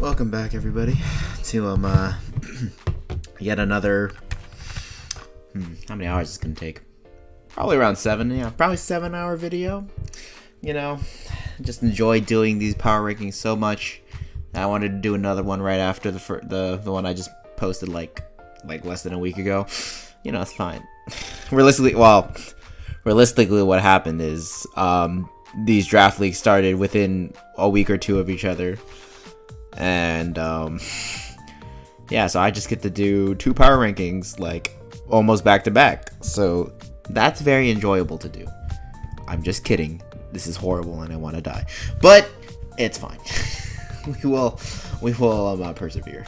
Welcome back, everybody, to yet another. How many hours is it gonna take? Probably around 7. Yeah, probably 7-hour video. You know, just enjoy doing these power rankings so much. I wanted to do another one right after the one I just posted like less than a week ago. You know, it's fine. Realistically, what happened is these draft leagues started within a week or two of each other. And yeah, so I just get to do 2 power rankings like almost back to back. So that's very enjoyable to do. I'm just kidding. This is horrible and I want to die. But it's fine. we will persevere.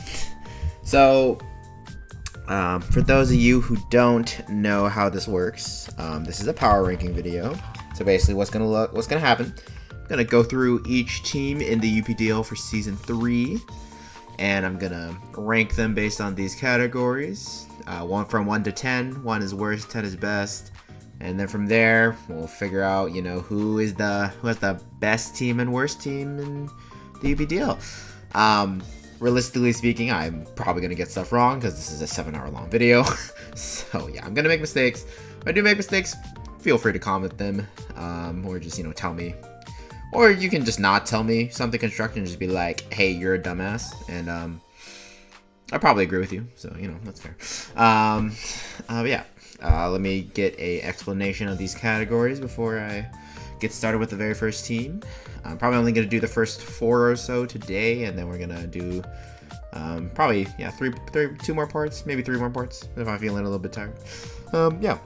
So for those of you who don't know how this works, this is a power ranking video. So basically what's gonna happen, I'm gonna go through each team in the UPDL for season 3, and I'm gonna rank them based on these categories. From 1 to 10. 1 is worst, 10 is best, and then from there we'll figure out, who has the best team and worst team in the UPDL. Realistically speaking, I'm probably gonna get stuff wrong because this is a 7-hour long video. So yeah, I'm gonna make mistakes. If I do make mistakes, feel free to comment them, or just tell me. Or you can just not tell me something constructive and just be like, hey, you're a dumbass. And I probably agree with you. So, that's fair. But yeah, let me get a explanation of these categories before I get started with the very first team. I'm probably only going to do the first 4 or so today. And then we're going to do probably, 2 more parts. Maybe 3 more parts if I'm feeling a little bit tired. Yeah.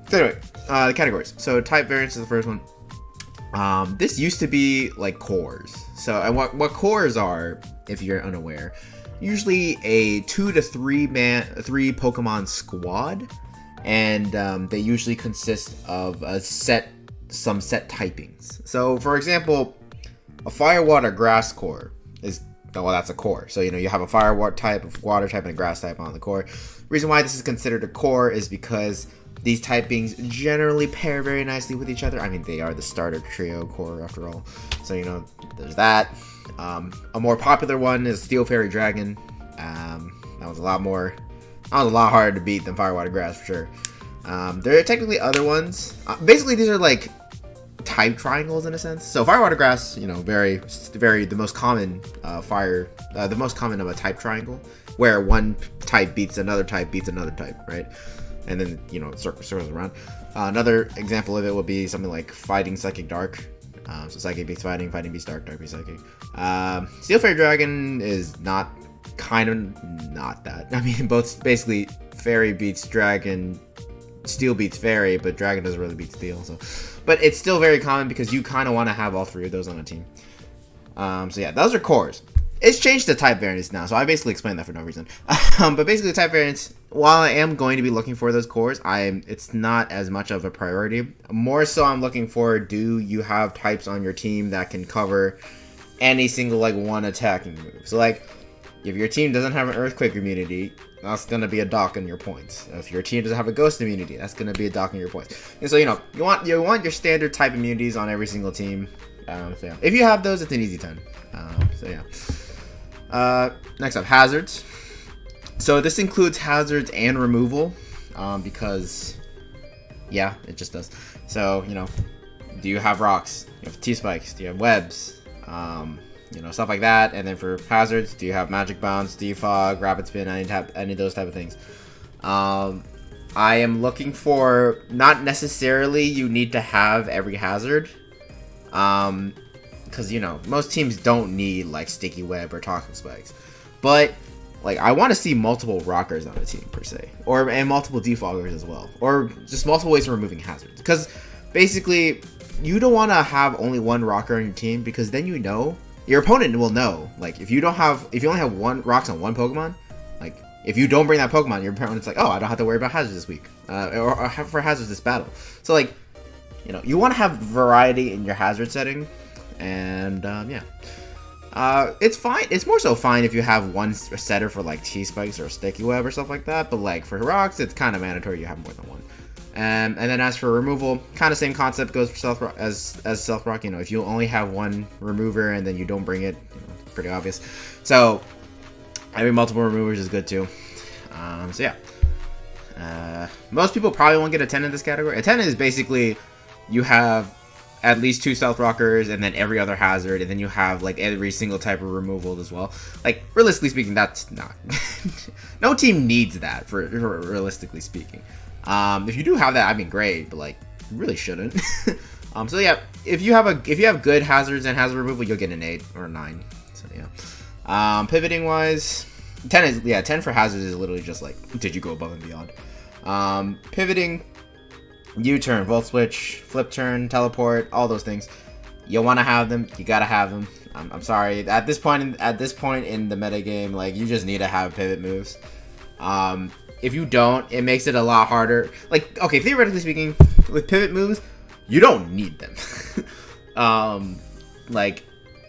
So anyway, the categories. So type variance is the first one. This used to be like cores. So, and what cores are, if you're unaware, usually a 2 to 3 Pokemon squad, and they usually consist of some set typings. So, for example, a fire, water, grass core is, that's a core. So, you have a fire, water type, a water type, and a grass type on the core. Reason why this is considered a core is because these typings generally pair very nicely with each other. I mean, they are the starter trio core after all. So, there's that. A more popular one is Steel Fairy Dragon. That was a lot harder to beat than Fire, Water, Grass for sure. There are technically other ones. Basically, these are like type triangles in a sense. So Fire, Water, Grass, very the most common the most common of a type triangle, where one type beats another type, right? And then, it circles around. Another example of it would be something like Fighting Psychic Dark. So Psychic beats Fighting, Fighting beats Dark, Dark beats Psychic. Steel Fairy Dragon is not that. I mean, both basically Fairy beats Dragon, Steel beats Fairy, but Dragon doesn't really beat Steel. So, but it's still very common because you kind of want to have all 3 of those on a team. So yeah, those are cores. It's changed to type variance now, so I basically explained that for no reason. But basically, type variance, while I am going to be looking for those cores, it's not as much of a priority. More so, I'm looking for, do you have types on your team that can cover any single, one attacking move? So, if your team doesn't have an Earthquake immunity, that's going to be a dock on your points. If your team doesn't have a Ghost immunity, that's going to be a dock on your points. And so, you want your standard type immunities on every single team. So yeah. If you have those, it's an easy 10. So yeah. Next up, hazards. So this includes hazards and removal, because yeah, it just does. So, do you have rocks? You have T-spikes? Do you have webs? Stuff like that. And then for hazards, do you have magic bounce, defog, rapid spin, any of those type of things? I am looking for, not necessarily you need to have every hazard, because most teams don't need sticky web or toxic spikes, but I want to see multiple rockers on a team per se, and multiple defoggers as well, or just multiple ways of removing hazards, because basically you don't want to have only one rocker on your team, because then your opponent will know, if you only have one rocks on one Pokemon, if you don't bring that Pokemon, your opponent's like, oh, I don't have to worry about hazards this week, or for hazards this battle. So you want to have variety in your hazard setting. And yeah, it's fine. It's more so fine if you have one setter for T-spikes or sticky web or stuff like that. But for rocks, it's kind of mandatory you have more than one. And then as for removal, kind of same concept goes for stealth rock as stealth rock. If you only have one remover and then you don't bring it, pretty obvious. So having multiple removers is good too. So yeah, most people probably won't get a 10 in this category. A 10 is basically you have at least 2 stealth rockers and then every other hazard, and then you have like every single type of removal as well. Like realistically speaking, that's not no team needs that for realistically speaking. If you do have that, I mean great, but like you really shouldn't. So yeah, if you have good hazards and hazard removal, you'll get an 8 or a 9. So yeah. Pivoting wise, 10 for hazards is literally just like, did you go above and beyond? Pivoting, U-turn, volt switch, flip turn, teleport, all those things. You want to have them. You gotta have them. I'm sorry. At this point in the meta game, like you just need to have pivot moves. If you don't, it makes it a lot harder. Like, okay, theoretically speaking, with pivot moves, you don't need them. Like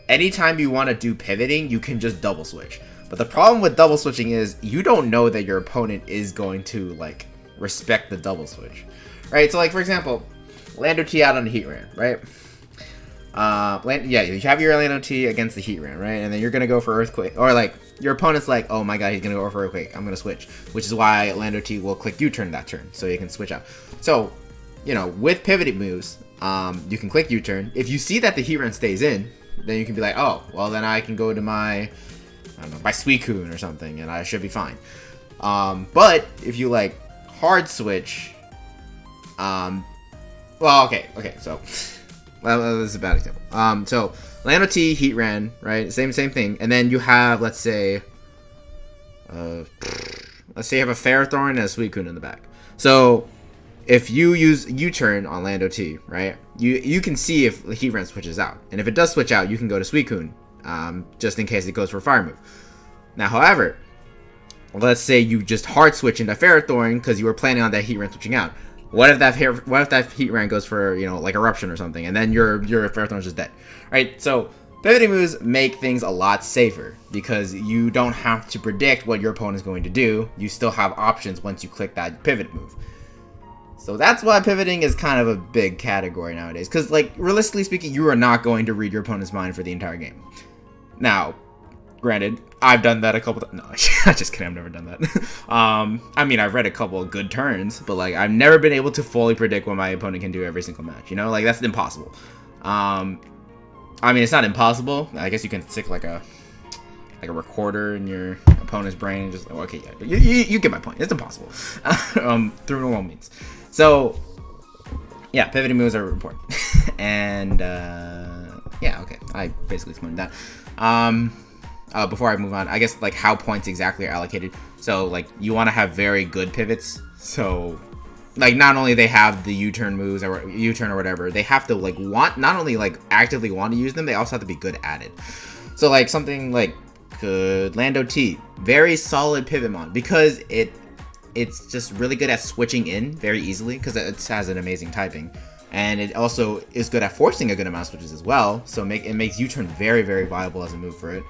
anytime you want to do pivoting, you can just double switch. But the problem with double switching is you don't know that your opponent is going to like respect the double switch. Right, so like for example, Lando T out on the Heatran, right? You have your Lando T against the Heatran, right? And then you're gonna go for Earthquake, or like your opponent's like, oh my god, he's gonna go for Earthquake. I'm gonna switch, which is why Lando T will click U-turn that turn, so you can switch out. So, you know, with pivoting moves, you can click U-turn. If you see that the Heatran stays in, then you can be like, oh, well then I can go to my, I don't know, my Suicune or something, and I should be fine. But if you like hard switch. Well, okay, so, well, this is a bad example. So, Lando T, Heatran, right, same thing, and then you have, let's say you have a Ferrothorn and a Suicune in the back. So, if you use U-turn on Lando T, right, you can see if the Heatran switches out, and if it does switch out, you can go to Suicune, just in case it goes for a fire move. Now, however, let's say you just hard switch into Ferrothorn because you were planning on that Heatran switching out. What if that Heatran goes for, you know, like Eruption or something, and then your Ferrothorn is just dead, right? So pivoting moves make things a lot safer because you don't have to predict what your opponent is going to do. You still have options once you click that pivot move. So that's why pivoting is kind of a big category nowadays, because like realistically speaking, you are not going to read your opponent's mind for the entire game. Now, granted, I've done that a couple times. No, I'm just kidding. I've never done that. I mean, I've read a couple of good turns, but like I've never been able to fully predict what my opponent can do every single match. You know, like that's impossible. I mean, it's not impossible. I guess you can stick like a recorder in your opponent's brain and just okay, yeah, you get my point. It's impossible through normal means. So yeah, pivoting moves are important, and yeah, okay, I basically explained that. Before I move on, I guess like how points exactly are allocated. So like you want to have very good pivots. So like not only they have the U-turn moves or U-turn or whatever, they have to like not only like actively want to use them, they also have to be good at it. So like something like good Lando T, very solid pivot mon because it's just really good at switching in very easily because it has an amazing typing. And it also is good at forcing a good amount of switches as well. So it makes U-turn very, very viable as a move for it.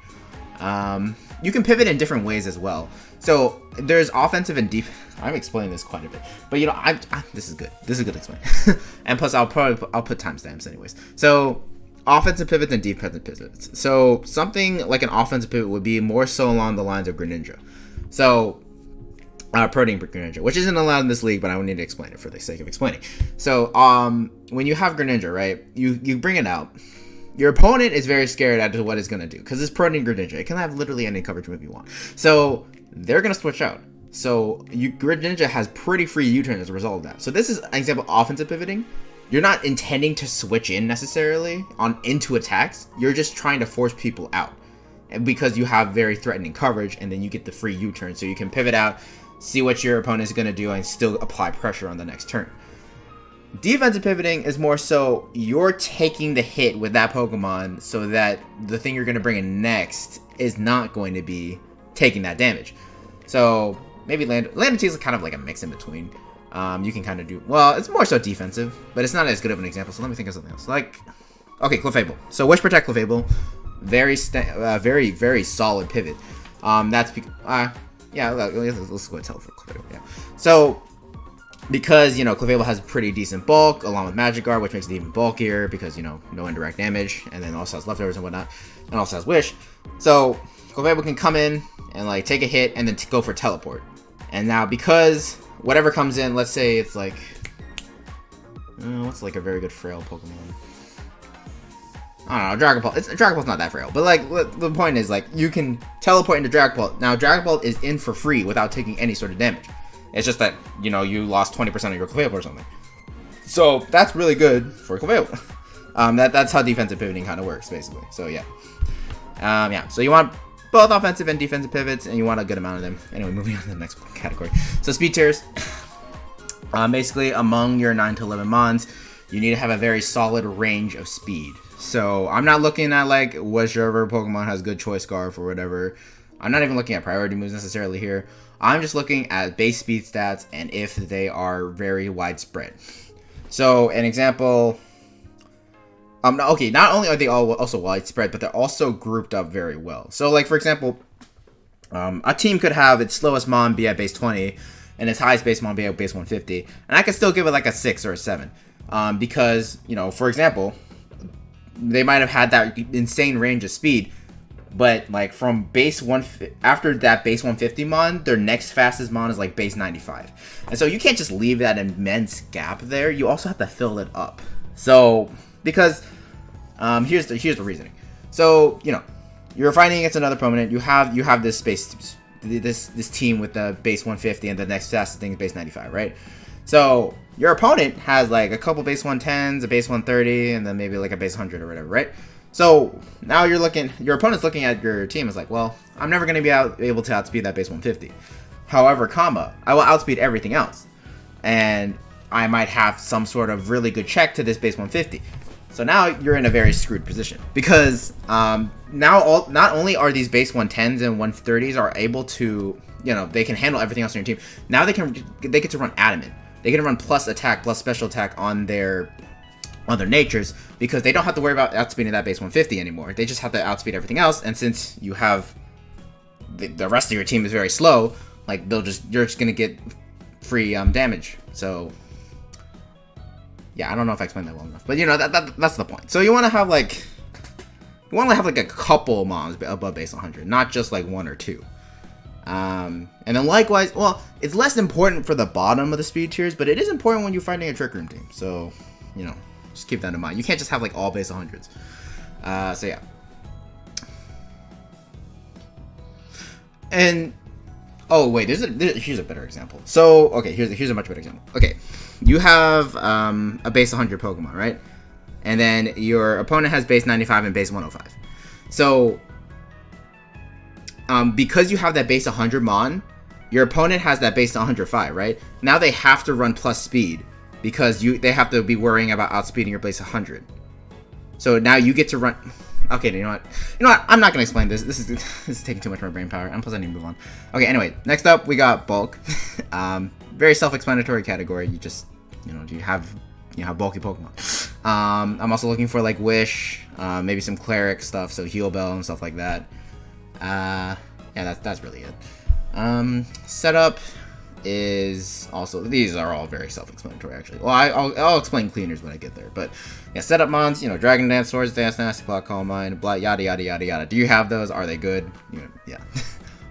You can pivot in different ways as well. So there's offensive and defensive. I'm explaining this quite a bit, but you know, this is good. This is good to explain. And plus, I'll put timestamps anyways. So offensive pivots and defensive pivots. So something like an offensive pivot would be more so along the lines of Greninja. So Protein Greninja, which isn't allowed in this league, but I would need to explain it for the sake of explaining. So when you have Greninja, right, you bring it out. Your opponent is very scared as to what it's going to do because it's Protein Greninja. It can have literally any coverage move you want. So they're going to switch out. So Greninja has pretty free U-turn as a result of that. So this is an example of offensive pivoting. You're not intending to switch in necessarily into attacks. You're just trying to force people out. And because you have very threatening coverage, and then you get the free U-turn. So you can pivot out, see what your opponent is going to do, and still apply pressure on the next turn. Defensive pivoting is more so you're taking the hit with that Pokemon so that the thing you're going to bring in next is not going to be taking that damage. So maybe Lando T is kind of like a mix in between. You can kind of do, well, it's more so defensive, but it's not as good of an example. So let me think of something else. Like, okay, Clefable. So Wish Protect Clefable, very, very solid pivot. Yeah, let's go and tell for Clefable. Yeah. So because, you know, Clefable has pretty decent bulk, along with Magic Guard, which makes it even bulkier, because, you know, no indirect damage, and then also has leftovers and whatnot, and also has Wish. So, Clefable can come in, and, like, take a hit, and then go for Teleport. And now, because whatever comes in, let's say it's, like, what's, like, a very good frail Pokemon? I don't know, Dragon Ball. Dragon Ball's not that frail, but, like, the point is, like, you can teleport into Dragon Ball. Now, Dragon Ball is in for free without taking any sort of damage. It's just that, you know, you lost 20% of your Clefable or something. So, that's really good for Clefable. That's how defensive pivoting kind of works, basically. So, yeah. Yeah, so you want both offensive and defensive pivots, and you want a good amount of them. Anyway, moving on to the next category. So, speed tiers. Basically, among your 9 to 11 mons, you need to have a very solid range of speed. So, I'm not looking at, like, whichever Pokemon has good choice scarf or whatever. I'm not even looking at priority moves necessarily here. I'm just looking at base speed stats and if they are very widespread. So, an example... okay, not only are they all also widespread, but they're also grouped up very well. So, like, for example, a team could have its slowest mon be at base 20, and its highest base mon be at base 150, and I could still give it, like, a 6 or a 7. Because, you know, for example, they might have had that insane range of speed, but, like, from base 1... after that base 150 mon, their next fastest mon is, like, base 95. And so you can't just leave that immense gap there. You also have to fill it up. So... because here's the reasoning. So, you know, you're fighting against another opponent. You have this base this team with the base 150 and the next fastest thing is base 95, right? So your opponent has like a couple base 110s, a base 130, and then maybe like a base 100 or whatever, right? So now your opponent's looking at your team as like, well, I'm never going to be able to outspeed that base 150. However, I will outspeed everything else, and I might have some sort of really good check to this base 150. So now you're in a very screwed position because now not only are these base 110s and 130s are able to, you know, they can handle everything else on your team. Now they get to run adamant. They get to run plus attack, plus special attack on their natures because they don't have to worry about outspeeding that base 150 anymore. They just have to outspeed everything else. And since you have the rest of your team is very slow, like you're just gonna get free damage. So. Yeah, I don't know if I explained that well enough, but you know that's the point. So you want to have like a couple mons above base 100, not just like one or two. And then likewise, well, it's less important for the bottom of the speed tiers, but it is important when you're fighting a Trick Room team. So you know, just keep that in mind. You can't just have like all base 100s. So yeah. And oh wait, here's a better example. So okay, here's a much better example. Okay. You have a base 100 Pokemon, right? And then your opponent has base 95 and base 105. So, because you have that base 100 Mon, your opponent has that base 105, right? Now they have to run plus speed because they have to be worrying about outspeeding your base 100. So now you get to run... Okay, you know what? I'm not gonna explain this. This is taking too much of my brain power. And plus, I need to move on. Okay, anyway, next up we got bulk. Very self-explanatory category. You have bulky Pokemon. I'm also looking for like Wish, maybe some Cleric stuff, so Heal Bell and stuff like that. Yeah, that's really it. Setup is also, these are all very self-explanatory actually. Well, I'll explain cleaners when I get there, but yeah, setup mons, you know, Dragon Dance, Swords Dance, Nasty Block, Calm Mind, blah, yada yada yada yada. Do you have those? Are they good? You know, yeah.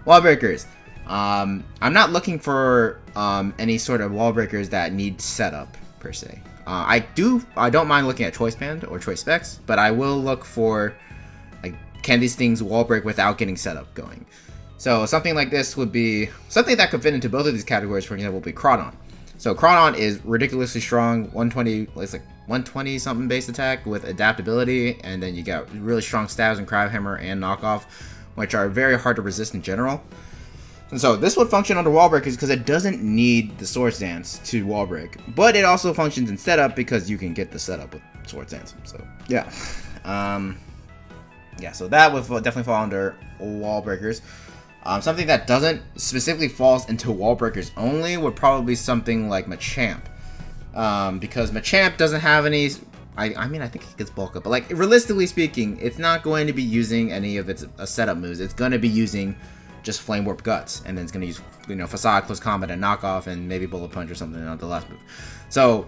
Wall breakers. I'm not looking for any sort of wall breakers that need setup per se. I don't mind looking at choice band or choice specs, but I will look for like, can these things wall break without getting setup going? So something like this would be something that could fit into both of these categories. For example, would be Crawdon. So Crawdon is ridiculously strong, 120, it's like 120 something base attack with adaptability, and then you got really strong stabs and Crab Hammer and Knockoff, which are very hard to resist in general. And so this would function under wall breakers because it doesn't need the Swords Dance to wall break, but it also functions in setup because you can get the setup with Swords Dance. So yeah, yeah. So that would definitely fall under wall breakers. Something that doesn't specifically falls into wall breakers only would probably be something like Machamp, because Machamp doesn't have any. I mean, I think it gets bulk up, but like realistically speaking, it's not going to be using any of its setup moves. It's going to be using just Flame Warp Guts, and then it's gonna use, you know, Facade, Close Combat, and Knockoff, and maybe Bullet Punch or something on the last move. So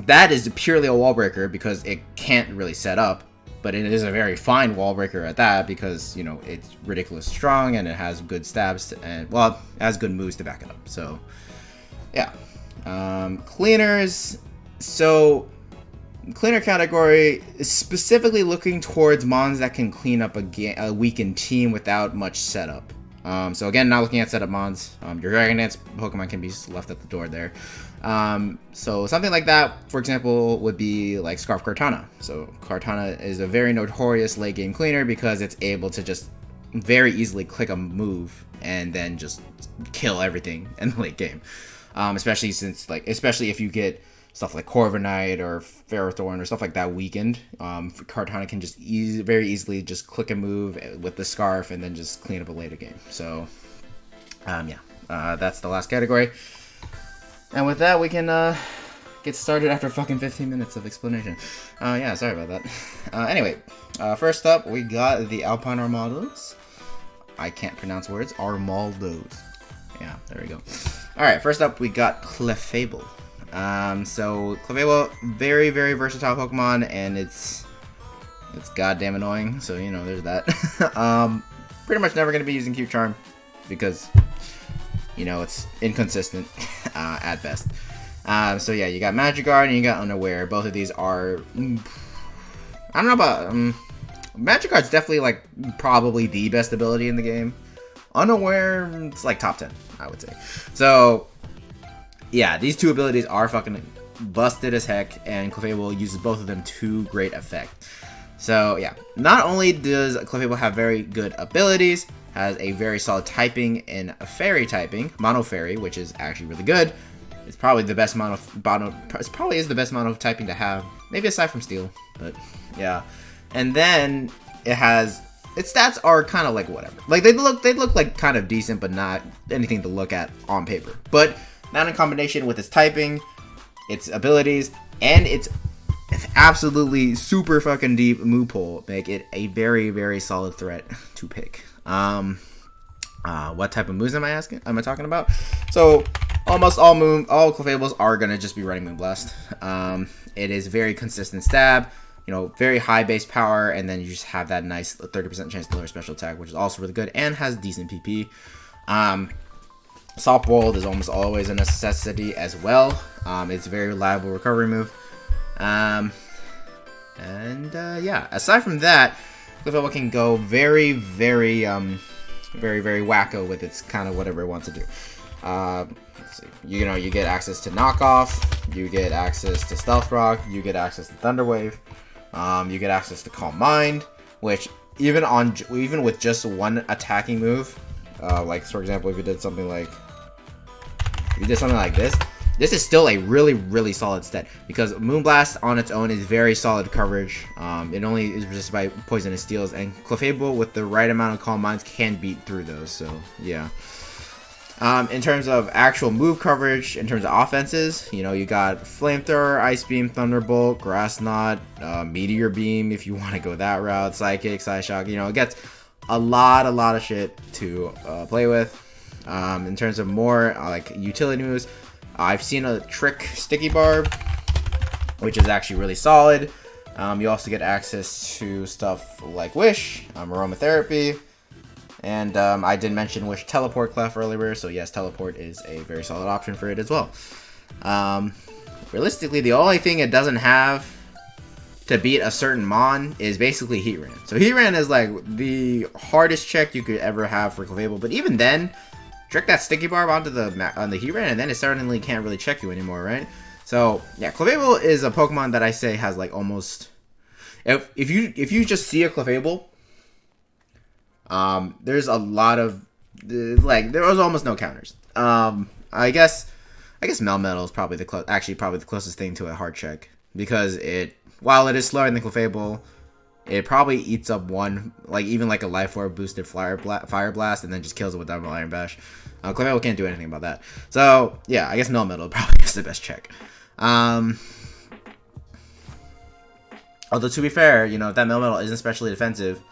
that is purely a wall breaker because it can't really set up, but it is a very fine wall breaker at that because, you know, it's ridiculously strong and it has good stabs and, well, it has good moves to back it up. So yeah. Cleaners. So cleaner category is specifically looking towards mons that can clean up a weakened team without much setup. So again, not looking at setup mons. Your Dragon Dance Pokemon can be left at the door there. So something like that, for example, would be like Scarf Kartana. So Kartana is a very notorious late game cleaner because it's able to just very easily click a move and then just kill everything in the late game. Especially if you get stuff like Corviknight or Ferrothorn or stuff like that weakened, Kartana can just very easily just click a move with the Scarf and then just clean up a later game. So that's the last category. And with that, we can get started after fucking 15 minutes of explanation. Yeah, sorry about that. Anyway, first up, we got the Alpine Armaldos. I can't pronounce words. Armaldos. Yeah, there we go. Alright, first up, we got Clefable. So, Clefable, very, very versatile Pokemon, and it's goddamn annoying, so, you know, there's that. Pretty much never going to be using Cute Charm, because, you know, it's inconsistent at best. So yeah, you got Magikarp and you got Unaware. Both of these are, I don't know about, Magikarp's definitely like probably the best ability in the game. Unaware, it's like top 10, I would say. So yeah, these two abilities are fucking busted as heck, and Clefable uses both of them to great effect. So yeah, not only does Clefable have very good abilities, has a very solid typing in a fairy typing, Mono Fairy, which is actually really good. It's probably the best it probably is the best mono typing to have, maybe aside from Steel, but yeah. And then it has, its stats are kind of like whatever. Like they look like kind of decent, but not anything to look at on paper. But that in combination with its typing, its abilities, and its absolutely super fucking deep move pool make it a very, very solid threat to pick. What type of moves am I talking about? So almost all Clefables are gonna just be running Moonblast. It is very consistent stab, you know, very high base power, and then you just have that nice 30% chance to lower special attack, which is also really good and has decent PP. Soft Boiled is almost always a necessity as well. It's a very reliable recovery move. Yeah, aside from that, Clefable can go very, very, very, very wacko with its kind of whatever it wants to do. Let's see. You know, you get access to Knockoff, you get access to Stealth Rock, you get access to Thunder Wave, you get access to Calm Mind, which even with just one attacking move, like for example, if you did something like this. This is still a really, really solid stat because Moonblast on its own is very solid coverage. It only is resisted by Poisonous Steels, and Clefable with the right amount of Calm Minds can beat through those, so yeah. In terms of actual move coverage, in terms of offenses, you know, you got Flamethrower, Ice Beam, Thunderbolt, Grass Knot, Meteor Beam if you want to go that route, Psychic, Psyshock, you know, it gets a lot of shit to play with. In terms of more like utility moves, I've seen a Trick Sticky Barb, which is actually really solid. You also get access to stuff like Wish, Aromatherapy, and I did mention Wish Teleport Clef earlier, so yes, Teleport is a very solid option for it as well. Realistically, the only thing it doesn't have to beat a certain Mon is basically Heatran. So Heatran is like the hardest check you could ever have for Clefable, but even then, trick that Sticky Barb onto the Heatran, and then it certainly can't really check you anymore, right? So yeah, Clefable is a Pokemon that I say has like almost, if you just see a Clefable, there's a lot of like there was almost no counters. I guess Melmetal is probably the closest thing to a hard check because while it is slower than Clefable, it probably eats up one, like even like a Life Orb boosted Fire Blast, and then just kills it with Double Iron Bash. Clefable can't do anything about that. So yeah, I guess Melmetal probably is the best check. Although to be fair, you know, if that Melmetal isn't especially defensive,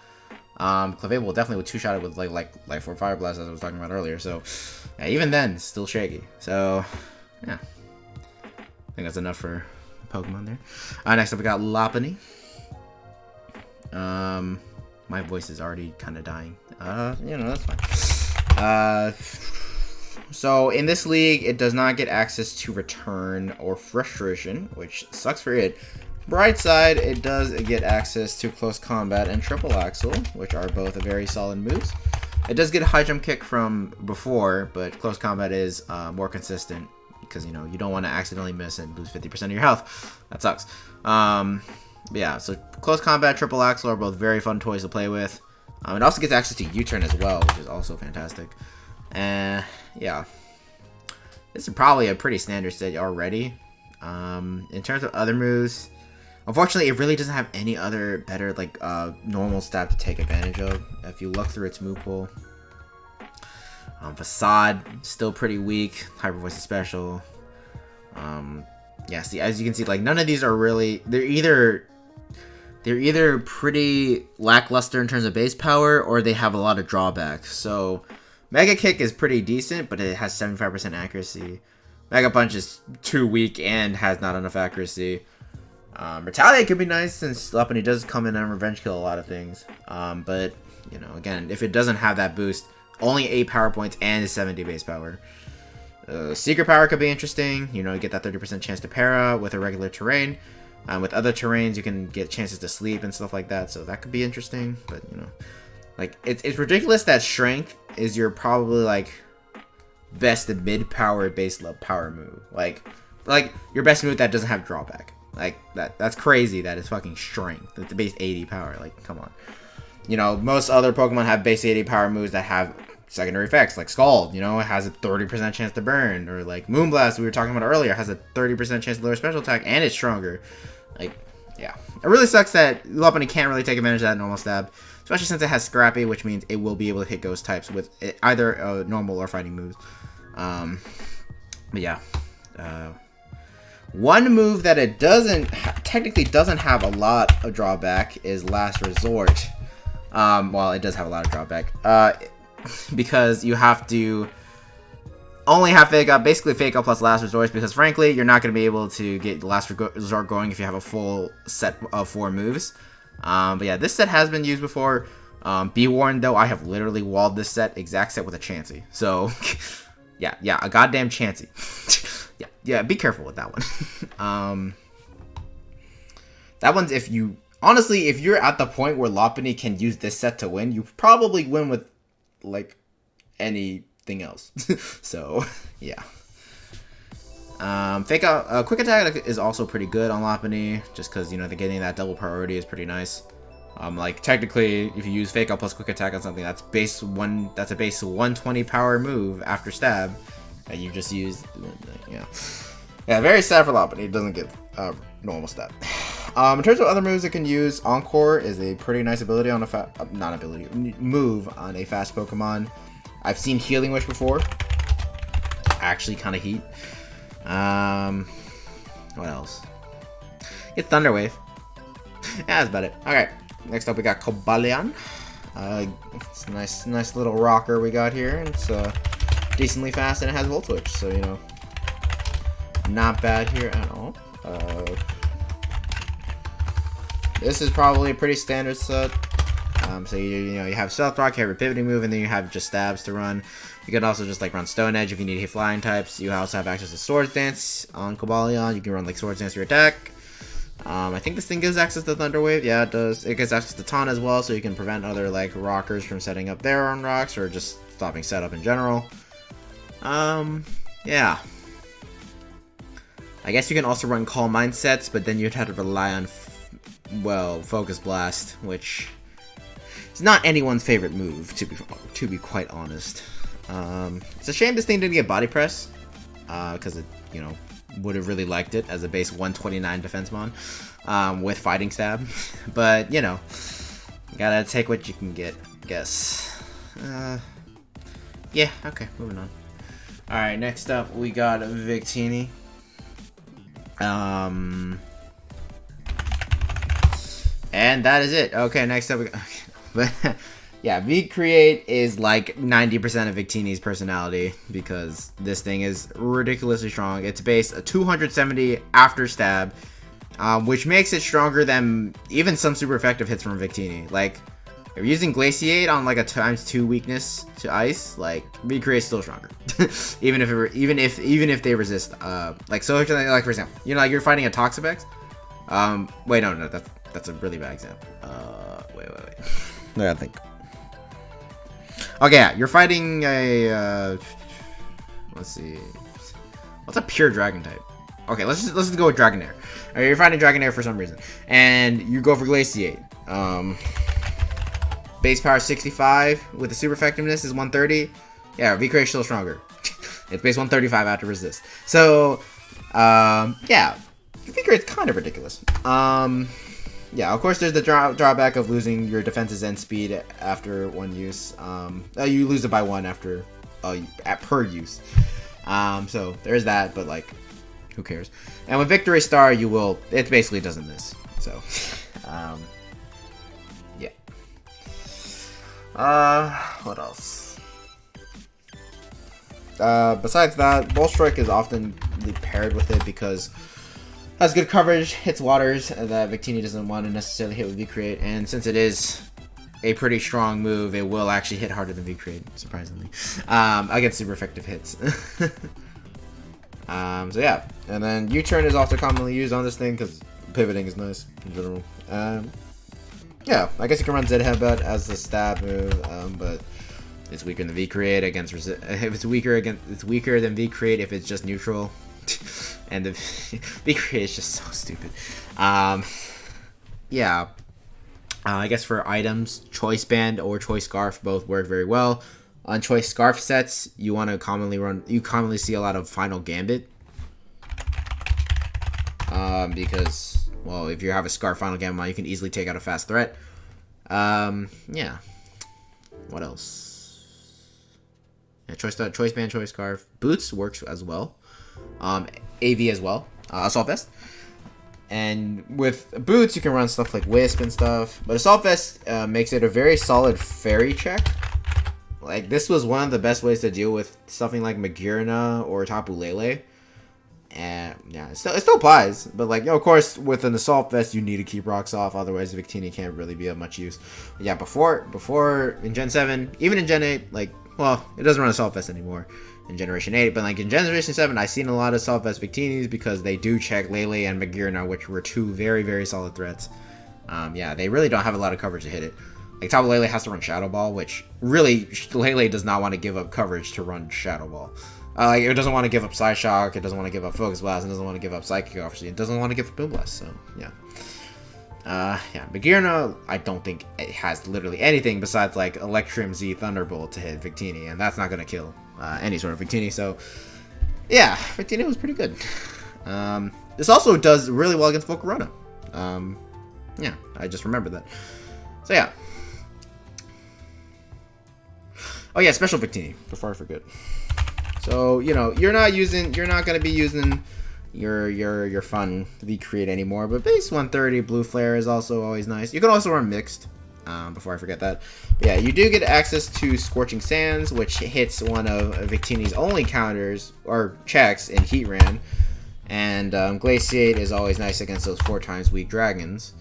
Clefable definitely with 2-shot with like Life Orb Fire Blast, as I was talking about earlier. So yeah, even then, it's still shaky. So yeah, I think that's enough for Pokemon there. Next up we got Lopunny. My voice is already kind of dying. That's fine. So in this league, it does not get access to Return or Frustration, which sucks for it. Bright side, it does get access to Close Combat and Triple Axle, which are both very solid moves. It does get a High Jump Kick from before, but Close Combat is more consistent because, you don't want to accidentally miss and lose 50% of your health. That sucks. Yeah, so Close Combat, Triple Axle are both very fun toys to play with. It also gets access to U-Turn as well, which is also fantastic. Yeah. This is probably a pretty standard set already. In terms of other moves, unfortunately, it really doesn't have any other better, normal stab to take advantage of. If you look through its move pool. Facade, still pretty weak. Hyper Voice is special. Yeah, see, as you can see, none of these are really... They're either pretty lackluster in terms of base power, or they have a lot of drawbacks. So, Mega Kick is pretty decent, but it has 75% accuracy. Mega Punch is too weak and has not enough accuracy. Retaliate could be nice, since Lopunny does come in and revenge kill a lot of things. But, again, if it doesn't have that boost, only 8 power points and 70 base power. Secret Power could be interesting. You get that 30% chance to para with a regular terrain. With other terrains, you can get chances to sleep and stuff like that, so that could be interesting. But, it's ridiculous that Strength is your probably, best mid-power base level power move. Like your best move that doesn't have drawback. That's crazy that it's fucking Strength. It's the base 80 power. Come on. Most other Pokemon have base 80 power moves that have secondary effects, like Scald, it has a 30% chance to burn, or Moonblast we were talking about earlier has a 30% chance to lower special attack, and it's stronger. Yeah. It really sucks that Lopunny can't really take advantage of that normal stab, especially since it has Scrappy, which means it will be able to hit ghost types with either normal or fighting moves. But yeah. One move that it technically doesn't have a lot of drawback is Last Resort. Well, it does have a lot of drawback. Because you have to only have Fake Out, basically Fake Out plus Last Resort, because frankly, you're not going to be able to get Last Resort going if you have a full set of 4 moves. But yeah, this set has been used before. Be warned though, I have literally walled this exact set with a Chansey. So, yeah, a goddamn Chansey. yeah, be careful with that one. That one's honestly, if you're at the point where Lopunny can use this set to win, you probably win with anything else. So yeah. Fake Out, Quick Attack is also pretty good on Lopunny, just because they're getting that double priority is pretty nice. Technically, if you use Fake Out plus Quick Attack on something, that's a base 120 power move after stab, and you just used. Yeah, very sad for Lopunny. It doesn't get normal stab. In terms of other moves it can use, Encore is a pretty nice ability on move on a fast Pokemon. I've seen Healing Wish before. Actually, kind of heat. What else? It's Thunder Wave. Yeah, that's about it. Okay, next up we got Cobalion. It's a nice little rocker we got here. It's decently fast and it has Volt Switch, so not bad here at all. This is probably a pretty standard set. So you have Stealth Rock, you have your pivoting move, and then you have just stabs to run. You can also just like run Stone Edge if you need to hit flying types. You also have access to Swords Dance on Cobalion. You can run like Swords Dance to your attack. I think this thing gives access to Thunder Wave. Yeah, it does. It gives access to Taunt as well, so you can prevent other like rockers from setting up their own rocks or just stopping setup in general. Yeah. I guess you can also run Calm Mind sets, but then you'd have to rely on, Focus Blast, which is not anyone's favorite move, to be quite honest. It's a shame this thing didn't get Body Press, because it, would have really liked it as a base 129 defense mon, with Fighting Stab. But, you gotta take what you can get, I guess. Yeah, okay, moving on. Alright, next up we got Victini. And that is it. Okay, next up we got... But yeah, V-Create is like 90% of Victini's personality because this thing is ridiculously strong. It's base a 270 after stab, which makes it stronger than even some super effective hits from Victini. Like, if you're using Glaciate on like a ×2 weakness to ice, like V-Create's still stronger. even if they resist, like for example, you know, like you're fighting a Toxapex. Wait, no, that's a really bad example. Wait. I gotta think. Okay, yeah, you're fighting a, let's see, what's a pure dragon type? Okay, let's just go with Dragonair. You're fighting Dragonair for some reason, and you go for Glaciate. Base power 65 with the super effectiveness is 130. Yeah, V-Create's still stronger. It's base 135 after resist. So, yeah, V-Create's kind of ridiculous. Yeah, of course, there's the drawback of losing your defenses and speed after one use. You lose it by one after per use. So there's that, but like, who cares? And with Victory Star, it basically doesn't miss. So, yeah. What else? Besides that, Bull Strike is often paired with it because has good coverage, hits waters that Victini doesn't want to necessarily hit with V-Create, and since it is a pretty strong move, it will actually hit harder than V-Create, surprisingly, against super effective hits. So yeah, and then U-Turn is also commonly used on this thing because pivoting is nice in general. Yeah, I guess you can run Z-Headbutt as the stab move, but it's weaker than V-Create against it's weaker than V-Create if it's just neutral. And the V-Create is just so stupid. Yeah. I guess for items, Choice Band or Choice Scarf both work very well. On Choice Scarf sets, you commonly see a lot of Final Gambit. Because, well, if you have a Scarf Final Gambit, you can easily take out a fast threat. Yeah. What else? Yeah, Choice Band, Choice Scarf. Boots works as well. AV as well, Assault Vest, and with Boots you can run stuff like Wisp and stuff, but Assault Vest makes it a very solid fairy check. Like, this was one of the best ways to deal with something like Magirna or Tapu Lele, and yeah, it still applies, but like, of course, with an Assault Vest you need to keep rocks off, otherwise Victini can't really be of much use. But yeah, before in Gen 7, even in Gen 8, like, well, it doesn't run Assault Vest anymore in Generation 8, but like in Generation 7, I've seen a lot of Assault Vest Victinis because they do check Lele and Magirna, which were two very, very solid threats. Yeah, they really don't have a lot of coverage to hit it. Like, Tapu Lele has to run Shadow Ball, which really, Lele does not want to give up coverage to run Shadow Ball. Like, it doesn't want to give up Psy Shock, it doesn't want to give up Focus Blast, it doesn't want to give up Psychic, obviously, it doesn't want to give up Boom Blast, so, yeah. Yeah, Magirna, I don't think it has literally anything besides, like, Electrum Z Thunderbolt to hit Victini, and that's not going to kill any sort of Victini, so, yeah, Victini was pretty good. This also does really well against Volcarona. Yeah, I just remembered that. So, yeah. Oh, yeah, Special Victini, before I forget. So, you know, you're not going to be using your fun V-Create anymore, but base 130 Blue Flare is also always nice. You can also run Mixed, before I forget that. But yeah, you do get access to Scorching Sands, which hits one of Victini's only counters, or checks, in Heatran. And Glaciate is always nice against those 4x weak dragons.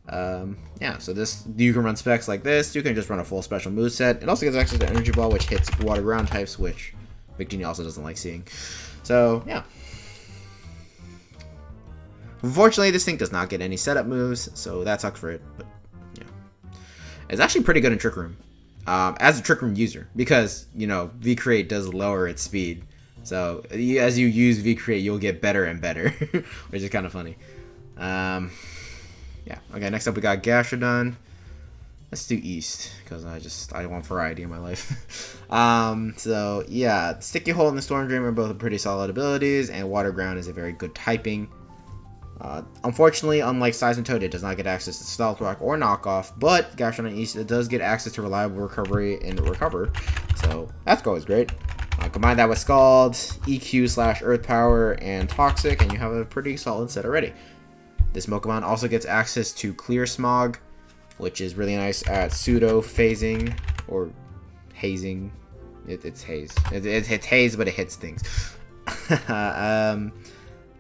Yeah, so you can run specs like this, you can just run a full special moveset. It also gets access to Energy Ball, which hits water ground types, which Victini also doesn't like seeing. So, yeah. Unfortunately, this thing does not get any setup moves, so that sucks for it, but yeah. It's actually pretty good in Trick Room, as a Trick Room user, because, you know, V-Create does lower its speed. So, as you use V-Create, you'll get better and better, which is kind of funny. Yeah, okay, next up we got Gastrodon. Let's do East, because I want variety in my life. So, yeah, Sticky Hole and the Storm Dream are both pretty solid abilities, and Water Ground is a very good typing. Unfortunately, unlike Seismitoad, it does not get access to Stealth Rock or Knockoff, but Gastrodon East, it does get access to Reliable Recovery and Recover, so that's always great. Combine that with Scald, EQ/Earth Power, and Toxic, and you have a pretty solid set already. This Pokemon also gets access to Clear Smog, which is really nice at pseudo phasing or hazing. It's haze. It's haze, but it hits things.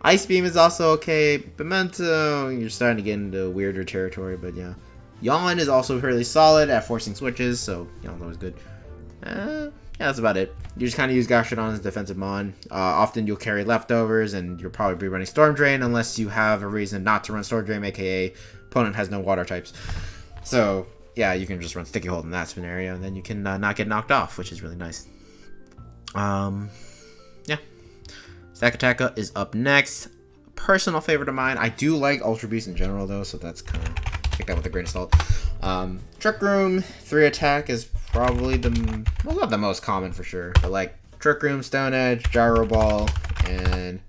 Ice Beam is also okay. Pimento, you're starting to get into weirder territory, but yeah. Yawn is also fairly solid at forcing switches, so Yawn's always good. Yeah, that's about it. You just kind of use Gastrodon as defensive mon. Often you'll carry leftovers, and you'll probably be running Storm Drain unless you have a reason not to run Storm Drain, aka opponent has no water types. So yeah, you can just run Sticky Hold in that scenario, and then you can not get knocked off, which is really nice. Yeah. Stakataka is up next. Personal favorite of mine. I do like Ultra Beast in general, though, so that's kind of take that with a grain of salt. Trick Room 3 attack is probably well, not the most common for sure, but like Trick Room, Stone Edge, Gyro Ball, and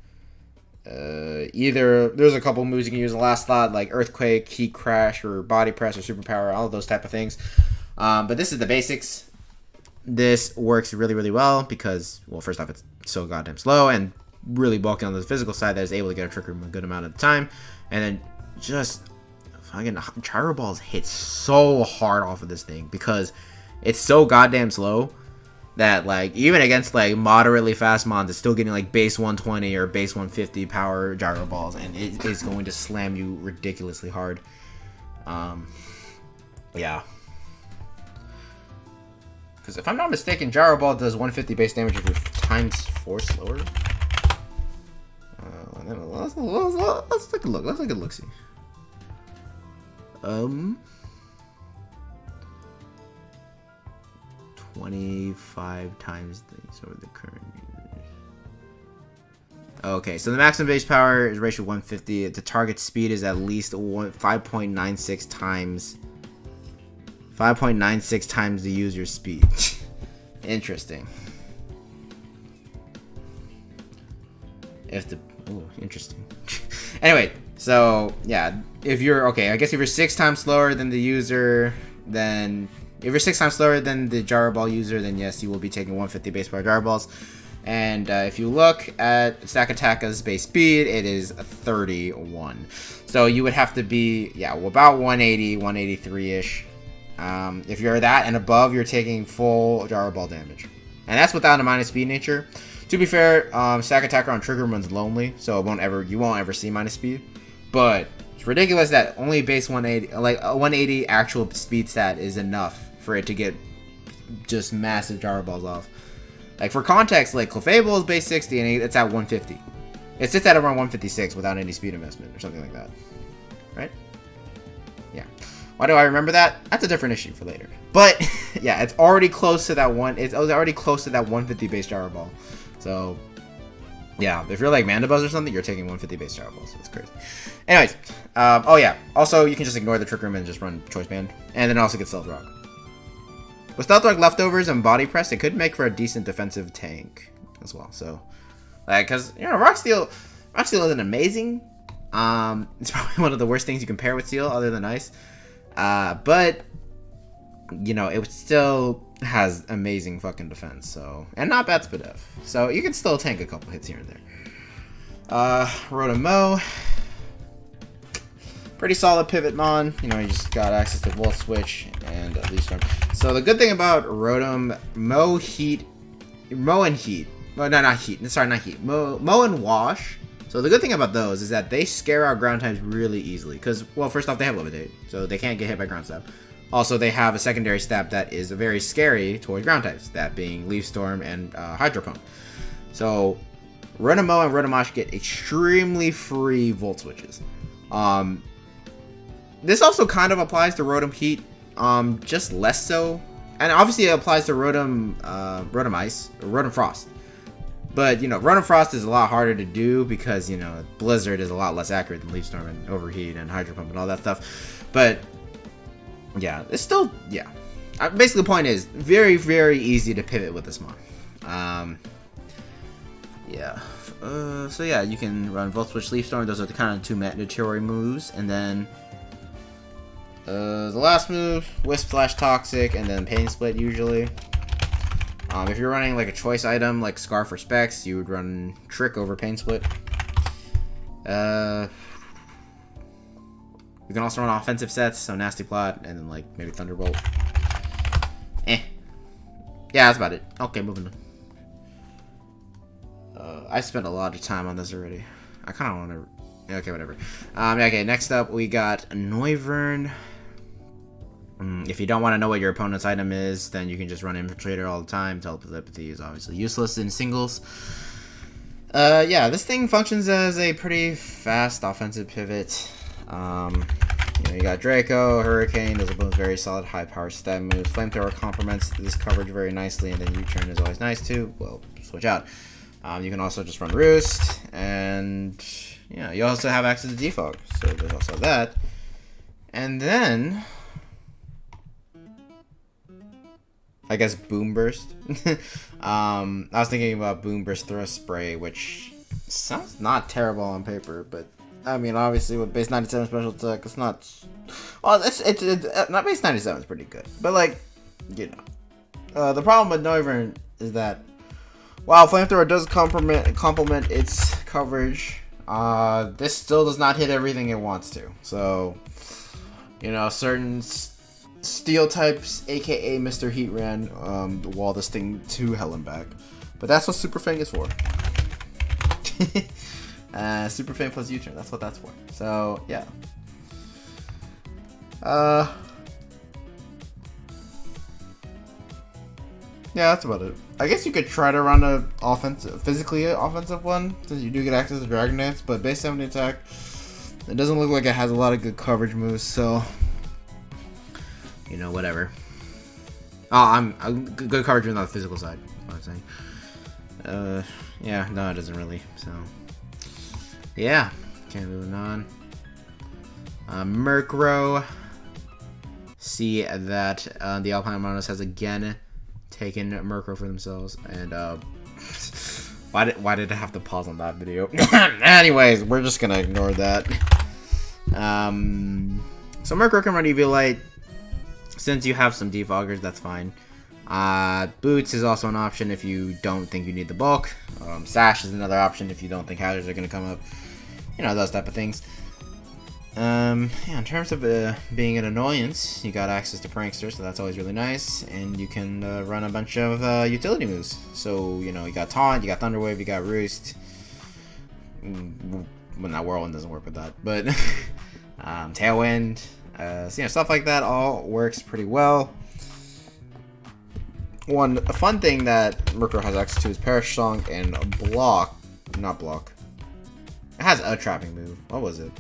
either there's a couple moves you can use in the last slot like Earthquake, Heat Crash, or Body Press, or Superpower, all of those type of things. But this is the basics. This works really, really well because, well, first off, it's so goddamn slow and really bulky on the physical side that is able to get a Trick Room a good amount of the time, and then just fucking Gyro Balls hit so hard off of this thing because it's so goddamn slow that like even against like moderately fast mons, it's still getting like base 120 or base 150 power Gyro Balls, and it is going to slam you ridiculously hard. Yeah. Because if I'm not mistaken, Gyro Ball does 150 base damage if you're times 4 slower. Let's take a look. Let's take a look. See. 25 times things over the current users. Okay, so the maximum base power is ratio 150. The target speed is at least 5.96 times. 5.96 times the user's speed. Interesting. Interesting. Anyway, so yeah, if you're okay, I guess if you're 6 times slower than the user, then if you're 6 times slower than the Gyro Ball user, then yes, you will be taking 150 base power Gyro Balls. And if you look at Stakataka's base speed, it is 31. So you would have to be, yeah, well, about 180, 183-ish. If you're that and above, you're taking full Gyro Ball damage. And that's without a minus speed nature. To be fair, Stakataka on Trigger runs lonely, so you won't ever see minus speed. But it's ridiculous that only base 180, like a 180 actual speed stat is enough for it to get just massive Gyro Balls off. Like for context, like Clefable is base 60 and it's at 150. It sits at around 156 without any speed investment or something like that. Right? Yeah. Why do I remember that? That's a different issue for later. But yeah, it's already close to that one. It's already close to that 150 base Gyro Ball. So yeah, if you're like Mandibuzz or something, you're taking 150 base Gyro Balls. That's crazy. Anyways, oh yeah. Also, you can just ignore the Trick Room and just run Choice Band, and then also get Stealth Rock. With Stealth Rock leftovers and Body Press, it could make for a decent defensive tank as well. So, like, cause you know, Rock Steel isn't amazing. It's probably one of the worst things you can pair with Steel, other than Ice. But you know, it still has amazing fucking defense. So, and not bad Spadef. So you can still tank a couple hits here and there. Rotom-Mow. Pretty solid pivot mon. You know, you just got access to Volt Switch and Leaf Storm. So the good thing about Rotom-Mow and Heat. Well, no, not Heat. Sorry, not Heat. Mow and Wash. So the good thing about those is that they scare out ground types really easily. Because, well, first off, they have Levitate. So they can't get hit by ground stab. Also, they have a secondary stab that is very scary towards ground types. That being Leaf Storm and Hydro Pump. So Rotom-Mow and Rotom-Wash get extremely free Volt Switches. This also kind of applies to Rotom Heat, just less so. And obviously it applies to Rotom Ice, or Rotom Frost. But, you know, Rotom Frost is a lot harder to do because, you know, Blizzard is a lot less accurate than Leaf Storm and Overheat and Hydro Pump and all that stuff. But, yeah, it's still, yeah. Basically the point is, very, very easy to pivot with this mon. Yeah. So yeah, you can run Volt Switch, Leaf Storm. Those are the kind of two mandatory moves. And then the last move, Wisp / Toxic, and then Pain Split usually. If you're running like a choice item like Scarf or Specs, you would run Trick over Pain Split. Yeah, You can also run offensive sets, so Nasty Plot, and then, like, maybe Thunderbolt. Yeah, that's about it. Okay, moving on. I spent a lot of time on this already. I kind of want to... Okay, whatever. Okay, next up, we got Noivern. If you don't want to know what your opponent's item is, then you can just run Infiltrator all the time. Telepathy is obviously useless in singles. Yeah, this thing functions as a pretty fast offensive pivot. You got Draco, Hurricane, those are both very solid high power stat moves. Flamethrower complements this coverage very nicely, and then U-turn is always nice too. Well, switch out. You can also just run Roost, and yeah, you also have access to Defog, so there's also that. And then, I guess Boom Burst. I was thinking about Boom Burst Thrust Spray, which sounds not terrible on paper, but I mean, obviously with base 97 special attack, it's not. Well, it's not base 97 is pretty good, but like, you know, the problem with Noivern is that while Flamethrower does complement its coverage, this still does not hit everything it wants to. So, you know, certain steel types, aka Mr. Heat ran, wall this thing to hell and back. But that's what Super Fang is for. Super Fang plus U-turn, that's what that's for. So, yeah. Yeah, that's about it. I guess you could try to run a physically offensive one, since you do get access to Dragon Dance, but base 70 attack, it doesn't look like it has a lot of good coverage moves, so, you know, whatever. Oh, I'm good coverage on the physical side, that's what I'm saying. Yeah, no, it doesn't really, so. Yeah, okay, moving on. Murkrow. See that the Alpine Armaldos has again taken Murkrow for themselves, and why did I have to pause on that video? Anyways, we're just gonna ignore that. So Murkrow can run Eviolite. Since you have some defoggers, that's fine. Boots is also an option if you don't think you need the bulk. Sash is another option if you don't think hazards are gonna come up. You know, those type of things. Yeah, in terms of being an annoyance, you got access to Prankster, so that's always really nice, and you can run a bunch of utility moves. So, you know, you got Taunt, you got Thunderwave, you got Roost. Well, now Whirlwind doesn't work with that, but Tailwind, so, you know, stuff like that all works pretty well. A fun thing that Murkrow has access to is Perish Song and not block. It has a trapping move. What was it?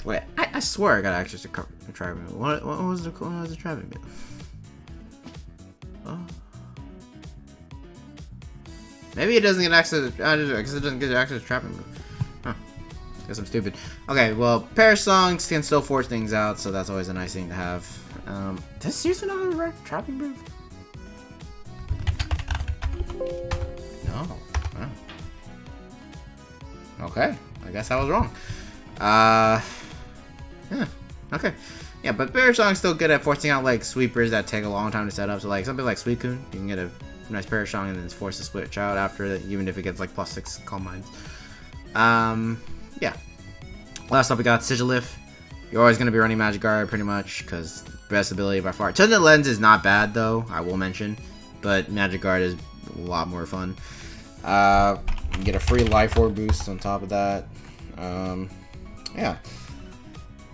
Wait, I swear I got access to a trapping move. What was the trapping move? Oh. Maybe it doesn't get access to, because it doesn't get access to trapping move. Huh. Guess I'm stupid. Okay, well, Perish Song can still force things out, so that's always a nice thing to have. Does use another trapping move? No. Oh. Okay, I guess I was wrong. Yeah, okay. Yeah, but Perish Song's still good at forcing out, like, sweepers that take a long time to set up. So, like, something like Suicune, you can get a nice Perish Song and then it's forced to switch out after that, even if it gets, like, +6 Calm Minds. Yeah. Last up, we got Sigilyph. You're always going to be running Magic Guard, pretty much, because best ability by far. Tendon Lens is not bad, though, I will mention. But Magic Guard is a lot more fun. You get a free Life Orb boost on top of that. Yeah.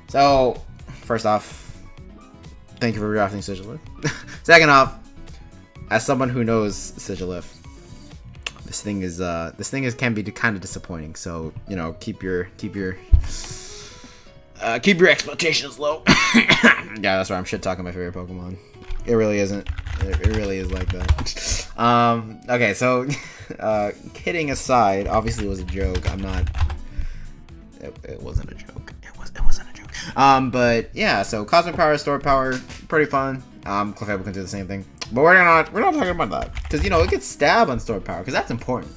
So, first off, thank you for drafting Sigilyph. Second off, as someone who knows Sigilyph, this thing can be kind of disappointing. So, you know, keep your expectations low. Yeah, that's right. I'm shit talking my favorite Pokemon. It really isn't. It really is like that. Okay, so kidding aside, obviously it was a joke. I'm not. It wasn't a joke. It wasn't a joke. But yeah, so Cosmic Power, Stored Power, pretty fun. Clefable can do the same thing, but we're not talking about that because, you know, it gets stabbed on Stored Power because that's important.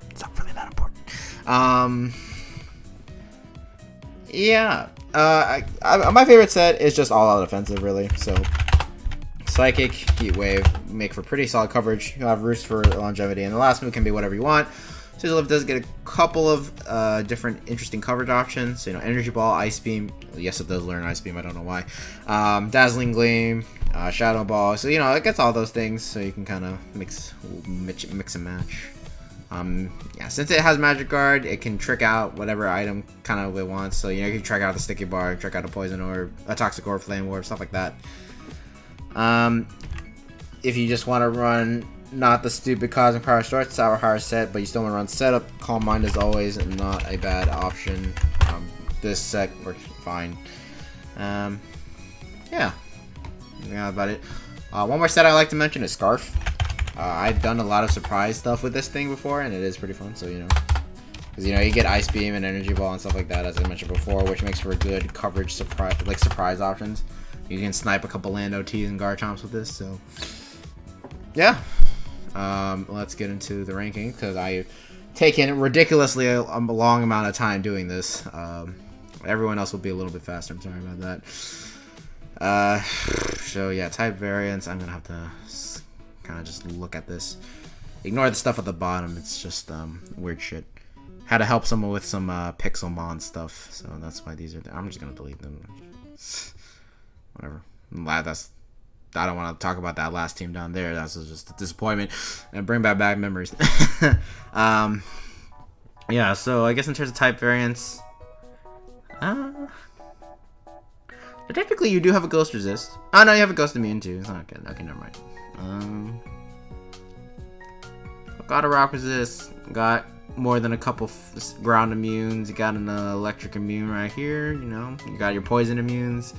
It's not really that important. Yeah. My favorite set is just all out offensive, really. So Psychic, Heat Wave make for pretty solid coverage. You'll have Roost for longevity, and the last move can be whatever you want. Sizzlift does get a couple of different interesting coverage options. So, you know, Energy Ball, Ice Beam. Yes, it does learn Ice Beam. I don't know why. Dazzling Gleam, Shadow Ball. So, you know, it gets all those things. So you can kind of mix and match. Yeah, since it has Magic Guard, it can trick out whatever item kind of it wants. So, you know, you can trick out the Sticky Bar, trick out a Poison Orb, a Toxic Orb, Flame Orb, stuff like that. If you just want to run not the stupid Cosmic Power Short Sour Higher set, but you still want to run setup, Calm Mind is always not a bad option. This set works fine. Yeah, about it. One more set I like to mention is Scarf. I've done a lot of surprise stuff with this thing before, and it is pretty fun. So, you know, because, you know, you get Ice Beam and Energy Ball and stuff like that, as I mentioned before, which makes for a good coverage surprise options. You can snipe a couple Land OTs and Garchomps with this. So, yeah. Let's get into the ranking, because I've taken ridiculously a long amount of time doing this. Everyone else will be a little bit faster. I'm sorry about that. So yeah, type variants. I'm gonna have to kind of just look at this. Ignore the stuff at the bottom. It's just weird shit. Had to help someone with some Pixelmon stuff, so that's why these are there. I'm just gonna delete them. Whatever. I don't want to talk about that last team down there. That's just a disappointment and bring back bad memories. Yeah, so I guess in terms of type variants, so technically you do have a Ghost Resist. Oh no, you have a Ghost Immune too. It's not good. Okay, never mind. Got a Rock Resist. Got more than a couple Ground Immunes. You got an Electric Immune right here. You know, you got your Poison Immunes.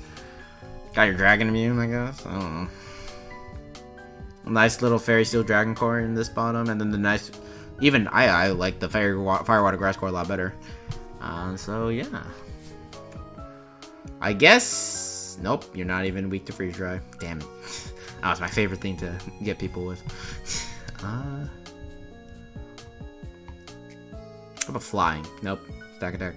Got your Dragon Immune, I guess. I don't know. A nice little Fairy Steel Dragon Core in this bottom, and then the nice, even I like the Firewater Grass Core a lot better. So yeah. I guess. Nope, you're not even weak to Freeze Dry. Damn it. That was my favorite thing to get people with. How about Flying? Nope. Stack attack.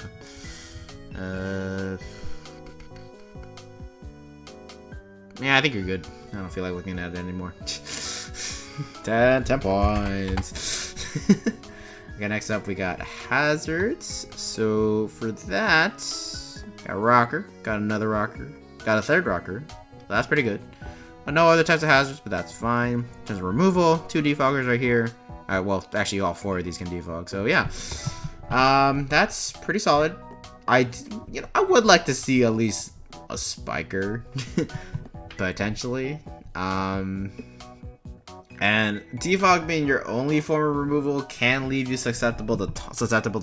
Yeah, I think you're good. I don't feel like looking at it anymore. 10 points. Okay, next up we got Hazards. So for that, got a Rocker, got another Rocker, got a third Rocker. That's pretty good. No other types of hazards, but that's fine. In terms of removal, 2 defoggers right here. Well, actually all 4 of these can defog. So yeah, that's pretty solid. I would like to see at least a Spiker. Potentially. And defog being your only form of removal can leave you susceptible to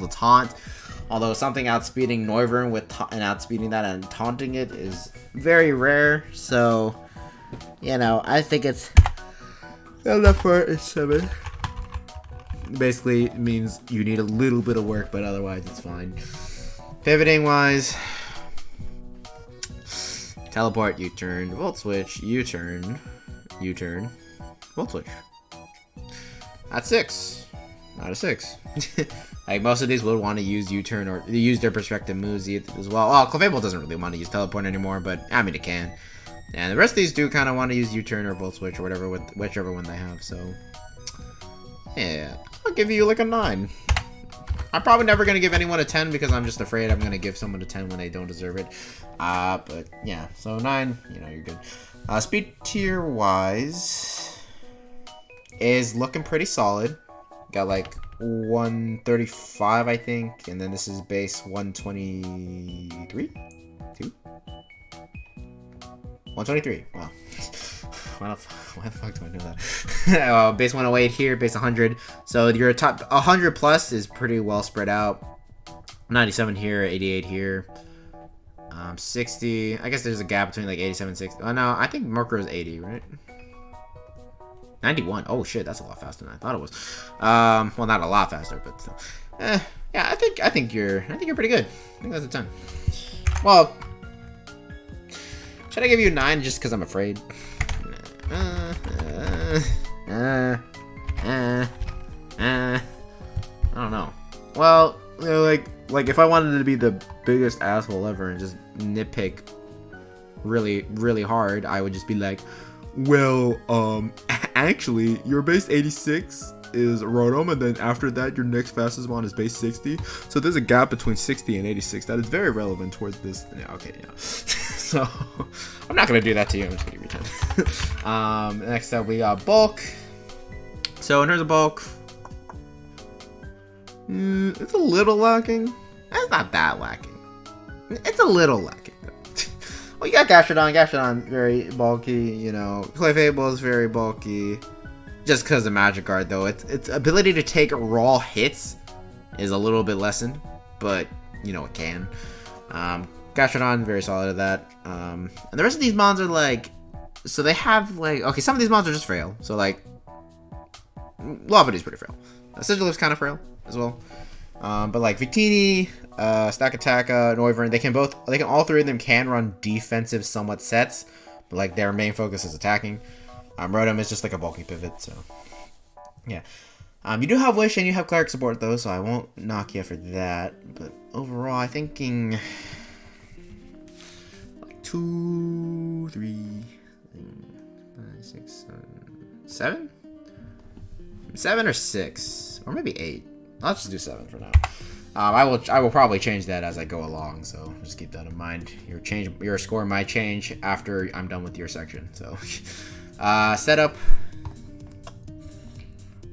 taunt. Although something outspeeding Noivern and outspeeding that and taunting it is very rare. So, you know, I think it's enough for 7. Basically, it means you need a little bit of work, but otherwise it's fine. Pivoting wise, Teleport, U-turn, Volt Switch, U-turn, U-turn, Volt Switch. That's 6. Out of 6. Like, most of these would want to use U-turn or use their perspective moves as well. Oh, Clefable doesn't really want to use Teleport anymore, but I mean it can. And the rest of these do kind of want to use U-turn or Volt Switch or whatever, whichever one they have. So, yeah, I'll give you like a 9. I'm probably never going to give anyone a 10 because I'm just afraid I'm going to give someone a 10 when they don't deserve it. But yeah, so 9, you know, you're good. Speed tier wise is looking pretty solid. Got like 135, I think, and then this is base 123? 2? 123, wow. Why the fuck do I know that? Base 108 here, base 100. So your top 100 plus is pretty well spread out. 97 here, 88 here. 60. I guess there's a gap between like 87 and 60. Oh no, I think Mercury is 80, right? 91. Oh shit, that's a lot faster than I thought it was. Well, not a lot faster, but still. Yeah, I think you're pretty good. I think that's a 10. Well, should I give you a 9 just because I'm afraid? I don't know. Well, you know, like if I wanted to be the biggest asshole ever and just nitpick really, really hard, I would just be like, well, actually, you're base 86, is Rotom, and then after that, your next fastest one is base 60. So there's a gap between 60 and 86 that is very relevant towards this. Yeah, okay, yeah. So I'm not gonna do that to you. I'm just gonna give you 10. Next up, we got bulk. So in terms of bulk, it's a little lacking. It's not that lacking. It's a little lacking. Well, you got Gastrodon. Gastrodon, very bulky, you know. Clefable is very bulky. Just because of Magic Guard, though. Its ability to take raw hits is a little bit lessened. But, you know, it can. Gastrodon, very solid at that. And the rest of these mons are like... So they have, like... Okay, some of these mons are just frail. So, like... Lopunny's pretty frail. Sigilif's kind of frail as well. But like Victini, Stakataka, Noivern, they can all three of them can run defensive somewhat sets, but like their main focus is attacking. Rotom is just like a bulky pivot, so yeah. You do have Wish and you have Cleric support though, so I won't knock you for that. But overall, I'm thinking like 2, 3, 5, 6, 7, 7 or 6, or maybe 8. Let's just do 7 for now. I will probably change that as I go along, so just keep that in mind. Your score might change after I'm done with your section. So setup.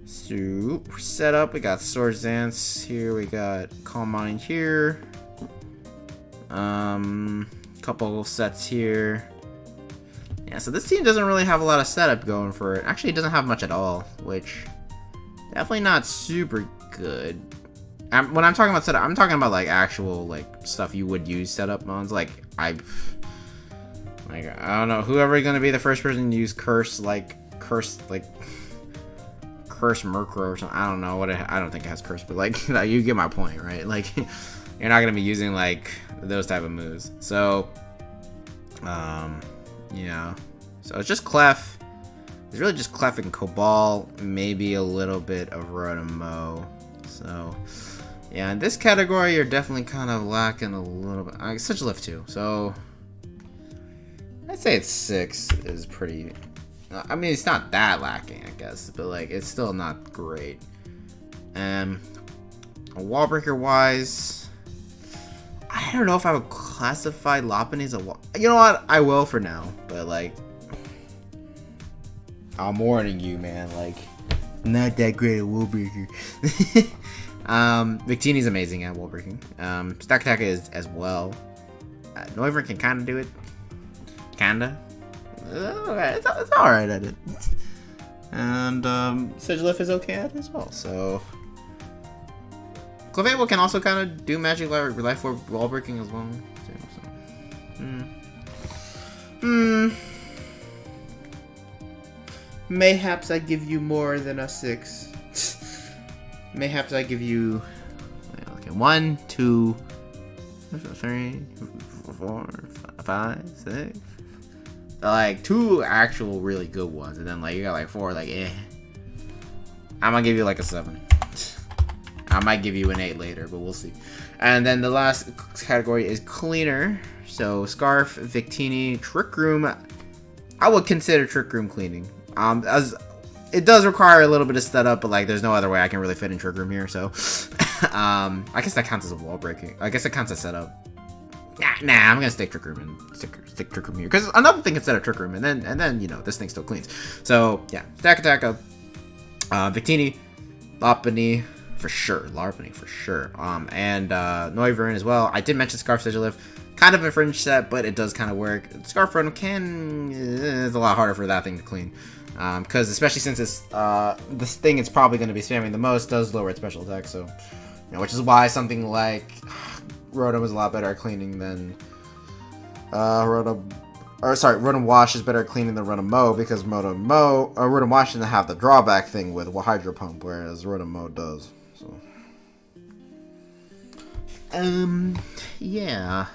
So setup, we got Swords Dance here, we got Calm Mind here. Couple sets here. Yeah, so this team doesn't really have a lot of setup going for it. Actually, it doesn't have much at all, which definitely not super good. When I'm talking about setup, I'm talking about like actual like stuff you would use setup mods. Like I don't know, whoever's gonna be the first person to use curse Murkrow or something. I don't know I don't think it has curse, but like you get my point, right? Like you're not gonna be using like those type of moves. So yeah. So it's just Clef. It's really just Clef and Cobalt, maybe a little bit of Rotom. So, yeah, in this category, you're definitely kind of lacking a little bit. Such lift too. So, I'd say it's 6 is pretty. I mean, it's not that lacking, I guess, but like it's still not great. Wall breaker wise, I don't know if I would classify Lopunny as a wall. You know what? I will for now, but like, I'm warning you, man. Like, not that great at wall breaker. Victini's amazing at wall breaking. Stakataka is as well. Noivern can kind of do it. Kinda. It's alright at it. And Sigilif is okay at it as well. So Clefable can also kind of do Magic Life Orb wall breaking as well. Mayhaps I give you more than a 6. Mayhaps I give you, okay, 1, 2, 3, 4, 5, 6. Like 2 actual really good ones, and then like you got like 4 like I'm gonna give you like a 7. I might give you an 8 later, but we'll see. And then the last category is cleaner. So Scarf, Victini, Trick Room. I would consider Trick Room cleaning. As it does require a little bit of setup, but like there's no other way I can really fit in Trick Room here. So I guess that counts as a wall breaking. I guess it counts as setup. Nah, I'm gonna stick Trick Room and stick Trick Room here because another thing can set up Trick Room, and then you know this thing still cleans. So yeah, Stakataka, Victini, Lopunny for sure, and Noivern as well. I did mention Scarf Sigilif. Kind of a fringe set, but it does kind of work. Scarf Rotom it's a lot harder for that thing to clean. Because especially since it's this thing it's probably going to be spamming the most does lower its special attack, so you know, which is why something like Rotom is a lot better at cleaning than Rotom Wash is better at cleaning than Rotom because Rotom Wash doesn't have the drawback thing with Hydro Pump, whereas Rotom does. So yeah,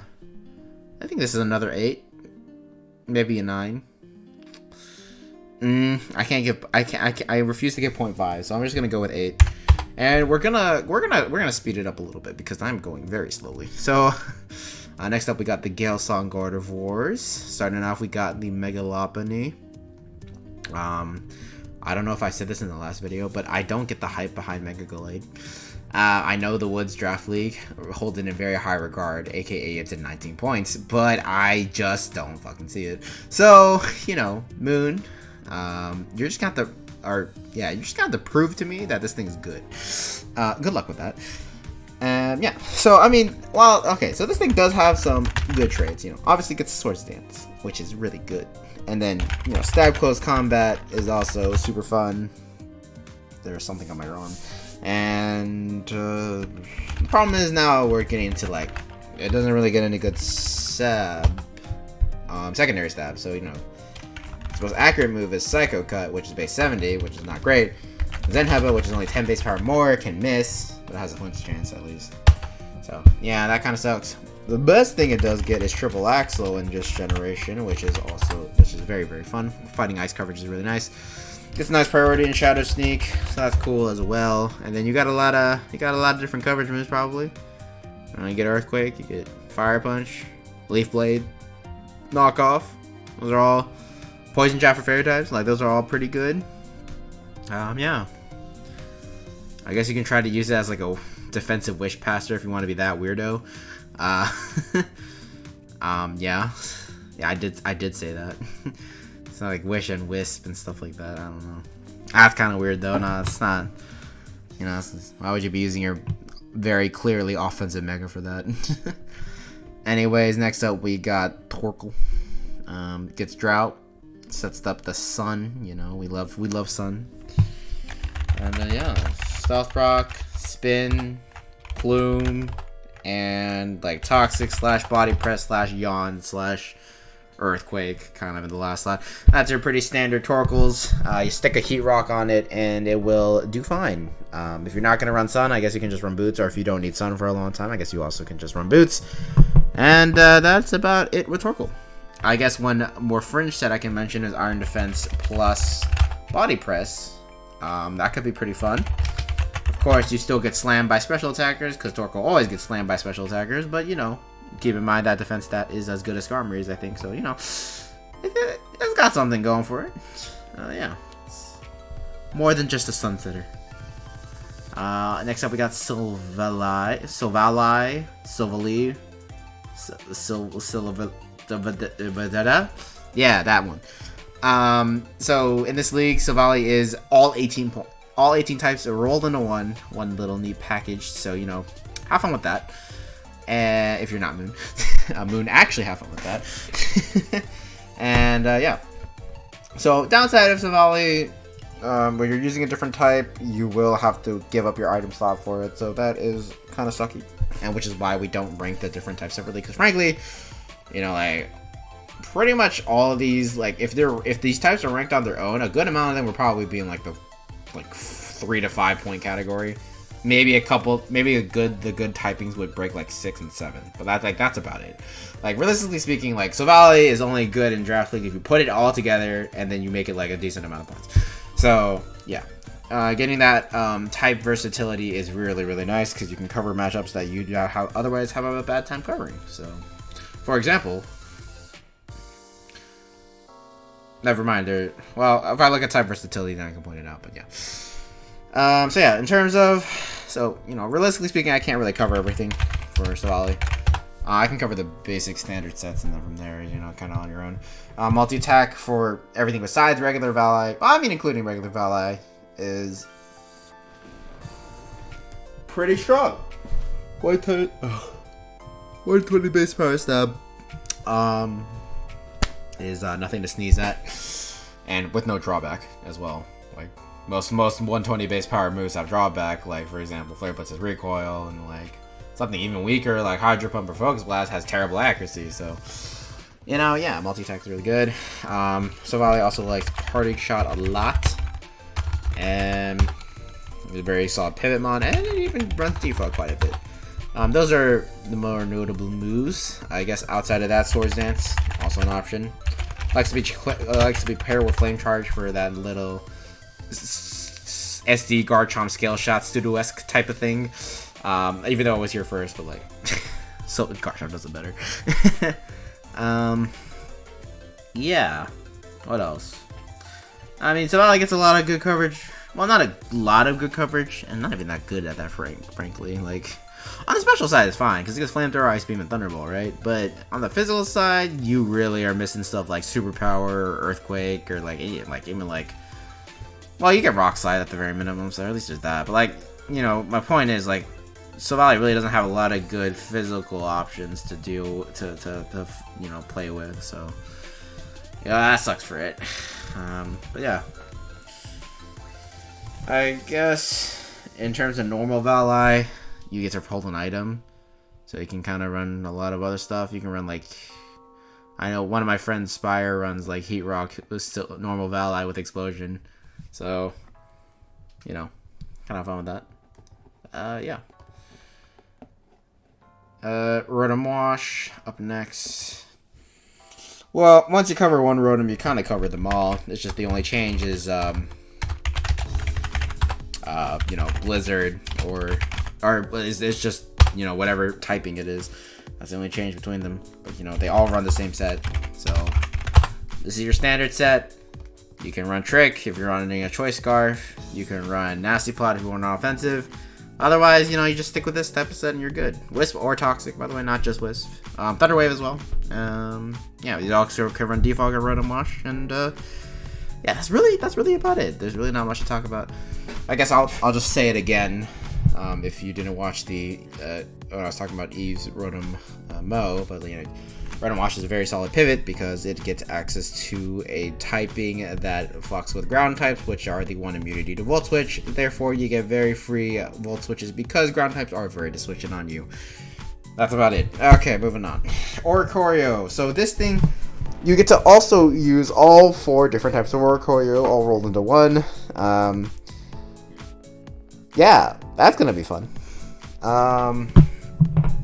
I think this is another 8, maybe a 9. I refuse to give 0.5, so I'm just gonna go with 8, and we're gonna speed it up a little bit because I'm going very slowly. So next up we got the Galesong Gardevoirs. Starting off we got the Mega Lopunny. I don't know if I said this in the last video, but I don't get the hype behind Mega Gallade. I know the Woods Draft League holds it in very high regard, aka it's at 19 points, but I just don't fucking see it. So, you know, Moon, you're just gonna have to prove to me that this thing's good. Good luck with that. Yeah, so I mean, well, okay, so this thing does have some good traits, you know. Obviously, it gets Sword Stance, which is really good. And then, you know, Stab Close Combat is also super fun. There's something on my arm. And the problem is now we're getting into, like, it doesn't really get any good secondary stab. So, you know, its most accurate move is Psycho Cut, which is base 70, which is not great. Zen Heba, which is only 10 base power more, can miss, but it has a flinch chance at least. So, yeah, that kind of sucks. The best thing it does get is Triple Axle in Just Generation, which is very, very fun. Fighting ice coverage is really nice. Gets a nice priority in Shadow Sneak, so that's cool as well. And then you got a lot of different coverage moves probably. You get Earthquake, you get Fire Punch, Leaf Blade, Knockoff. Those are all Poison Jab for Fairy types. Like, those are all pretty good. Yeah. I guess you can try to use it as like a defensive Wish Passer if you want to be that weirdo. Yeah, I did say that. It's not like Wish and Wisp and stuff like that. I don't know. That's kind of weird though. No, it's not. You know, why would you be using your very clearly offensive Mega for that? Anyways, next up we got Torkoal. Gets Drought, sets up the Sun. You know, we love Sun. And yeah, Stealth Proc, Spin, Plume, and like Toxic / Body Press / Yawn / Earthquake, kind of in the last slot. That's your pretty standard Torkoals. You stick a Heat Rock on it and it will do fine. If you're not going to run Sun, I guess you can just run Boots, or if you don't need Sun for a long time, I guess you also can just run Boots. And that's about it with Torkoal. I guess one more fringe set I can mention is Iron Defense plus Body Press. That could be pretty fun. Of course, you still get slammed by special attackers, because Torkoal always gets slammed by special attackers, but, you know, keep in mind that defense stat is as good as Skarmory's, I think, so, you know, it's got something going for it. Yeah. It's more than just a Sunsetter. Next up, we got Silvally. Yeah, that one. So in this league, Silvally is all 18 types are rolled into one little neat package. So, you know, have fun with that. If you're not Moon. Moon actually have fun with that. And, yeah. So, downside of Silvally, when you're using a different type, you will have to give up your item slot for it. So that is kind of sucky. And which is why we don't rank the different types separately. Because frankly, you know, like, pretty much all of these, like, if these types are ranked on their own, a good amount of them would probably be in like the 3 to 5 point category. Maybe the good typings would break like 6 and 7, but that's about it. Like, realistically speaking, like, Silvally is only good in Draft League if you put it all together and then you make it like a decent amount of points. So yeah, getting that type versatility is really, really nice because you can cover matchups that you otherwise have a bad time covering. So, for example. Never mind. Well, if I look at type versatility, then I can point it out. But yeah. So yeah, in terms of, you know, realistically speaking, I can't really cover everything for Silvally. I can cover the basic standard sets, and then from there, you know, kind of on your own. Multi-attack for everything besides regular Valley, I mean, including regular Valley, is pretty strong. 120 base power stab. Is nothing to sneeze at, and with no drawback as well. Like most 120 base power moves have drawback. Like, for example, Flare Blitz has recoil, and like something even weaker like Hydro Pump or Focus Blast has terrible accuracy. So, you know, yeah, multi-attack is really good. Silvally also likes Parting Shot a lot, and it's a very solid pivot mon, and it even runs default quite a bit. Those are the more notable moves. I guess outside of that, Swords Dance also an option. Likes to be paired with Flame Charge for that little SD Garchomp Scale Shot Studio-esque type of thing. Even though it was here first, but like, so Garchomp does it better. Yeah. What else? I mean, Savali gets a lot of good coverage. Well, not a lot of good coverage, and not even that good at that, frankly. Like, on the special side, it's fine, because it gets Flamethrower, Ice Beam, and Thunderbolt, right? But on the physical side, you really are missing stuff like Superpower, or Earthquake, or like even like... Well, you get Rock Slide at the very minimum, so at least there's that. But, like, you know, my point is, like, Savali really doesn't have a lot of good physical options to you know, play with, so... Yeah, that sucks for it. But yeah. I guess in terms of normal Vali, you get to hold an item. So you can kind of run a lot of other stuff. You can run like... I know one of my friends, Spire, runs like Heat Rock with still normal Vali with Explosion. So, you know, kind of fun with that. Yeah. Rotom Wash up next. Well, once you cover one Rotom, you kind of cover them all. It's just the only change is, you know, Blizzard or it's just, you know, whatever typing it is. That's the only change between them. But, you know, they all run the same set. So, this is your standard set. You can run Trick if you're running a Choice Scarf. You can run Nasty Plot if you want an offensive. Otherwise, you know, you just stick with this type of set and you're good. Wisp or Toxic, by the way, not just Wisp. Thunder Wave as well. Yeah, you also can run Defog or Rotom Wash, and yeah, that's really about it. There's really not much to talk about. I guess I'll just say it again. If you didn't watch the when I was talking about Eve's Rotom Mo, but you know, Rotom Wash is a very solid pivot because it gets access to a typing that fucks with ground types, which are the one immunity to Volt Switch. Therefore, you get very free Volt Switches because ground types are very to switch in on you. That's about it. Okay, moving on. Oricorio. So this thing, you get to also use all 4 different types of Oricorio all rolled into one. Yeah, that's gonna be fun.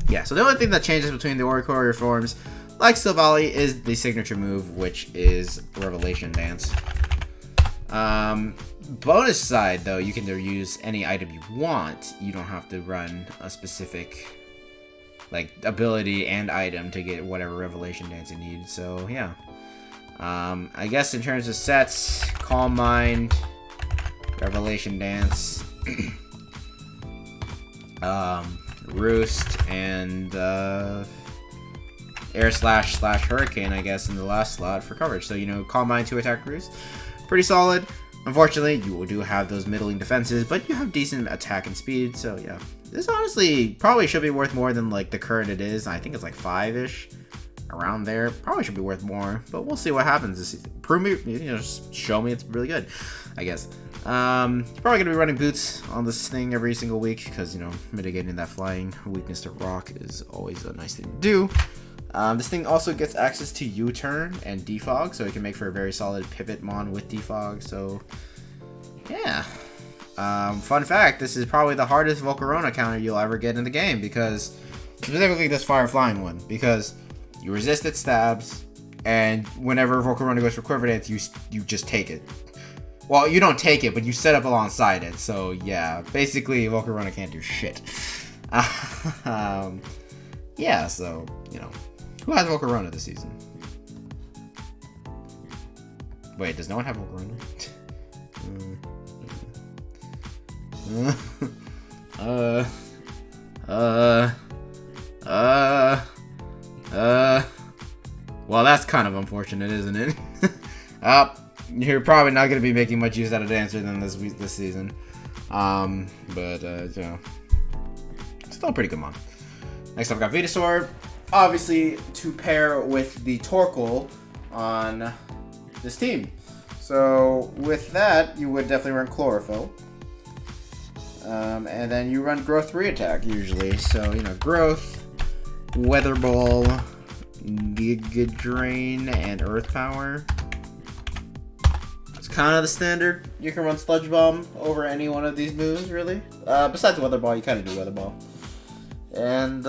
Yeah, so the only thing that changes between the Oricorio forms, like Silvally, is the signature move, which is Revelation Dance. Bonus side, though, you can use any item you want. You don't have to run a specific, like, ability and item to get whatever Revelation Dance you need. So, yeah. I guess in terms of sets, Calm Mind, Revelation Dance, Roost, and Air Slash / Hurricane, I guess, in the last slot for coverage. So, you know, Calm Mind to attack Roost. Pretty solid. Unfortunately, you do have those middling defenses, but you have decent attack and speed, so yeah. This honestly probably should be worth more than, like, the current it is. I think it's like 5-ish. Around there. Probably should be worth more, but we'll see what happens this season. Prove me, you know, just show me it's really good, I guess. Probably going to be running boots on this thing every single week, because, you know, mitigating that flying weakness to rock is always a nice thing to do. This thing also gets access to U-Turn and Defog, so it can make for a very solid pivot mon with Defog, so yeah. Fun fact, this is probably the hardest Volcarona counter you'll ever get in the game, because, specifically this Fire Flying one, because you resist its stabs, and whenever Volcarona goes for Quiver Dance, you just take it. Well, you don't take it, but you set up alongside it, so yeah, basically Volcarona can't do shit. Yeah, so, you know. Who has Volcarona this season? Wait, does no one have Volcarona? Well, that's kind of unfortunate, isn't it? You're probably not going to be making much use out of Dancer than this season. But, you know, still a pretty good mon. Next up, I've got Venusaur. Obviously, to pair with the Torkoal on this team. So, with that, you would definitely run Chlorophyll. And then you run Growth 3 attack, usually. So, you know, Growth, Weather Ball, Giga Drain, and Earth Power. It's kind of the standard. You can run Sludge Bomb over any one of these moves, really. Besides Weather Ball, you kind of do Weather Ball. And,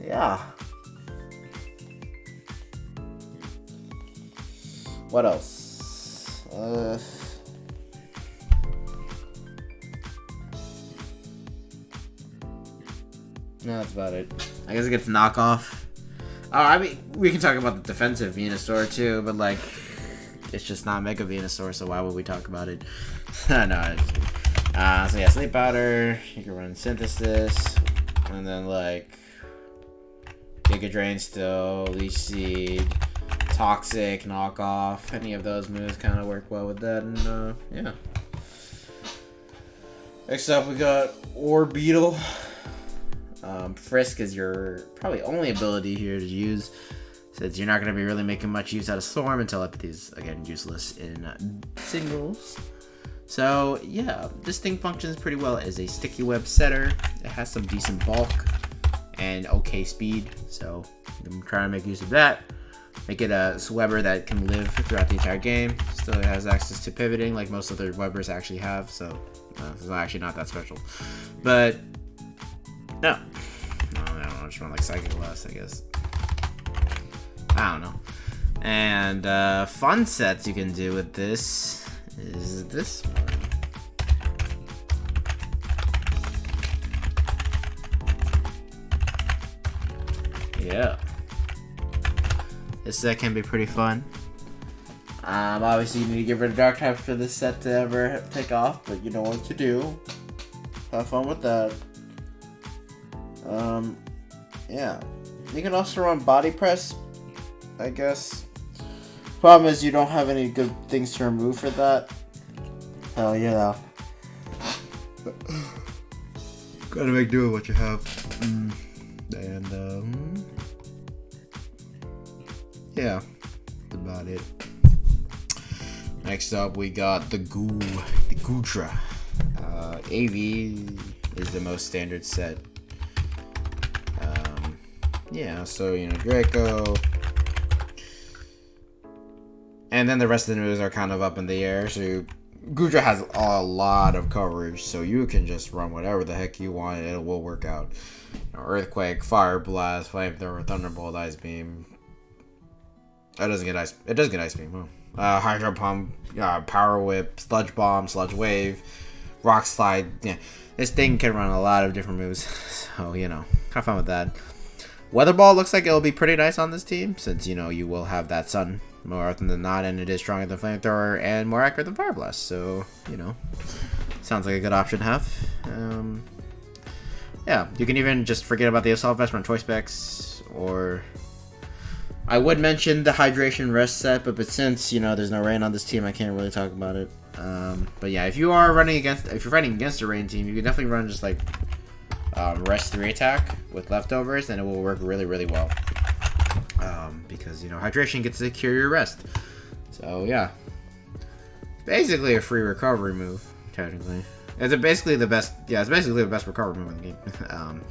yeah. What else? No, that's about it. I guess it gets knockoff. I mean, we can talk about the defensive Venusaur too, but like, it's just not Mega Venusaur, so why would we talk about it? No. So yeah, Sleep Powder. You can run Synthesis, and then like Giga Drain still, Leech Seed, Toxic, Knockoff. Any of those moves kind of work well with that, and yeah. Next up, we got Orbeetle. Frisk is your probably only ability here to use, since you're not going to be really making much use out of Storm, and Telepathy is, again, useless in singles. So, yeah, this thing functions pretty well as a sticky web setter. It has some decent bulk and okay speed, so I'm trying to make use of that. Make it a Swebber that can live throughout the entire game. Still has access to pivoting like most other Webbers actually have, so it's actually not that special. But, no. I don't know, just run like Psychic Blast, I guess. I don't know. And fun sets you can do with this is this one. Yeah. This set can be pretty fun. Obviously you need to get rid of Dark types for this set to ever take off, but you know what to do. Have fun with that. Yeah. You can also run Body Press, I guess. Problem is you don't have any good things to remove for that. Oh yeah. Gotta make do with what you have. And yeah, that's about it. Next up, we got the Goodra. AV is the most standard set. Yeah, so you know Draco, and then the rest of the moves are kind of up in the air. So Goodra has a lot of coverage, so you can just run whatever the heck you want, and it will work out. You know, Earthquake, Fire Blast, Flamethrower, Thunderbolt, Ice Beam. It doesn't get ice. It does get Ice Beam. Oh. Hydro Pump, Power Whip, Sludge Bomb, Sludge Wave, Rock Slide. Yeah, this thing can run a lot of different moves. So you know, have fun with that. Weather Ball looks like it'll be pretty nice on this team, since you know you will have that Sun more often than not, and it is stronger than Flamethrower and more accurate than Fire Blast. So you know, sounds like a good option to have. Yeah, you can even just forget about the Assault Vest, run Choice Specs, or I would mention the Hydration Rest set, but since you know there's no rain on this team, I can't really talk about it. But yeah, if you're fighting against a rain team, you can definitely run just like Rest 3 attack with leftovers, and it will work really, really well. Because you know hydration gets to cure your rest. So yeah, basically a free recovery move. Technically, it's basically the best. Yeah, it's basically the best recovery move in the game.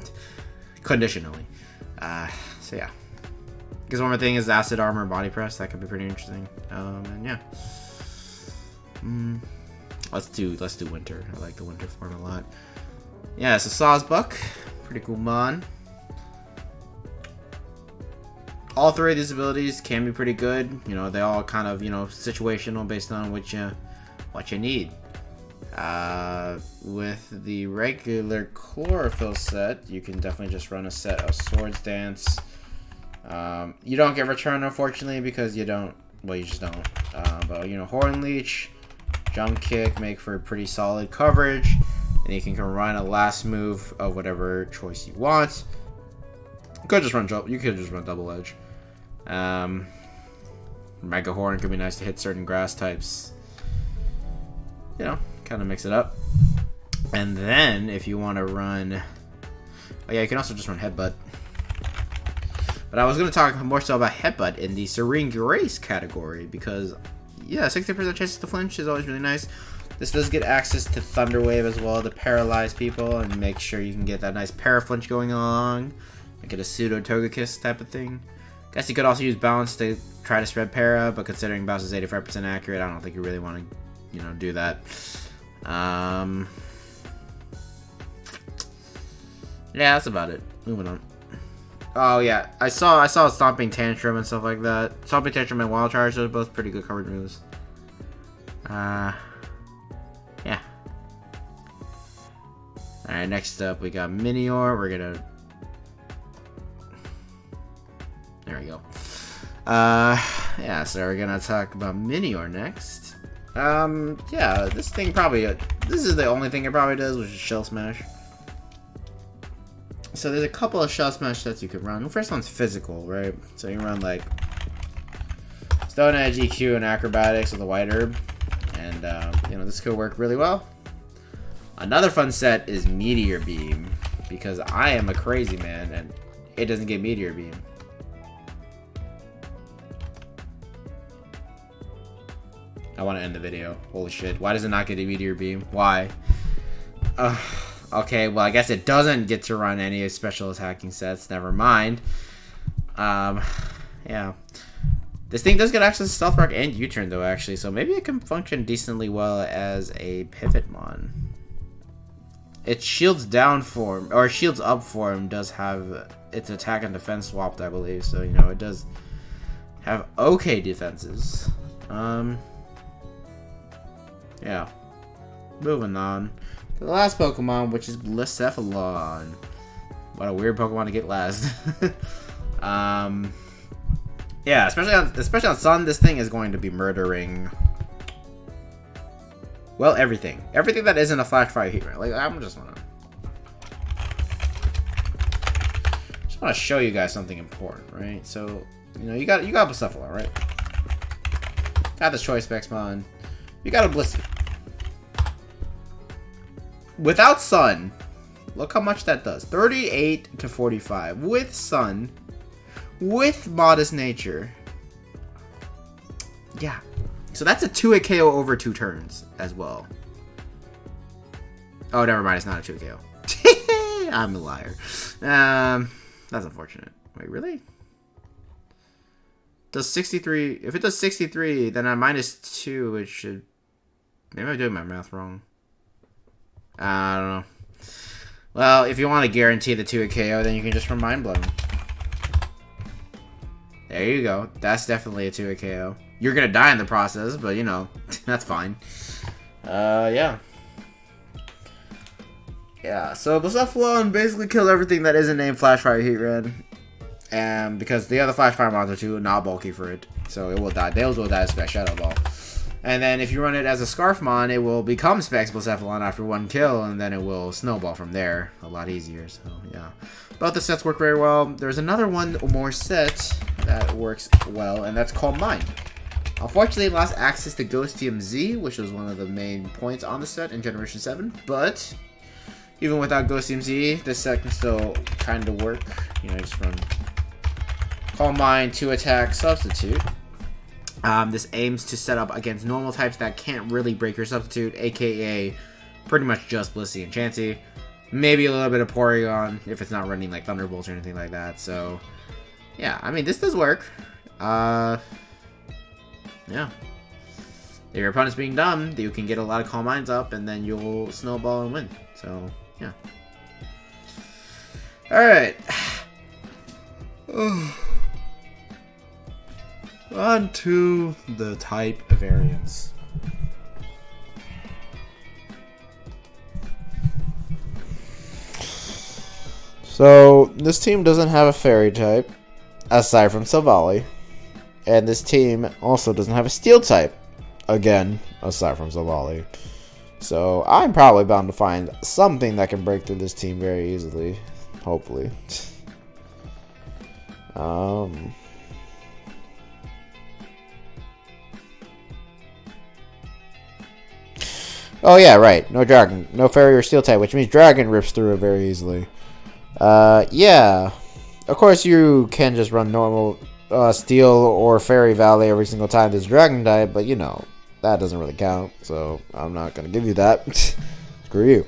Conditionally. So yeah. Because one more thing is Acid Armor Body Press. That could be pretty interesting. And yeah. Let's do Winter. I like the Winter form a lot. Yeah, so Sawsbuck. Pretty cool mon. All three of these abilities can be pretty good. You know, they all kind of, you know, situational based on what you need. With the regular Chlorophyll set, you can definitely just run a set of Swords Dance. You don't get Return, unfortunately, because you don't. Well, you just don't. But you know, Horn Leech, Jump Kick make for pretty solid coverage, and you can run a last move of whatever choice you want. You could just run Double Edge. Mega Horn could be nice to hit certain grass types. You know, kind of mix it up. And then if you want to run, oh yeah, you can also just run Headbutt. But I was going to talk more so about Headbutt in the Serene Grace category, because yeah, 60% chances to flinch is always really nice. This does get access to Thunder Wave as well to paralyze people and make sure you can get that nice para-flinch going along. Make it a pseudo Togekiss type of thing. Guess you could also use Bounce to try to spread para, but considering Bounce is 85% accurate, I don't think you really want to, you know, do that. Yeah, that's about it. Moving on. Oh yeah, I saw Stomping Tantrum and stuff like that. Stomping Tantrum and Wild Charge, those are both pretty good coverage moves. Yeah. Alright, next up we got Minior. We're gonna... There we go. yeah, so we're gonna talk about Minior next. Yeah, this thing probably, this is the only thing it probably does, which is Shell Smash. So there's a couple of Shell Smash sets you could run. The first one's physical, right? So you run like Stone Edge, EQ, and Acrobatics with a White Herb. And, you know, this could work really well. Another fun set is Meteor Beam, because I am a crazy man, and it doesn't get Meteor Beam. I want to end the video. Holy shit. Why does it not get a Meteor Beam? Why? Okay, well, I guess it doesn't get to run any special attacking sets. Never mind. Yeah. This thing does get access to Stealth Rock and U-Turn, though, actually. So maybe it can function decently well as a Pivot Mon. Its Shields Down form, or Shields Up form, does have its attack and defense swapped, I believe. So, you know, it does have okay defenses. Yeah. Moving on to the last Pokemon, which is Bielefield. What a weird Pokemon to get last. Yeah, especially on Sun, this thing is going to be murdering. Well, everything that isn't a Flash Fire Heat Ray. Like, I just want to show you guys something important, right? So, you know, you got Bielefield, right? Got this Choice Specs Mon. You got a Blissey. Without Sun, look how much that does. 38 to 45. With Sun, with Modest Nature. Yeah. So that's a 2-hit KO over 2 turns as well. Oh, never mind. It's not a 2-hit KO. I'm a liar. That's unfortunate. Wait, really? Does 63... If it does 63, then on -2, it should... Maybe I'm doing my math wrong. I don't know. Well, if you want to guarantee the 2-hit KO, then you can just run Mind Blow. There you go. That's definitely a 2-hit KO. You're gonna die in the process, but you know, that's fine. Yeah. Yeah, so Bielefield basically killed everything that isn't named Flash Fire Heat Red. And because the other Flash Fire mons are too not bulky for it. So it will die. Those will die Spec Shadow Ball. And then if you run it as a Scarfmon, it will become Specs Bielefield after 1 kill, and then it will snowball from there. A lot easier, so yeah. Both the sets work very well. There's another one more set that works well, and that's called Mind. Unfortunately, it lost access to Ghostium Z, which was one of the main points on the set in Generation 7, but even without Ghostium Z, this set can still kind of work. You know, just run Calm Mind, 2-attack, Substitute. This aims to set up against normal types that can't really break your Substitute, aka pretty much just Blissey and Chansey. Maybe a little bit of Porygon if it's not running like Thunderbolts or anything like that. So, yeah, I mean, this does work. Yeah. If your opponent's being dumb, you can get a lot of Calm Minds up, and then you'll snowball and win. So, yeah. Alright. On to the type variants. So, this team doesn't have a Fairy type, aside from Silvally. And this team also doesn't have a Steel type, again, aside from Silvally. So, I'm probably bound to find something that can break through this team very easily. Hopefully. Oh yeah, right. No Dragon. No Fairy or Steel type, which means Dragon rips through it very easily. Yeah. Of course, you can just run normal Steel or Fairy Valley every single time there's Dragon type, but you know, that doesn't really count, so I'm not going to give you that. Screw you.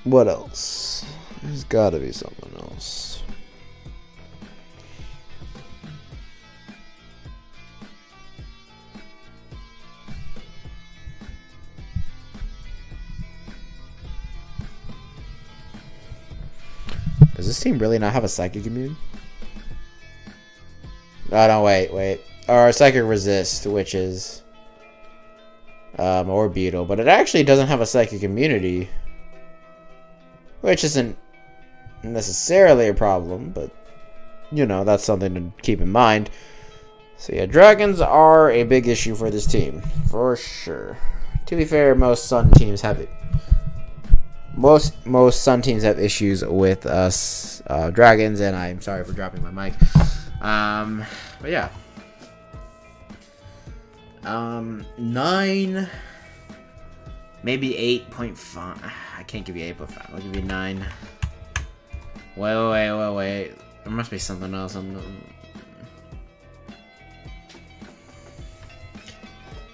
What else? There's got to be something else. Does this team really not have a Psychic Immune? Oh, no, wait. Or Psychic Resist, which is... or Beetle. But it actually doesn't have a Psychic Immunity. Which isn't... necessarily a problem, but you know, that's something to keep in mind. So yeah, dragons are a big issue for this team, for sure. To be fair, most Sun teams have it. Most Sun teams have issues with us dragons, and I'm sorry for dropping my mic. But yeah, 9, maybe 8.5. I can't give you 8.5. I'll give you 9. Wait. There must be something else.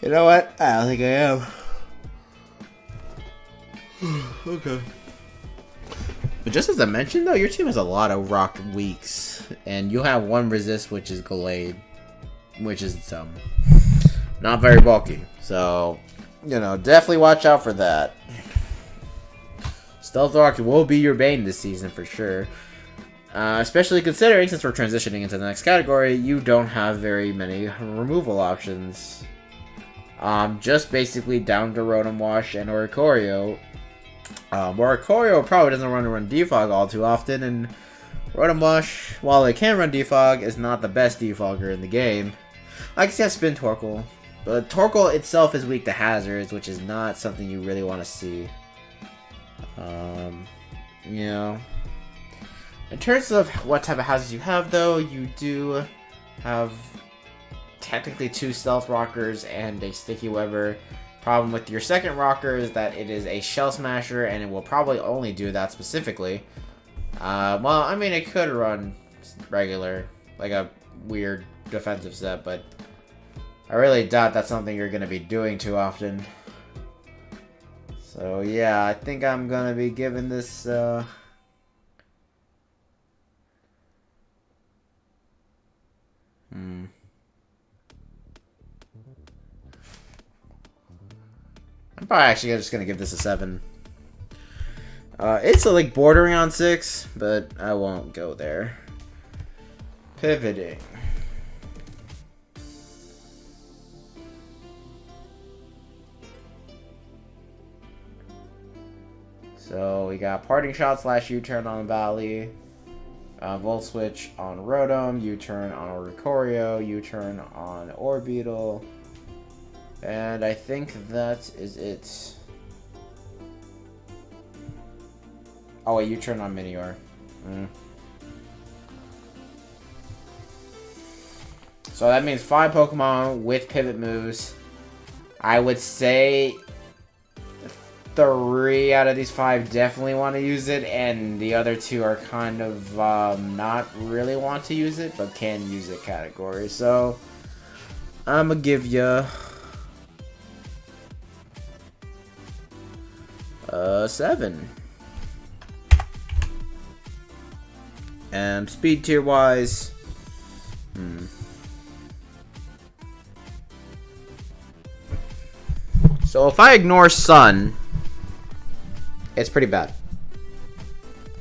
You know what? I don't think I am. Okay. But just as I mentioned, though, your team has a lot of rock weaks, and you have one resist, which is Glade, which is not very bulky. So, you know, definitely watch out for that. Stealth Rock will be your bane this season for sure. Especially considering, since we're transitioning into the next category, you don't have very many removal options. Just basically down to Rotom Wash and Oricorio. Oricorio probably doesn't run defog all too often, and Rotom Wash, while it can run defog, is not the best defogger in the game. I can see Spin Torkoal, but Torkoal itself is weak to hazards, which is not something you really want to see. You know, in terms of what type of hazards you have, though, you do have technically 2 Stealth Rockers and a Sticky Webber. Problem with your second rocker is that it is a Shell Smasher, and it will probably only do that specifically. Well, I mean, it could run regular, like a weird defensive set, but I really doubt that's something you're going to be doing too often. So, yeah, I think I'm going to be giving this, I'm probably actually just going to give this a 7. It's like bordering on 6, but I won't go there. Pivoting. So we got Parting Shot / U-Turn on Valley, Volt Switch on Rotom, U-Turn on Oricorio, U-Turn on Orbeetle, and I think that is it. Oh wait, U-Turn on Minior. So that means 5 Pokemon with pivot moves. I would say 3 out of these 5 definitely want to use it, and the other 2 are kind of not really want to use it, but can use it category. So I'm gonna give you a 7. And speed tier wise, so if I ignore Sun, it's pretty bad.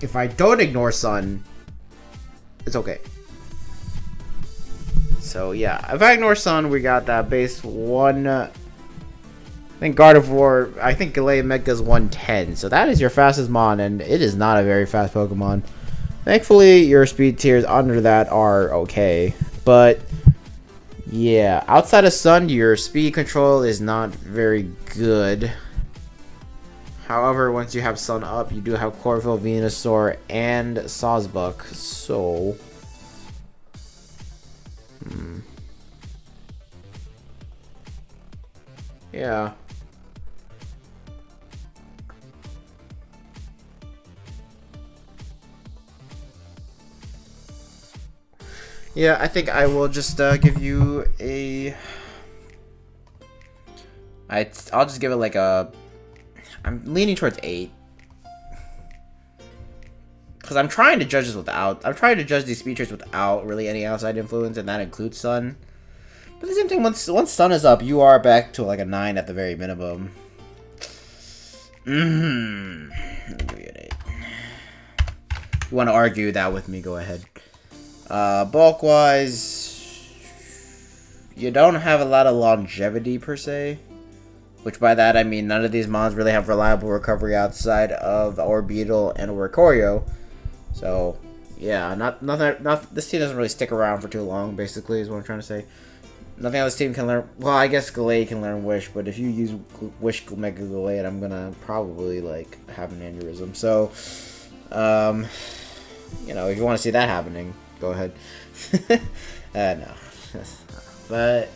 If I don't ignore Sun, it's okay. So yeah, if I ignore Sun, we got that base 1. I think Gardevoir, I think Galea Mega's 110. So that is your fastest Mon, and it is not a very fast Pokemon. Thankfully, your speed tiers under that are okay. But yeah, outside of Sun, your speed control is not very good. However, once you have Sun up, you do have Corville, Venusaur, and Sawsbuck. So, yeah. Yeah, I think I will just give you a... I'll just give it like a... I'm leaning towards 8. Because I'm trying to judge this without... I'm trying to judge these features without really any outside influence, and that includes Sun. But the same thing, once Sun is up, you are back to like a 9 at the very minimum. I'll give you an 8. If you want to argue that with me, go ahead. Bulk wise, you don't have a lot of longevity per se, which by that I mean none of these mons really have reliable recovery outside of Orbeetle and Oricorio. So yeah, not this team doesn't really stick around for too long. Basically, is what I'm trying to say. Nothing else team can learn. Well, I guess Galate can learn Wish, but if you use Wish Mega Galate, I'm gonna probably like have an aneurysm. So, you know, if you want to see that happening, go ahead. No, but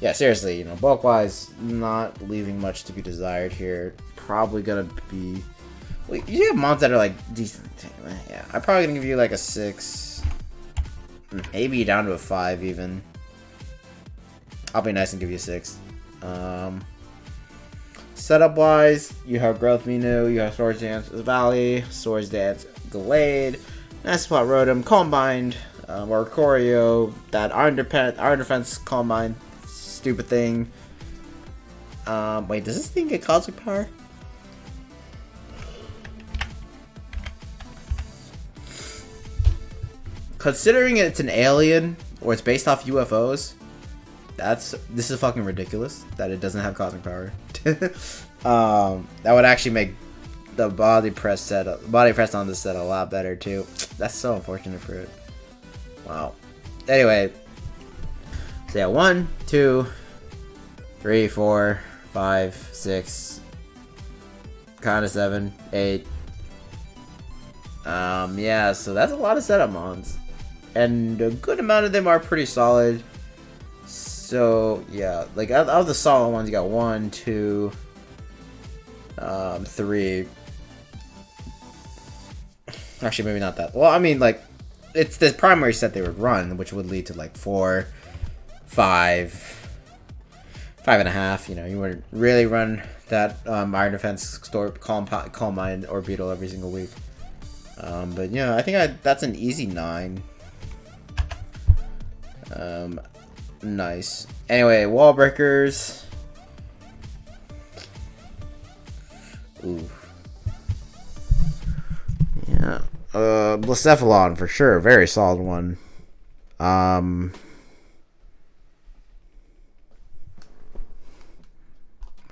yeah, seriously, you know, bulk wise, not leaving much to be desired here. Probably gonna be. Well, you have mons that are like decent. Yeah, I'm probably gonna give you like a 6, maybe down to a 5 even. I'll be nice and give you a 6. Setup wise, you have Growth Minu, you have Swords Dance Valley, Swords Dance Glade, Nice Spot Rotom, Combined, or Choreo, that Iron Defense Combine, stupid thing. Wait, does this thing get Cosmic Power? Considering it's an alien, or it's based off UFOs, this is fucking ridiculous that it doesn't have Cosmic Power. That would actually make the body press on this set a lot better too. That's so unfortunate for it. Wow. Anyway, so yeah, 1, 2, 3, 4, 5, 6, kind of 7, 8. Yeah, so that's a lot of setup mons, and a good amount of them are pretty solid. So yeah, like of the solid ones, you got 1, 2, 3. Actually, maybe not that. Well, I mean, like, it's the primary set they would run, which would lead to like 4, 5, 5.5. You know, you wouldn't really run that Iron Defense, Storm, Calm Mind, or Beetle every single week. But yeah, I think that's an easy 9. Nice. Anyway, Wall Breakers. Ooh. Yeah. Blacephalon for sure. Very solid one. My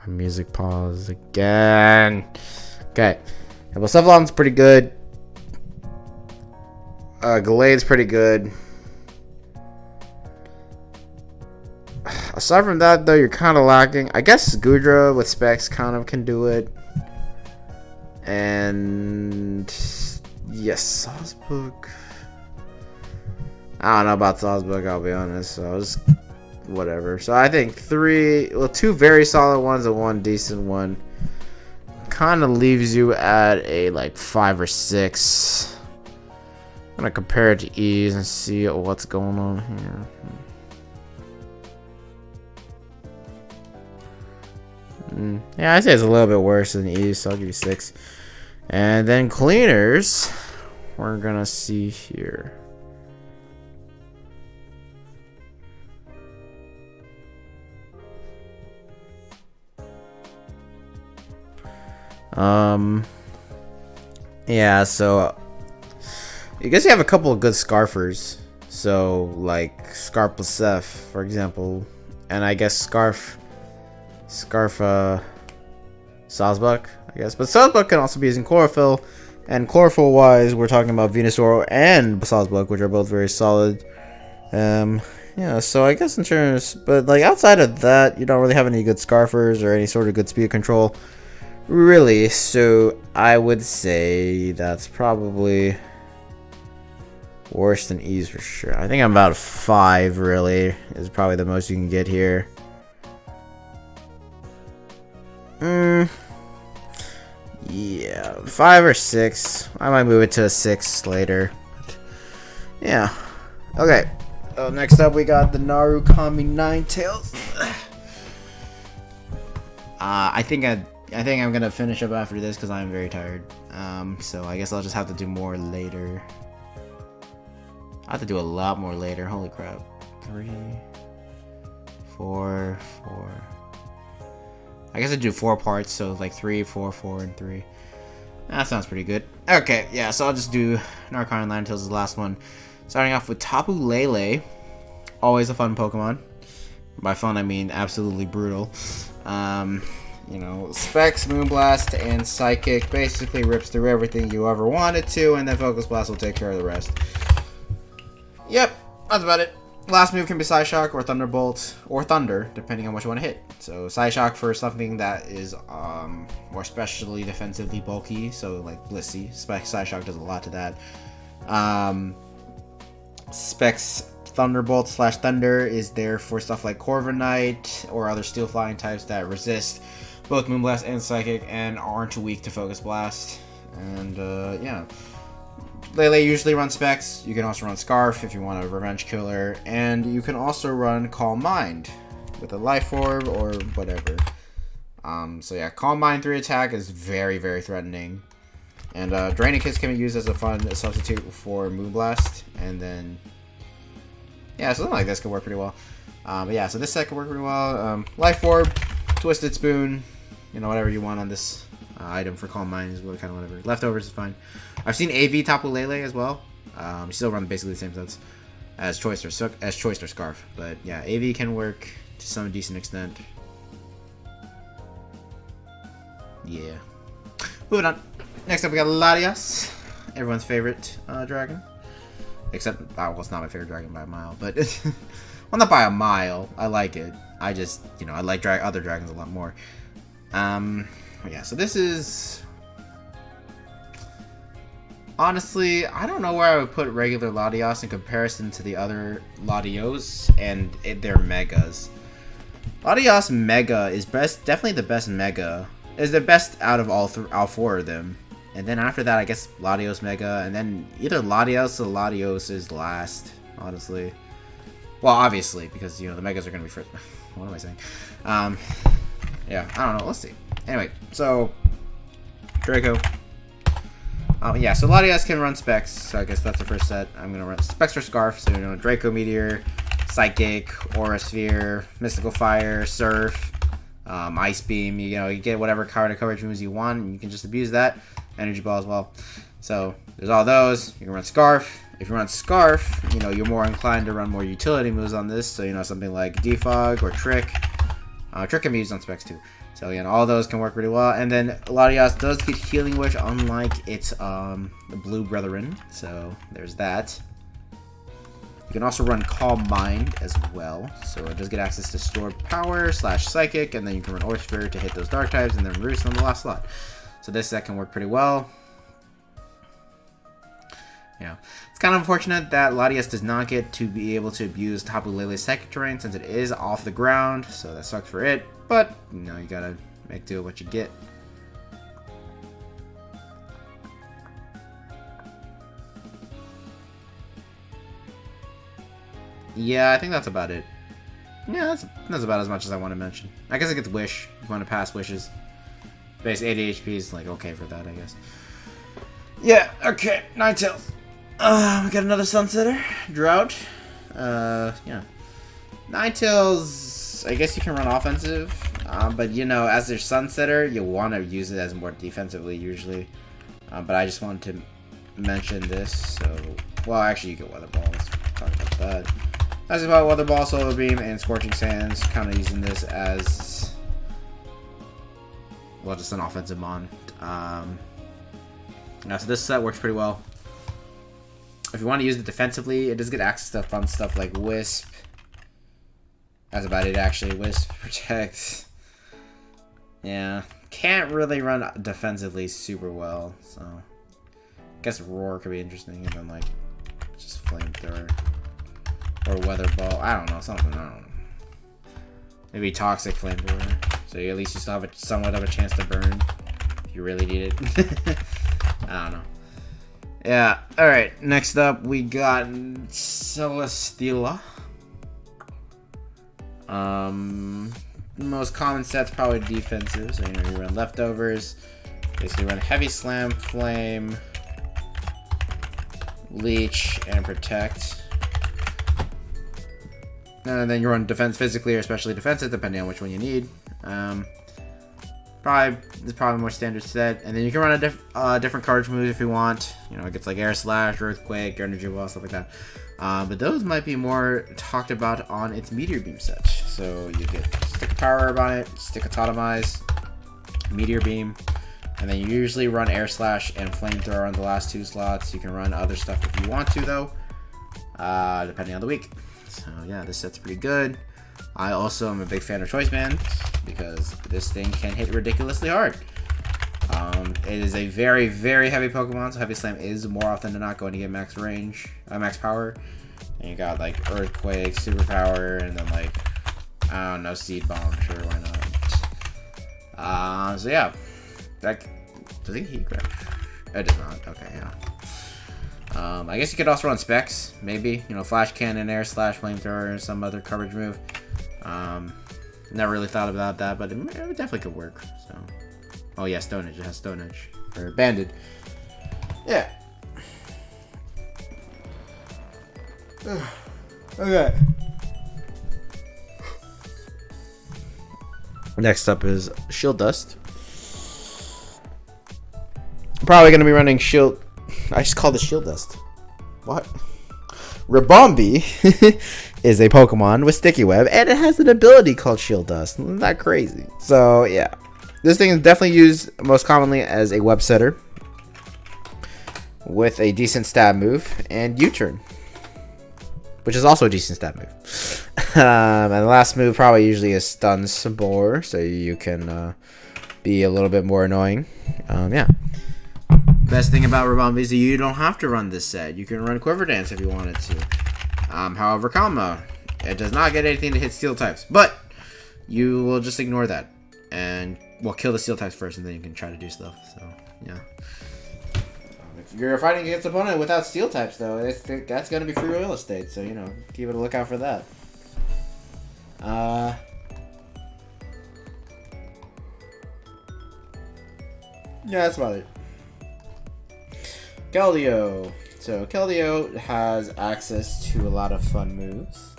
music paused again. Okay. Blacephalon's pretty good. Galade's pretty good. Aside from that, though, you're kind of lacking. I guess Gudra with specs kind of can do it. And yes, Sawsbook. I don't know about Sawsbook, I'll be honest. So I'll just whatever. So I think 2 very solid ones and 1 decent one. Kind of leaves you at a like 5 or 6. I'm gonna compare it to E's and see what's going on here. Yeah, I'd say it's a little bit worse than E's, so I'll give you 6. And then cleaners, we're gonna see here. Yeah, so I guess you have a couple of good Scarfers. So like Scarf Placef, for example, and I guess Scarf Sawsbuck, I guess. But Sawsbuck can also be using Chlorophyll. And Chlorophyll wise, we're talking about Venusaur and Sawsbuck, which are both very solid. Yeah, so I guess in terms, but like outside of that, you don't really have any good Scarfers or any sort of good speed control, really. So I would say that's probably worse than E's for sure. I think I'm about 5, really, is probably the most you can get here. Yeah, 5 or 6. I might move it to a 6 later. Yeah. Okay. Next up, we got the Narukami Ninetales. I think I'm gonna finish up after this because I'm very tired. So I guess I'll just have to do more later. I have to do a lot more later. Holy crap! 3, 4, 4. I guess I do 4 parts, so like 3, 4, 4, and 3. That sounds pretty good. Okay, yeah, so I'll just do Narukami Ninetales as the last one. Starting off with Tapu Lele. Always a fun Pokemon. By fun, I mean absolutely brutal. You know, Specs, Moonblast, and Psychic basically rips through everything you ever wanted to, and then Focus Blast will take care of the rest. Yep, that's about it. Last move can be Psyshock or Thunderbolt or Thunder, depending on what you want to hit. So Psyshock for something that is more specially defensively bulky, so like Blissey. Psyshock does a lot to that. Specs Thunderbolt / Thunder is there for stuff like Corviknight or other Steel Flying types that resist both Moonblast and Psychic and aren't weak to Focus Blast. And yeah. Lele usually runs Specs. You can also run Scarf if you want a Revenge Killer. And you can also run Calm Mind with a Life Orb or whatever. So yeah, Calm Mind 3 attack is very, very threatening. And Draining Kiss can be used as a fun substitute for Moonblast. And then, yeah, something like this could work pretty well. But yeah, so this set could work pretty well. Life Orb, Twisted Spoon, you know, whatever you want on this item for Calm Mind is kind of whatever. Leftovers is fine. I've seen AV Tapu Lele as well. You still run basically the same sets as Choice or Scarf. But yeah, AV can work to some decent extent. Yeah. Moving on. Next up we got Latias, everyone's favorite dragon. Except, well, it's not my favorite dragon by a mile, but well, not by a mile. I like it. I just, you know, I like other dragons a lot more. Yeah, so this is... Honestly, I don't know where I would put regular Latias in comparison to the other Latios and their Megas. Latias Mega is definitely the best Mega. Is the best out of all four of them. And then after that, I guess Latios Mega, and then either Latios or Latios is last, honestly. Well, obviously, because, you know, the Megas are going to be first. What am I saying? Yeah, I don't know. Let's see. Anyway, so Draco. Yeah, so Latias can run Specs, so I guess that's the first set. I'm going to run Specs or Scarf, so, you know, Draco Meteor, Psychic, Aura Sphere, Mystical Fire, Surf, Ice Beam. You know, you get whatever card or coverage moves you want, and you can just abuse that. Energy Ball as well. So there's all those. You can run Scarf. If you run Scarf, you know, you're more inclined to run more utility moves on this. So, you know, something like Defog or Trick. Trick can be used on Specs too. So, you know, all those can work really well. And then Latias does get Healing Wish, unlike its blue brethren. So there's that. You can also run Calm Mind as well. So it does get access to Stored Power / Psychic. And then you can run Aura Sphere to hit those dark types and then Roost on the last slot. So this set can work pretty well. Yeah. It's kind of unfortunate that Latias does not get to be able to abuse Tapu Lele's Psychic Terrain since it is off the ground. So that sucks for it. But, you know, you gotta make do with what you get. Yeah, I think that's about it. Yeah, that's about as much as I want to mention. I guess it gets Wish, if you want to pass Wishes. Base 80 HP is, like, okay for that, I guess. Yeah, okay, Ninetales. We got another Sunsetter. Drought. Yeah. Ninetales, I guess you can run offensive. But, you know, as their Sunsetter, you want to use it as more defensively, usually. But I just wanted to mention this, so... Well, actually, you get Weather Ball. Let's talk about that. That's about Weather Ball, Solar Beam, and Scorching Sands. Kind of using this as... Well, just an offensive mon. Yeah, so this set works pretty well. If you want to use it defensively, it does get access to fun stuff like Wisp. That's about it, actually. Wisp, Protect. Yeah. Can't really run defensively super well, so... I guess Roar could be interesting, and then, like, just Flamethrower. Or Weather Ball. I don't know, something, I don't know. Maybe Toxic Flamethrower. So you at least you still have a, somewhat of a chance to burn. If you really need it. I don't know. Yeah, alright. Next up, we got Celesteela. Most common set's probably defensive. So, you know, you run Leftovers. Basically run Heavy Slam, Flame, Leech, and Protect. And then you run Defense physically or Especially Defensive, depending on which one you need. It's probably more standard set. And then you can run a different coverage moves if you want. You know, it gets like Air Slash, Earthquake, Energy Ball, stuff like that. But those might be more talked about on its Meteor Beam set. So you get Stick of Power Herb on it, Stick of Totemize, Meteor Beam, and then you usually run Air Slash and Flamethrower on the last 2 slots. You can run other stuff if you want to, though, depending on the week. So yeah, this set's pretty good. I also am a big fan of Choice Band because this thing can hit ridiculously hard. It is a very, very heavy Pokemon, so Heavy Slam is more often than not going to get max range, max power. And you got like Earthquake, Superpower, and then like, I don't know, Seed Bomb. Sure, why not? So yeah, that does it heat crash? It does not. Okay, yeah. I guess you could also run Specs, maybe. You know, Flash Cannon, Air Slash, Flamethrower, and some other coverage move. Never really thought about that, but it definitely could work. So, oh yeah, Stone Edge. It has Stone Edge or Banded. Yeah. Okay. Next up is Shield Dust. Probably gonna be running Shield. I just called it Shield Dust. What? Ribombee is a Pokemon with Sticky Web, and it has an ability called Shield Dust. Isn't that crazy? So yeah, this thing is definitely used most commonly as a web setter with a decent stab move and U-turn, which is also a decent stab move. And the last move probably usually is Stun Spore, so you can be a little bit more annoying. Yeah. Best thing about Ribombee is that you don't have to run this set. You can run Quiver Dance if you wanted to. However, it does not get anything to hit Steel types, but you will just ignore that and kill the Steel types first, and then you can try to do stuff. So yeah. If you're fighting against an opponent without Steel types, though, that's going to be free real estate. So keep a lookout for that. Yeah, that's about it. Keldeo. So Keldeo has access to a lot of fun moves.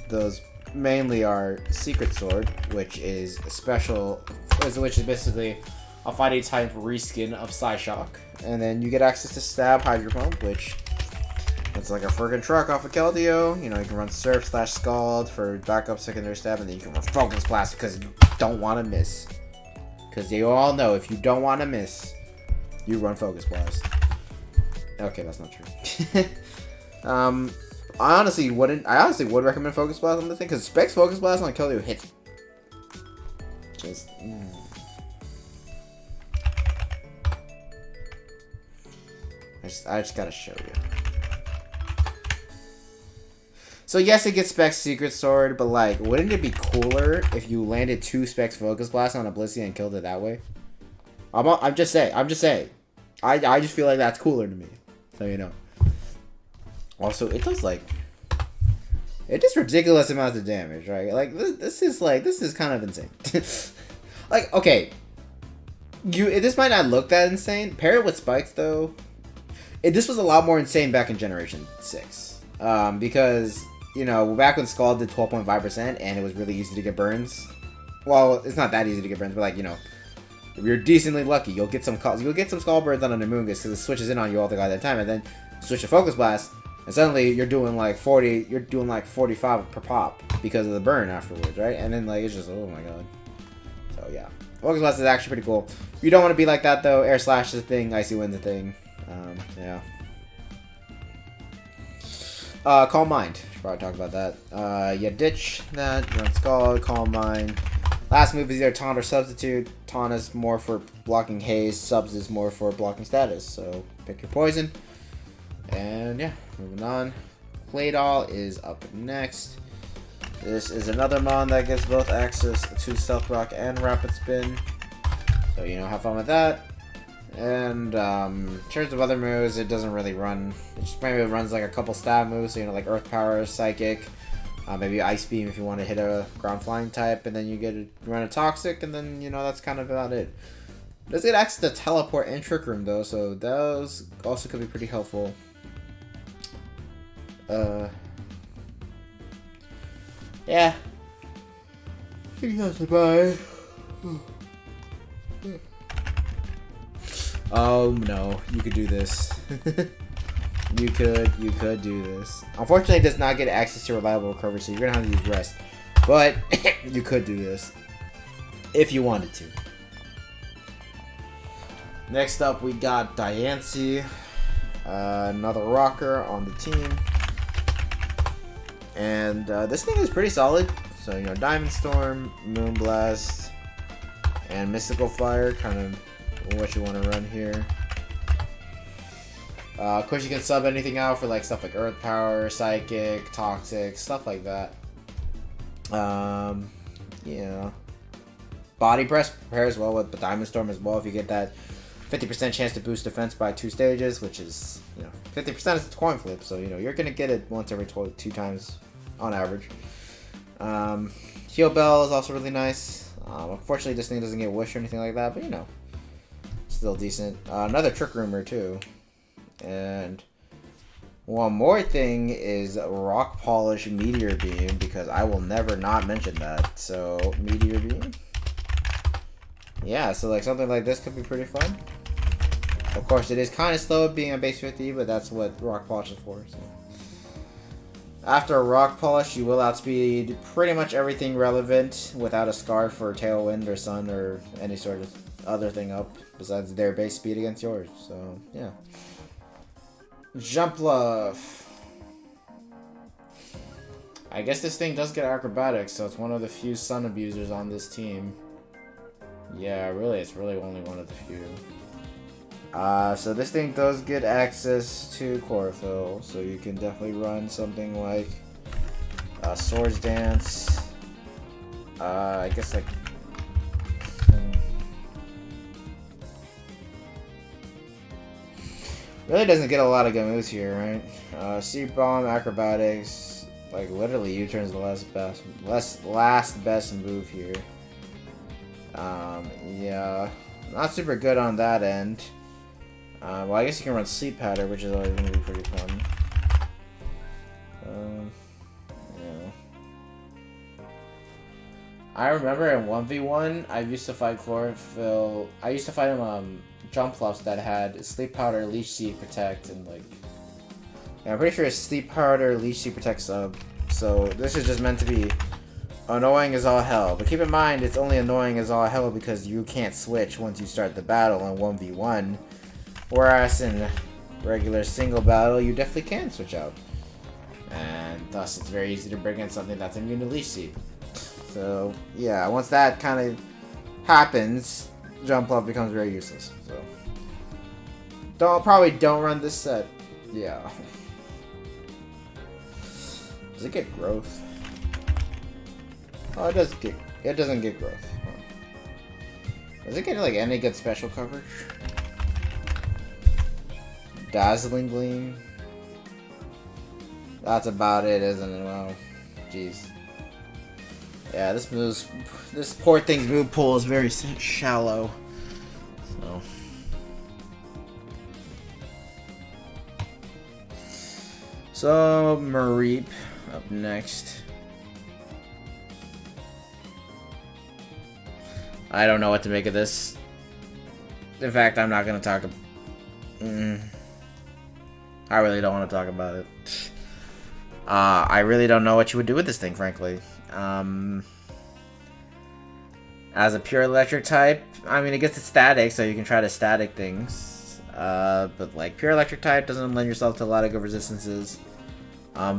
Those mainly are Secret Sword, which is basically a fighting type reskin of Psyshock. And then you get access to Stab Hydro Pump, which it's like a friggin' truck off of Keldeo. You can run Surf / Scald for backup secondary stab, and then you can run Focus Blast because you don't want to miss. Because you all know if you don't want to miss, you run Focus Blast. Okay, that's not true. I honestly would recommend Focus Blast on this thing, because Specs Focus Blast on Keldeo hits. I just gotta show you. So yes, it gets Specs Secret Sword, but like, wouldn't it be cooler if you landed 2 Specs Focus Blast on a Blissey and killed it that way? I'm just saying. I just feel like that's cooler to me. So you know. Also, it does ridiculous amounts of damage, right? Like this is kind of insane. Like, okay, this might not look that insane. Pair it with spikes though. This was a lot more insane back in Generation 6. Because back when Scald did 12.5% and it was really easy to get burns. Well, it's not that easy to get burns, but like, if you're decently lucky, you'll get some Scald burns on an Amoonguss because it switches in on you all the goddamn time, and then switch to Focus Blast, and suddenly you're doing like 40, you're doing like 45 per pop because of the burn afterwards, right? And then like, it's just, oh my god. So yeah, Focus Blast is actually pretty cool. If you don't want to be like that though, Air Slash is a thing, Icy Wind's a thing. Yeah. Calm Mind. Should probably talk about that. You ditch that. You run Scald, Calm Mind. Last move is either Taunt or Substitute. Taunt is more for blocking haze. Subs is more for blocking status. So pick your poison. And yeah, moving on. Claydol is up next. This is another mon that gets both access to Stealth Rock and Rapid Spin. So have fun with that. And in terms of other moves, it doesn't really run. It just maybe runs like a couple stab moves. So like Earth Power, Psychic. Maybe Ice Beam if you want to hit a ground flying type, and then you run a Toxic, and then that's kind of about it. It does get access to Teleport and Trick Room though, so those also could be pretty helpful. Yeah. I think that's about it. Oh no, you could do this. You could do this. Unfortunately, it does not get access to reliable recovery, so you're gonna have to use rest. But you could do this. if you wanted to. Next up, we got Diancie, another rocker on the team. And this thing is pretty solid. So, you know, Diamond Storm, Moonblast, and Mystical Fire, kind of what you want to run here. Of course, you can sub anything out for like stuff like Earth Power, Psychic, Toxic, stuff like that. Yeah. Body Press pairs well with the Diamond Storm as well if you get that 50% chance to boost defense by 2 stages, which is, you know, 50% is a coin flip, so, you know, you're going to get it once every 2 times on average. Heal Bell is also really nice. Unfortunately, this thing doesn't get Wish or anything like that, but, you know, still decent. Another Trick Rumor, too. And one more thing is Rock Polish Meteor Beam, because I will never not mention that. So, Meteor Beam. Yeah, so like something like this could be pretty fun. Of course, it is kind of slow being a base 50, but that's what Rock Polish is for. So. After Rock Polish, you will outspeed pretty much everything relevant without a Scarf or Tailwind or Sun or any sort of other thing up besides their base speed against yours. So, yeah. Jump Bluff. I guess this thing does get acrobatics, so it's one of the few Sun abusers on this team. Yeah, really, it's really only one of the few. So this thing does get access to Chlorophyll, so you can definitely run something like Swords Dance. I guess like really doesn't get a lot of good moves here, right? Seed Bomb, Acrobatics, like literally U-turn's the last best move here. Yeah, not super good on that end. Well, I guess you can run Sleep Pattern, which is always going to be pretty fun. Yeah. I remember in 1v1, I used to fight Chlorophyll. I used to fight him Jump Fluffs that had Sleep Powder, Leech Seed, Protect, and like... Yeah, I'm pretty sure it's Sleep Powder, Leech Seed, Protect sub. So this is just meant to be annoying as all hell. But keep in mind, it's only annoying as all hell because you can't switch once you start the battle in 1v1. Whereas in regular single battle, you definitely can switch out. And thus, it's very easy to bring in something that's immune to Leech Seed. So, yeah, once that kind of happens, Jump Up becomes very useless. So, probably don't run this set. Yeah. Does it get growth? Oh, it does get. It doesn't get growth. Huh. Does it get like any good special coverage? Dazzling Gleam. That's about it, isn't it? Wow. Jeez. Yeah, this poor thing's move pool is very shallow. So Mareep up next. I don't know what to make of this. In fact, I'm not gonna talk. I really don't want to talk about it. I really don't know what you would do with this thing, frankly. As a pure electric type, I mean, it gets to static, so you can try to static things. But like pure electric type doesn't lend yourself to a lot of good resistances.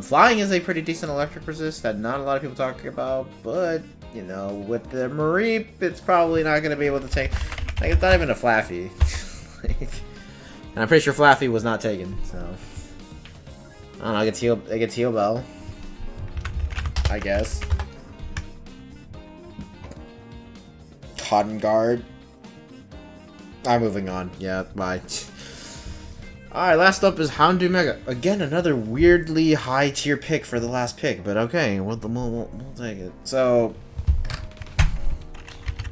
Flying is a pretty decent electric resist that not a lot of people talk about, but you know, with the Mareep, it's probably not going to be able to take. Like, it's not even a Flaffy. And I'm pretty sure Flaffy was not taken, so I don't know. It gets Heal Bell, I guess. Cotton Guard. I'm moving on. Yeah, bye. Alright, last up is Houndoom Mega. Again, another weirdly high tier pick for the last pick, but okay, we'll take it. So,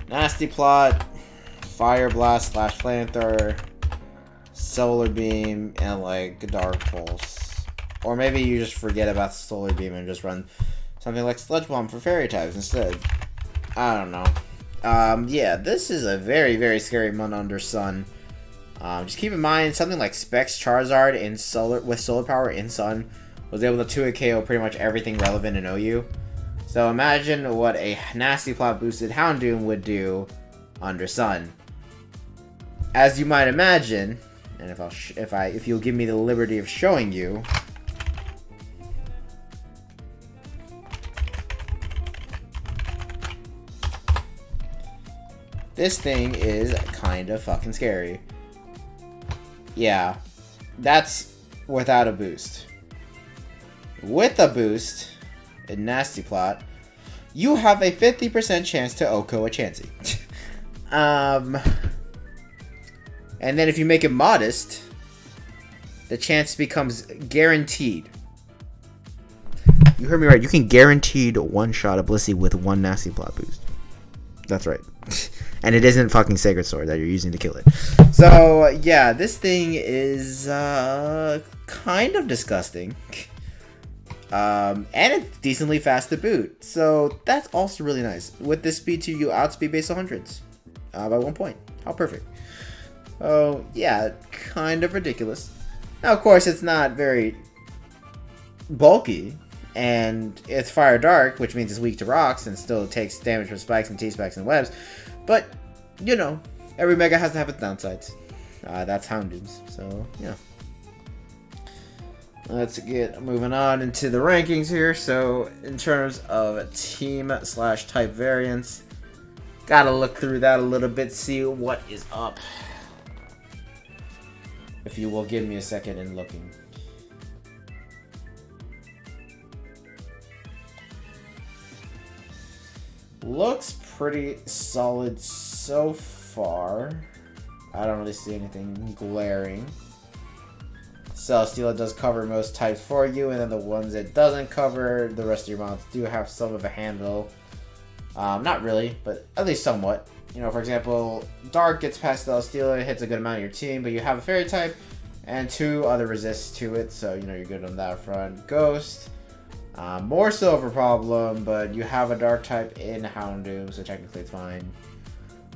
Nasty Plot, Fire Blast / Flamethrower, Solar Beam, and like Dark Pulse. Or maybe you just forget about Solar Beam and just run something like Sludge Bomb for fairy types instead. I don't know. Yeah, this is a very, very scary mon under Sun. Just keep in mind, something like Specs Charizard with Solar Power in Sun was able to 2-hit KO pretty much everything relevant in OU. So imagine what a Nasty Plot boosted Houndoom would do under Sun. As you might imagine, and if you'll give me the liberty of showing you, this thing is kind of fucking scary. Yeah, that's without a boost. With a boost, in Nasty Plot, you have a 50% chance to Oko a Chansey. And then if you make it modest, the chance becomes guaranteed. You heard me right. You can guaranteed one-shot a Blissey with one Nasty Plot boost. That's right. And it isn't fucking Sacred Sword that you're using to kill it. So, yeah, this thing is kind of disgusting. And it's decently fast to boot. So, that's also really nice. With this speed 2, you outspeed base 100s by 1 point. How perfect. Oh, yeah, kind of ridiculous. Now, of course, it's not very bulky. And it's Fire Dark, which means it's weak to rocks and still takes damage from spikes and T-spikes and webs. But, you know, every Mega has to have its downsides. That's Houndoom's. So, yeah. Let's get moving on into the rankings here. So, in terms of team/type variants, gotta look through that a little bit, see what is up. If you will give me a second in looking. Looks pretty solid so far. I don't really see anything glaring. Celesteela does cover most types for you, and then the ones it doesn't cover, the rest of your mounts do have some of a handle. Not really, but at least somewhat. You know, for example, Dark gets past Celesteela, hits a good amount of your team, but you have a Fairy type and 2 other resists to it, so you know you're good on that front. Ghost, more so of a problem, but you have a Dark type in Houndoom, so technically it's fine.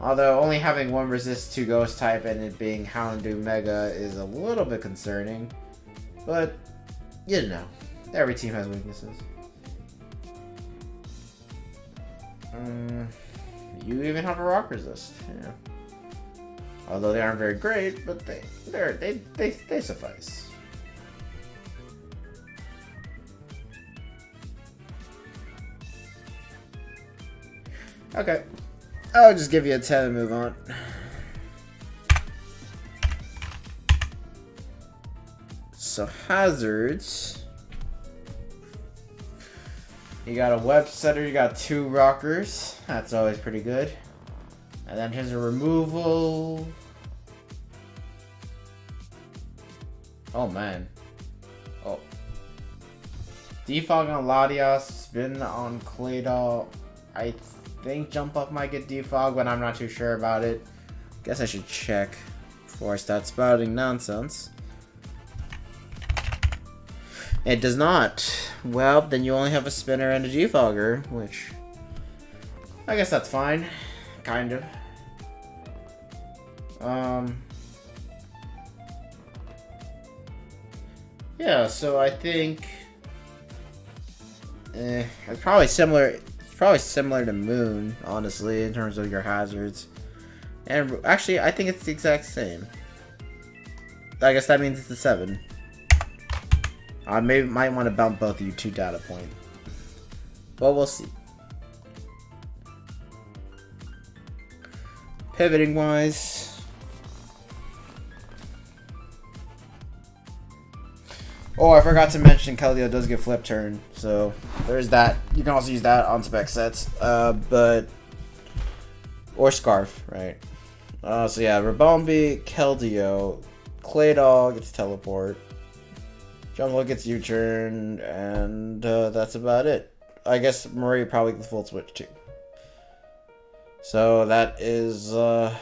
Although only having 1 resist to Ghost type and it being Houndoom Mega is a little bit concerning. But, you know, every team has weaknesses. You even have a Rock resist, yeah. Although they aren't very great, but they suffice. Okay. I'll just give you a 10 and move on. So, hazards. You got a web setter, you got 2 rockers. That's always pretty good. And then here's a removal. Oh, man. Oh. Defog on Latias, spin on Claydol. I think Jump Up might get defog, but I'm not too sure about it. Guess I should check before I start spouting nonsense. It does not. Well, then you only have a spinner and a defogger, which I guess that's fine. Kind of. Yeah, so I think it's probably similar. It's probably similar to Moon, honestly, in terms of your hazards. And actually, I think it's the exact same. I guess that means it's a 7. I might want to bump both of you 2 data points. But we'll see. Pivoting wise. Oh, I forgot to mention Keldeo does get flip turn. So there's that. You can also use that on spec sets. Or Scarf, right? So yeah, Rabombi, Keldeo, Claydol gets teleport. Jungle gets U-turn, and that's about it. I guess Marie probably gets full switch too. So that is Wanmon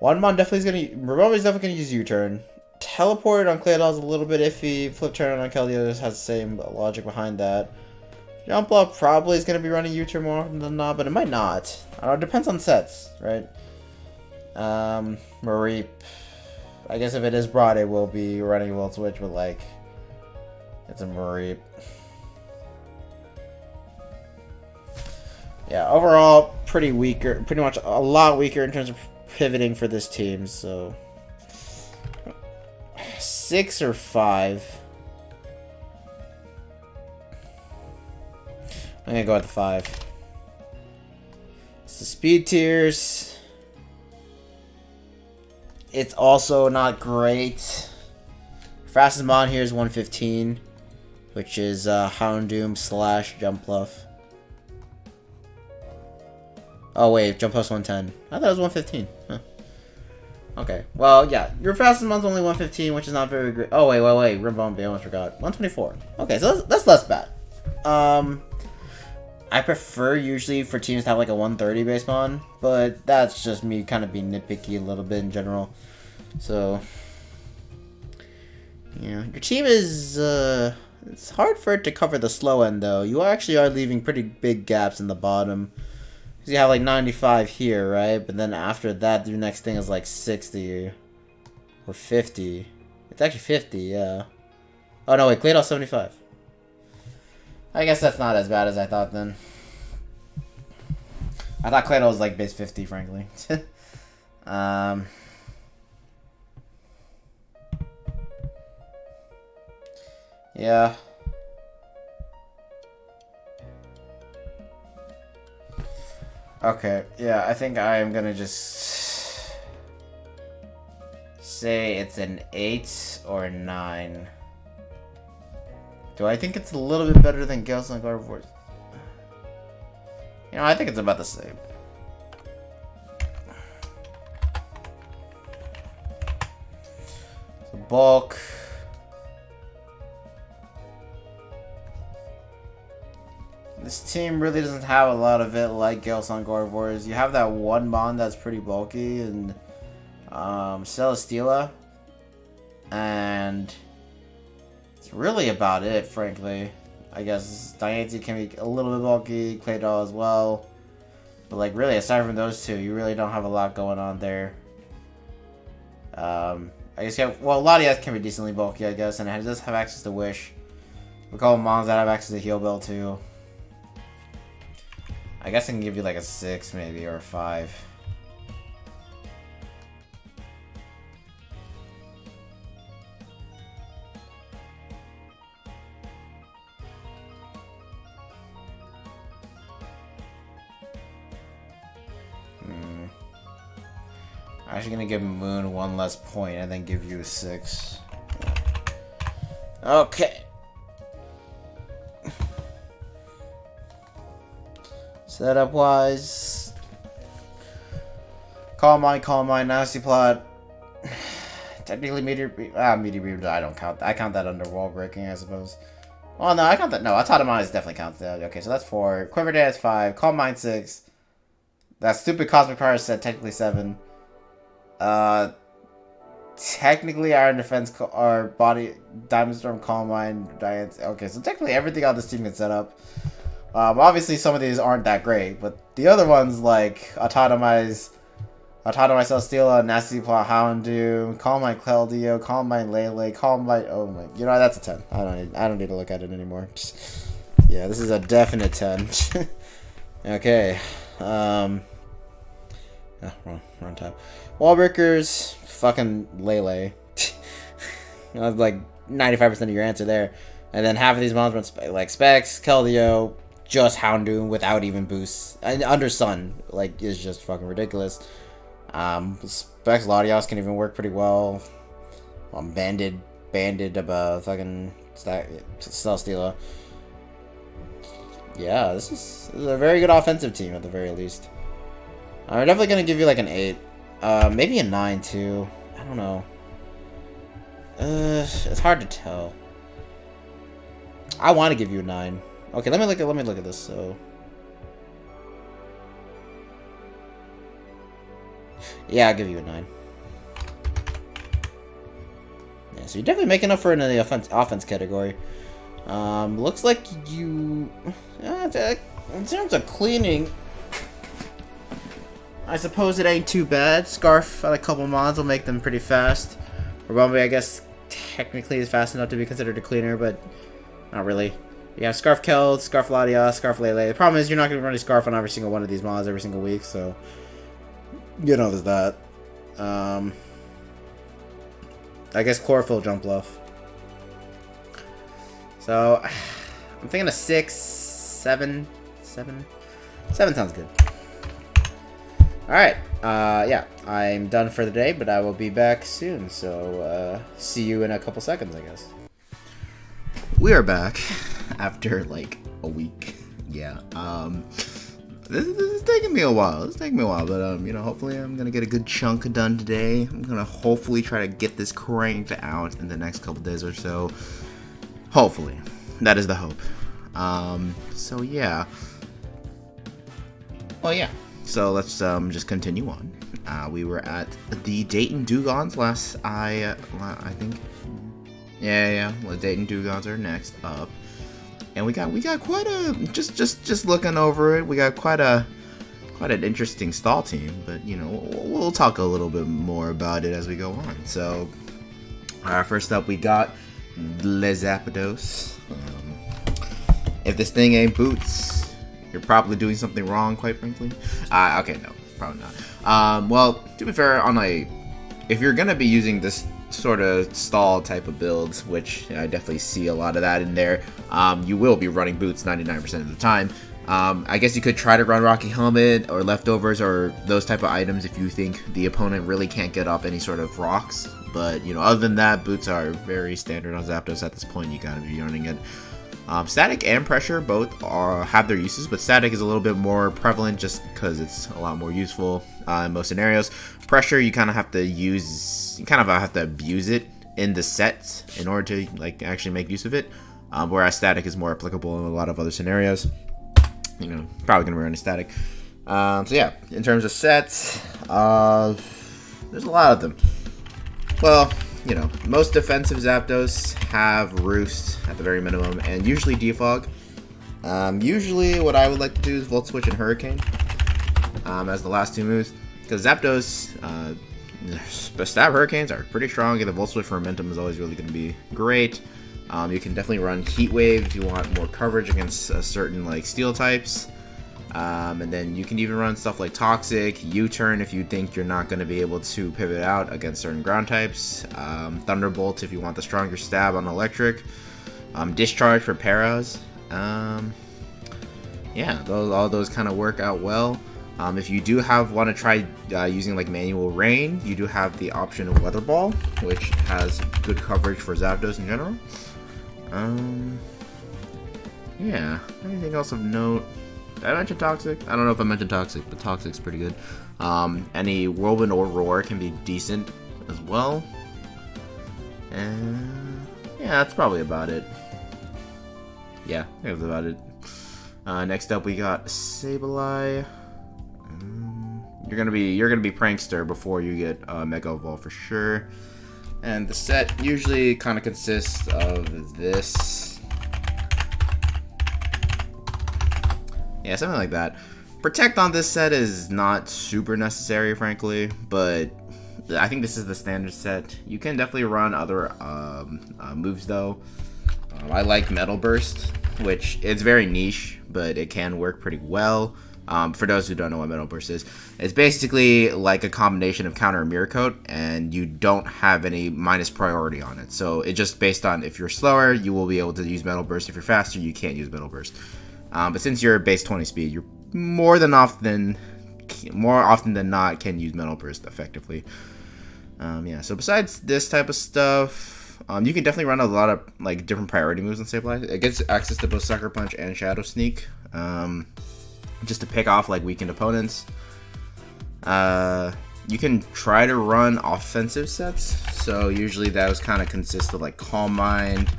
Rabombi's definitely gonna use U-turn. Teleport on Claydol is a little bit iffy. Flip turn on Keldeo has the same logic behind that. Jump Up probably is gonna be running U-turn more often than not, but it might not. I don't know, it depends on sets, right? Marie, I guess if it is broad, it will be running Will Switch, but like, it's a Marie. yeah, overall pretty weaker, pretty much a lot weaker in terms of pivoting for this team. So 6 or 5. I'm gonna go with the 5. So speed tiers. It's also not great. Fastest mod here is 115, which is Houndoom / Jumpluff. Oh wait, Jumpluff's 110. I thought it was 115. Huh. Okay, well yeah, your fastest mod's only 115, which is not very great. Oh wait, Virbank, I almost forgot. 124. Okay, so that's less bad. I prefer usually for teams to have like a 130 base mod, but that's just me kind of being nitpicky a little bit in general. So yeah, your team is it's hard for it to cover the slow end though. You actually are leaving pretty big gaps in the bottom. Cause you have like 95 here, right? But then after that, your next thing is like 60 or 50. It's actually 50, yeah. Oh no, wait, Claydol 75. I guess that's not as bad as I thought then. I thought Claydol was like base 50, frankly. Yeah. Okay, yeah, I think I am gonna just say it's an 8 or a 9. Do I think it's a little bit better than Galesong Gardevoirs? You know, I think it's about the same. So bulk. This team really doesn't have a lot of it like Galesong Gardevoirs. You have that one mon that's pretty bulky, and Celesteela, and it's really about it, frankly. I guess Diancie can be a little bit bulky, Claydol as well, but like really aside from those two, you really don't have a lot going on there. I guess you have, well, Latias can be decently bulky, I guess, and it does have access to Wish. We call mons that have access to Heal Bell too. I guess I can give you like a 6 maybe, or a 5. I'm actually gonna give Moon 1 less point and then give you a 6. Okay. Setup wise, Calm Mind, Nasty Plot. Technically, Meteor Beam, I don't count. I count that under Wall Breaking, I suppose. Oh no, I count that. No, Autotomons definitely counts that. Okay, so that's 4. Quiver Dance 5. Calm Mind 6. That stupid Cosmic Power set technically 7. Technically, Iron Defense, our Body, Diamond Storm, Calm Mind, Diance. Okay, so technically everything on this team can set up. Obviously, some of these aren't that great, but the other ones like Autotomize Celesteela, Nasty Plot, Houndoom, Calm Mind Keldeo, Calm Mind Lele, Calm Mind. Oh my, you know that's a 10. I don't need to look at it anymore. Yeah, this is a definite 10. Okay. Oh, wrong tab. Wallbreakers, fucking Lele. That's like 95% of your answer there. And then half of these mons run like Specs, Keldeo, just Houndoom without even boosts. And under Sun, like, is just fucking ridiculous. Specs Latios can even work pretty well. Banded fucking Celesteela. Yeah, this is a very good offensive team at the very least. I'm definitely gonna give you like an 8. Maybe a 9 too. I don't know. It's hard to tell. I want to give you a 9. Okay, let me look at this. So, yeah, I'll give you a 9. Yeah, so you're definitely making up for it in the offense category. Looks like you, in terms of cleaning, I suppose it ain't too bad. Scarf and a couple mods will make them pretty fast. Or Bumblebee, I guess, technically is fast enough to be considered a cleaner, but not really. You have Scarf Keld, Scarf Latias, Scarf Lele. The problem is you're not going to be running Scarf on every single one of these mods every single week, so you know there's that. I guess Chlorophyll Jump Bluff. So I'm thinking a 6, 7. 7 sounds good. Alright, yeah, I'm done for the day, but I will be back soon, so see you in a couple seconds, I guess. We are back after like a week. Yeah. This is taking me a while. But you know, hopefully I'm gonna get a good chunk done today. I'm gonna hopefully try to get this cranked out in the next couple days or so. Hopefully, that is the hope. So yeah. Well, yeah. So let's just continue on. We were at the Dayton Dewgongs I think. Yeah. Well, Dayton Dewgongs are next up. And we got quite a just looking over it. We got quite an interesting stall team, but you know we'll talk a little bit more about it as we go on. So, first up we got Les Zapdos. If this thing ain't boots, you're probably doing something wrong, quite frankly. Okay, no, probably not. Well, to be fair, if you're gonna be using this sort of stall type of builds, which I definitely see a lot of that in there, you will be running boots 99% of the time. I guess you could try to run Rocky Helmet or leftovers or those type of items if you think the opponent really can't get up any sort of rocks, but you know, other than that, boots are very standard on Zapdos at this point. You gotta be running it. Static and pressure both have their uses, but static is a little bit more prevalent just because it's a lot more useful in most scenarios. Pressure, you kind of have to abuse it in the set in order to like actually make use of it, whereas static is more applicable in a lot of other scenarios. You know, probably gonna be running static. So yeah, in terms of sets, there's a lot of them. Well, you know, most defensive Zapdos have Roost at the very minimum, and usually Defog. Usually what I would like to do is Volt Switch and Hurricane as the last two moves, because Zapdos, Stab Hurricanes are pretty strong, and the Volt Switch for Momentum is always really going to be great. You can definitely run Heat Wave if you want more coverage against certain like Steel types. And then you can even run stuff like Toxic, U-Turn if you think you're not going to be able to pivot out against certain ground types, Thunderbolt if you want the stronger stab on Electric, Discharge for Paras. Yeah, all those kind of work out well. If you do want to try using like Manual Rain, you do have the option of Weather Ball, which has good coverage for Zapdos in general. Yeah, anything else of note? Did I mention Toxic? I don't know if I mentioned Toxic, but Toxic's pretty good. Any Whirlwind or Roar can be decent as well. And yeah, that's probably about it. Yeah, that's about it. Next up, we got Sableye. You're gonna be Prankster before you get Mega Evolve for sure. And the set usually kind of consists of this. Yeah, something like that. Protect on this set is not super necessary, frankly, but I think this is the standard set. You can definitely run other moves, though. I like Metal Burst, which it's very niche, but it can work pretty well. For those who don't know what Metal Burst is, it's basically like a combination of Counter and Mirror Coat, and you don't have any minus priority on it. So it's just based on if you're slower, you will be able to use Metal Burst. If you're faster, you can't use Metal Burst. But since you're base 20 speed, you're more often than not can use Metal Burst effectively. Yeah. So besides this type of stuff, you can definitely run a lot of like different priority moves on Sableye. It gets access to both Sucker Punch and Shadow Sneak, just to pick off like weakened opponents. You can try to run offensive sets. So usually those kind of consist of like Calm Mind,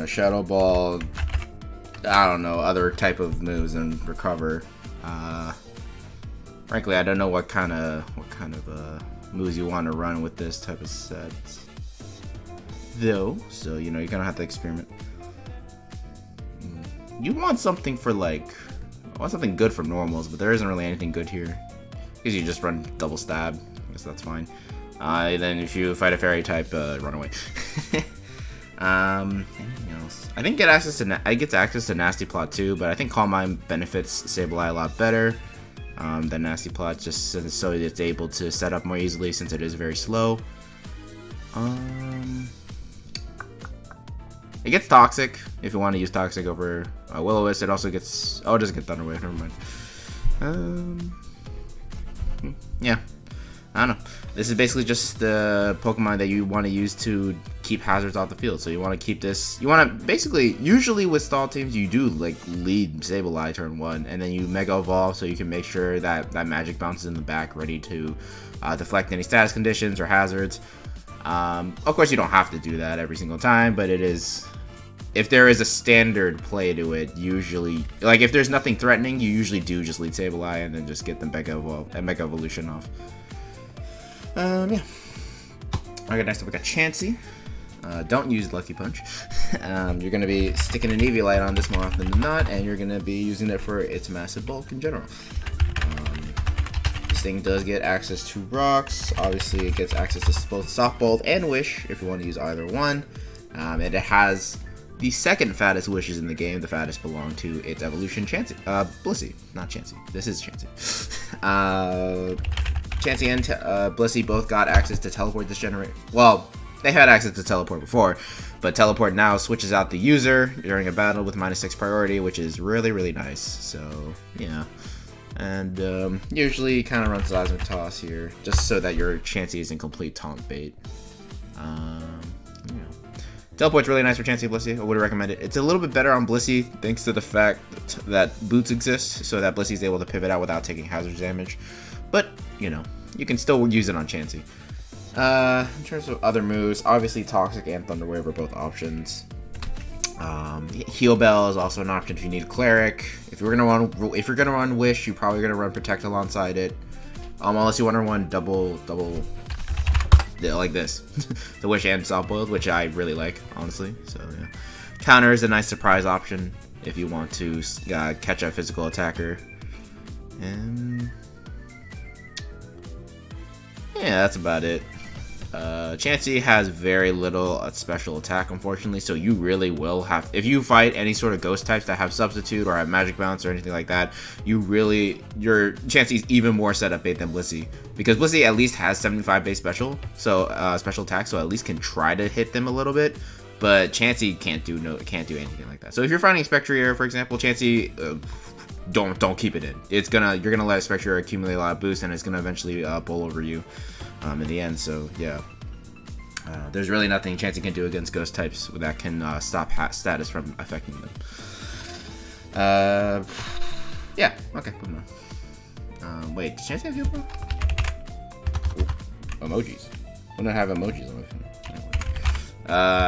Shadow Ball. I don't know, other type of moves and recover. Frankly, I don't know what kind of moves you want to run with this type of set, though. So you're gonna have to experiment. You want something for something good for normals, but there isn't really anything good here because you just run double stab. I guess that's fine. Then if you fight a fairy type, run away. Anything else? I think it gets access to Nasty Plot too, but I think Calm Mind benefits Sableye a lot better than Nasty Plot, just so it's able to set up more easily since it is very slow. It gets Toxic if you want to use Toxic over Will-O-Wisp. It also gets... Oh, it doesn't get Thunder Wave. Never mind. Yeah. I don't know. This is basically just the Pokemon that you want to use to keep hazards off the field. So you want to keep this... You want to... Basically, usually with stall teams, you do, like, lead Sableye turn 1. And then you Mega Evolve so you can make sure that that Magic bounces in the back ready to deflect any status conditions or hazards. Of course, you don't have to do that every single time, but it is... If there is a standard play to it, usually... Like, if there's nothing threatening, you usually do just lead Sableye and then just get the Mega Evolution off. Yeah. Okay, next up we got Chansey. Don't use Lucky Punch. You're going to be sticking an Eviolite on this more often than not, and you're going to be using it for its massive bulk in general. This thing does get access to rocks. Obviously, it gets access to both Soft Bolt and Wish if you want to use either one. And it has the second fattest wishes in the game. The fattest belong to its evolution, Chansey. Blissey, not Chansey. This is Chansey. Chansey and Blissey both got access to Teleport this generation. Well, they had access to Teleport before, but Teleport now switches out the user during a battle with -6 priority, which is really, really nice. So, yeah. And usually kind of runs Seismic Toss here, just so that your Chansey isn't complete taunt bait. Yeah. Teleport's really nice for Chansey Blissey. I would recommend it. It's a little bit better on Blissey thanks to the fact that boots exist, so that Blissey's able to pivot out without taking hazard damage. But, you know, you can still use it on Chansey. In terms of other moves, obviously Toxic and Thunder Wave are both options. Heal Bell is also an option if you need a Cleric. If you're gonna run Wish, you're probably gonna run Protect alongside it. Unless you want to run double like this, the Wish and Soft Boiled, which I really like, honestly. So yeah, Counter is a nice surprise option if you want to catch a physical attacker. And yeah, that's about it. Chansey has very little special attack, unfortunately, so you really will have... If you fight any sort of ghost types that have Substitute or have Magic Bounce or anything like that, your Chansey's even more setup bait than Blissey. Because Blissey at least has 75 base special, so special attack, so at least can try to hit them a little bit. But Chansey can't do anything like that. So if you're fighting Spectrier, for example, Chansey... don't keep it in. You're gonna let Spectrier accumulate a lot of boost, and it's gonna eventually bowl over you in the end. So yeah, there's really nothing Chansey can do against ghost types that can stop status from affecting them. Yeah. Okay. Moving on. Wait, does Chansey have heal bell? Emojis. Wouldn't I have emojis on my phone?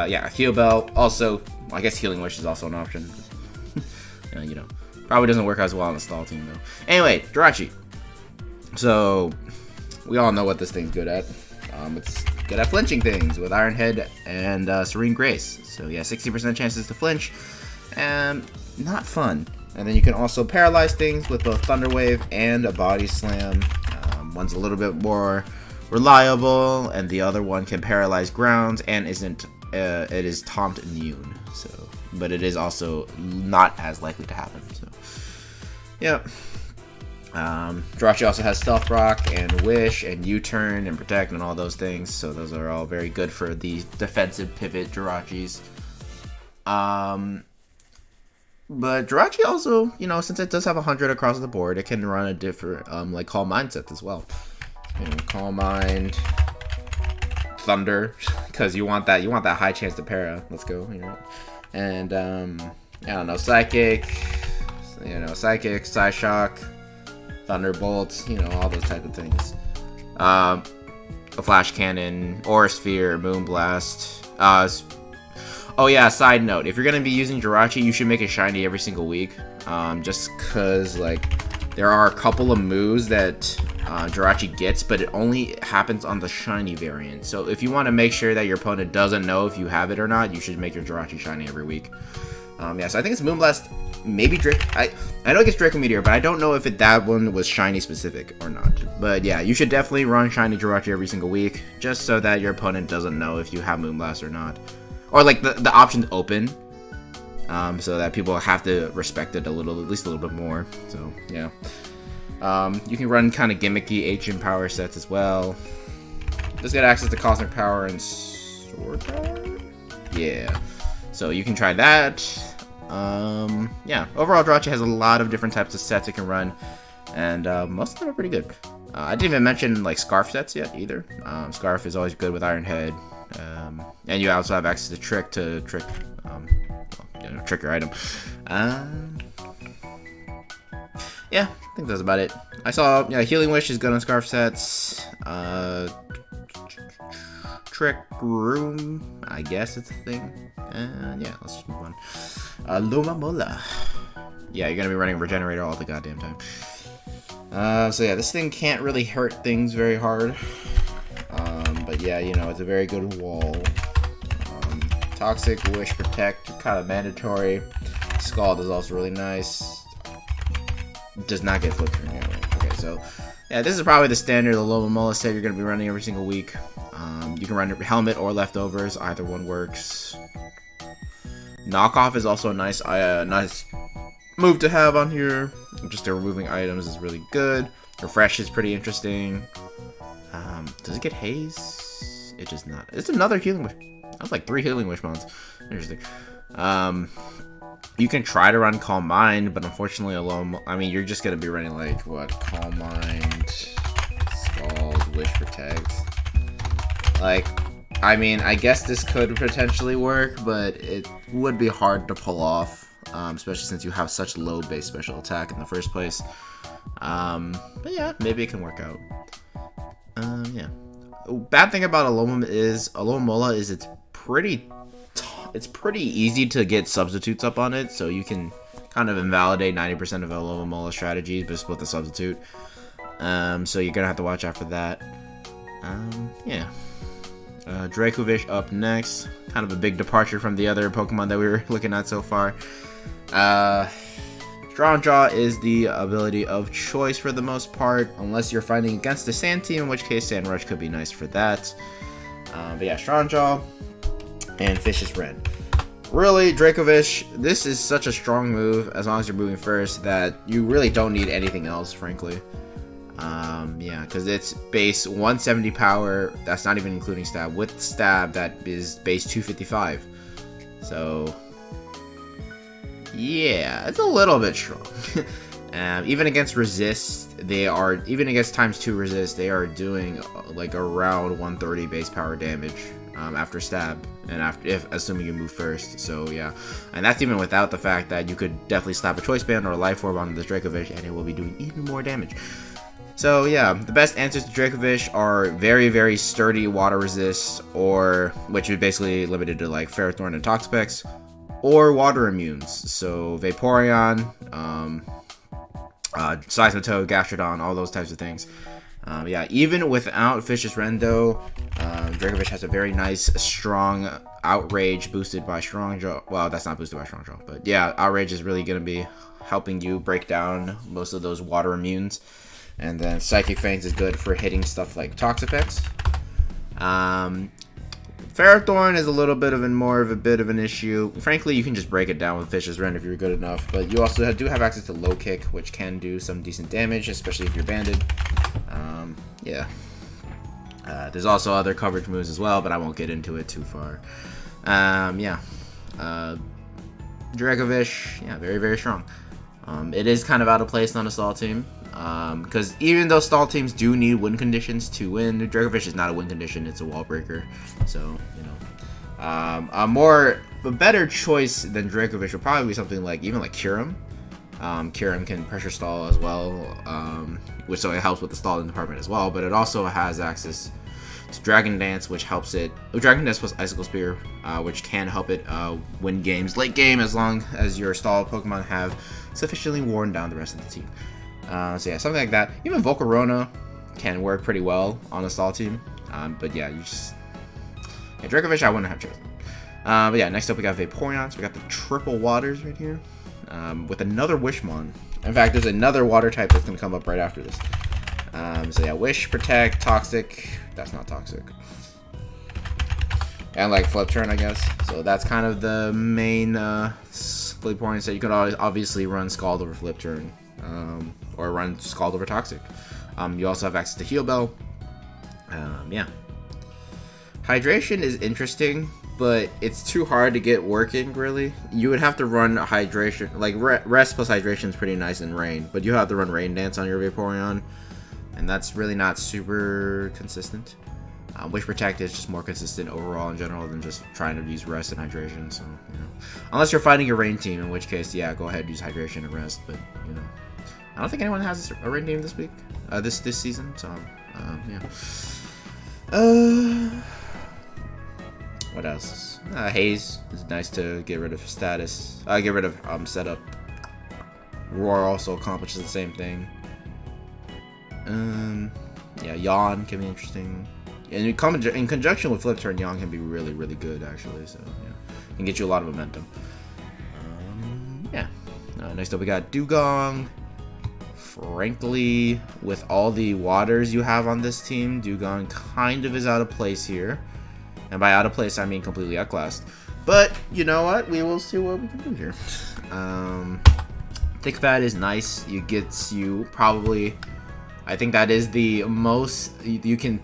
Yeah, heal bell. Also, I guess healing wish is also an option. You know. Probably doesn't work as well on the stall team, though. Anyway, Jirachi. So, we all know what this thing's good at. It's good at flinching things with Iron Head and Serene Grace. So, yeah, 60% chances to flinch. And not fun. And then you can also paralyze things with both Thunder Wave and a Body Slam. One's a little bit more reliable, and the other one can paralyze grounds and it is taunt immune. So, but it is also not as likely to happen. So, yeah. Jirachi also has Stealth Rock and Wish and U-Turn and Protect and all those things. So those are all very good for the defensive pivot Jirachis. But Jirachi also, you know, since it does have 100 across the board, it can run a different, like Calm Mind sets as well. You know, Calm Mind, Thunder, because you want that high chance to para. Let's go. You know. And I don't know, Psychic, Psyshock, Thunderbolt, you know, all those type of things. A Flash Cannon, Aura Sphere, Moonblast. Oh yeah, side note, if you're gonna be using Jirachi, you should make it shiny every single week. Just cause like there are a couple of moves that Jirachi gets, but it only happens on the shiny variant. So if you want to make sure that your opponent doesn't know if you have it or not, you should make your Jirachi shiny every week. Yeah, so I think it's Moonblast, maybe Drake. I know it gets Draco Meteor, but I don't know if that one was shiny specific or not. But yeah, you should definitely run shiny Jirachi every single week, just so that your opponent doesn't know if you have Moonblast or not. Or like the option's open. so that people have to respect it at least a little bit more. So yeah, you can run kind of gimmicky ancient power sets as well. Just get access to cosmic power and sword power. Yeah, so you can try that. Yeah, overall Jirachi has a lot of different types of sets it can run, and most of them are pretty good. I didn't even mention like Scarf sets yet either. Scarf is always good with Iron Head, and you also have access to trick trick your item. Yeah, I think that's about it. I saw Healing Wish is good on Scarf sets. Trick Room, I guess it's a thing. Yeah, let's just move on. Luma Mola. Yeah, you're gonna be running a Regenerator all the goddamn time. So yeah, this thing can't really hurt things very hard. But yeah, it's a very good wall. Toxic, Wish, Protect, kind of mandatory. Scald is also really nice. Does not get flipped from here. Okay, so yeah, this is probably the standard Loma Mola set you're gonna be running every single week. You can run Helmet or Leftovers, either one works. Knockoff is also a nice move to have on here. Just removing items is really good. Refresh is pretty interesting. Does it get Haze? It does not. It's another Healing Wish. That's like 3 Healing Wish mons. Interesting. You can try to run Calm Mind, but unfortunately you're just gonna be running like what? Calm Mind, Scald, Wish, Protect. I guess this could potentially work, but it would be hard to pull off, especially since you have such low base special attack in the first place. But yeah, maybe it can work out. Yeah. Bad thing about Aloma Mola is it's pretty easy to get substitutes up on it, so you can kind of invalidate 90% of Aloma Mola strategies just with the substitute. So you're gonna have to watch out for that. Yeah. Dracovish up next. Kind of a big departure from the other Pokemon that we were looking at so far. Strong Jaw is the ability of choice for the most part, unless you're fighting against the Sand team, in which case Sand Rush could be nice for that. But yeah, Strong Jaw and Vicious Rend. Really, Dracovish, this is such a strong move as long as you're moving first that you really don't need anything else, frankly. Yeah, because it's base 170 power, that's not even including stab, with stab that is base 255. So yeah, it's a little bit strong. Even against resist, even against ×2 resist, they are doing like around 130 base power damage after stab, and assuming you move first. So yeah, and that's even without the fact that you could definitely slap a Choice Band or a Life Orb onto this Dracovish, and it will be doing even more damage. So yeah, the best answers to Dracovish are very, very sturdy water resist, which is basically limited to like Ferrothorn and Toxapex, or water immunes. So Vaporeon, Seismitoad, Gastrodon, all those types of things. Yeah, even without Vicious Rend though, Dracovish has a very nice, strong Outrage boosted by Strong Jaw. Well, that's not boosted by Strong Jaw, but yeah, Outrage is really going to be helping you break down most of those water immunes. And then Psychic Fangs is good for hitting stuff like Toxapex. Ferrothorn is a little bit of a bit of an issue. Frankly, you can just break it down with Vicious Rend if you're good enough. But you also do have access to Low Kick, which can do some decent damage, especially if you're banded. Yeah. There's also other coverage moves as well, but I won't get into it too far. Yeah. Dracovish, yeah, very, very strong. It is kind of out of place on a stall team. Because even though stall teams do need win conditions to win, Dracovish is not a win condition, it's a wall breaker. So, a better choice than Dracovish would probably be something like, even like Kyurem. Kyurem can pressure stall as well, which so it helps with the stalling department as well, but it also has access to Dragon Dance, which helps it. Dragon Dance plus Icicle Spear, which can help it win games late game as long as your stall Pokemon have sufficiently worn down the rest of the team. So yeah, something like that. Even Volcarona can work pretty well on a stall team. But yeah, Dracovish I wouldn't have chosen. But yeah, next up we got Vaporeon. So we got the triple waters right here. With another Wishmon. In fact, there's another water type that's going to come up right after this. So yeah, Wish, Protect, Toxic. That's not Toxic. and like flip turn, I guess. So that's kind of the main split points. That you could always obviously run Scald over flip turn, or run Scald over toxic. You also have access to heal bell. Yeah. Hydration is interesting, but it's too hard to get working, really. You would have to run hydration, like rest plus hydration is pretty nice in rain, but you have to run rain dance on your Vaporeon, and that's really not super consistent. Wish Protect is just more consistent overall in general than just trying to use rest and hydration, so, you know. Unless you're fighting a rain team, in which case, yeah, go ahead and use hydration and rest, but, you know. I don't think anyone has a rain team this week, this season, so, yeah. What else? Haze is nice to get rid of status. Get rid of setup. Roar also accomplishes the same thing. Yeah, Yawn can be interesting. And in conjunction with Flip Turn, Yawn can be really, really good actually. So yeah, can get you a lot of momentum. Yeah. Next up we got Dewgong. Frankly, with all the waters you have on this team, Dewgong kind of is out of place here. And by out of place, I mean completely outclassed. But, you know what? We will see what we can do here. Thick Fat is nice. You probably... I think that is the most you can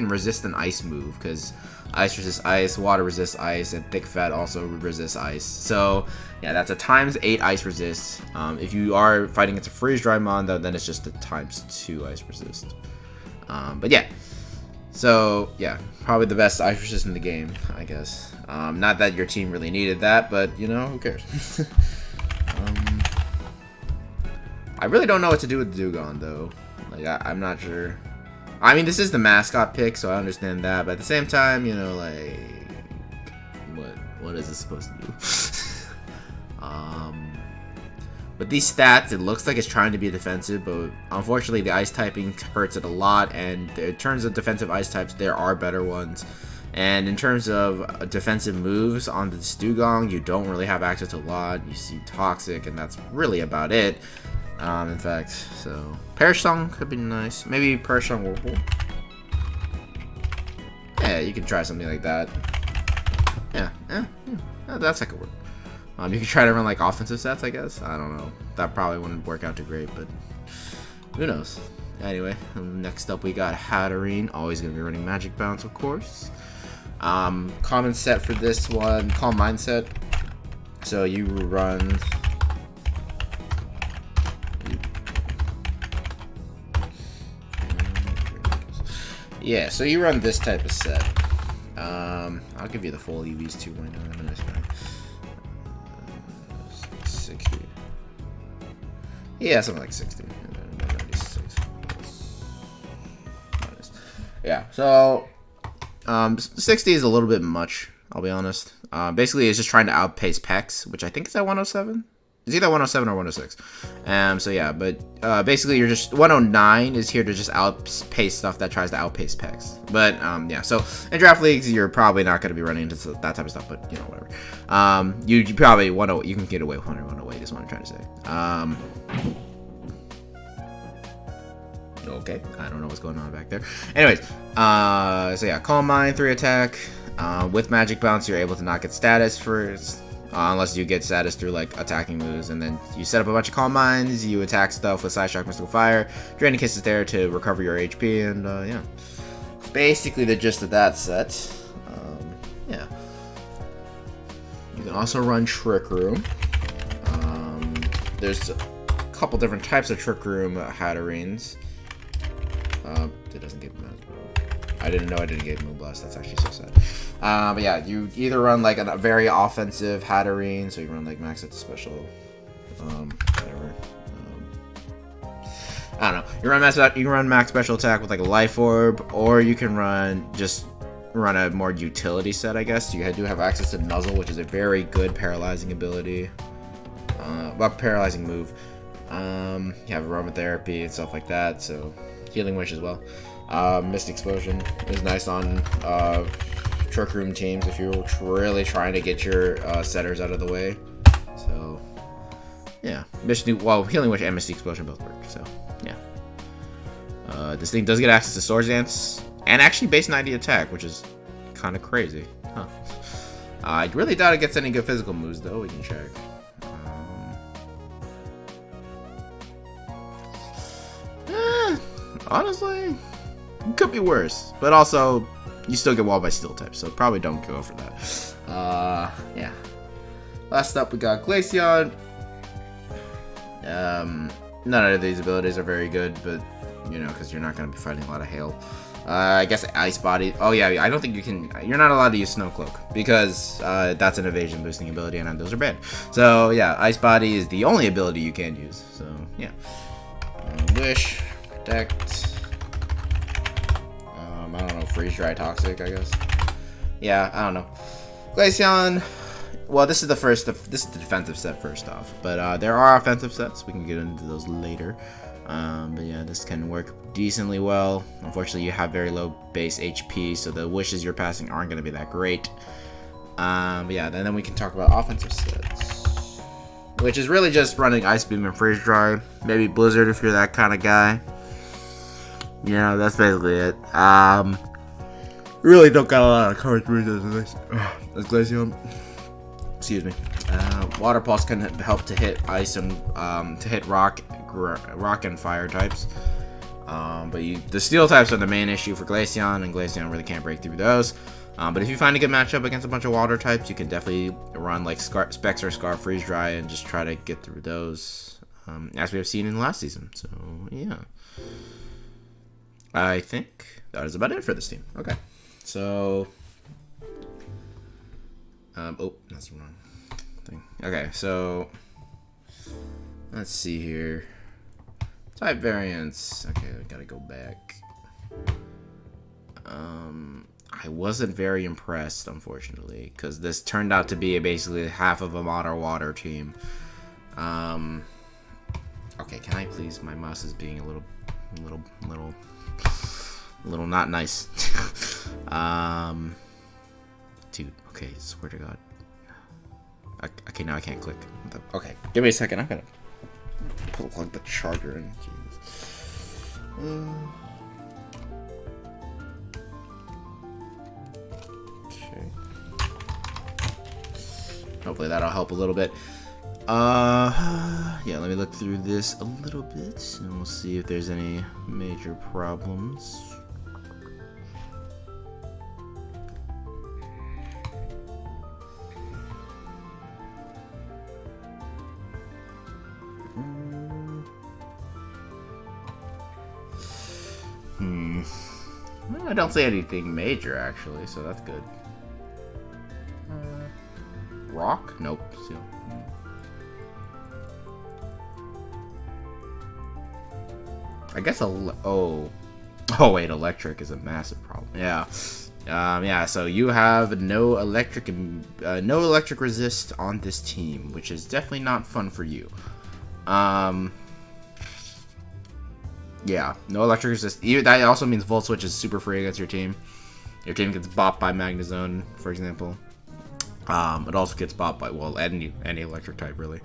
resist an ice move, because ice resists ice, water resists ice, and Thick Fat also resists ice. So yeah, that's a ×8 ice resist. If you are fighting against a freeze dry mon, then it's just a ×2 ice resist. But yeah, so yeah, probably the best ice resist in the game, I guess. Not that your team really needed that, but you know, who cares? I really don't know what to do with Dewgong, though. Like, I'm not sure. I mean, this is the mascot pick, so I understand that. But at the same time, you know, like, what is this supposed to do? With these stats, it looks like it's trying to be defensive, but unfortunately, the ice typing hurts it a lot. And in terms of defensive ice types, there are better ones. And in terms of defensive moves on the Dewgong, you don't really have access to a lot. You see Toxic, and that's really about it. In fact, so Perish Song could be nice. Maybe Perish Song Whirlpool. Yeah, you can try something like that. Yeah, that's like a work. You could try to run like offensive sets, I guess. I don't know. That probably wouldn't work out too great, but who knows? Anyway, next up we got Hatterene. Always gonna be running Magic Bounce, of course. Common set for this one, Calm Mindset. So you run. Yeah, so you run this type of set. I'll give you the full EVs too. Why not? I'm a nice guy. 60. Yeah, something like 60. Yeah, so 60 is a little bit much, I'll be honest. Basically, it's just trying to outpace Pex, which I think is at 107. It's either 107 or 106. So yeah, but basically you're just 109 is here to just outpace stuff that tries to outpace Pex. But yeah, so in draft leagues you're probably not going to be running into that type of stuff, but you know, whatever. You probably you can get away with 108 is what I'm trying to say. Okay, I don't know what's going on back there. Anyways, so yeah, Calm Mind, 3 attack. With Magic Bounce, you're able to not get status for unless you get status through like attacking moves, and then you set up a bunch of Calm Minds, you attack stuff with Side Shock, Mystical Fire, Draining Kiss is there to recover your HP, and yeah. Basically the gist of that set. Yeah. You can also run Trick Room. There's a couple different types of Trick Room Hatterenes. It doesn't get I didn't know I didn't get Moonblast. That's actually so sad. But yeah, you either run like a very offensive Hatterene, so you run like max at special, whatever. I don't know. You run max special attack with like a Life Orb, or you can run a more utility set, I guess. You do have access to Nuzzle, which is a very good paralyzing ability, paralyzing move. You have aromatherapy and stuff like that, so Healing Wish as well. Mist Explosion is nice on Trick Room teams if you're really trying to get your setters out of the way. So yeah, Healing Wish and Mist Explosion both work. So yeah, this thing does get access to Swords Dance and actually base 90 attack, which is kind of crazy. Huh. I really doubt it gets any good physical moves, though. We can check. Honestly, it could be worse. But also, you still get walled by steel types, so probably don't go for that. Yeah. Last up, we got Galesong. None of these abilities are very good, but, you know, because you're not going to be fighting a lot of hail. I guess Ice Body. Oh, yeah, I don't think you can. You're not allowed to use Snow Cloak because that's an evasion boosting ability, and those are banned. So, yeah, Ice Body is the only ability you can use. So, yeah. Wish. Protect. I don't know. Freeze Dry Toxic, I guess. Yeah, I don't know. Galesong. Well, this is the defensive set first off, but there are offensive sets. We can get into those later. But yeah, this can work decently well. Unfortunately, you have very low base HP, so the wishes you're passing aren't going to be that great. But yeah, then we can talk about offensive sets, which is really just running Ice Beam and Freeze Dry. Maybe Blizzard if you're that kind of guy. Yeah, that's basically it. Really don't got a lot of coverage as Galesong. Excuse me. Water Pulse can help to hit ice and to hit rock and fire types. But the steel types are the main issue for Galesong, and Galesong really can't break through those. But if you find a good matchup against a bunch of water types, you can definitely run like Specs or Scar Freeze Dry and just try to get through those, as we have seen in the last season. So yeah, I think that is about it for this team. Okay, so oh, that's the wrong thing. Okay, so let's see here. Type variants. Okay, I gotta go back. I wasn't very impressed, unfortunately, because this turned out to be basically half of a modern water team. Okay, can I please? My mouse is being a little not nice. Dude. Okay, swear to God. Okay, now I can't click. Okay, give me a second. I'm gonna plug the charger in. Okay. Hopefully that'll help a little bit. Yeah, let me look through this a little bit, and we'll see if there's any major problems. I don't see anything major, actually, so that's good. Rock? Nope. Seal. I guess oh wait, electric is a massive problem. Yeah. Yeah, so you have no electric resist on this team, which is definitely not fun for you. Yeah, no electric resist. That also means Volt Switch is super free against your team. Your team gets bopped by Magnezone, for example. It also gets bopped by, well, any electric type, really.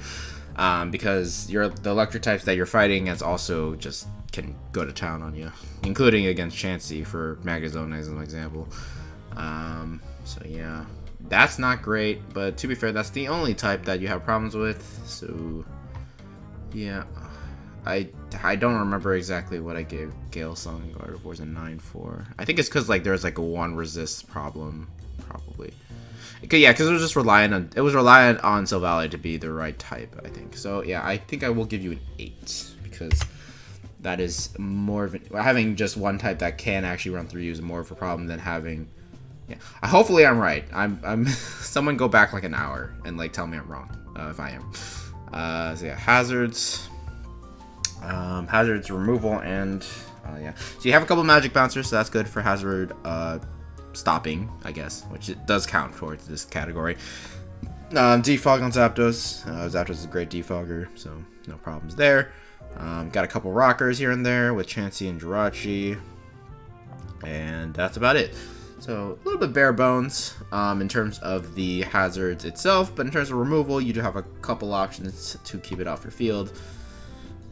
Because the electric types that you're fighting against also just can go to town on you, including against Chansey for Magnezone as an example. So yeah, that's not great, but to be fair, that's the only type that you have problems with. So yeah, I don't remember exactly what I gave Galesong Gardevoirs a 9 for. I think it's because like there's like a 1 resist problem, probably. Yeah, because it was just relying on Silvally to be the right type, I think. So yeah, I think I will give you an 8 because that is more of having just one type that can actually run through you is more of a problem than having. Yeah, hopefully I'm right. I'm someone go back like an hour and like tell me I'm wrong if I am. So yeah, hazards removal and yeah. So you have a couple magic bouncers, so that's good for hazard stopping, I guess, which it does count towards this category. Defog on Zapdos. Zapdos is a great defogger, so no problems there. Got a couple rockers here and there with Chansey and Jirachi, and that's about it. So a little bit bare bones in terms of the hazards itself, but in terms of removal, you do have a couple options to keep it off your field.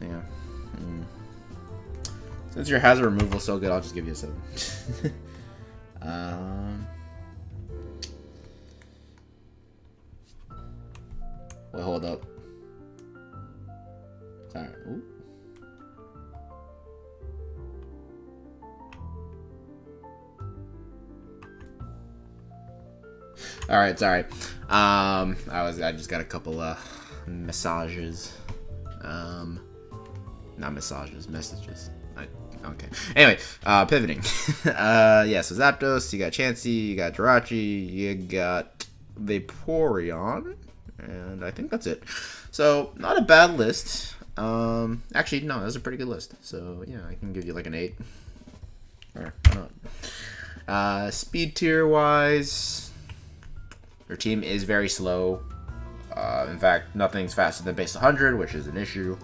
Yeah. Since your hazard removal is so good, I'll just give you a 7. Wait, hold up. Sorry. Ooh. All right, sorry. I just got a couple massages. Not massages, messages. Okay. Anyway, pivoting. Yeah, so Zapdos, you got Chansey, you got Jirachi, you got Vaporeon, and I think that's it. So, not a bad list. Actually, no, that's a pretty good list. So, yeah, I can give you like an 8. Or, why not? Speed tier wise, your team is very slow. In fact, nothing's faster than base 100, which is an issue.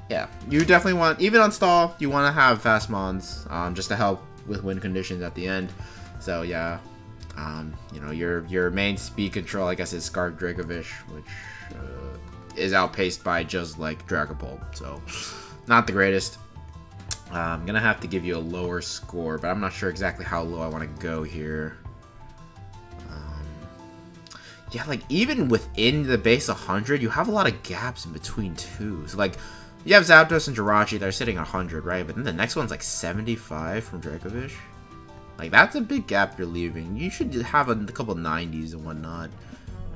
Yeah, you definitely want, even on stall, you want to have fast mons, just to help with wind conditions at the end. So yeah, you know, your main speed control, I guess, is Scarf Dracovish, which is outpaced by just like Dragapult, so not the greatest. I'm gonna have to give you a lower score, but I'm not sure exactly how low I want to go here. Yeah, like, even within the base 100, you have a lot of gaps in between, too. So, like, you have Zapdos and Jirachi that are sitting at 100, right? But then the next one's, like, 75 from Dracovish. Like, that's a big gap you're leaving. You should have a couple 90s and whatnot.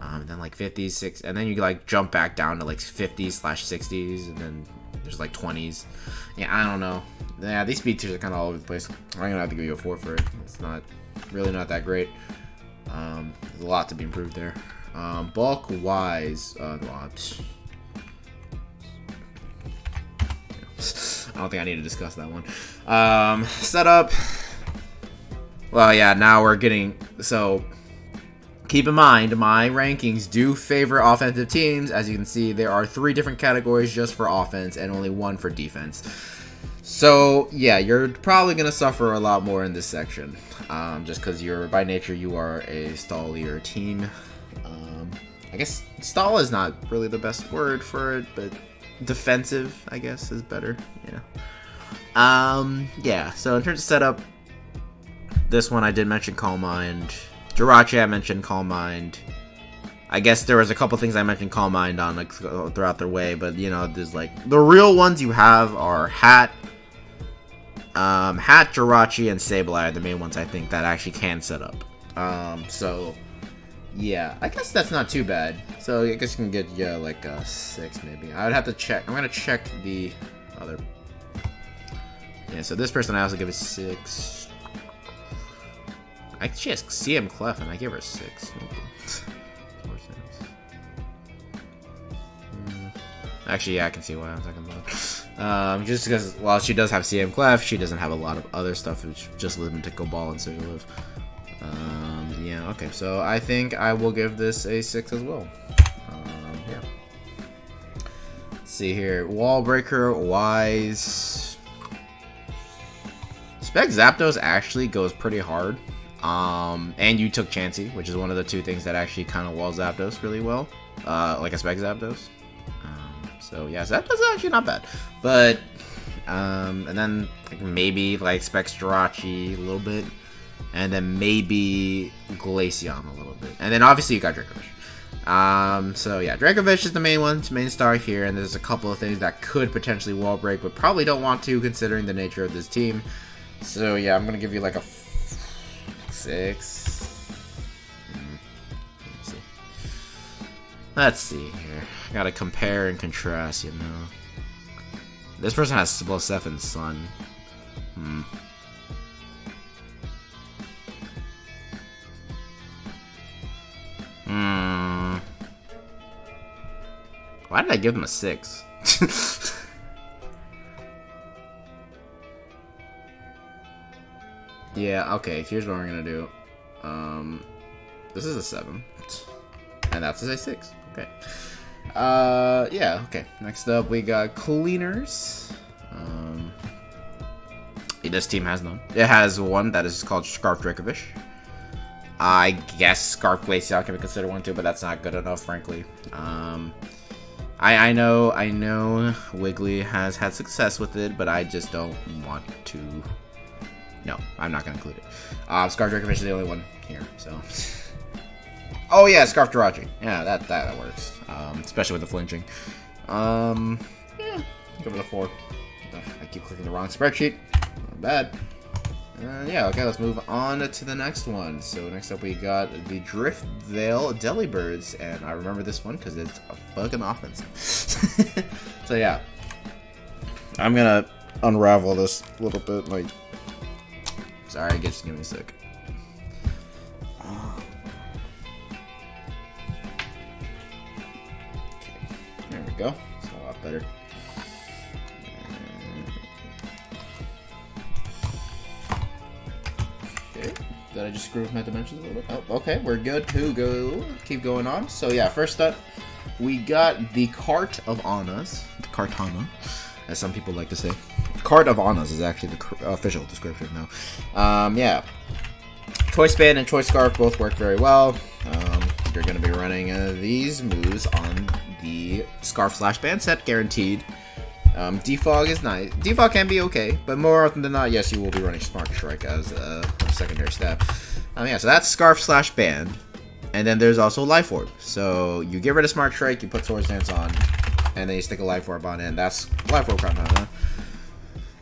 And then, like, 50s, 60s. And then you, like, jump back down to, like, 50s/60s. And then there's, like, 20s. Yeah, I don't know. Yeah, these speed tiers are kind of all over the place. I'm going to have to give you a 4 for it. It's really not that great. There's a lot to be improved there. Bulk wise, I don't think I need to discuss that one. Setup. Well, yeah, now we're getting, so keep in mind, my rankings do favor offensive teams. As you can see, there are 3 different categories just for offense and only 1 for defense. So, yeah, you're probably going to suffer a lot more in this section, just because by nature, you are a stallier team. I guess stall is not really the best word for it, but defensive, I guess, is better. Yeah. Yeah, so in terms of setup, this one I did mention Calm Mind. Jirachi, I mentioned Calm Mind. I guess there was a couple things I mentioned Calm Mind on, like, throughout their way, but, you know, there's, like, the real ones you have are Hat, Jirachi, and Sableye are the main ones I think that actually can set up. So, yeah, I guess that's not too bad. So, I guess you can get, yeah, like a 6 maybe. I would have to check. I'm going to check the other. Yeah, so this person I also give a 6. She has CM Clef, and I give her a 6. Actually, yeah, I can see why I'm talking about. Just because, while she does have CM Clef, she doesn't have a lot of other stuff, which just limited to Ball and Sigiliv. Yeah, okay, so I think I will give this a 6 as well. Yeah. Let's see here. Wall Breaker wise. Spec Zapdos actually goes pretty hard. And you took Chansey, which is one of the 2 things that actually kind of wall Zapdos really well. Like a Spec Zapdos. So yeah, Zapdos is actually not bad. But, and then like, maybe like Specs Jirachi a little bit. And then maybe Glaceon a little bit. And then obviously you got Dracovish. So yeah, Dracovish is the main one, main star here. And there's a couple of things that could potentially wall break, but probably don't want to considering the nature of this team. So yeah, I'm going to give you like a 6. Let's see here. Gotta compare and contrast, you know. This person has Splosef and Sun. Why did I give him a 6? Yeah, okay, here's what we're gonna do. This is a 7. And that's a 6. Okay. Yeah, okay. Next up, we got Cleaners. This team has none. It has one that is called Scarf Dracovish. I guess Scarf Glaceon can be considered one too, but that's not good enough, frankly. I know Wiggly has had success with it, but I just don't want to. No, I'm not gonna include it. Scarf Dracovish is the only one here, so. Oh yeah, Scarf Jirachi. Yeah, that works. Especially with the flinching. Yeah, give it a 4. Ugh, I keep clicking the wrong spreadsheet. Not bad. Yeah, okay, let's move on to the next one. So next up we got the Driftveil Delibirds, and I remember this one because it's a fucking offensive. So yeah, I'm gonna unravel this a little bit. Like, sorry, just give me a sec. Okay, there we go. It's a lot better. Did I just screw with my dimensions a little bit? Oh, okay, we're good to go. Keep going on. So yeah, first up, we got the Cart of Annas. The Cartana, as some people like to say. Cart of Annas is actually the official description now. Yeah. Choice Band and Choice Scarf both work very well. You're going to be running these moves on the Scarf/Band set, guaranteed. Defog is nice. Defog can be okay, but more often than not, yes, you will be running Smart Strike as a secondary stat. Yeah, so that's Scarf/Band, and then there's also Life Orb. So you get rid of Smart Strike, you put Swords Dance on, and then you stick a Life Orb on it, and that's Life Orb Katana.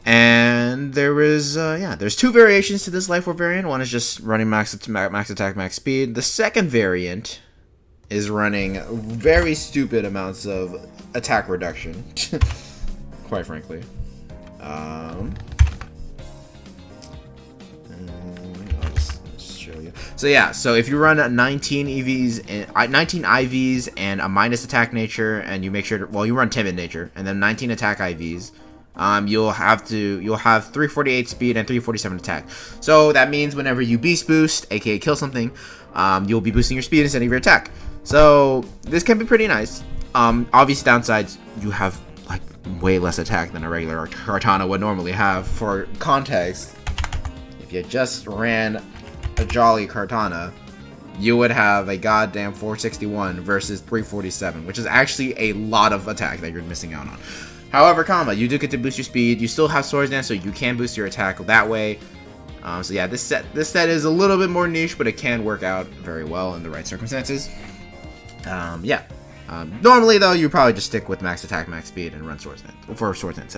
And there is, there's 2 variations to this Life Orb variant. One is just running max attack, max speed. The second variant is running very stupid amounts of attack reduction. Quite frankly. I'll just show you. So yeah, so if you run 19 EVs and 19 IVs and a minus attack nature, and you make sure to, well, you run timid nature and then 19 attack IVs, you'll have 348 speed and 347 attack. So that means whenever you beast boost, aka kill something, you'll be boosting your speed instead of your attack. So this can be pretty nice. Obvious downsides, you have like way less attack than a regular Kartana would normally have. For context, if you just ran a Jolly Kartana, you would have a goddamn 461 versus 347, which is actually a lot of attack that you're missing out on. However, you do get to boost your speed. You still have Swords Dance, so you can boost your attack that way. So yeah, this set is a little bit more niche, but it can work out very well in the right circumstances. Yeah. Normally, though, you probably just stick with max attack, max speed, and run Swords Dance for Swords Dance.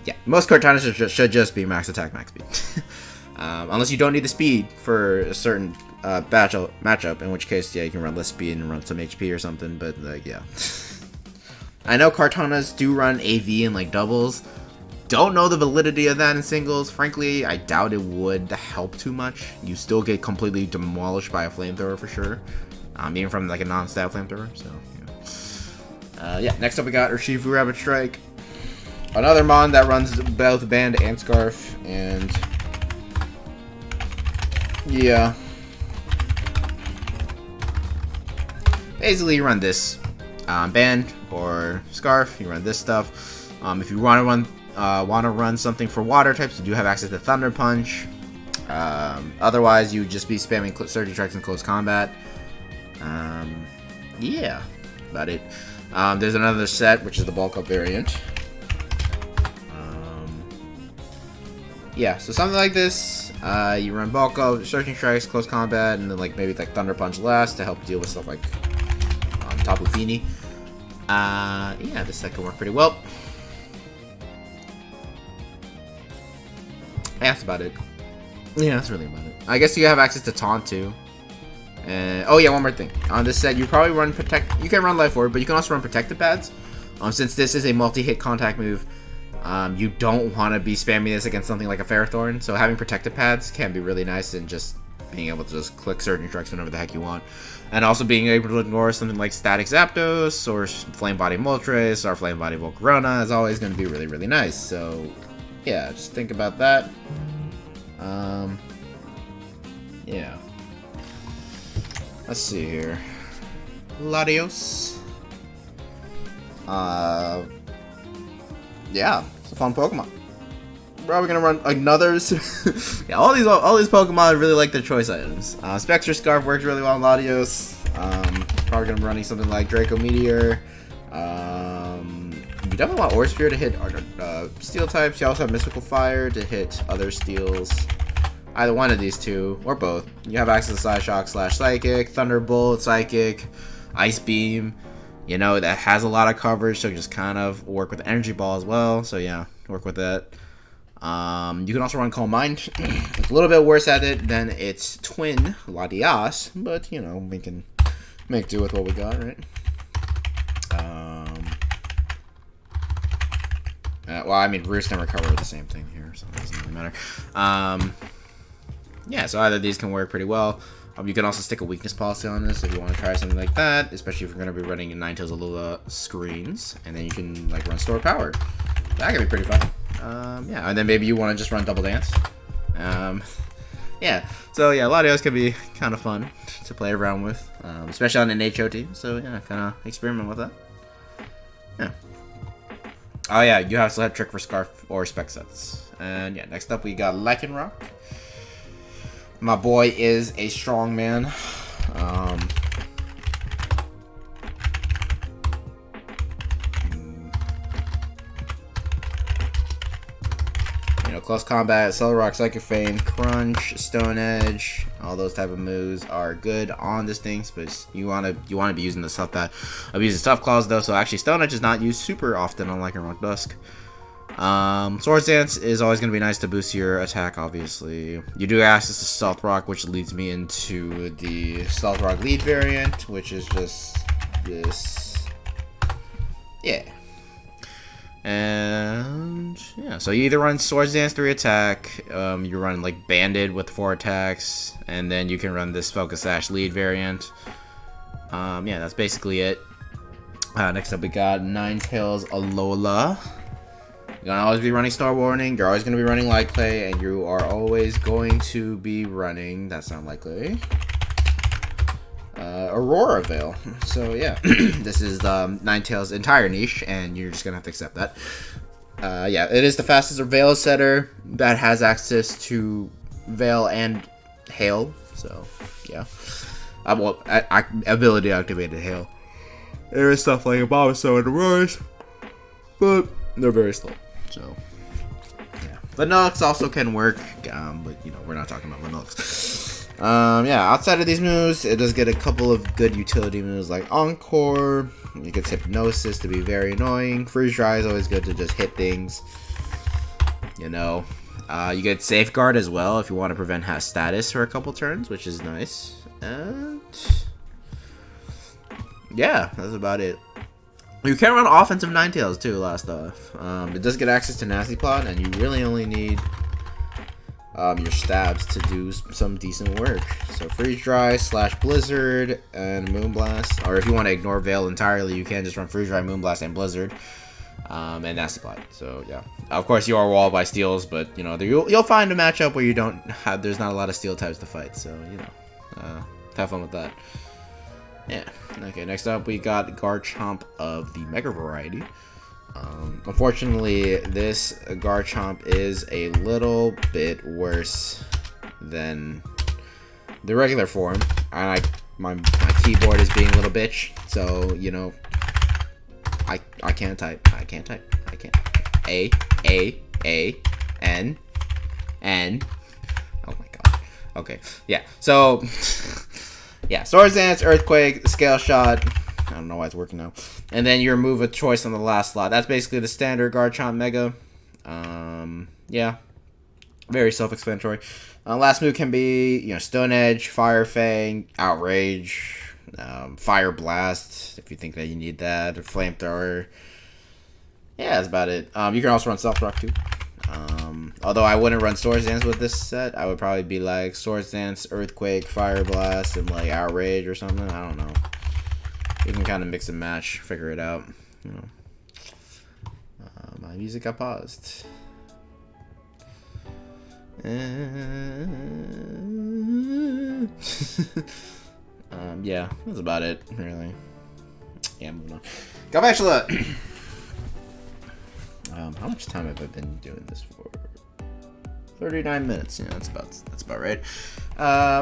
Yeah, most Kartanas should just be max attack, max speed. Unless you don't need the speed for a certain matchup, in which case, yeah, you can run less speed and run some HP or something, but, like, yeah. I know Kartanas do run AV in, like, doubles. Don't know the validity of that in singles. Frankly, I doubt it would help too much. You still get completely demolished by a flamethrower for sure. Even from, like, a non-stat flamethrower, so, yeah. Yeah, next up we got Urshifu Rapid Strike. Another mon that runs both Band and Scarf, and yeah. Basically, you run this Band or Scarf. You run this stuff. If you want to run something for water types, you do have access to Thunder Punch. Otherwise, you would just be spamming Surging Strikes in close combat. Yeah, about it. There's another set, which is the bulk up variant. Yeah, so something like this. You run bulk up, Searching Strikes, close combat, and then maybe Thunder Punch last to help deal with stuff like Tapu Fini. Yeah, this set can work pretty well. Yeah, that's about it. Yeah, that's really about it. I guess you have access to Taunt too. Oh yeah, one more thing. On this set, you probably run Protect. You can run Life Orb, but you can also run Protective Pads. Since this is a multi-hit contact move, you don't want to be spamming this against something like a Ferrothorn. So having Protective Pads can be really nice, and just being able to just click Surging Strikes whenever the heck you want. And also being able to ignore something like Static Zapdos, or Flame Body Moltres, or Flame Body Volcarona is always going to be really, really nice. So yeah, just think about that. Yeah. Let's see here. Latios. Yeah, it's a fun Pokemon. Probably gonna run another. Yeah, all these Pokemon really like their choice items. Spectre Scarf works really well on Latios. Probably gonna be running something like Draco Meteor. You definitely want Aura Sphere to hit Steel types. You also have Mystical Fire to hit other Steels. either one of these two, or both, you have access to Side Shock / Psychic, Thunderbolt, Psychic, Ice Beam, you know, that has a lot of coverage, so just kind of work with Energy Ball as well, so yeah, work with that. You can also run Calm Mind. It's a little bit worse at it than its twin, Latias, but, you know, we can make do with what we got, right? Well, I mean, Roost and Recover are the same thing here, so it doesn't really matter. Yeah, so either of these can work pretty well. You can also stick a weakness policy on this if you want to try something like that, especially if you're going to be running Ninetales Alula screens, and then you can like run Store Power. That could be pretty fun. Yeah, and then maybe you want to just run Double Dance. Yeah, so yeah, Latios can be kind of fun to play around with, especially on an HO team. So yeah, kind of experiment with that. Yeah. Oh yeah, you also have Trick for Scarf or Spec Sets. And yeah, next up we got Lycanroc. My boy is a strong man. You know, close combat, Cell Rock, Psychic Feign, Crunch, Stone Edge, all those type of moves are good on this thing, but you wanna be using the stuff that abuses Tough Claws though. So actually, Stone Edge is not used super often on Lycanroc Dusk. Swords Dance is always going to be nice to boost your attack, obviously. You do have access to Stealth Rock, which leads me into the Stealth Rock lead variant, which is just this. Yeah. And yeah, so you either run Swords Dance 3 attack, you run like Banded with 4 attacks, and then you can run this Focus Sash lead variant. Yeah, that's basically it. Next up we got Ninetales Alola. You're gonna always be running Star Warning, you're always gonna be running Light Clay, and you are always going to be running, that's not Light Clay, Aurora Veil. So yeah, this is Ninetales' entire niche, and you're just gonna have to accept that. Yeah, it is the fastest Veil setter that has access to Veil and Hail, so yeah. Well, ability activated Hail. There is stuff like Abomasnow and Aurora, but they're very slow. So, yeah. Vanillux also can work, but, you know, we're not talking about Vanillux. Yeah, outside of these moves, it does get a couple of good utility moves like Encore. It gets Hypnosis to be very annoying. Freeze Dry is always good to just hit things. You know. You get Safeguard as well if you want to prevent Has Status for a couple turns, which is nice. And yeah, that's about it. You can run offensive Ninetales too, last off. It does get access to Nasty Plot, and you really only need your stabs to do some decent work. So Freeze Dry / Blizzard and Moonblast. Or if you want to ignore Veil entirely, you can just run Freeze Dry, Moonblast, and Blizzard. And Nasty Plot. So yeah. Of course you are walled by steals, but you know, you'll find a matchup where there's not a lot of steel types to fight. So, you know, have fun with that. Yeah. Okay, next up we got Garchomp of the Mega variety. Unfortunately, this Garchomp is a little bit worse than the regular form. And my keyboard is being a little bitch, so, you know, I can't type. I can't. A, N. Oh my god. Okay, yeah, so... Yeah, Swords Dance, Earthquake, Scale Shot. I don't know why it's working now. And then you remove a choice on the last slot. That's basically the standard Garchomp Mega. Yeah, very self-explanatory. Last move can be, you know, Stone Edge, Fire Fang, Outrage, Fire Blast, if you think that you need that, or Flamethrower. Yeah, that's about it. You can also run Stealth Rock too. Although I wouldn't run Swords Dance with this set, I would probably be like Swords Dance, Earthquake, Fire Blast, and like Outrage or something. I don't know. You can kind of mix and match, figure it out. You know. My music got paused. Yeah, that's about it, really. Yeah, moving on. Galvantula. How much time have I been doing this for? 39 minutes. Yeah, that's about right.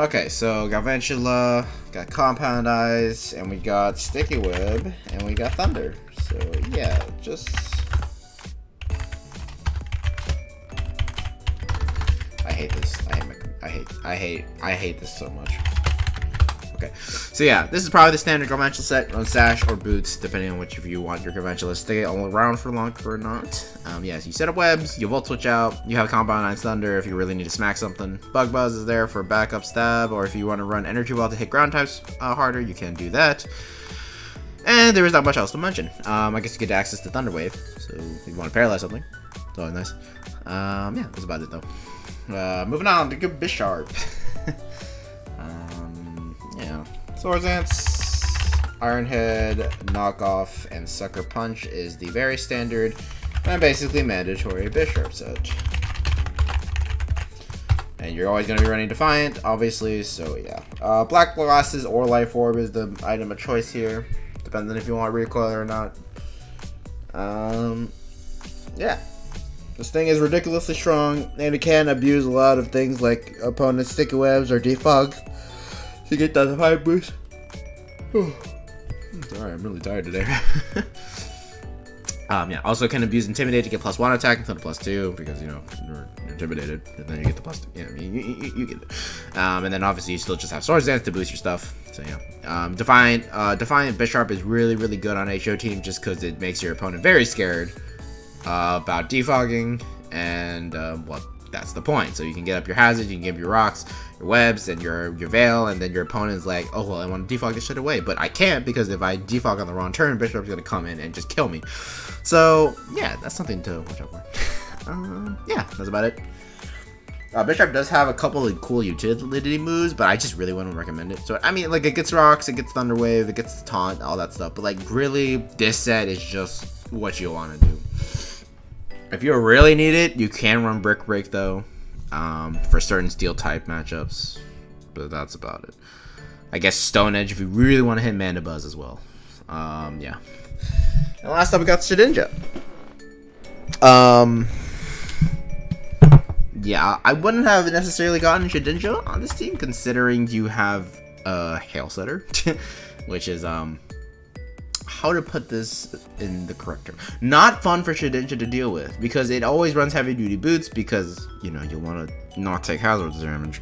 Okay, so Galvantula, got Compound Eyes, and we got Sticky Web, and we got Thunder. So yeah, just I hate this. I hate this so much. Okay, so yeah, this is probably the standard conventional set on sash or boots, depending on which of you want your conventional to stay all around for longer or not. Yes, you set up webs, you volt switch out, you have Compound 9's Thunder if you really need to smack something. Bug Buzz is there for backup stab, or if you want to run Energy Ball to hit ground types harder, you can do that. And there is not much else to mention. I guess you get access to Thunder Wave, so if you want to paralyze something, it's always nice. Yeah, that's about it though. Moving on to good Bisharp. Yeah, Swords Dance, Iron Head, Knockoff, and Sucker Punch is the very standard and basically mandatory Bisharp set. And you're always going to be running Defiant, obviously, so yeah. Black Glasses or Life Orb is the item of choice here, depending on if you want recoil or not. Yeah. This thing is ridiculously strong, and it can abuse a lot of things like opponent's sticky webs or defog to get that high boost. Sorry, I'm really tired today. Yeah, also can abuse Intimidate to get +1 attack instead of +2 because, you know, you're intimidated, and then you get the +2. Yeah, I mean, you get it. And then obviously you still just have Swords Dance to boost your stuff. So yeah, Defiant Bisharp is really, really good on HO team just because it makes your opponent very scared about defogging, and well, that's the point. So you can get up your hazards, you can get up your rocks, your webs, and your veil, and then your opponent's like, oh well, I want to defog this shit away, but I can't because if I defog on the wrong turn, Bisharp's gonna come in and just kill me. So yeah, that's something to watch out for. Yeah, that's about it. Bisharp does have a couple of cool utility moves, but I just really wouldn't recommend it. So I mean, like, it gets rocks, it gets Thunder Wave, it gets taunt, all that stuff, but like really, this set is just what you want to do. If you really need it, you can run Brick Break though, for certain steel type matchups, but that's about it. I guess Stone Edge if you really want to hit Mandibuzz as well. Yeah. And last up we got Shedinja. Yeah, I wouldn't have necessarily gotten Shedinja on this team considering you have Hail Setter, which is how to put this in the correct term. Not fun for Shedinja to deal with because it always runs heavy duty boots because, you know, you want to not take hazards damage.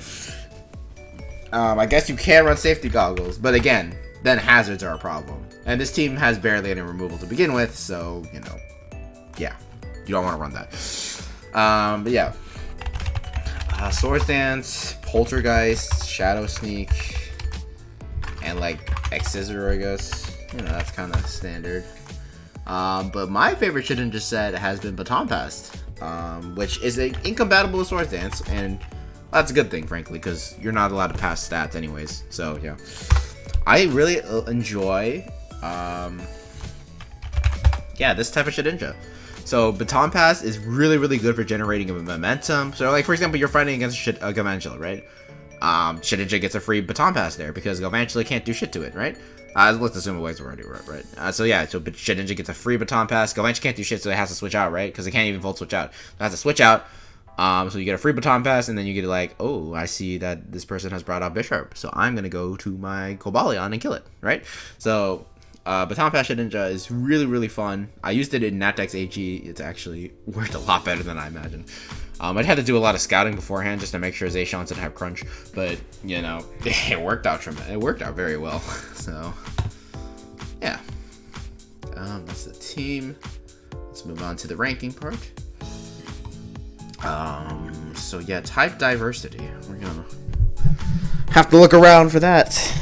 I guess you can run safety goggles, but again, then hazards are a problem. And this team has barely any removal to begin with, so, you know, yeah, you don't want to run that. But yeah, Swords Dance, Poltergeist, Shadow Sneak, and like X-Scissor, I guess. You know, that's kind of standard. But my favorite Shedinja set has been Baton Pass, which is incompatible with Swords Dance, and that's a good thing, frankly, because you're not allowed to pass stats anyways. So yeah, I really enjoy, yeah, this type of Shedinja. So Baton Pass is really, really good for generating a momentum. So like, for example, you're fighting against Galvantula, right? Shedinja gets a free Baton Pass there because Galvantula can't do shit to it, right? Let's assume it was already right. So yeah, so Shedinja gets a free Baton Pass. Galvantula can't do shit, so it has to switch out, right? Because it can't even volt switch out. It has to switch out. So you get a free Baton Pass, and then you get like, oh, I see that this person has brought out Bisharp, so I'm gonna go to my Cobalion and kill it, right? So Baton Pass Shedinja is really, really fun. I used it in Natex AG. It's actually worked a lot better than I imagined. I'd had to do a lot of scouting beforehand just to make sure Zacians didn't have crunch, but you know, it worked out tremendous. It worked out very well. So yeah, that's the team. Let's move on to the ranking part. So yeah, type diversity. We're gonna have to look around for that.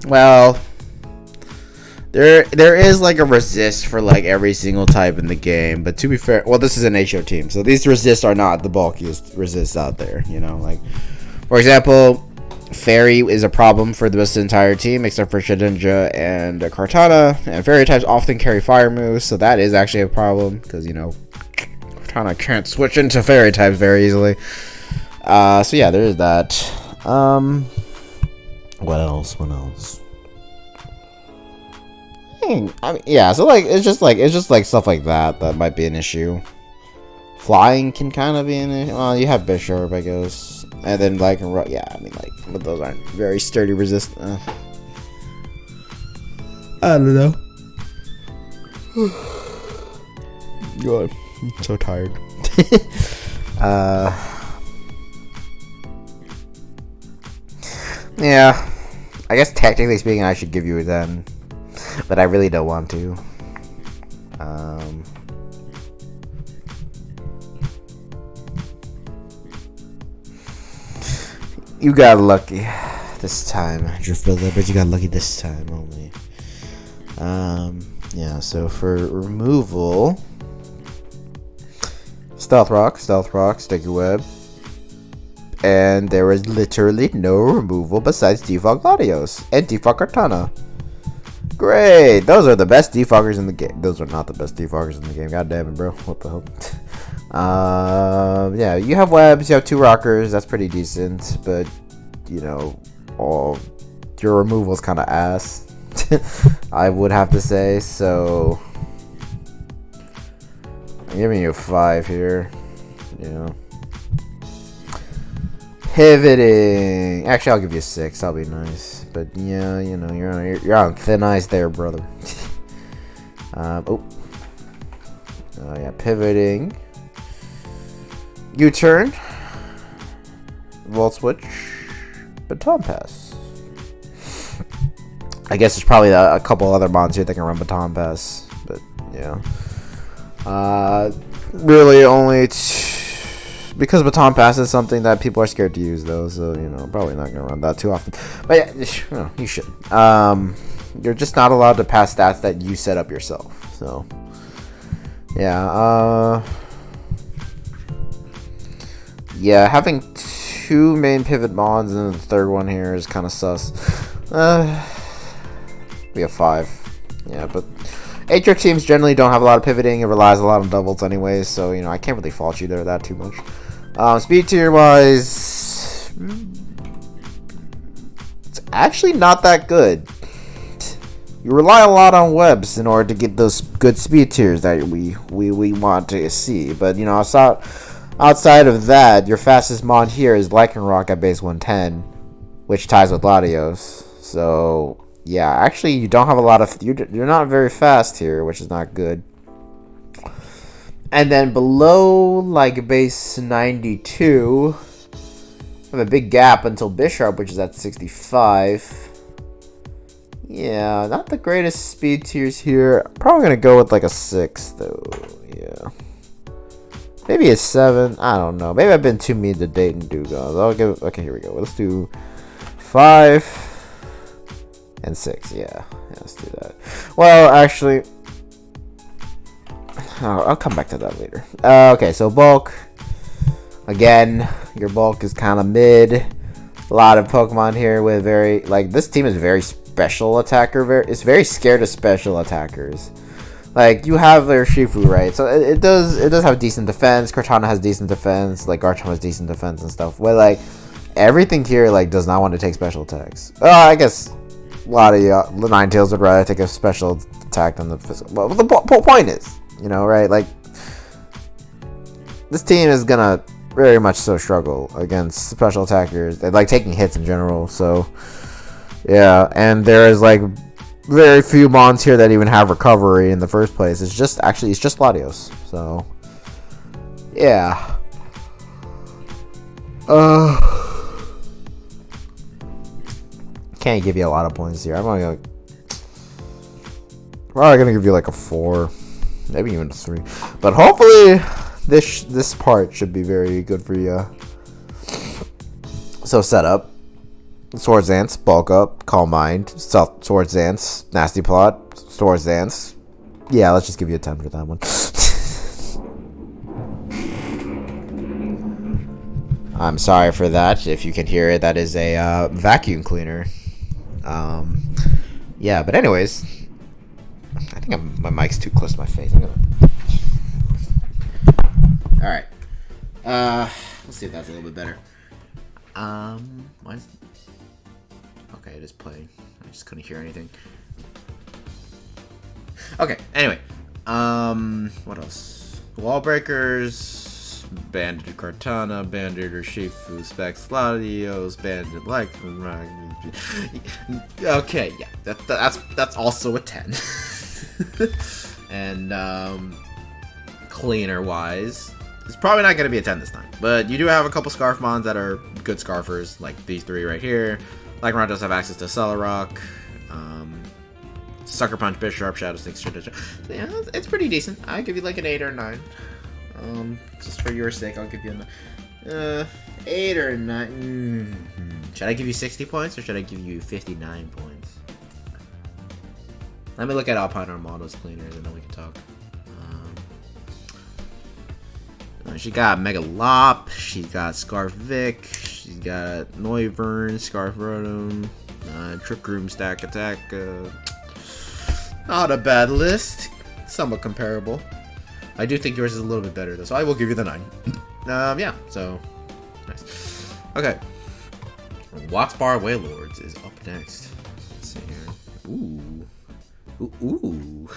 Well, there is like a resist for like every single type in the game, but to be fair, well, this is an HO team, so these resists are not the bulkiest resists out there, you know, like, for example, Fairy is a problem for this entire team except for Shedinja and Kartana, and Fairy types often carry fire moves, so that is actually a problem, because, you know, Kartana can't switch into Fairy types very easily. So yeah, there's that. What else? I mean, yeah. So like, it's just like stuff like that might be an issue. Flying can kind of be an issue. Well, you have Bishop, I guess, and then like, yeah. I mean, like, but those aren't very sturdy resistant. I don't know. God, I'm so tired. Yeah. I guess technically speaking, I should give you a 10, but I really don't want to. You got lucky this time, Driftveil Delibirds. You got lucky this time only. Yeah. So for removal, Stealth Rock, Sticky Web. And there is literally no removal besides Defog Gladios and Defog Cortana. Great! Those are the best defoggers in the game. Those are not the best defoggers in the game. God damn it, bro. What the hell? Yeah, you have webs, you have 2 rockers. That's pretty decent. But, you know, your removal is kind of ass. I would have to say. So, I'm giving you a 5 here. You know. Pivoting. Actually, I'll give you a 6. That'll be nice. But yeah, you know, you're on thin ice there, brother. Yeah, pivoting. U-turn. Volt switch. Baton pass. I guess there's probably a couple other mods here that can run baton pass, but yeah. Really only. Because baton pass is something that people are scared to use, though, so, you know, probably not gonna run that too often. But yeah, you should. You're just not allowed to pass stats that you set up yourself. So, yeah. Yeah, having 2 main pivot mods and the third one here is kind of sus. We have 5. Yeah, but HR teams generally don't have a lot of pivoting. It relies a lot on doubles anyways, so, you know, I can't really fault you there that too much. Speed tier wise, it's actually not that good. You rely a lot on webs in order to get those good speed tiers that we want to see. But, you know, outside of that, your fastest mod here is Lycanroc at base 110, which ties with Latios. So, yeah, actually, you don't have a lot of... You're not very fast here, which is not good. And then below, like, base 92, I have a big gap until Bisharp, which is at 65. Yeah, not the greatest speed tiers here. Probably going to go with, like, a 6, though. Yeah. Maybe a 7. I don't know. Maybe I've been too mean to Dayton Dewgongs. I'll give... Okay, here we go. Let's do 5 and 6. Yeah, let's do that. Well, actually... I'll come back to that later. Okay, so bulk. Again, your bulk is kind of mid. A lot of Pokemon here with very... Like, this team is very special attacker. It's very scared of special attackers. Like, you have their Shifu, right? So it does have decent defense. Cortana has decent defense. Like, Garchomp has decent defense and stuff. But, like, everything here, like, does not want to take special attacks. I guess a lot of Ninetales would rather take a special attack than the physical. Well, the point is... You know, right? Like, this team is gonna very much so struggle against special attackers. They like taking hits in general. So, yeah. And there is like very few mons here that even have recovery in the first place. It's just Latios. So, yeah. Can't give you a lot of points here. I'm probably gonna give you like a 4. Maybe even a 3. But hopefully this part should be very good for you. So setup. Swords Dance, Bulk Up, Calm Mind, Swords Dance, Nasty Plot, Swords Dance. Yeah, let's just give you a 10 for that one. I'm sorry for that. If you can hear it, that is a vacuum cleaner. Yeah, but anyways... I think my mic's too close to my face. Alright. Let's see if that's a little bit better. Why is... Okay, it is playing. I just couldn't hear anything. Okay, anyway. What else? Wall Breakers, Banded Cortana, Banded Urshifu, Specs Latios, Banded like. Okay, yeah, that's also a 10. And cleaner wise, it's probably not gonna be a 10 this time. But you do have a couple Scarf Mons that are good Scarfers, like these three right here. Like Ron does have access to Celerock, Sucker Punch, Bit Sharp, Shadow Sting, so yeah, it's pretty decent. I give you like an 8 or 9. Just for your sake, I'll give you an 8 or 9. Should I give you 60 points or should I give you 59 points? Let me look at Alpine Armaldos cleaners and then we can talk. She got Megalop, she got Scarf Vic, she's got Noivern, Scarf Rotom, Trick Room, Stack Attack. Not a bad list. Somewhat comparable. I do think yours is a little bit better though, so I will give you the 9. Yeah, so nice. Okay. Bar Wailords is up next. Let's see here. Ooh.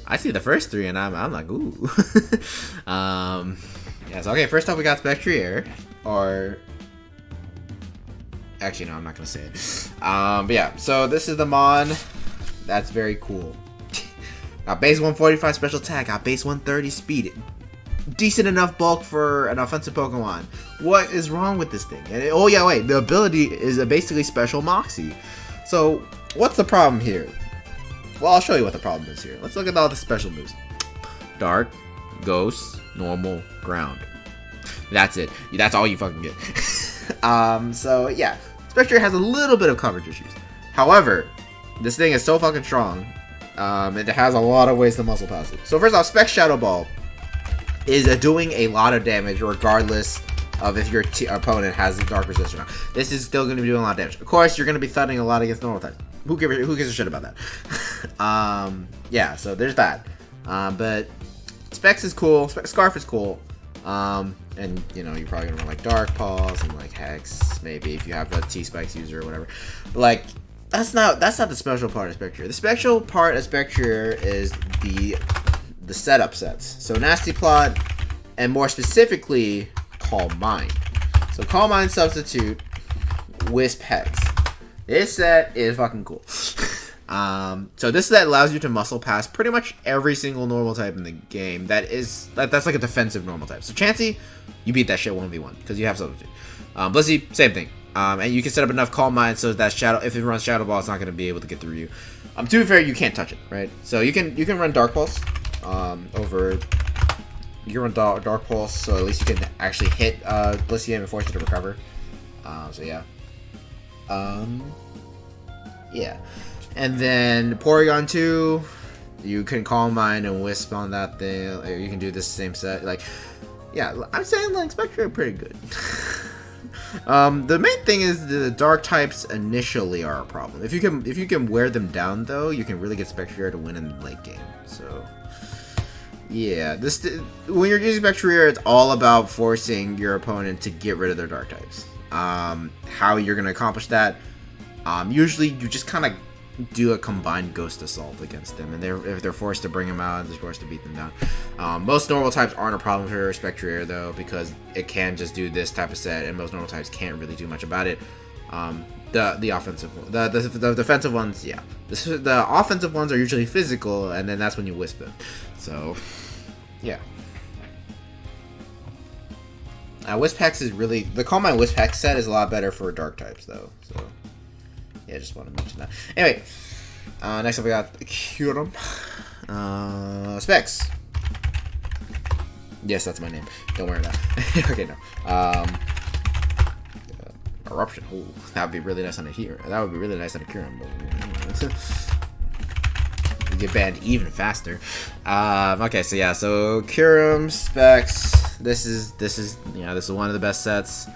I see the first 3 and I'm like, ooh. Yeah, so okay, first up we got Spectrier. Or actually no, I'm not gonna say it. But yeah, so this is the Mon. That's very cool. Got base 145 special attack, got base 130 speed. Decent enough bulk for an offensive Pokemon. What is wrong with this thing? And oh yeah, wait, the ability is a basically special Moxie. So what's the problem here? Well, I'll show you what the problem is here. Let's look at all the special moves. Dark, Ghost, Normal, Ground. That's it. That's all you fucking get. So yeah, Spectre has a little bit of coverage issues. However, this thing is so fucking strong. It has a lot of ways to muscle pass it. So first off, Spec Shadow Ball is doing a lot of damage regardless of if your opponent has a Dark Resist or not. This is still going to be doing a lot of damage. Of course, you're going to be thudding a lot against normal types. Who gives a shit about that? Yeah, so there's that. But Specs is cool. Scarf is cool. And you know, you're probably gonna run like Dark Paws and like Hex, maybe if you have a T-Spikes user or whatever. But like, that's not the special part of Spectre. The special part of Spectre is the setup sets. So Nasty Plot, and more specifically, Calm Mind. So Calm Mind Substitute, Wisp Hex. This set is fucking cool. So this set allows you to muscle pass pretty much every single normal type in the game. That's like a defensive normal type. So Chansey, you beat that shit 1v1 because you have Substitute. Blissey, same thing. And you can set up enough Calm Mind so that if it runs Shadow Ball, it's not going to be able to get through you. To be fair, you can't touch it, right? So you can run Dark Pulse over. You can run Dark Pulse, so at least you can actually hit Blissey and force it to recover. So yeah. Yeah. And then Porygon 2, you can Calm Mind and Wisp on that thing. You can do this same set. Like, yeah, I'm saying like Spectre are pretty good. The main thing is the Dark types initially are a problem. If you can wear them down though, you can really get Spectre to win in the late game. So yeah, when you're using Spectre, it's all about forcing your opponent to get rid of their Dark types. How you're gonna accomplish that? Usually you just kind of do a combined Ghost Assault against them, and if they're forced to bring them out, they're forced to beat them down. Most normal types aren't a problem for Spectre though, because it can just do this type of set, and most normal types can't really do much about it. The offensive, the defensive ones, yeah. The offensive ones are usually physical, and then that's when you Wisp them. So, yeah. Wisp Hex is really the Calm Mind Wisp Hex set is a lot better for Dark types though. So. Yeah, just want to mention that. Anyway, next up we got Kyurem. Specs. Yes, that's my name. Don't worry about it. Okay, no. Eruption. Ooh, that would be really nice on a here. That would be really nice on a Kyurem. You get banned even faster. Okay, so yeah, so Kyurem, Specs. This is one of the best sets.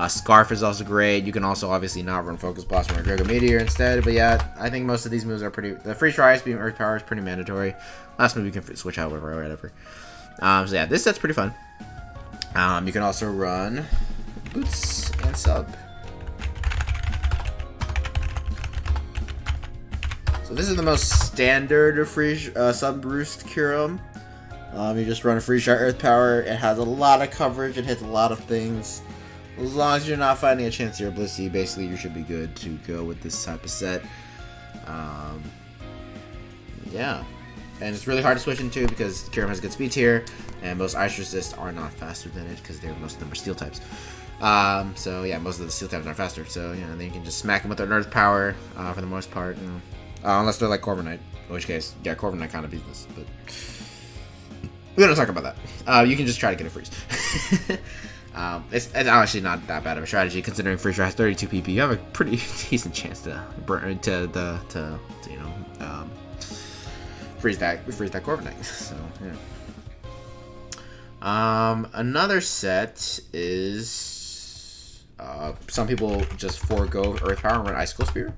Scarf is also great. You can also obviously not run Focus Blast or Drago Meteor instead, but yeah, I think most of these moves are pretty. The Freeze Dry Ice Beam Earth Power is pretty mandatory. Last move you can switch out whatever. So yeah, this set's pretty fun. You can also run boots and sub. So this is the most standard freeze sub roost Curum. You just run a freeze shot earth power. It has a lot of coverage. It hits a lot of things. As long as you're not fighting a chance to your Blissey, basically you should be good to go with this type of set. Yeah. And it's really hard to switch into because Kyurem has good speed tier, and most ice resist are not faster than it because most of them are steel types. So yeah, most of the steel types are faster. So then you can just smack them with an earth power for the most part, unless they're like Corviknight, in which case, yeah, Corviknight kind of beats this, but we don't talk about that. You can just try to get a freeze. It's actually not that bad of a strategy considering freeze has 32 PP. You have a pretty decent chance to burn freeze that Corviknight. So yeah. Another set is some people just forego Earth Power and run Icicle Spear.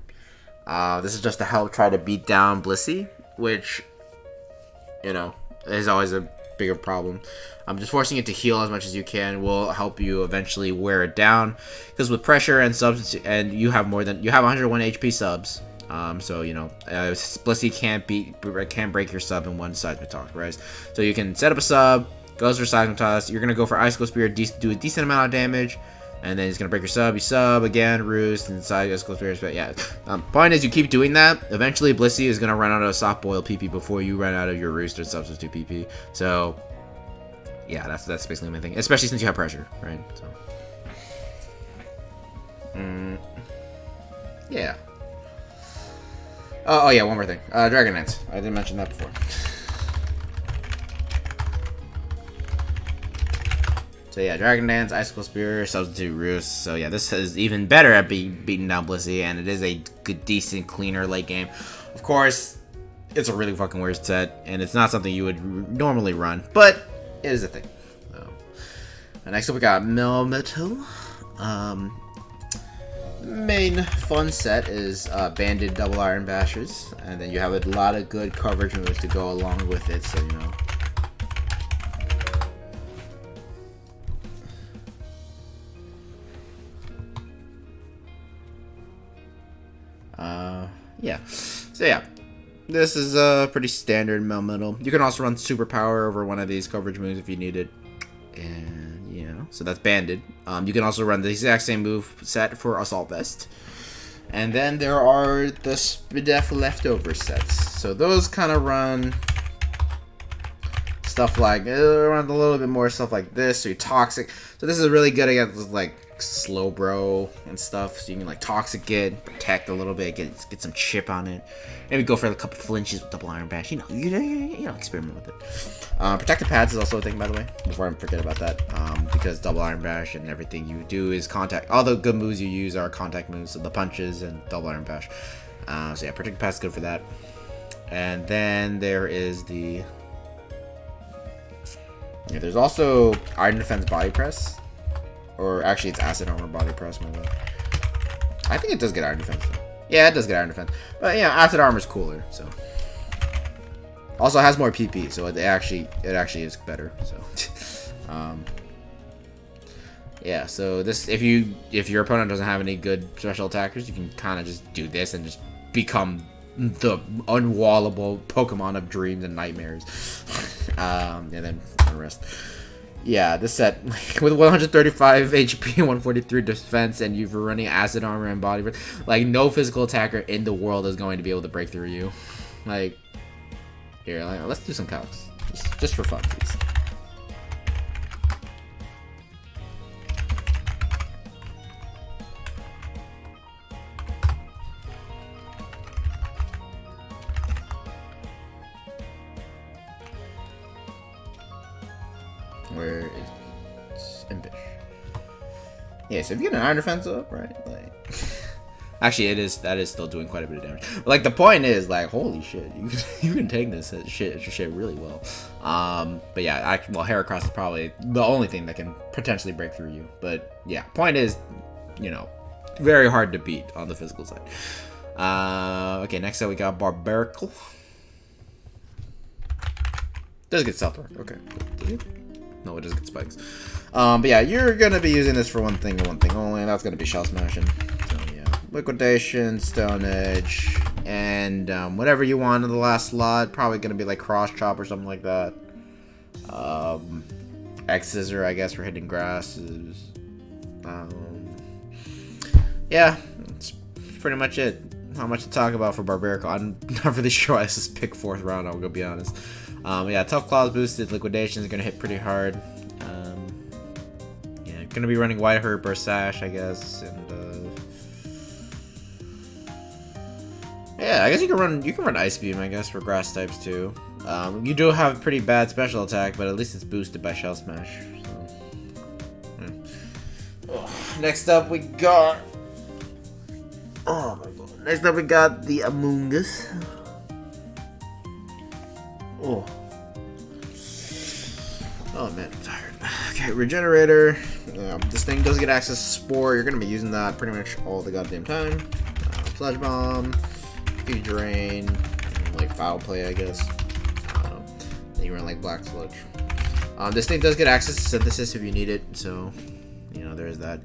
This is just to help try to beat down Blissey, which is always a bigger problem. Just forcing it to heal as much as you can will help you eventually wear it down, because with pressure and subs, and you have 101 HP subs. So Blissey can't break your sub in one Seismic, right? So you can set up a sub, goes for Seismic Toss. You're gonna go for Icicle Spear, do a decent amount of damage, and then he's gonna break your sub. You sub again, roost, and Icicle Spear. But yeah, point is you keep doing that. Eventually, Blissey is gonna run out of soft boil PP before you run out of your roost or substitute PP. So yeah, that's basically my thing. Especially since you have pressure, right? So yeah. Oh yeah, one more thing. Dragon Dance. I didn't mention that before. So yeah, Dragon Dance, Icicle Spear, Substitute Roost. So yeah, this is even better at beating down Blissey, and it is a good, decent, cleaner late game. Of course, it's a really fucking weird set, and it's not something you would normally run, but it is a thing. So, next up we got Melmetal. Main fun set is Banded Double Iron Bashers, and then you have a lot of good coverage moves to go along with it, so yeah. So yeah, this is a pretty standard Melmetal. You can also run Superpower over one of these coverage moves if you need it, and so that's Banded. You can also run the exact same move set for Assault Vest. And then there are the Spidef leftover sets. So those kind of run stuff like, run a little bit more stuff like this. So you're Toxic. So this is really good against like Slowbro and stuff. So you can like Toxic it, protect a little bit, get some chip on it. Maybe go for a couple flinches with Double Iron Bash. You experiment with it. Protective Pads is also a thing, by the way, before I forget about that. Because Double Iron Bash and everything you do is contact. All the good moves you use are contact moves, so the punches and Double Iron Bash. So yeah, Protective Pads is good for that. And then there is there's also Iron Defense Body Press. Or actually, it's Acid Armor Body Press, my bad. I think it does get Iron Defense, though. Yeah, it does get Iron Defense. But yeah, Acid Armor is cooler, so. Also has more PP, so it actually is better. So, yeah. So this, if your opponent doesn't have any good special attackers, you can kind of just do this and just become the unwallable Pokemon of dreams and nightmares. And then the rest. Yeah, this set with 135 HP and 143 defense, and you're running Acid Armor and Body, like no physical attacker in the world is going to be able to break through you. Like, here, let's do some calcs, just for fun, please. Where is it? Impish. Yeah, so if you get an Iron Defense up, right? Like, actually, that is still doing quite a bit of damage. But like, the point is, like, holy shit, you can take this shit really well. But yeah, Heracross is probably the only thing that can potentially break through you. But yeah, point is, very hard to beat on the physical side. Okay, next up we got Barbaracle. Does get Stealth Rock. Okay, cool. No, it does get spikes. But yeah, you're gonna be using this for one thing and one thing only, and that's gonna be shell smashing. So yeah, liquidation, stone edge, and whatever you want in the last slot. Probably gonna be like cross chop or something like that. X scissor, I guess, for hitting grasses. Yeah, that's pretty much it. Not much to talk about for Barbaric. I'm not really sure why this is pick 4th round, I'll go be honest. Yeah, Tough Claws boosted, Liquidation is going to hit pretty hard. Yeah, going to be running White Herb or Sash, I guess. And yeah, I guess you can run Ice Beam, I guess, for grass types too. You do have a pretty bad special attack, but at least it's boosted by Shell Smash. So, yeah. Next up we got... Oh my god. Next up we got the Among Us. Oh. Oh man, I'm tired. Okay, Regenerator. This thing does get access to Spore. You're going to be using that pretty much all the goddamn time. Sludge Bomb. Speed Drain. Like Foul Play, I guess. Then you run like Black Sludge. This thing does get access to Synthesis if you need it. So, you know, there's that.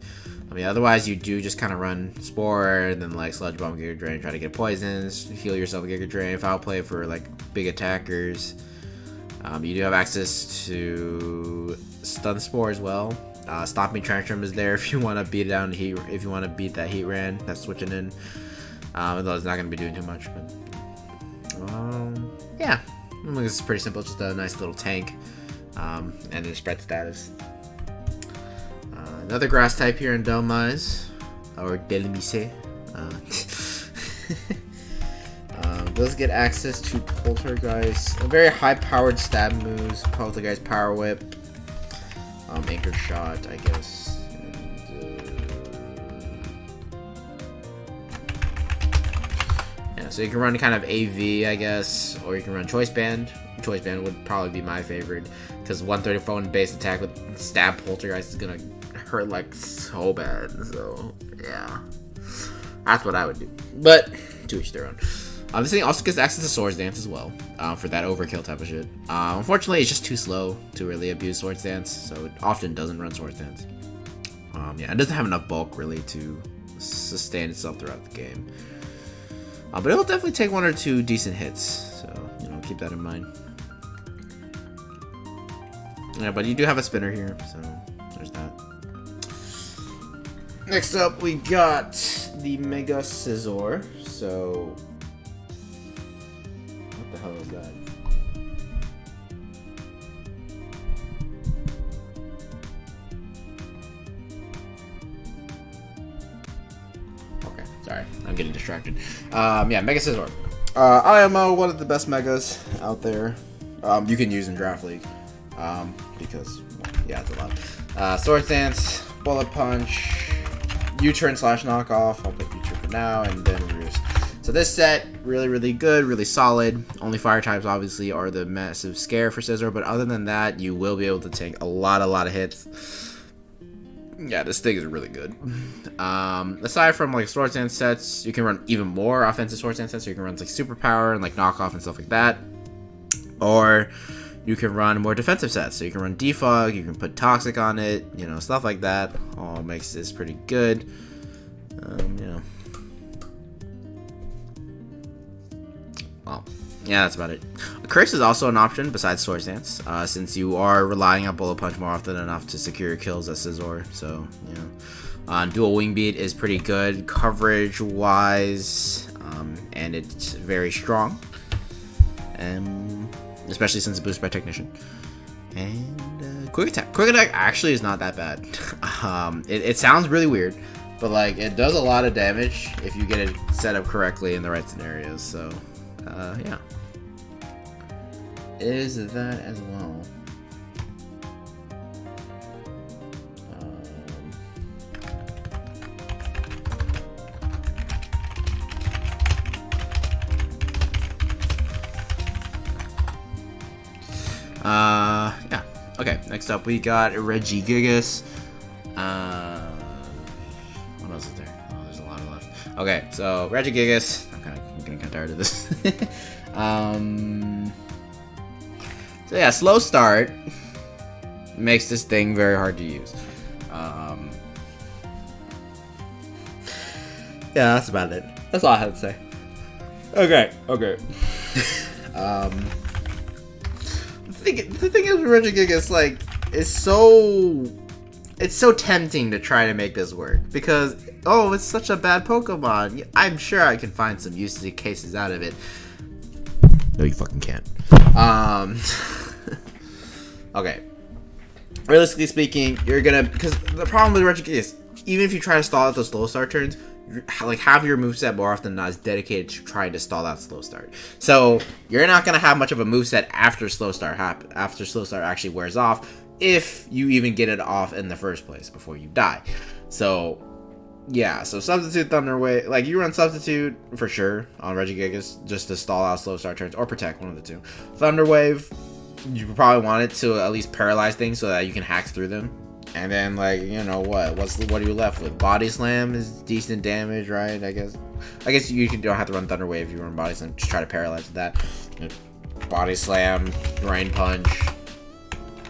I mean, otherwise you do just kind of run Spore, then like Sludge Bomb, Giga Drain, try to get poisons, heal yourself with Giga Drain, Foul Play for like big attackers. You do have access to Stun Spore as well. Stomping Tantrum is there if you want to beat down heat. If you want to beat that Heat Ran, that's switching in. Although it's not going to be doing too much, but yeah, I think this is pretty simple. Just a nice little tank, and then spread status. Another grass type here in Delmise, or Delmise. Does get access to Poltergeist, a very high-powered stab moves. Poltergeist Power Whip, Anchored Shot, I guess. Yeah, so you can run kind of AV, I guess, or you can run Choice Band. Choice Band would probably be my favorite, because 134 base attack with stab Poltergeist is gonna hurt like so bad. So yeah, that's what I would do. But to each their own. This thing also gets access to Swords Dance as well, for that overkill type of shit. Unfortunately, it's just too slow to really abuse Swords Dance, so it often doesn't run Swords Dance. Yeah, it doesn't have enough bulk really to sustain itself throughout the game. But it'll definitely take 1 or 2 decent hits, so you know, keep that in mind. Yeah, but you do have a spinner here, so there's that. Next up, we got the Mega Scizor. So, what the hell is that? Okay, sorry, I'm getting distracted. Yeah, Mega Scizor. IMO, one of the best megas out there. You can use in Draft League. Because, well, yeah, it's a lot. Swords Dance, Bullet Punch, U-Turn / Knockoff. I'll put U-Turn for now, and then Roost. So this set, really, really good, really solid. Only fire types, obviously, are the massive scare for Scizor, but other than that, you will be able to take a lot of hits. Yeah, this thing is really good. Aside from like Swords Dance sets, you can run even more offensive Swords Dance sets, so you can run like Superpower and like Knockoff and stuff like that. Or you can run more defensive sets, so you can run Defog, you can put Toxic on it, you know, stuff like that. All makes this pretty good. You know. Well, yeah, that's about it. Curse is also an option besides Swords Dance, since you are relying on Bullet Punch more often enough to secure your kills as Scizor. So, you know, Dual Wing Beat is pretty good coverage-wise, and it's very strong, especially since it's boosted by Technician. And Quick Attack. Quick Attack actually is not that bad. It sounds really weird, but like it does a lot of damage if you get it set up correctly in the right scenarios. So, yeah. Is that as well. Yeah. Okay, next up we got Regigigas. What else is there? Oh, there's a lot left. Okay, so Regigigas. I'm getting kind of tired of this. So yeah, slow start. makes this thing very hard to use. Yeah, that's about it. That's all I have to say. Okay. The thing is, Regigigas, like, it's so tempting to try to make this work because, oh, it's such a bad Pokemon. I'm sure I can find some use cases out of it. No, you fucking can't. Okay. Realistically speaking, you're gonna, because the problem with Regigigas, even if you try to stall out those slow start turns, like, half your moveset more often than not is dedicated to trying to stall out slow start. So you're not gonna have much of a moveset after slow start actually wears off, if you even get it off in the first place before you die. So yeah, so Substitute, Thunder Wave, like, you run Substitute for sure on Regigigas just to stall out slow start turns or protect, one of the two. Thunder Wave, you probably want it to at least paralyze things so that you can hack through them. And then, like, you know, what are you left with? Body Slam is decent damage, right? I guess you don't have to run Thunder Wave if you run Body Slam. Just try to paralyze with that. Body Slam, Rain Punch.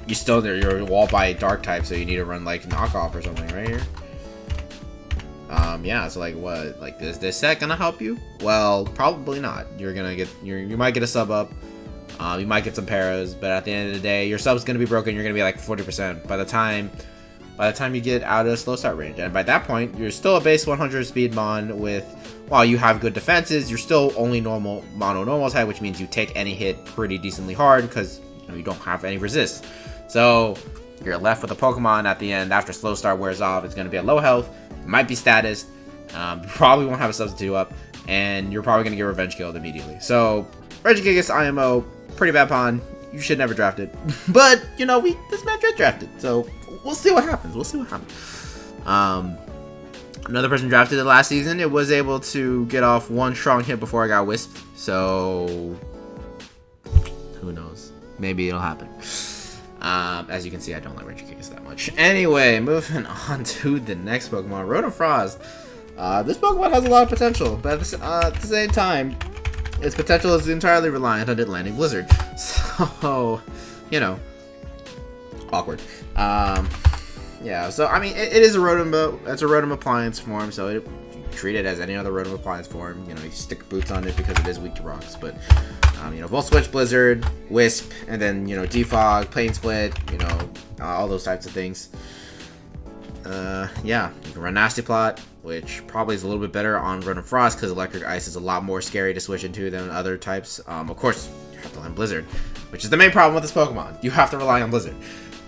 You're wall by Dark type, so you need to run, like, Knockoff or something right here. Yeah, so, like, what? Like, is this set gonna help you? Well, probably not. You might get a sub up. You might get some paras, but at the end of the day, your sub's gonna be broken. You're gonna be like 40% by the time you get out of slow start range. And by that point, you're still a base 100 speed mon with, while you have good defenses, you're still only mono type, which means you take any hit pretty decently hard because you don't have any resist. So you're left with a Pokemon at the end after slow start wears off. It's gonna be at low health, might be status, you probably won't have a substitute up, and you're probably gonna get revenge killed immediately. So Regigigas IMO, pretty bad pawn. You should never draft it. But, you know, this man get drafted. So, we'll see what happens. Another person drafted it last season. It was able to get off one strong hit before I got Wisped. So, who knows? Maybe it'll happen. As you can see, I don't like Regigigas that much. Anyway, moving on to the next Pokemon, Rotom Frost. This Pokemon has a lot of potential, but at the same time, its potential is entirely reliant on Atlantic Blizzard. So, you know, awkward. Yeah, so, I mean, it is a Rotom, it's a Rotom Appliance form, so you treat it as any other Rotom Appliance form. You know, you stick boots on it because it is weak to rocks, but, you know, Volt Switch, Blizzard, Wisp, and then, you know, Defog, Plane Split, you know, all those types of things. Yeah, you can run Nasty Plot, which probably is a little bit better on Rotom Frost because Electric Ice is a lot more scary to switch into than other types. Of course, you have to rely on Blizzard, which is the main problem with this Pokemon. You have to rely on Blizzard.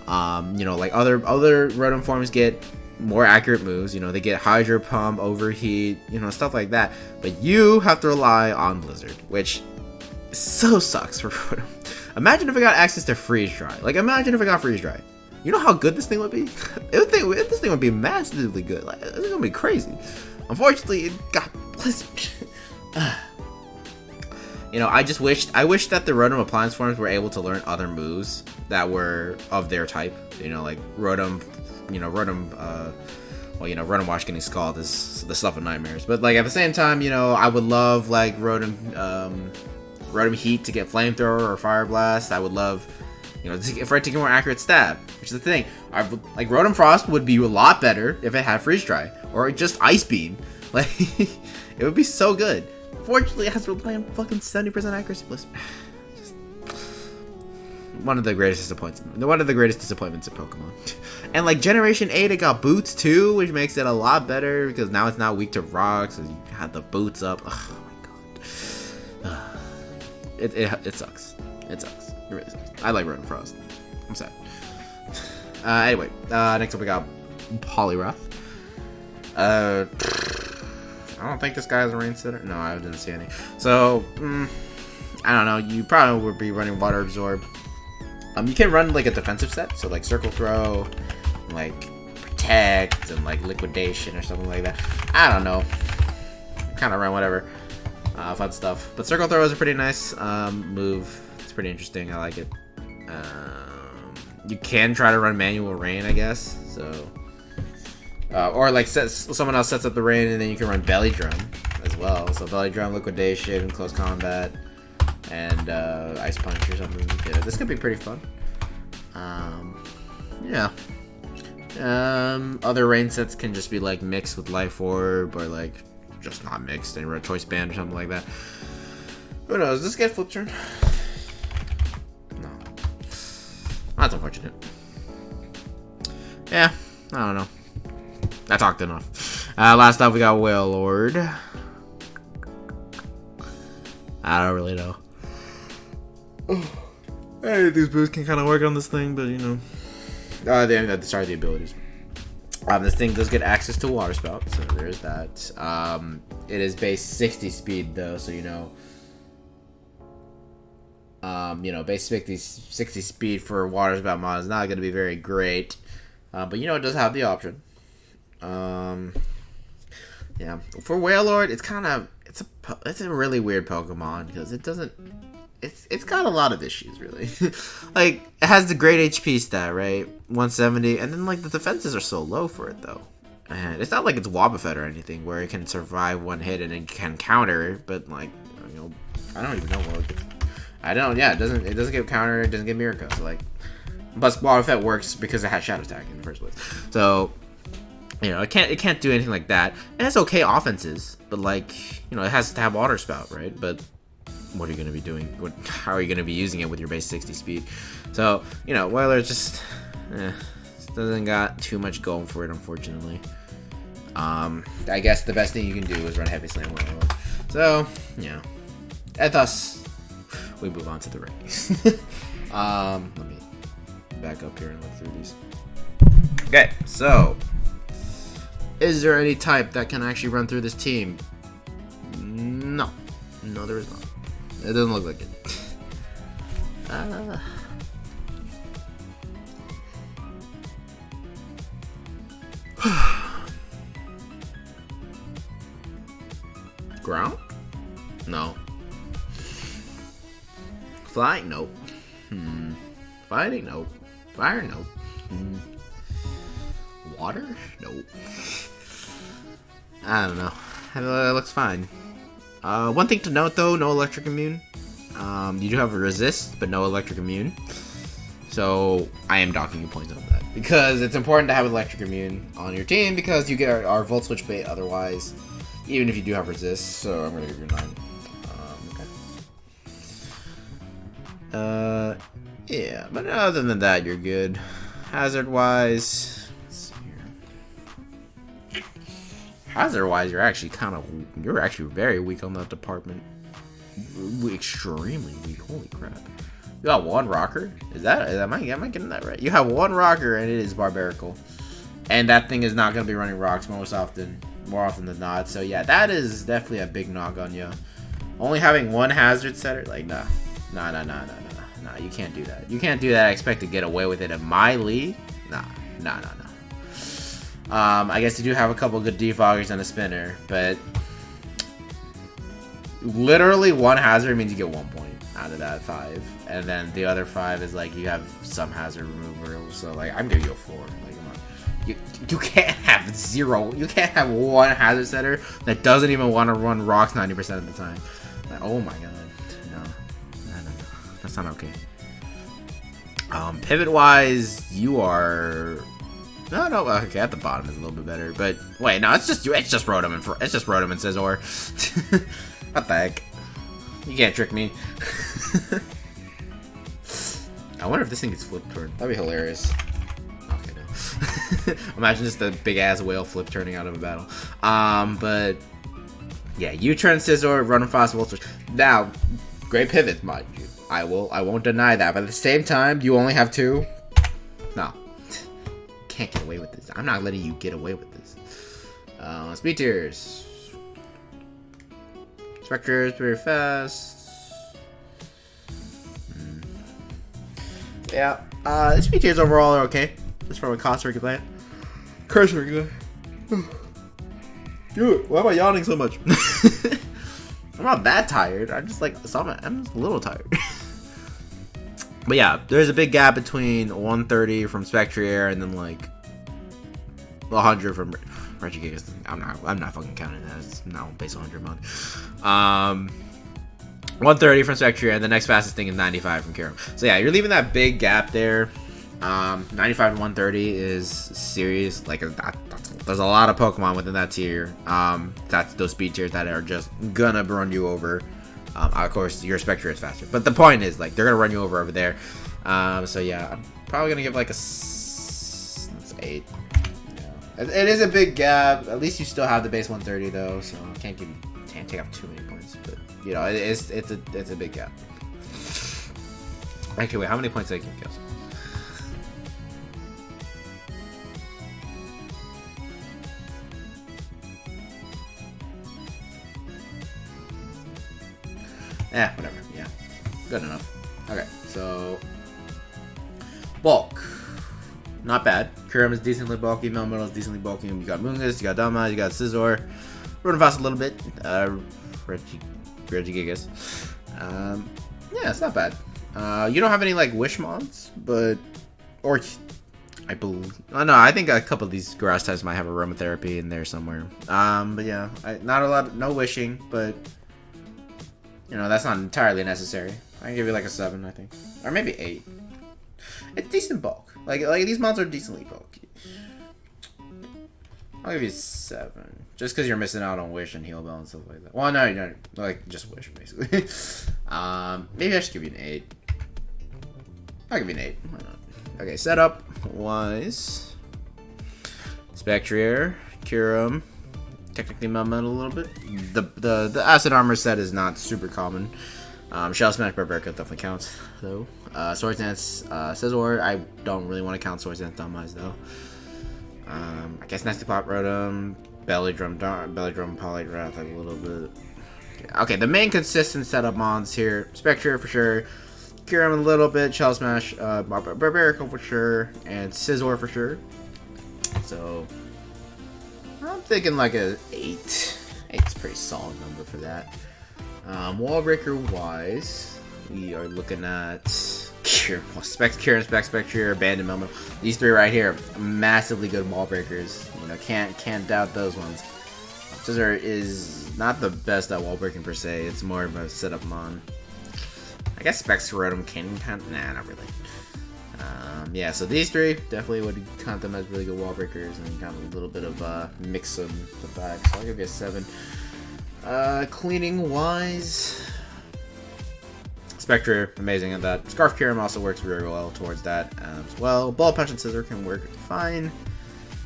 You know, like other Rotom forms get more accurate moves. You know, they get Hydro Pump, Overheat, you know, stuff like that. But you have to rely on Blizzard, which so sucks for Rotom. Imagine if I got access to Freeze Dry. Like, imagine if I got Freeze Dry. You know how good this thing would be? This thing would be massively good. Like, it's gonna be crazy. Unfortunately, it got Blizzard. You know, I wish that the Rotom Appliance forms were able to learn other moves that were of their type. You know, like Rotom Wash getting Scald is the stuff of nightmares. But, like, at the same time, you know, I would love, like, Rotom Heat to get Flamethrower or Fire Blast. I would love, you know, for it to get more accurate stab, which is the thing. Like, Rotom Frost would be a lot better if it had Freeze Dry or just Ice Beam. Like, it would be so good. Fortunately, it has to rely on fucking 70% accuracy. Just one of the greatest disappointments in Pokemon. And, like, Generation 8, it got Boots too, which makes it a lot better because now it's not weak to rocks. So you had the Boots up. Oh my god. It sucks. It sucks. It really sucks. I like Rotom Frost. I'm sad. Anyway, next up we got Poliwrath. I don't think this guy has a Rain Setter. No, I didn't see any. So, I don't know. You probably would be running Water Absorb. You can run, like, a defensive set. So, like, Circle Throw, like, Protect, and, like, Liquidation or something like that. I don't know. Kind of run whatever. Fun stuff. But Circle Throw is a pretty nice move. It's pretty interesting. I like it. You can try to run Manual Rain, I guess. So, or like someone else sets up the rain, and then you can run Belly Drum as well. So Belly Drum, Liquidation, Close Combat, and Ice Punch or something. Yeah, this could be pretty fun. yeah. Other rain sets can just be like mixed with Life Orb, or like just not mixed and Red Choice Band or something like that. Who knows? Does this get flip turn? No. That's unfortunate. Yeah, I don't know. I talked enough. Last up, we got Wailord. I don't really know. Hey, these boosts can kind of work on this thing, but you know. Sorry, the abilities. This thing does get access to Water Spout, so there's that. It is base 60 speed though, so base 60 speed for Water Spout mod is not going to be very great. But it does have the option. Yeah, for Wailord, it's a really weird Pokemon because it's got a lot of issues, really. Like, it has the great HP stat, right? 170, and then, like, the defenses are so low for it, though. And it's not like it's Wobbuffet or anything, where it can survive one hit and it can counter, but, like, I don't even know what it gets. It doesn't get counter, it doesn't get Miracle, so, like, but Wobbuffet works because it has Shadow Attack in the first place. So, it can't do anything like that. It has okay offenses, but, like, it has to have Water Spout, right? But what are you going to be doing? How are you going to be using it with your base 60 speed? So, Wailord just doesn't got too much going for it, unfortunately. I guess the best thing you can do is run Heavy Slam Wailord. So, and thus, we move on to the rankings. Let me back up here and look through these. Okay, so, is there any type that can actually run through this team? No, there is not. It doesn't look like it. Ground? No. Flying? Nope. Fighting? Nope. Fire? Nope. Water? Nope. I don't know. It looks fine. One thing to note though, no electric immune. You do have a resist, but no electric immune. So I am docking you points on that because it's important to have electric immune on your team because you get our Volt Switch bait otherwise, even if you do have resist. So I'm gonna give you 9. Yeah, but other than that, you're good. Hazard wise. Hazard-wise, you're actually very weak on that department. Extremely weak. Holy crap! You got one rocker. Am I getting that right? You have one rocker, and it is Barbarical, and that thing is not going to be running rocks more often than not. So yeah, that is definitely a big knock on you. Only having one hazard setter, like nah. You can't do that. You can't do that. I expect to get away with it in my league. Nah. I guess you do have a couple good defoggers and a spinner, but literally one hazard means you get 1 point out of that 5, and then the other 5 is like you have some hazard removal. So like I'm giving you a 4. Like come on, you can't have 0. You can't have one hazard setter that doesn't even want to run rocks 90% of the time. Like, oh my god, no, that's not okay. Pivot wise, you are. No, okay, at the bottom is a little bit better, but wait, no, it's just Rotom and Scizor. What the heck? You can't trick me. I wonder if this thing gets flip turned. That'd be hilarious. Okay, no. Imagine just a big ass whale flip turning out of a battle. But yeah, U-turn Scizor, Run Fast, Volt Switch. Now, great pivots, mind you. I won't deny that, but at the same time, you only have 2. No. Can't get away with this. I'm not letting you get away with this. Speed tiers. Spectre is very fast. Yeah. Speed tiers overall are okay. Just from a cost regular. Curse regular. Dude, why am I yawning so much? I'm not that tired. I'm just I'm just a little tired. But yeah, there's a big gap between 130 from Spectrier and then like 100 from Regigigas. I'm not fucking counting that. It's now base 100 mod. 130 from Spectrier and the next fastest thing is 95 from Karam. So yeah, you're leaving that big gap there. 95 to 130 is serious. Like, there's a lot of Pokemon within that tier. That's those speed tiers that are just gonna run you over. Of course, your Spectre is faster, but the point is, like, they're gonna run you over there. So yeah, I'm probably gonna give like a 8. Yeah. It is a big gap. At least you still have the base 130 though, so can't take off too many points. But you know, it's a big gap. Actually, wait, how many points did I give Chaos? Yeah, whatever. Yeah, good enough. Okay, so bulk, not bad. Kyurem is decently bulky. Melmetal is decently bulky. You got Mungus, you got Dama, you got Scizor. Running fast a little bit. Regigigas. Yeah, it's not bad. You don't have any like Wish mons, but I believe. Oh no, I think a couple of these grass types might have aromatherapy in there somewhere. But yeah, not a lot. No wishing, but. You know, that's not entirely necessary. I can give you like a 7, I think. Or maybe 8. It's decent bulk. Like these mons are decently bulky. I'll give you 7. Just because you're missing out on Wish and Heal Bell and stuff like that. Well, no, like, just Wish, basically. Maybe I should give you an 8. I'll give you an 8. Why not? Okay, setup-wise. Spectrier, Kyurem. Technically Melmetal a little bit. The Acid Armor set is not super common. Shell Smash Berserker definitely counts though. Swords Dance, Scizor. I don't really want to count Swords Dance Dummies though. I guess Nasty Pop Rotom, Belly Drum Polygraph like a little bit. Okay, the main consistent setup mons here: Spectre for sure, Kyurem a little bit, Shell Smash, Berserker for sure, and Scizor for sure. So. I'm thinking like a 8. 8's a pretty solid number for that. Wall breaker wise, we are looking at Kyurem, Spectre, Abandoned Moment. These 3 right here, massively good wall breakers. You know, can't doubt those ones. Scizor is not the best at wall breaking per se. It's more of a setup mon. I guess Spectrotum can count. Nah, not really. Yeah, so these 3 definitely would count them as really good wall breakers, and kind of a little bit of mix of the back. So I'll give you a 7. Cleaning wise, Spectre, amazing at that. Scarf Kyurem also works very well towards that as well. Ball Punch and Scissor can work fine,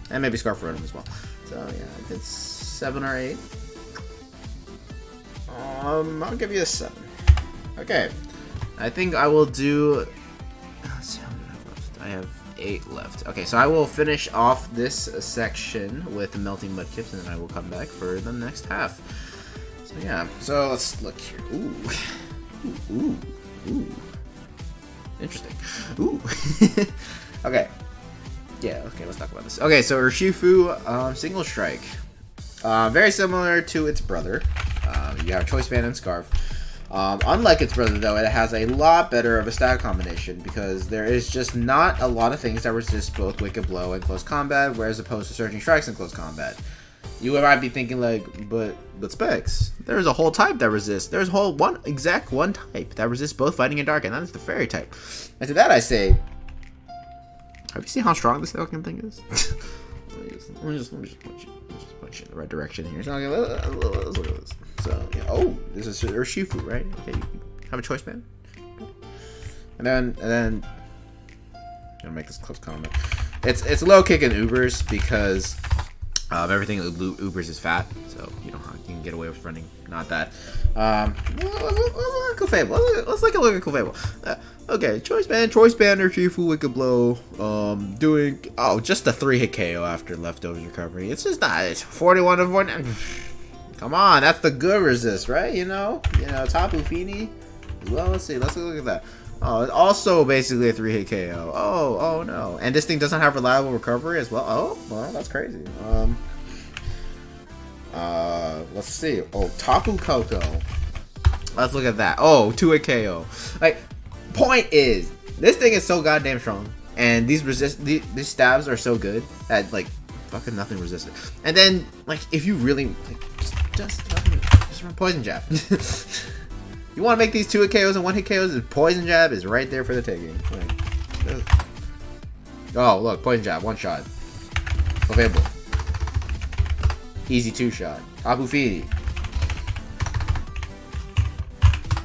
and maybe Scarf Rotom as well. So yeah, it's 7 or 8. I'll give you a 7. Okay, I think I will do. Let's see how many I have 8 left. Okay, so I will finish off this section with the Melting Mudkips, and then I will come back for the next half. So yeah, so let's look here. Ooh. Interesting. Ooh. Okay. Yeah, okay, let's talk about this. Okay, so Urshifu, Single Strike. Very similar to its brother. You have Choice Band and Scarf. Unlike its brother, though, it has a lot better of a stat combination because there is just not a lot of things that resist both Wicked Blow and Close Combat, whereas opposed to Surging Strikes in Close Combat. You might be thinking like, but Specs, there's a whole type that resists. There's a whole one type that resists both Fighting and Dark, and that is the Fairy type. And to that I say, have you seen how strong this fucking thing is? let me just punch you in the right direction here. So, okay, let's look at this. So, yeah, oh, this is Urshifu, right? Okay, you have a choice, man. And then, gonna make this close comment. It's low kick in Ubers because everything Ubers is fat, so you can get away with running. Not that. Let's take a look at Clefable. Okay, Choice Band, Urshifu, Wicked Blow, doing just a 3-hit KO after leftovers recovery. It's just not. It's 41 to 49. Come on, that's the good resist, right? You know, Tapu Fini as well. Let's see. Let's look at that. Oh, it's also basically a 3-hit KO. Oh no. And this thing doesn't have reliable recovery as well. Oh, well, that's crazy. Let's see. Oh, Tapu Koko. Let's look at that. Oh, 2-hit KO. Like, point is, this thing is so goddamn strong, and these stabs are so good that like fucking nothing resists it. And then like if you really like, just run Poison Jab. You want to make these 2-hit KOs and 1-hit KOs? The Poison Jab is right there for the taking. Like, Oh, look, poison jab, one shot. Available. Easy 2-shot. Abufidi.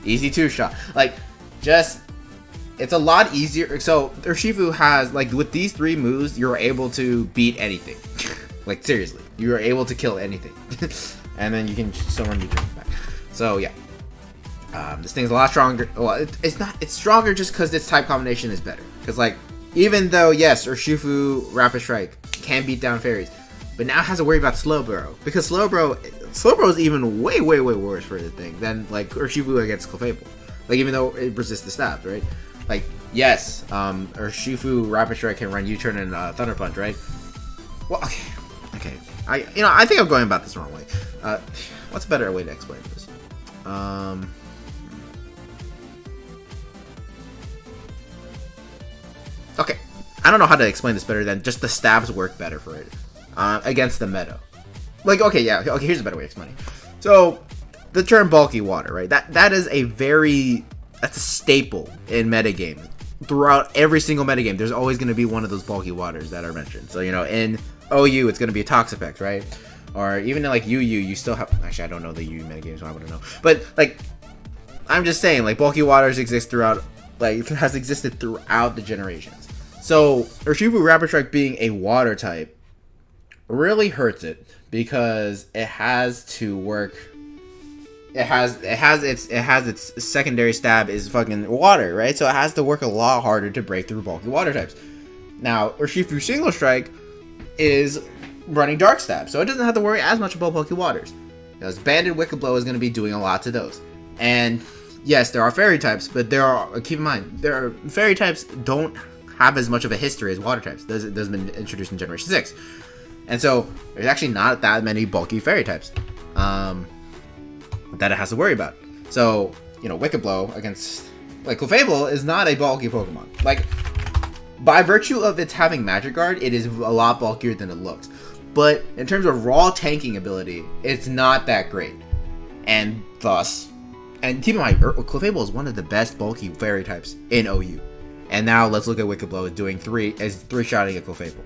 Easy 2-shot. Like, just, it's a lot easier. So, Urshifu has, like, with these 3 moves, you're able to beat anything. Like, seriously. You are able to kill anything. And then you can still run your turn back. So, yeah. This thing's a lot stronger. Well, it's stronger just because its type combination is better. Because, like, even though, yes, Urshifu Rapid Strike can beat down fairies, but now it has to worry about Slowbro. Because Slowbro is even way worse for the thing than, like, Urshifu against Clefable. Like, even though it resists the stabs, right? Like, yes, Urshifu Rapid Strike can run U-turn and Thunder Punch, right? Well, okay. I think I'm going about this the wrong way. What's a better way to explain this? Okay, I don't know how to explain this better than just the stabs work better for it against the meta. Like, okay, here's a better way of explaining. So, the term bulky water, right? That is that's a staple in metagame. Throughout every single metagame, there's always going to be one of those bulky waters that are mentioned. So, in OU, it's going to be a Toxapex, right? Or even in, like, UU, you still have... Actually, I don't know the UU metagame, so I wouldn't know. But, like, I'm just saying, like, bulky waters exist throughout... Like, it has existed throughout the generations. So, Urshifu Rapid Strike being a water type really hurts it because it has to work. It has its secondary stab is fucking water, right? So it has to work a lot harder to break through bulky water types. Now, Urshifu Single Strike is running Dark Stab, so it doesn't have to worry as much about bulky waters. Because Banded Wicked Blow is going to be doing a lot to those. And yes, there are fairy types, but keep in mind, fairy types don't have as much of a history as water types. Those have been introduced in Generation 6. And so, there's actually not that many bulky fairy types that it has to worry about. So, Wicked Blow against... Like, Clefable is not a bulky Pokemon. Like, by virtue of its having Magic Guard, it is a lot bulkier than it looks. But, in terms of raw tanking ability, it's not that great. And thus... And keep in mind, Clefable is one of the best bulky fairy types in OU. And now let's look at Wicked Blow as doing 3-shotting at Clefable.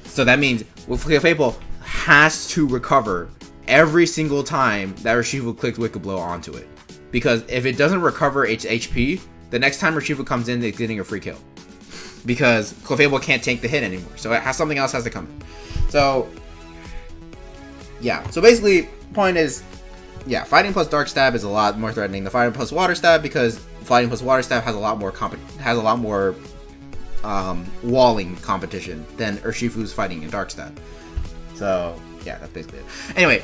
So that means Clefable has to recover every single time that Urshifu clicks Wicked Blow onto it. Because if it doesn't recover its HP, the next time Urshifu comes in, it's getting a free kill. Because Clefable can't tank the hit anymore. So something else has to come in. So, yeah. So basically, point is, yeah, Fighting plus Dark Stab is a lot more threatening than Fighting plus Water Stab because Fighting plus Water Stab has a lot more walling competition than Urshifu's Fighting and Dark Stab. So yeah, that's basically it. Anyway,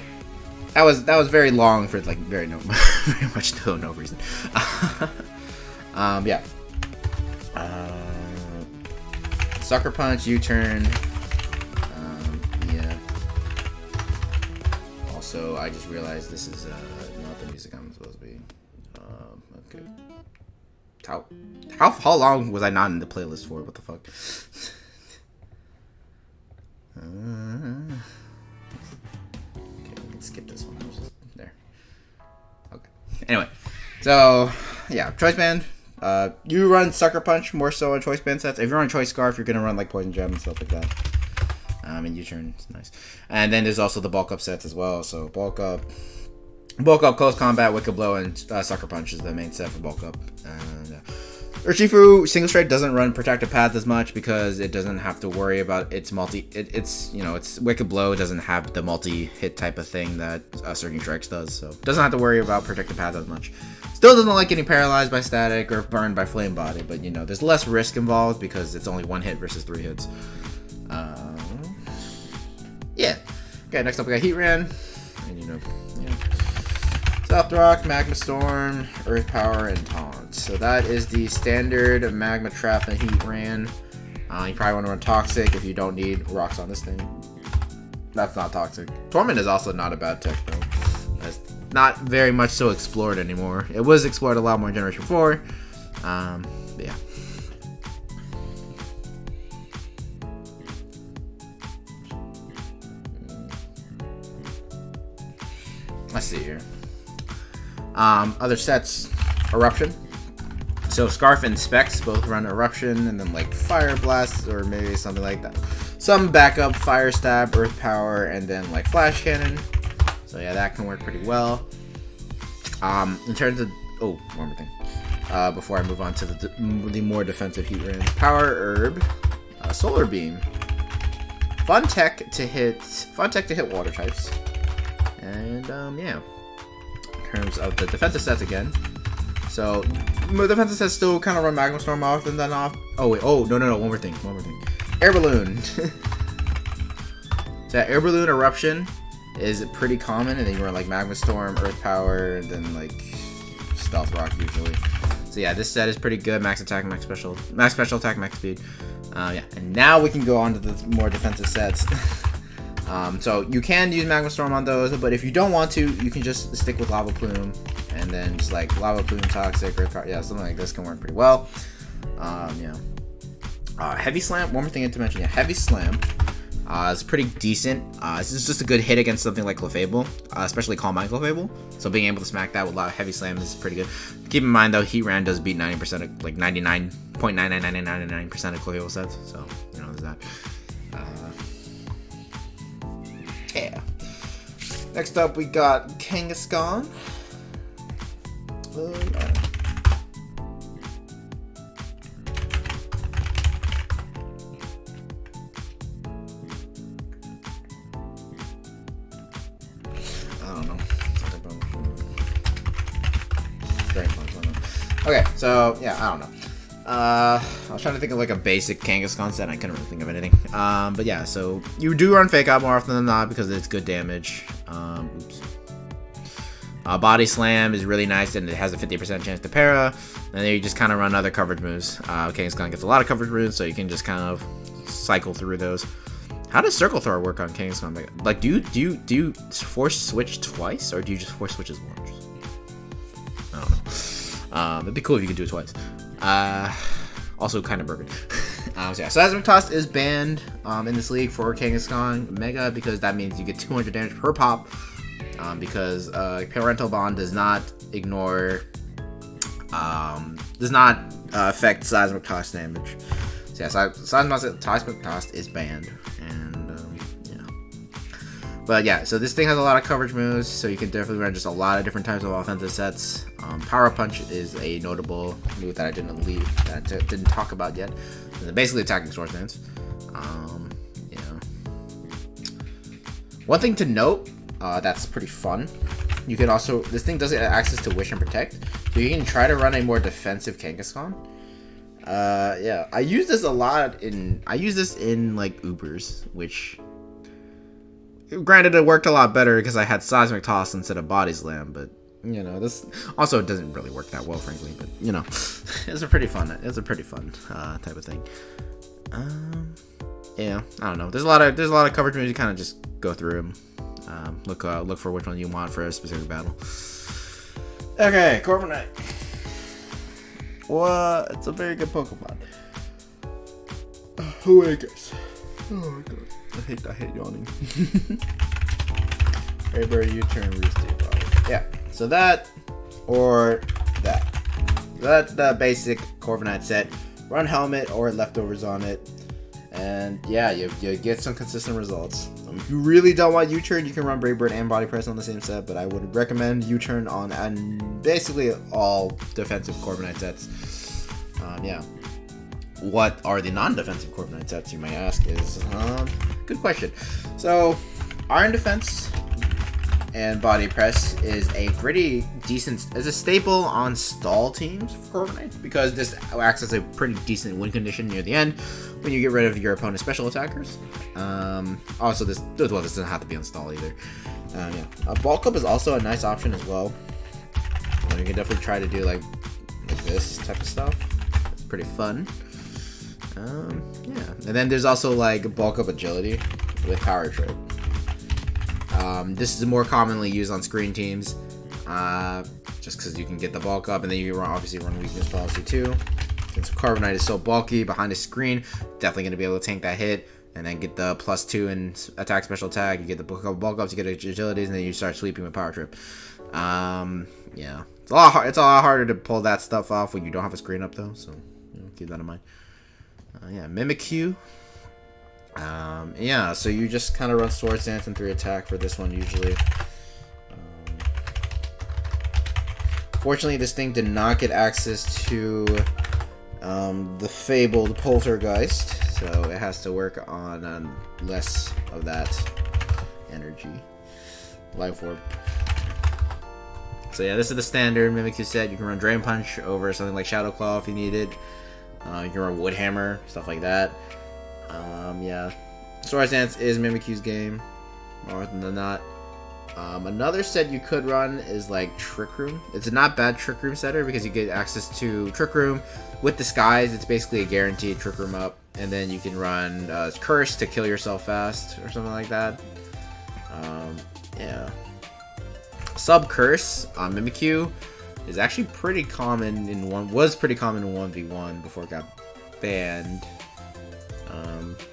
that was very long for like very much no reason. Yeah. Sucker Punch, U-turn. Yeah. Also, I just realized this is not the music I'm supposed to be. Okay. How long was I not in the playlist for? What the fuck? Okay, we can skip this one. There. Okay. Anyway, so yeah, Choice Band. You run Sucker Punch more so on Choice Band sets. If you're on Choice Scarf, you're gonna run like Poison Gem and stuff like that. And U-turn is nice. And then there's also the Bulk Up sets as well. So Bulk Up, Close Combat, Wicked Blow, and Sucker Punch is the main set for Bulk Up. And Urshifu Single Strike doesn't run Protective Path as much because it doesn't have to worry about its its Wicked Blow doesn't have the multi-hit type of thing that Surging Strikes does. So it doesn't have to worry about Protective Path as much. Still doesn't like getting paralyzed by static or burned by flame body, but there's less risk involved because it's only 1 hit versus 3 hits. Yeah. Okay, next up we got Heatran. And South Rock, Magma Storm, Earth Power, and Taunt. So that is the standard Magma Trap and Heatran. You probably want to run Toxic if you don't need rocks on this thing. That's not Toxic. Torment is also not a bad tech though. That's not very much so explored anymore. It was explored a lot more in Generation 4. Yeah. Let's see here. Other sets, Eruption. So Scarf and Specs both run Eruption, and then like Fire Blast, or maybe something like that. Some backup Fire Stab, Earth Power, and then like Flash Cannon. So yeah, that can work pretty well. In terms of one more thing. Before I move on to the more defensive heat range, Power Herb, Solar Beam, Fun Tech to hit water types, and yeah. In terms of the defensive sets again, so the defensive sets still kind of run Magma Storm off and then off. No, one more thing. Air Balloon. So that Air Balloon Eruption is pretty common, and then you run like Magma Storm, Earth Power, and then like Stealth Rock usually. So yeah, this set is pretty good. Max attack, max special attack, max speed. Yeah, and now we can go on to the more defensive sets. So you can use Magma Storm on those, but if you don't want to, you can just stick with Lava Plume, and then just like Lava Plume, Toxic, Earth Power. Yeah, something like this can work pretty well. Yeah. Heavy Slam. One more thing to mention. Yeah, Heavy Slam. It's pretty decent. It's just a good hit against something like Clefable, especially Calm Mind Clefable. So being able to smack that with a lot of Heavy Slam is pretty good. Keep in mind though, Heatran does beat 90% of, like 99.99999% of Clefable sets. So you know, there's that. Yeah. Next up, we got Kangaskhan. Okay, so yeah, I don't know. I was trying to think of like a basic Kangaskhan set. I couldn't really think of anything. But yeah, so you do run Fake Out more often than not because it's good damage. Body Slam is really nice and it has a 50% chance to para. And then you just kind of run other coverage moves. Kangaskhan gets a lot of coverage moves, so you can just kind of cycle through those. How does Circle Thrower work on Kangaskhan? Like, do you force switch twice, or do you just force switches once? I don't know. It'd be cool if you could do it twice. Also kind of broken. So yeah, Seismic Toss is banned in this league for Kangaskhan Mega because that means you get 200 damage per pop. Because Parental Bond does not affect Seismic Toss damage. So yeah, Seismic Toss is banned, and yeah. But yeah, so this thing has a lot of coverage moves, so you can definitely run just a lot of different types of offensive sets. Power Punch is a notable move that I didn't talk about yet. It's basically attacking Swords Dance. Yeah. One thing to note that's pretty fun. You can also, this thing does get access to Wish and Protect, so you can try to run a more defensive Kangaskhan. Yeah, I use this a lot in like Ubers, which granted it worked a lot better because I had Seismic Toss instead of Body Slam, but you know, this also doesn't really work that well, frankly. But you know, it's a pretty fun type of thing. Yeah, I don't know. There's a lot of coverage moves. You kind of just go through them. Look for which one you want for a specific battle. Okay, Corviknight. What? It's a very good Pokemon. Who I guess? Oh my god, I hate yawning. Hey, bro, you turn Roosty. Yeah. So that or that. That's the basic Corviknight set. Run Helmet or Leftovers on it. And yeah, you get some consistent results. If you really don't want U-Turn, you can run Brave Bird and Body Press on the same set, but I would recommend U-Turn on and basically all defensive Corviknight sets. Yeah. What are the non-defensive Corviknight sets, you may ask, is good question. So, Iron Defense and Body Press is a pretty decent, is a staple on stall teams for Corviknight because this acts as a pretty decent win condition near the end when you get rid of your opponent's special attackers. Also, this doesn't have to be on stall either. Yeah, Bulk Up is also a nice option as well. You can definitely try to do like this type of stuff. It's pretty fun. Yeah, and then there's also like Bulk Up Agility with Power Trip. This is more commonly used on screen teams, just because you can get the bulk up, and then you can obviously run weakness policy too. Since Corviknight is so bulky behind the screen, definitely going to be able to tank that hit, and then get the +2 in attack, special attack. You get the bulk ups, you get agilities, and then you start sweeping with Power Trip. Yeah, It's a lot harder to pull that stuff off when you don't have a screen up, though. So keep that in mind. Yeah, Mimikyu. Yeah, so you just kind of run Swords Dance and 3 attack for this one usually. Fortunately, this thing did not get access to the fabled Poltergeist, so it has to work on less of that energy. Life Orb. So yeah, this is the standard Mimikyu set. You can run Drain Punch over something like Shadow Claw if you need it. You can run Wood Hammer, stuff like that. Yeah, Swords Dance is Mimikyu's game, more often than not. Another set you could run is like Trick Room. It's a not bad Trick Room setter because you get access to Trick Room with Disguise. It's basically a guaranteed Trick Room up, and then you can run Curse to kill yourself fast or something like that. Yeah, Sub Curse on Mimikyu is actually pretty common in 1v1 before it got banned.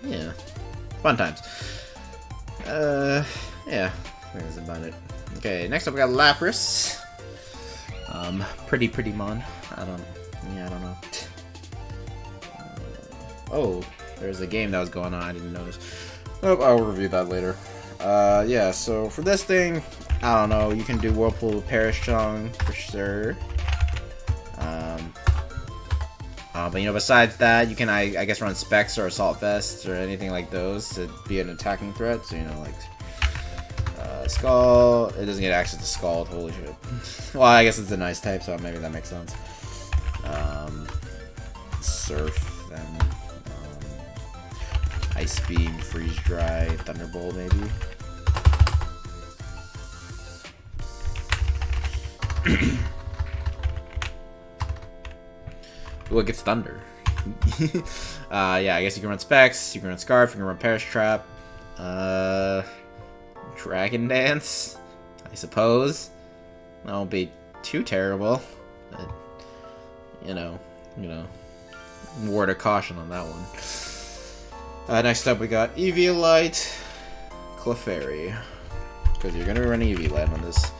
Yeah, fun times. Yeah, I think that's about it. Okay, next up we got Lapras. Pretty mon. I don't know. Oh, there's a game that was going on. I didn't notice. Oh, I'll review that later. Yeah. So for this thing, I don't know. You can do Whirlpool Perish Song for sure. But besides that, you can I guess run Specs or Assault Vests or anything like those to be an attacking threat. So like Skull. It doesn't get access to Scald. Holy shit. Well, I guess it's a nice type, so maybe that makes sense. Surf, then Ice Beam, Freeze Dry, Thunderbolt, maybe. Ooh, it gets Thunder. Yeah, I guess you can run Specs, you can run Scarf, you can run Perish Trap. Dragon Dance, I suppose. That won't be too terrible. But, word of caution on that one. Next up, we got Eviolite, Clefairy. Because you're going to run Eviolite on this.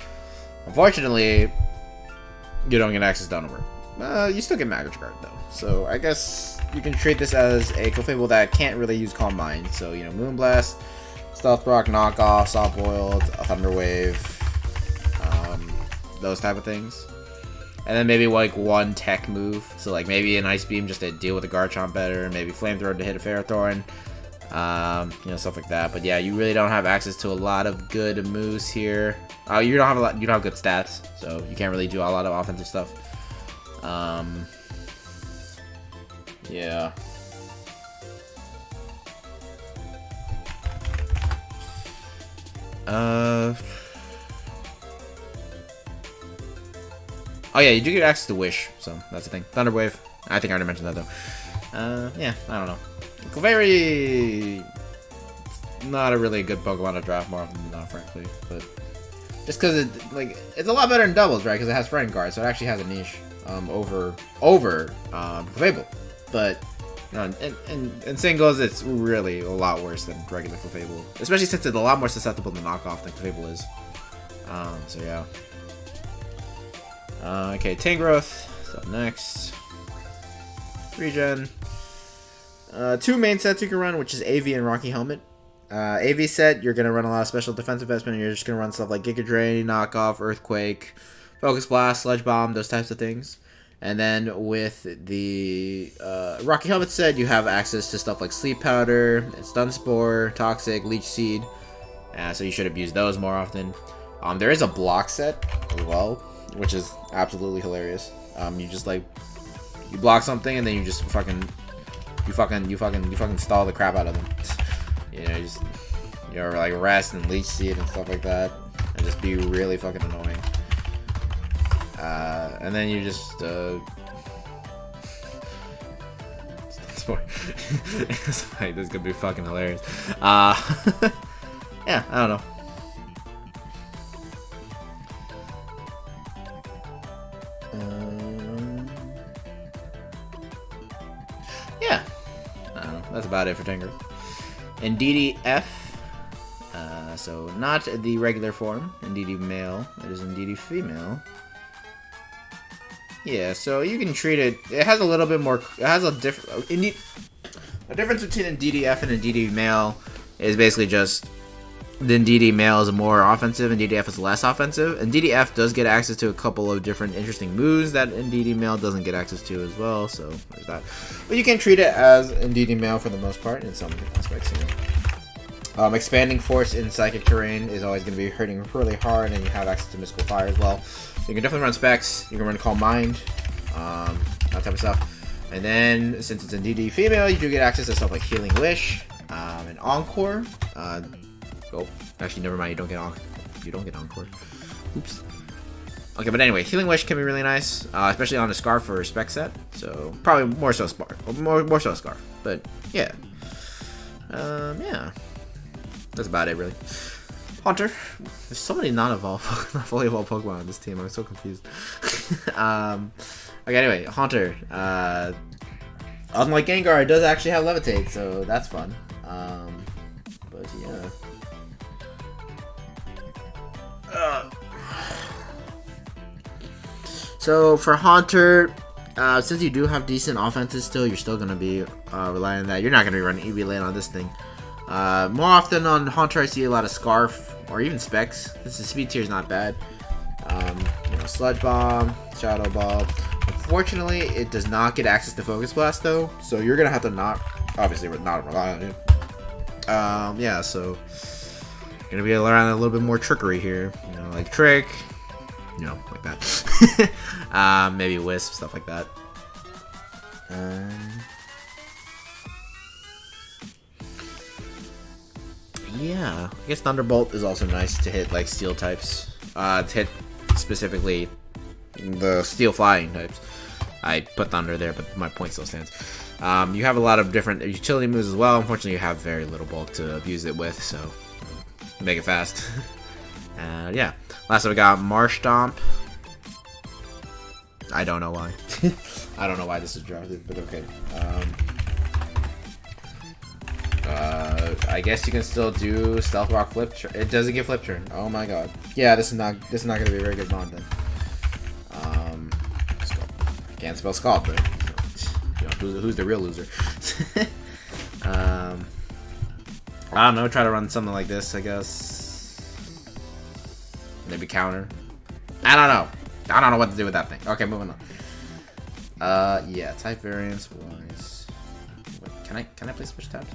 Unfortunately, you don't get access to Downward. You still get Magikarp, though. So, I guess you can treat this as a Clefable that can't really use Calm Mind. So, Moonblast, Stealth Rock, Knockoff, Soft Boiled, a Thunder Wave, those type of things. And then maybe like one tech move. So like maybe an Ice Beam just to deal with a Garchomp better, maybe Flamethrower to hit a Ferrothorn. Stuff like that. But yeah, you really don't have access to a lot of good moves here. You don't have good stats, so you can't really do a lot of offensive stuff. Yeah. Oh yeah, you do get access to Wish, so that's the thing. Thunder Wave. I think I already mentioned that though. Yeah, I don't know. Clefairy, not a really good Pokemon to draft more often than not, frankly. But just because it's a lot better in doubles, right? Because it has Frightened Guard, so it actually has a niche over Clefable. But in singles, it's really a lot worse than regular Clefable, especially since it's a lot more susceptible to knockoff than Clefable is. So yeah. Okay, Tangrowth is up next. Regen. 2 main sets you can run, which is AV and Rocky Helmet. AV set, you're going to run a lot of special defensive investment, and you're just going to run stuff like Giga Drain, Knockoff, Earthquake, Focus Blast, Sludge Bomb, those types of things. And then with the Rocky Helmet set, you have access to stuff like Sleep Powder, Stun Spore, Toxic, Leech Seed. So you should abuse those more often. There is a block set as well, which is absolutely hilarious. You just you block something and then you just fucking stall the crap out of them. Like Rest and Leech Seed and stuff like that, and just be really fucking annoying. And then you just this is gonna be fucking hilarious. Yeah, I don't know. Yeah, I don't know. That's about it for Tangrowth. Indeedee F. So not the regular form, Indeedee male. It is Indeedee female. Yeah, so you can treat it. It has a little bit more. It has a different. A difference between a DDF and a DD male is basically just the DD male is more offensive and DDF is less offensive. And DDF does get access to a couple of different interesting moves that in DD male doesn't get access to as well. So there's that. But you can treat it as in DD male for the most part in some aspects here. Expanding force in psychic terrain is always going to be hurting really hard, and you have access to mystical fire as well. So you can definitely run specs. You can run Calm Mind, that type of stuff. And then since it's a DD female, you do get access to stuff like Healing Wish and Encore. Oh, actually, never mind. You don't get Encore. Oops. Okay, but anyway, Healing Wish can be really nice, especially on a Scarf or a spec set. So probably more so more so a Scarf. But yeah, yeah. That's about it, really. Haunter. There's so many not fully evolved Pokemon on this team. I'm so confused. Okay, anyway, Haunter. Unlike Gengar, it does actually have Levitate, so that's fun. But yeah. So for Haunter, since you do have decent offenses still, you're still going to be relying on that. You're not going to be running EV Lane on this thing. More often on Haunter, I see a lot of Scarf or even Specs. This speed tier is not bad. Sludge Bomb, Shadow Ball. Unfortunately, it does not get access to Focus Blast though, so you're gonna have to obviously not rely on it. Yeah, so you're gonna be relying on a little bit more trickery here. Like Trick, like that. Maybe Wisp, stuff like that. Yeah, I guess Thunderbolt is also nice to hit like steel types. To hit specifically the steel flying types. I put Thunder there, but my point still stands. You have a lot of different utility moves as well. Unfortunately, you have very little bulk to abuse it with, so make it fast. Yeah. Last we got Marsh Stomp. I don't know why. I don't know why this is drafted, but okay. I guess you can still do Stealth Rock Flip Turn. It doesn't get Flip Turn. Oh my god. Yeah, this is not gonna be a very good mod then. Can't spell Scald though. Who's the real loser? I don't know. Try to run something like this, I guess. Maybe counter. I don't know. I don't know what to do with that thing. Okay, moving on. Yeah, type variance wise. Wait, can I play switch tabs?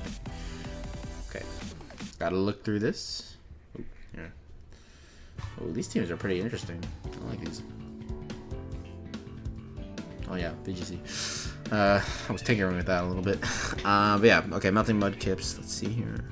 Okay. Gotta look through this. Ooh, here. Oh, these teams are pretty interesting. I like these. Oh yeah, VGC. I was tinkering with that a little bit. But yeah, okay, Melting Mudkips. Let's see here.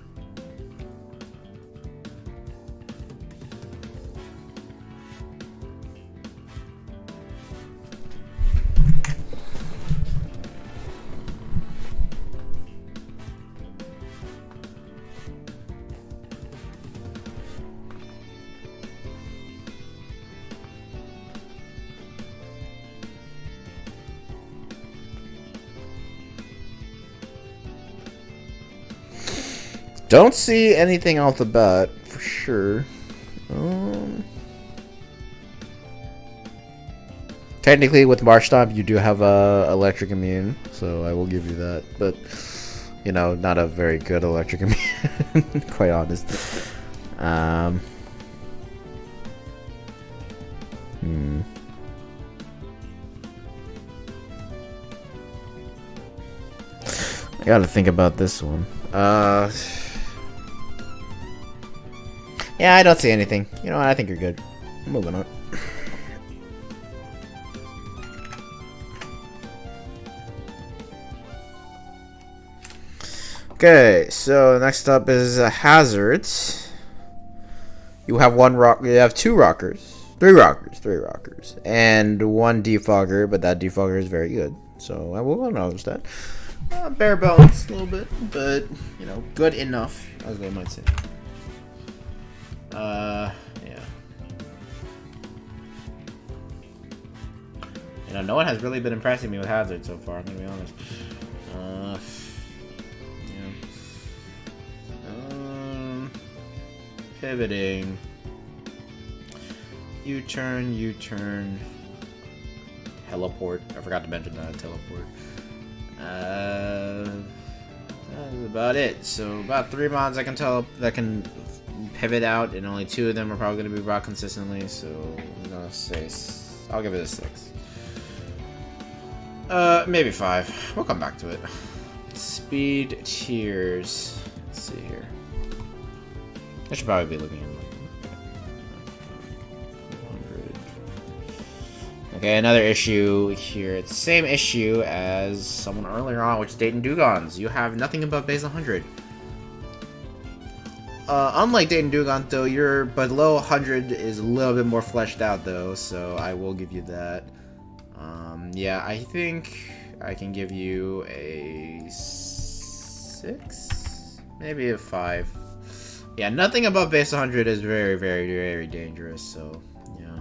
Don't see anything off the bat for sure. Technically, with Marsh Stomp, you do have electric immune, so I will give you that. But not a very good electric immune, quite honest. I gotta think about this one. Yeah, I don't see anything. You know what? I think you're good. Moving on. Okay, so next up is hazards. You have You have three rockers, and one defogger. But that defogger is very good, so I will acknowledge that. Bare bones a little bit, but good enough, as they might say. Yeah. No one has really been impressing me with Hazard so far, I'm gonna be honest. Yeah. Pivoting. U-turn. teleport. I forgot to mention that, teleport. That's about it. So about 3 mods I can tell that can pivot out, and only 2 of them are probably going to be brought consistently. So I'm gonna say I'll give it a 6. Maybe 5. We'll come back to it. Speed tiers. Let's see here. I should probably be looking at like 100. Okay, another issue here. It's the same issue as someone earlier on, which is Dayton Dewgongs. You have nothing above base 100. Unlike Dayton Dewgongs, though, your below 100 is a little bit more fleshed out, though, so I will give you that. Yeah, I think I can give you a 6? Maybe a 5. Yeah, nothing above base 100 is very, very, very dangerous, so, yeah.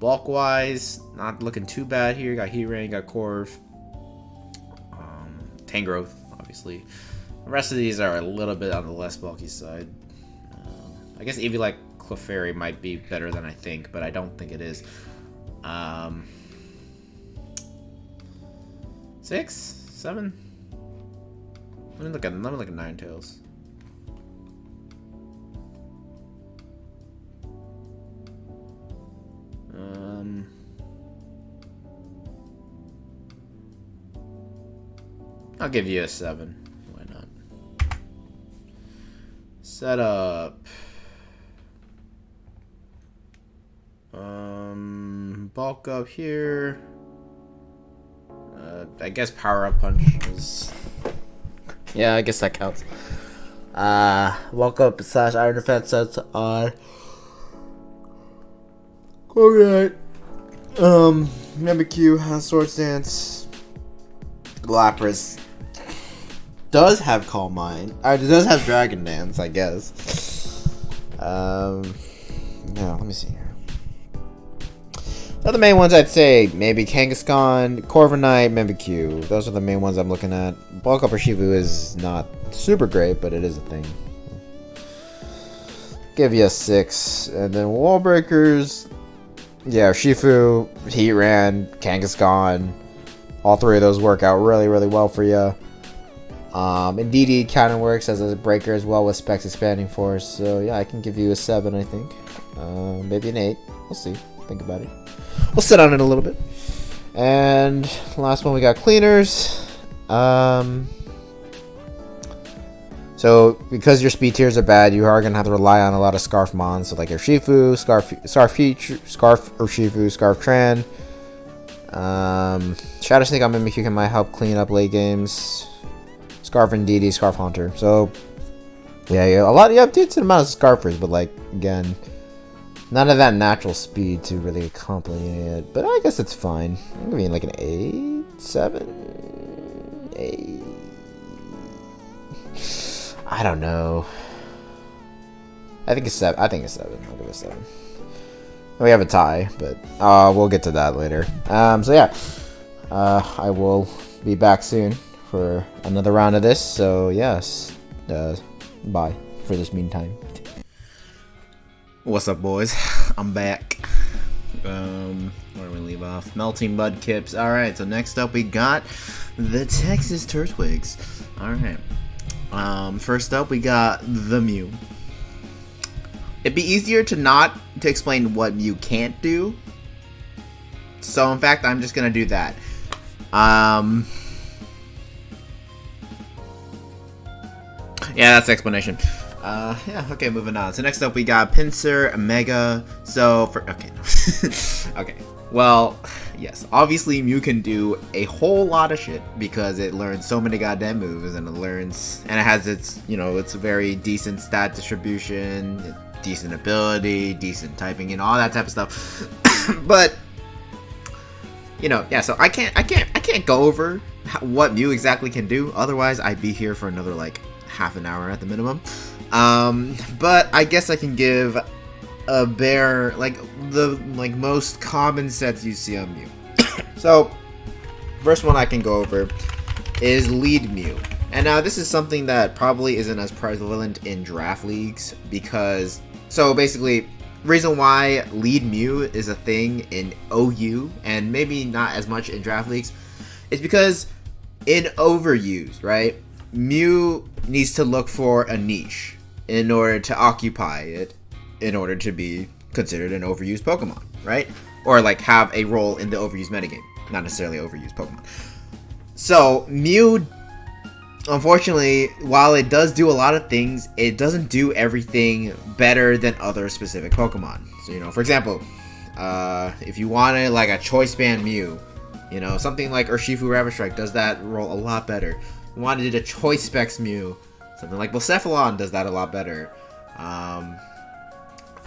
Bulk-wise, not looking too bad here. Got Heat Rain, got Corv. Tangrowth, obviously. The rest of these are a little bit on the less bulky side. I guess Eevee like Clefairy might be better than I think, but I don't think it is. 6? 7? Let me look at Ninetales. I'll give you a 7. Why not? Setup. Bulk up here. I guess power up punch is. Yeah, I guess that counts. Bulk up / Iron Defense sets on. Alright. Mimikyu has Sword Stance. Lapras does have Calm Mind. It does have Dragon Dance, I guess. Yeah, let me see here. The other main ones I'd say maybe Kangaskhan, Corviknight, Mimikyu. Those are the main ones I'm looking at. Bulk Up Urshifu is not super great, but it is a thing. Give you a 6. And then Wall Breakers. Yeah, Urshifu, Heatran, Kangaskhan. All 3 of those work out really, really well for you. And DD kind of works as a breaker as well with Specs Expanding Force. So yeah, I can give you a 7, I think. Maybe an 8. We'll see. Think about it. We'll sit on it a little bit. And last one, we got Cleaners. So because your speed tiers are bad, you are going to have to rely on a lot of Scarf Mons. So like Urshifu, Scarf Urshifu, Scarf Tran. Shadow Sneak on Mimikyu can might help clean up late games. Scarf and DD, Scarf Haunter. So yeah, a lot. You have a decent amount of Scarfers, but like again, none of that natural speed to really accompany it. But I guess it's fine. I'm gonna be like an 8, 7, 8. I don't know. I think it's 7. I'll give it a 7. We have a tie, but we'll get to that later. So yeah, I will be back soon for another round of this. So yes, bye for this meantime. What's up, boys? I'm back. Where do we leave off? Melting Mudkips. All right. So next up, we got the Texas Turtwigs. All right. First up, we got the Mew. It'd be easier to explain what Mew can't do. So, in fact, I'm just gonna do that. Yeah, that's the explanation. Yeah, okay, moving on. So next up we got Pinsir, Mega. So, okay. Well, yes, obviously Mew can do a whole lot of shit because it learns so many goddamn moves, and it has its, its very decent stat distribution, decent ability, decent typing, and all that type of stuff. But yeah, so I can't go over what Mew exactly can do. Otherwise, I'd be here for another like half an hour at the minimum. But I guess I can give a bare the most common sets you see on Mew. So, first one I can go over is Lead Mew. And now this is something that probably isn't as prevalent in draft leagues because, so basically, reason why lead Mew is a thing in OU and maybe not as much in draft leagues is because in overuse, right? Mew needs to look for a niche in order to occupy it, in order to be considered an overused Pokemon, right? Or like have a role in the overused metagame, not necessarily overused Pokemon. So Mew, unfortunately, while it does do a lot of things, it doesn't do everything better than other specific Pokemon. So, you know, for example, if you wanted like a Choice Band Mew, you know, something like Urshifu Rapid Strike does that role a lot better. You wanted a Choice Specs Mew, something like Blacephalon does that a lot better.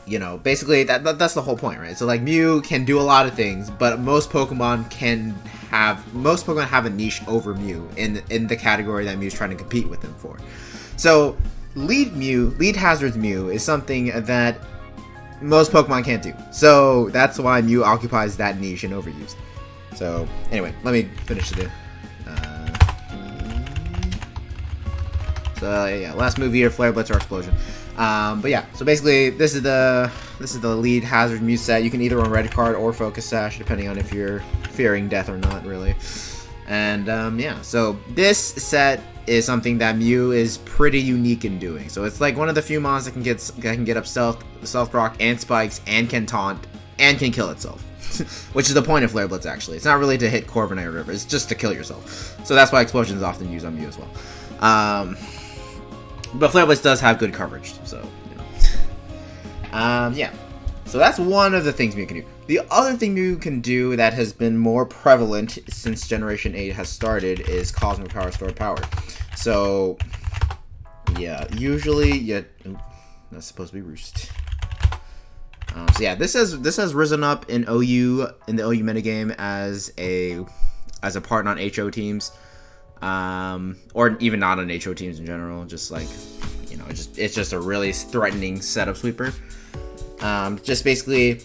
You know, basically that's the whole point, right? So like Mew can do a lot of things, but most Pokemon have a niche over Mew in the category that Mew's trying to compete with them for. So lead hazards Mew is something that most Pokemon can't do. So that's why Mew occupies that niche in overuse. So anyway, let me finish the yeah, last move here, Flare Blitz or Explosion. But yeah, so basically this is the lead hazard Mew set. You can either run Red Card or Focus Sash, depending on if you're fearing death or not, really. And yeah, so this set is something that Mew is pretty unique in doing. So it's like one of the few mons that can get up Stealth Rock and Spikes and can taunt and can kill itself. Which is the point of Flare Blitz, actually. It's not really to hit Corviknight or whatever, it's just to kill yourself. So that's why Explosion is often used on Mew as well. But Flare Blitz does have good coverage, so, you know. Yeah. So that's one of the things Mew can do. The other thing Mew can do that has been more prevalent since Generation 8 has started is Cosmic Power, Stored Power. So, yeah, usually, that's supposed to be Roost. So yeah, this has risen up in the OU metagame as a part on HO teams. Or even not on HO teams in general, just like, you know, it's just a really threatening setup sweeper. Just basically,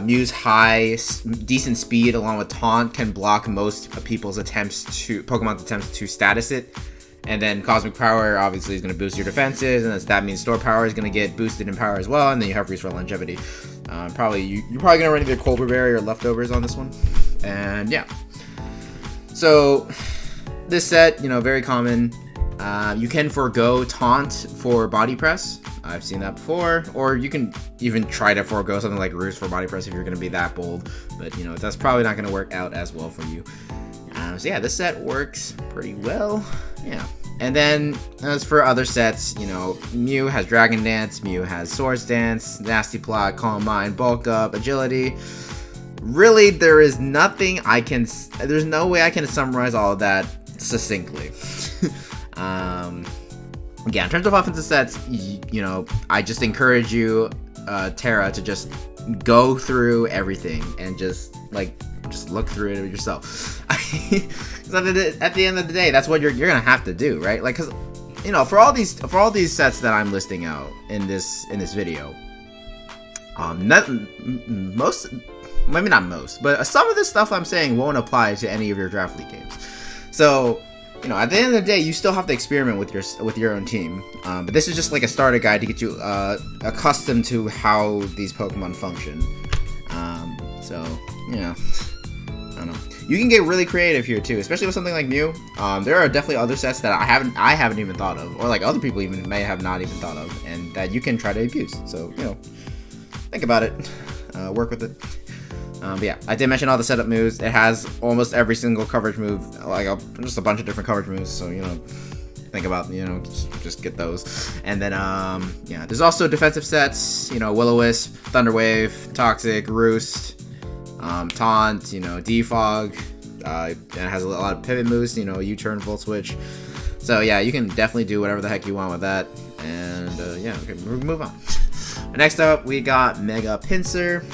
Mew's high, decent speed along with taunt can block most Pokemon's attempts to status it. And then Cosmic Power obviously is going to boost your defenses, and that means Store Power is going to get boosted in power as well, and then you have Restore Longevity. You're probably going to run either Colbur Berry or Leftovers on this one. And yeah. So this set, you know, very common. You can forego Taunt for Body Press. I've seen that before. Or you can even try to forego something like Roost for Body Press if you're going to be that bold. But, you know, that's probably not going to work out as well for you. So yeah, this set works pretty well. Yeah. And then, as for other sets, you know, Mew has Dragon Dance, Mew has Swords Dance, Nasty Plot, Calm Mind, Bulk Up, Agility. Really, there's no way I can summarize all of that succinctly. Yeah, in terms of offensive sets, you know, I just encourage you, Tara, to just go through everything and just look through it yourself. At the end of the day, that's what you're gonna have to do, right? Like, cause, you know, for all these sets that I'm listing out in this video, maybe not most, but some of this stuff I'm saying won't apply to any of your draft league games. So, you know, at the end of the day, you still have to experiment with your own team. But this is just like a starter guide to get you accustomed to how these Pokemon function. So, you know, I don't know. You can get really creative here too, especially with something like Mew. There are definitely other sets that I haven't even thought of, or like other people even may have not even thought of, and that you can try to abuse. So, you know, think about it, work with it. But yeah, I did mention all the setup moves. It has almost every single coverage move, like just a bunch of different coverage moves. So, you know, think about, you know, just get those. And then, yeah, there's also defensive sets. You know, Will-O-Wisp, Thunder Wave, Toxic, Roost, Taunt. You know, Defog. It has a lot of pivot moves. You know, U-turn, Volt Switch. So yeah, you can definitely do whatever the heck you want with that. And yeah, okay, move on. Next up, we got Mega Pinsir.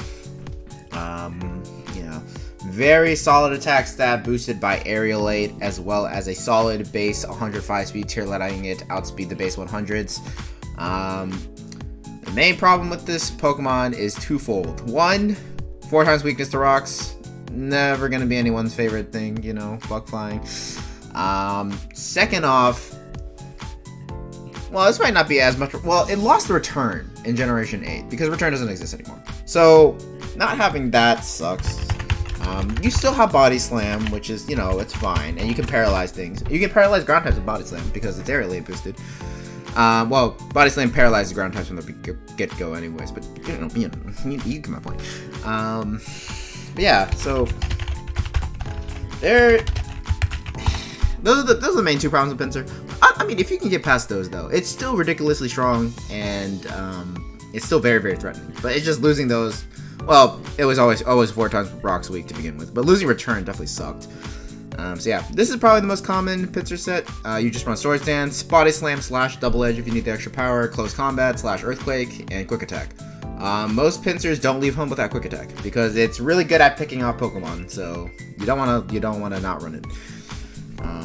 You know, very solid attack stat boosted by Aerialate, as well as a solid base 105 speed tier, letting it outspeed the base 100s. The main problem with this Pokemon is twofold. One, 4 times weakness to rocks. Never gonna be anyone's favorite thing, you know, Bug Flying. Second off, well, this might not be as much. Well, it lost return in Generation 8 because return doesn't exist anymore. So not having that sucks. You still have Body Slam, which is, you know, it's fine, and you can paralyze things. You can paralyze ground types with Body Slam because it's aerially boosted. Well, Body Slam paralyzes ground types from the get-go anyways, but you get my point. But yeah, so those are the main two problems with Pinsir. I mean, if you can get past those, though, it's still ridiculously strong, and it's still very, very threatening. But it's just losing those. Well, it was always 4 times Brock's weak to begin with, but losing return definitely sucked. So yeah, this is probably the most common Pinsir set. You just run Sword Dance, Body Slam / Double Edge if you need the extra power, Close Combat / Earthquake, and Quick Attack. Most Pinsirs don't leave home without Quick Attack because it's really good at picking off Pokemon, so you don't wanna not run it.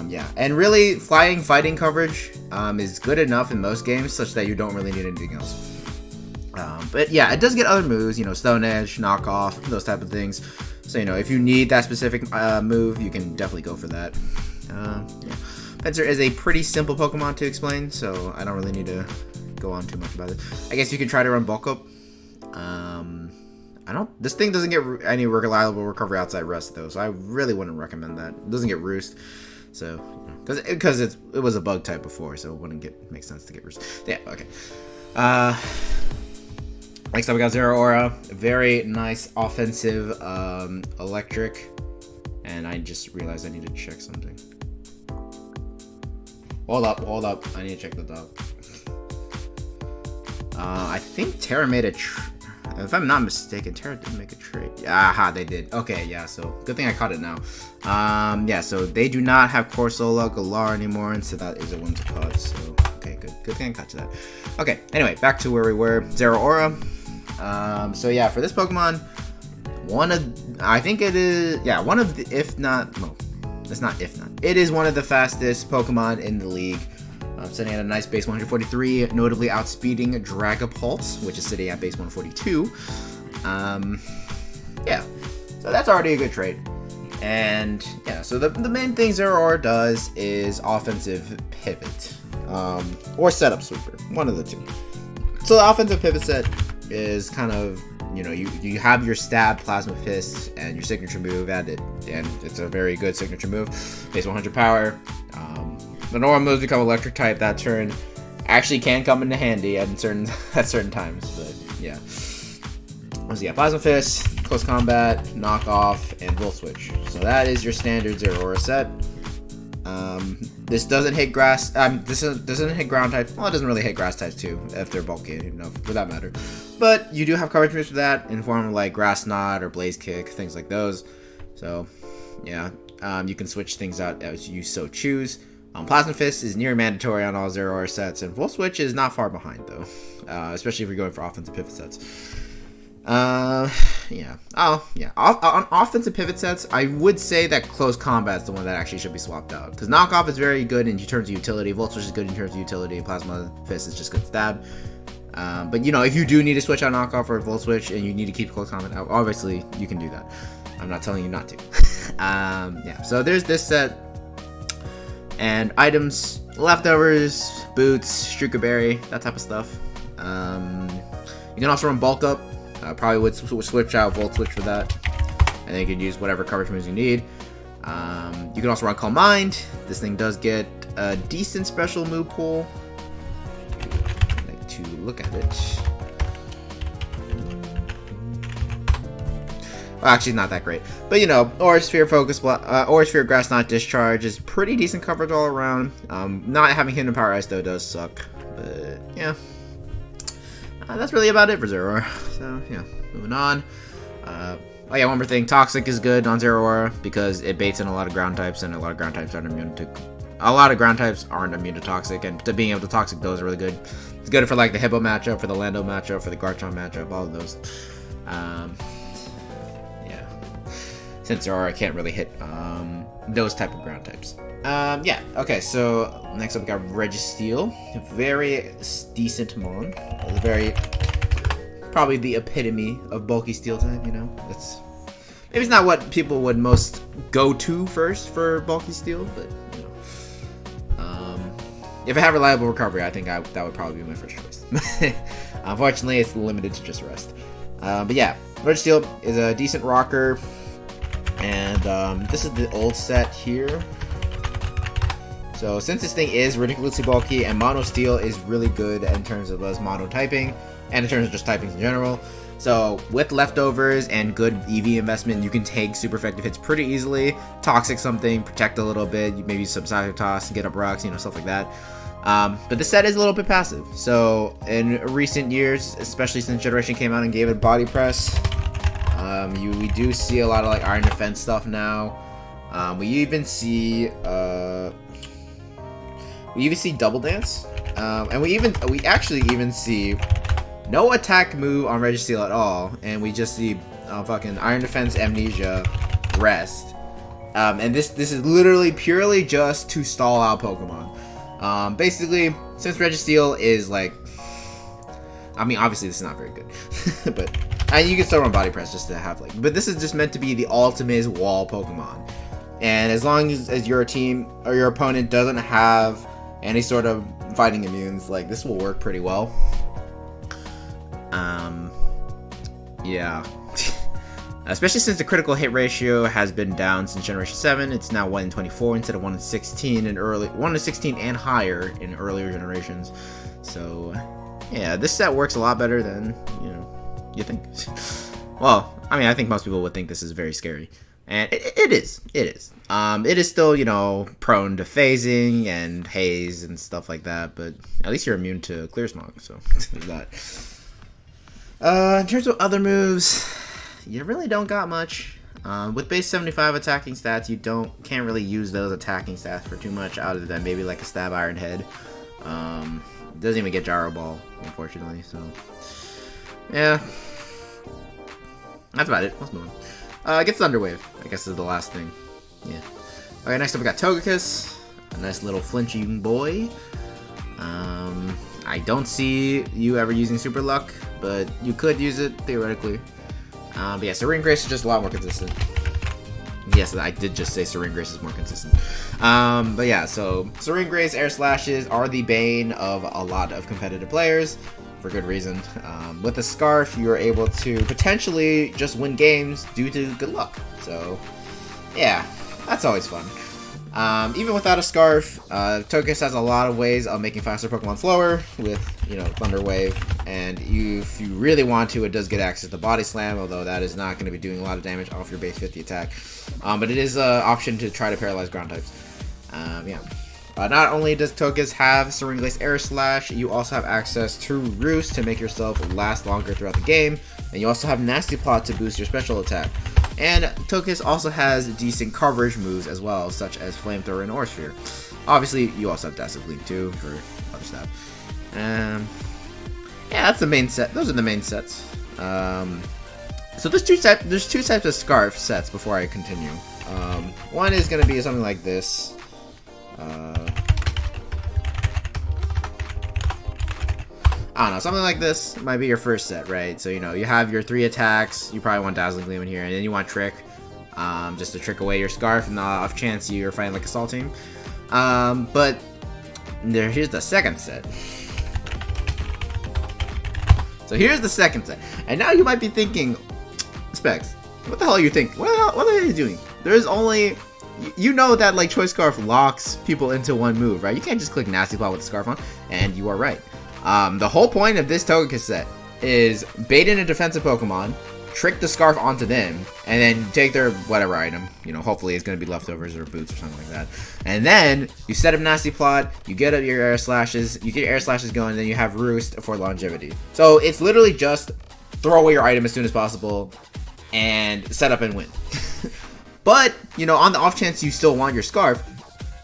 Yeah, and really fighting coverage is good enough in most games such that you don't really need anything else. But yeah, it does get other moves, you know, Stone Edge, Knock Off, those type of things. So, you know, if you need that specific move, you can definitely go for that. Yeah. Pinsir is a pretty simple Pokemon to explain, so I don't really need to go on too much about it. I guess you can try to run Bulk Up. This thing doesn't get any reliable recovery outside Rest, though, so I really wouldn't recommend that. It doesn't get Roost, so, because it was a bug type before, so it wouldn't make sense to get Roost. Yeah, okay. Next up, we got Zeraora. Very nice offensive electric. And I just realized I need to check something. Hold up. I need to check the dog. I think Terra made if I'm not mistaken, Terra did make a trade. Aha, they did. Okay, yeah, so good thing I caught it now. Yeah, so they do not have Corsola, Galar anymore, and so that is a one to cut. So, okay, good thing I caught that. Okay, anyway, back to where we were. Zeraora. So yeah, for this Pokemon, it is one of the fastest Pokemon in the league. Sitting at a nice base 143, notably outspeeding Dragapult, which is sitting at base 142. Yeah, so that's already a good trade. And yeah, so the main thing Zeraora does is offensive pivot, or setup sweeper, one of the two. So the offensive pivot set is kind of, you know, you have your stab, Plasma Fist, and your signature move added, and it's a very good signature move. Base 100 power. The normal moves become electric type that turn. Actually can come into handy at certain times, but yeah. So yeah, Plasma Fist, Close Combat, Knock Off, and Volt Switch. So that is your standard Zeraora set. This doesn't hit grass. This doesn't hit ground types. Well, it doesn't really hit grass types too, if they're bulky, you know, for that matter. But you do have coverage moves for that in form of like Grass Knot or Blaze Kick, things like those. So, yeah, you can switch things out as you so choose. Plasma Fist is near mandatory on all Zeraora sets, and Volt Switch is not far behind though, especially if you're going for offensive pivot sets. Yeah. Oh, yeah. On offensive pivot sets, I would say that Close Combat is the one that actually should be swapped out. Because Knock Off is very good in terms of utility. Volt Switch is good in terms of utility. Plasma Fist is just good stab. But, you know, if you do need to switch out Knock Off or Volt Switch and you need to keep Close Combat out, obviously you can do that. I'm not telling you not to. Yeah. So there's this set. And items, leftovers, boots, Strucker Berry, that type of stuff. You can also run Bulk Up. Probably would switch out Volt Switch for that. And then you can use whatever coverage moves you need. You can also run Calm Mind. This thing does get a decent special move pool. I'd like to look at it. Well, actually, not that great. But, you know, Aura Sphere Focus, Aura Sphere Grass Knot Discharge is pretty decent coverage all around. Not having Hidden Power Ice, though, does suck. But, yeah. That's really about it for Zeraora. So, yeah, moving on. Oh yeah, one more thing. Toxic is good on Zeraora because it baits in a lot of ground types, and a lot of ground types aren't immune to Toxic, and to being able to Toxic those are really good. It's good for like the Hippo matchup, for the Lando matchup, for the Garchomp matchup, all of those. Yeah. Since Zeraora can't really hit those type of ground types. Yeah, okay, so next up we got Registeel. Very decent Mon. Probably the epitome of bulky steel type, you know? Maybe it's not what people would most go to first for bulky steel, but, you know. if I have reliable recovery, I think that would probably be my first choice. Unfortunately, it's limited to just rest. But yeah, Registeel is a decent rocker, and this is the old set here. So since this thing is ridiculously bulky, and Mono Steel is really good in terms of us mono typing, and in terms of just typings in general. So with leftovers and good EV investment, you can take super effective hits pretty easily. Toxic something, protect a little bit, maybe some Psychic Toss, get up rocks, stuff like that. But the set is a little bit passive. So in recent years, especially since Generation came out and gave it body press, we do see a lot of like Iron Defense stuff now. We even see Double Dance, and we actually even see no attack move on Registeel at all, and we just see fucking Iron Defense, Amnesia, Rest. And this is literally purely just to stall out Pokemon. Basically, since Registeel is like, I mean, obviously this is not very good, but and you can still run Body Press just to have like, but this is just meant to be the ultimate wall Pokemon. And as long as your team or your opponent doesn't have any sort of fighting immunes, like this will work pretty well. Yeah. Especially since the critical hit ratio has been down since Generation 7. It's now 1 in 24 instead of 1 in 16 in 1 in 16 and higher in earlier generations. So, yeah, this set works a lot better than, you think. Well, I mean, I think most people would think this is very scary. And it is. It is still, prone to phasing and haze and stuff like that, but at least you're immune to Clear Smog, so there's that. In terms of other moves, you really don't got much. With base 75 attacking stats, you can't really use those attacking stats for too much, other than maybe like a Stab Iron Head. It doesn't even get Gyro Ball, unfortunately, so yeah. That's about it. Let's move on. Gets Thunderwave, I guess is the last thing. Yeah. Okay, next up we got Togekiss, a nice little flinching boy. I don't see you ever using Super Luck, but you could use it theoretically. But yeah, Serene Grace is just a lot more consistent. Yes, I did just say Serene Grace is more consistent. But yeah, so Serene Grace Air Slashes are the bane of a lot of competitive players, for good reason. With the Scarf, you're able to potentially just win games due to good luck. So yeah, that's always fun. Even without a Scarf, Togekiss has a lot of ways of making faster Pokemon slower with, Thunder Wave, and if you really want to, it does get access to Body Slam, although that is not going to be doing a lot of damage off your base 50 attack. But it is an option to try to paralyze ground types. Yeah. Not only does Togekiss have Serene Grace Air Slash, you also have access to Roost to make yourself last longer throughout the game, and you also have Nasty Plot to boost your special attack. And Togekiss also has decent coverage moves as well, such as Flamethrower and Aura Sphere. Obviously, you also have Dazzle Gleam too for other stuff. Yeah, that's the main set. Those are the main sets. So there's two types of Scarf sets before I continue. One is going to be something like this. I don't know, something like this might be your first set, right? So, you have your 3 attacks, you probably want Dazzling Gleam in here, and then you want Trick, just to trick away your Scarf, and the off chance you're fighting like a Assault Team. But here's the second set. So here's the second set, and now you might be thinking, Specs, what the hell are you thinking? What the hell are you doing? There's only... You know that, like, Choice Scarf locks people into one move, right? You can't just click Nasty Plot with the Scarf on, and you are right. The whole point of this Togekiss set is bait in a defensive Pokemon, trick the Scarf onto them, and then take their whatever item. Hopefully it's going to be leftovers or boots or something like that. And then you set up Nasty Plot, you get up your Air Slashes, you get your Air Slashes going, and then you have Roost for longevity. So it's literally just throw away your item as soon as possible and set up and win. But, on the off chance you still want your Scarf,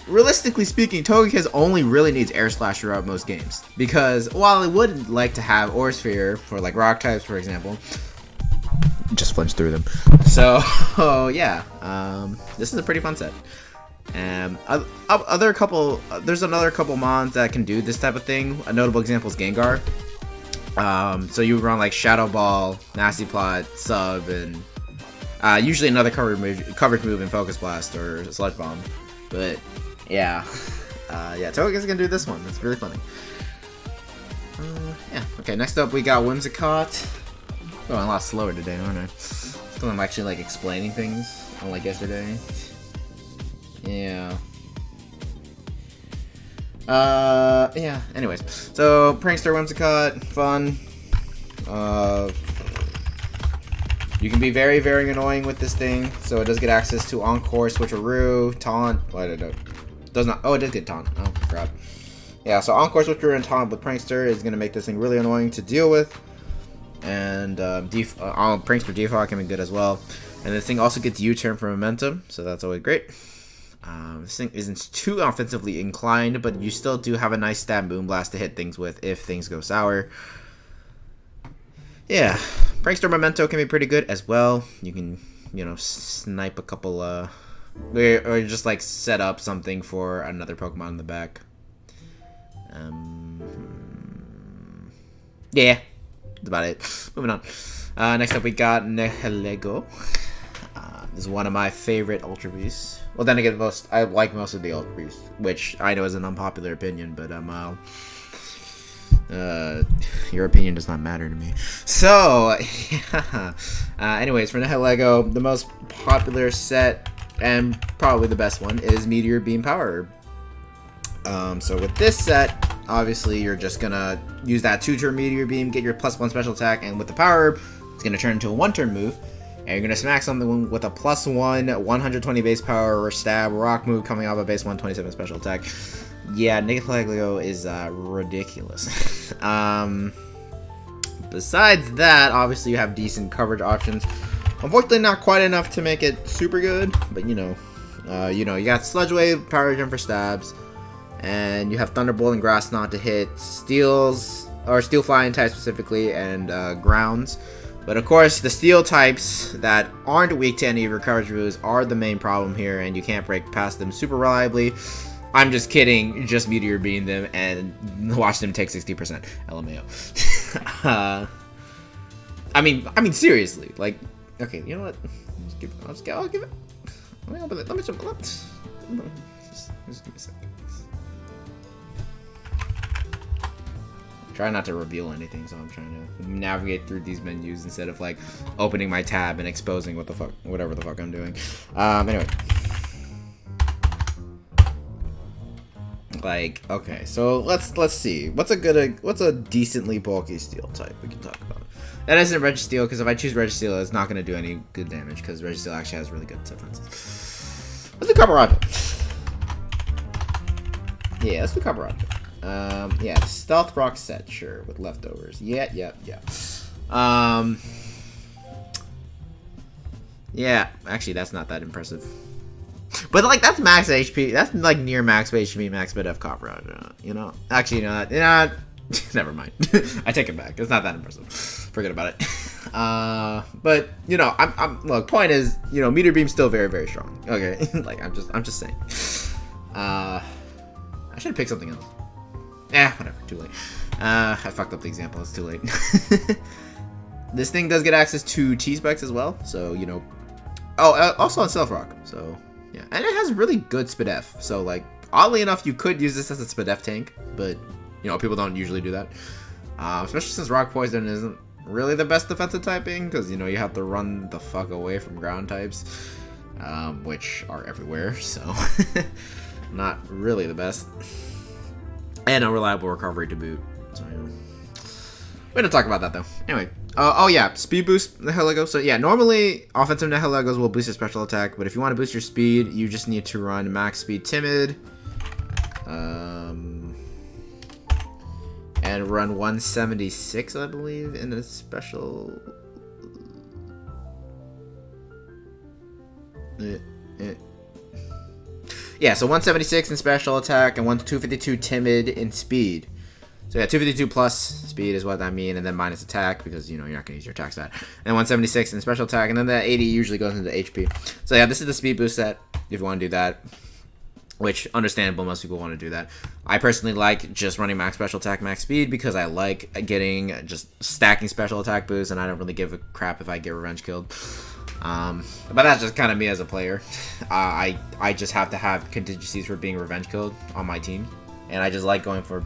realistically speaking, Togekiss only really needs Air Slash throughout most games. Because while it would like to have Aura Sphere for like rock types, for example, just flinch through them. So, yeah, this is a pretty fun set. There's another couple mons that can do this type of thing. A notable example is Gengar. So you run like Shadow Ball, Nasty Plot, Sub, and usually another coverage move in Focus Blast or Sludge Bomb. But yeah, Yeah, Turtwigs is gonna do this one. That's really funny. Yeah. Okay, next up we got Whimsicott. Going a lot slower today, aren't I? So I'm actually like explaining things, unlike yesterday. Yeah. Yeah. Anyways, so Prankster Whimsicott, fun. You can be very, very annoying with this thing. So it does get access to Encore, Switcheroo, Taunt. What did it? Does not. Oh, it does get Taunt. Oh crap. Yeah. So Encore, Switcheroo, and Taunt with Prankster is gonna make this thing really annoying to deal with. And Prankster Default can be good as well. And this thing also gets U-turn for momentum, so that's always great. This thing isn't too offensively inclined, but you still do have a nice stab Moonblast to hit things with if things go sour. Yeah, Prankster Memento can be pretty good as well. You can, you know, snipe a couple, or just like set up something for another Pokemon in the back. Yeah, that's about it. Moving on. Next up we got Nihilego. This is one of my favorite Ultra Beasts. Well, then again, I like most of the Ultra Beasts, which I know is an unpopular opinion, but your opinion does not matter to me. So, yeah. Anyways, for Nihilego, the most popular set and probably the best one is Meteor Beam Power. So with this set, obviously you're just gonna use that 2-turn Meteor Beam, get your +1 special attack, and with the Power Herb, it's gonna turn into a 1-turn move. And you're gonna smack something with a +1, 120 base power or stab rock move coming off a base 127 special attack. Yeah, Nihilego is ridiculous. Besides that, obviously you have decent coverage options. Unfortunately, not quite enough to make it super good, but you got Sludge Wave, Power Gem for stabs, and you have Thunderbolt and Grass Knot to hit steals or Steel Flying types specifically, and grounds. But of course, the steel types that aren't weak to any of your coverage moves are the main problem here, and you can't break past them super reliably. I'm just kidding, just Meteor Beam them and watch them take 60%. LMAO. I mean seriously, like, okay, you know what? I'll give it. Let me just give me a second. Try not to reveal anything, so I'm trying to navigate through these menus instead of like opening my tab and exposing whatever the fuck I'm doing. Anyway, like, okay, so let's see what's a decently bulky steel type we can talk about. That isn't Registeel, because if I choose Registeel, it's not going to do any good damage because Registeel actually has really good defenses. Let's do Caparado. Yeah, let's do Caparado. Yeah, Stealth Rock set, sure, with leftovers. Yeah. Yeah, actually, that's not that impressive. But, like, that's max HP. That's, like, near max HP, max BDF Copper. You know? Actually, you know, never mind. I take it back. It's not that impressive. Forget about it. But, you know, look, point is, you know, Meteor Beam's still very, very strong. Okay? Like, I'm just saying. I should have picked something else. Whatever, too late. I fucked up the example, it's too late. This thing does get access to T-Specs as well, so, you know. Oh, also on Stealth Rock, so, yeah. And it has really good SPDF, so, like, oddly enough, you could use this as a SPDF tank, but, you know, people don't usually do that. Especially since Rock Poison isn't really the best defensive typing, because, you know, you have to run the fuck away from ground types, which are everywhere, so, not really the best. And a reliable recovery to boot. So, yeah. We're gonna talk about that though. Anyway. Oh yeah, speed boost Nihilego. So yeah, normally offensive Nihilegos will boost your special attack, but if you want to boost your speed, you just need to run max speed timid. And run 176, I believe, in a special. Yeah, so 176 in special attack and 252 timid in speed. So yeah, 252 plus speed is what I mean, and then minus attack because, you know, you're not going to use your attack stat. And 176 in special attack, and then that 80 usually goes into HP. So yeah, this is the speed boost set if you want to do that, which, understandable, most people want to do that. I personally like just running max special attack, max speed, because I like getting, just stacking special attack boosts, and I don't really give a crap if I get revenge killed. But that's just kind of me as a player. I just have to have contingencies for being revenge killed on my team, and I just like going for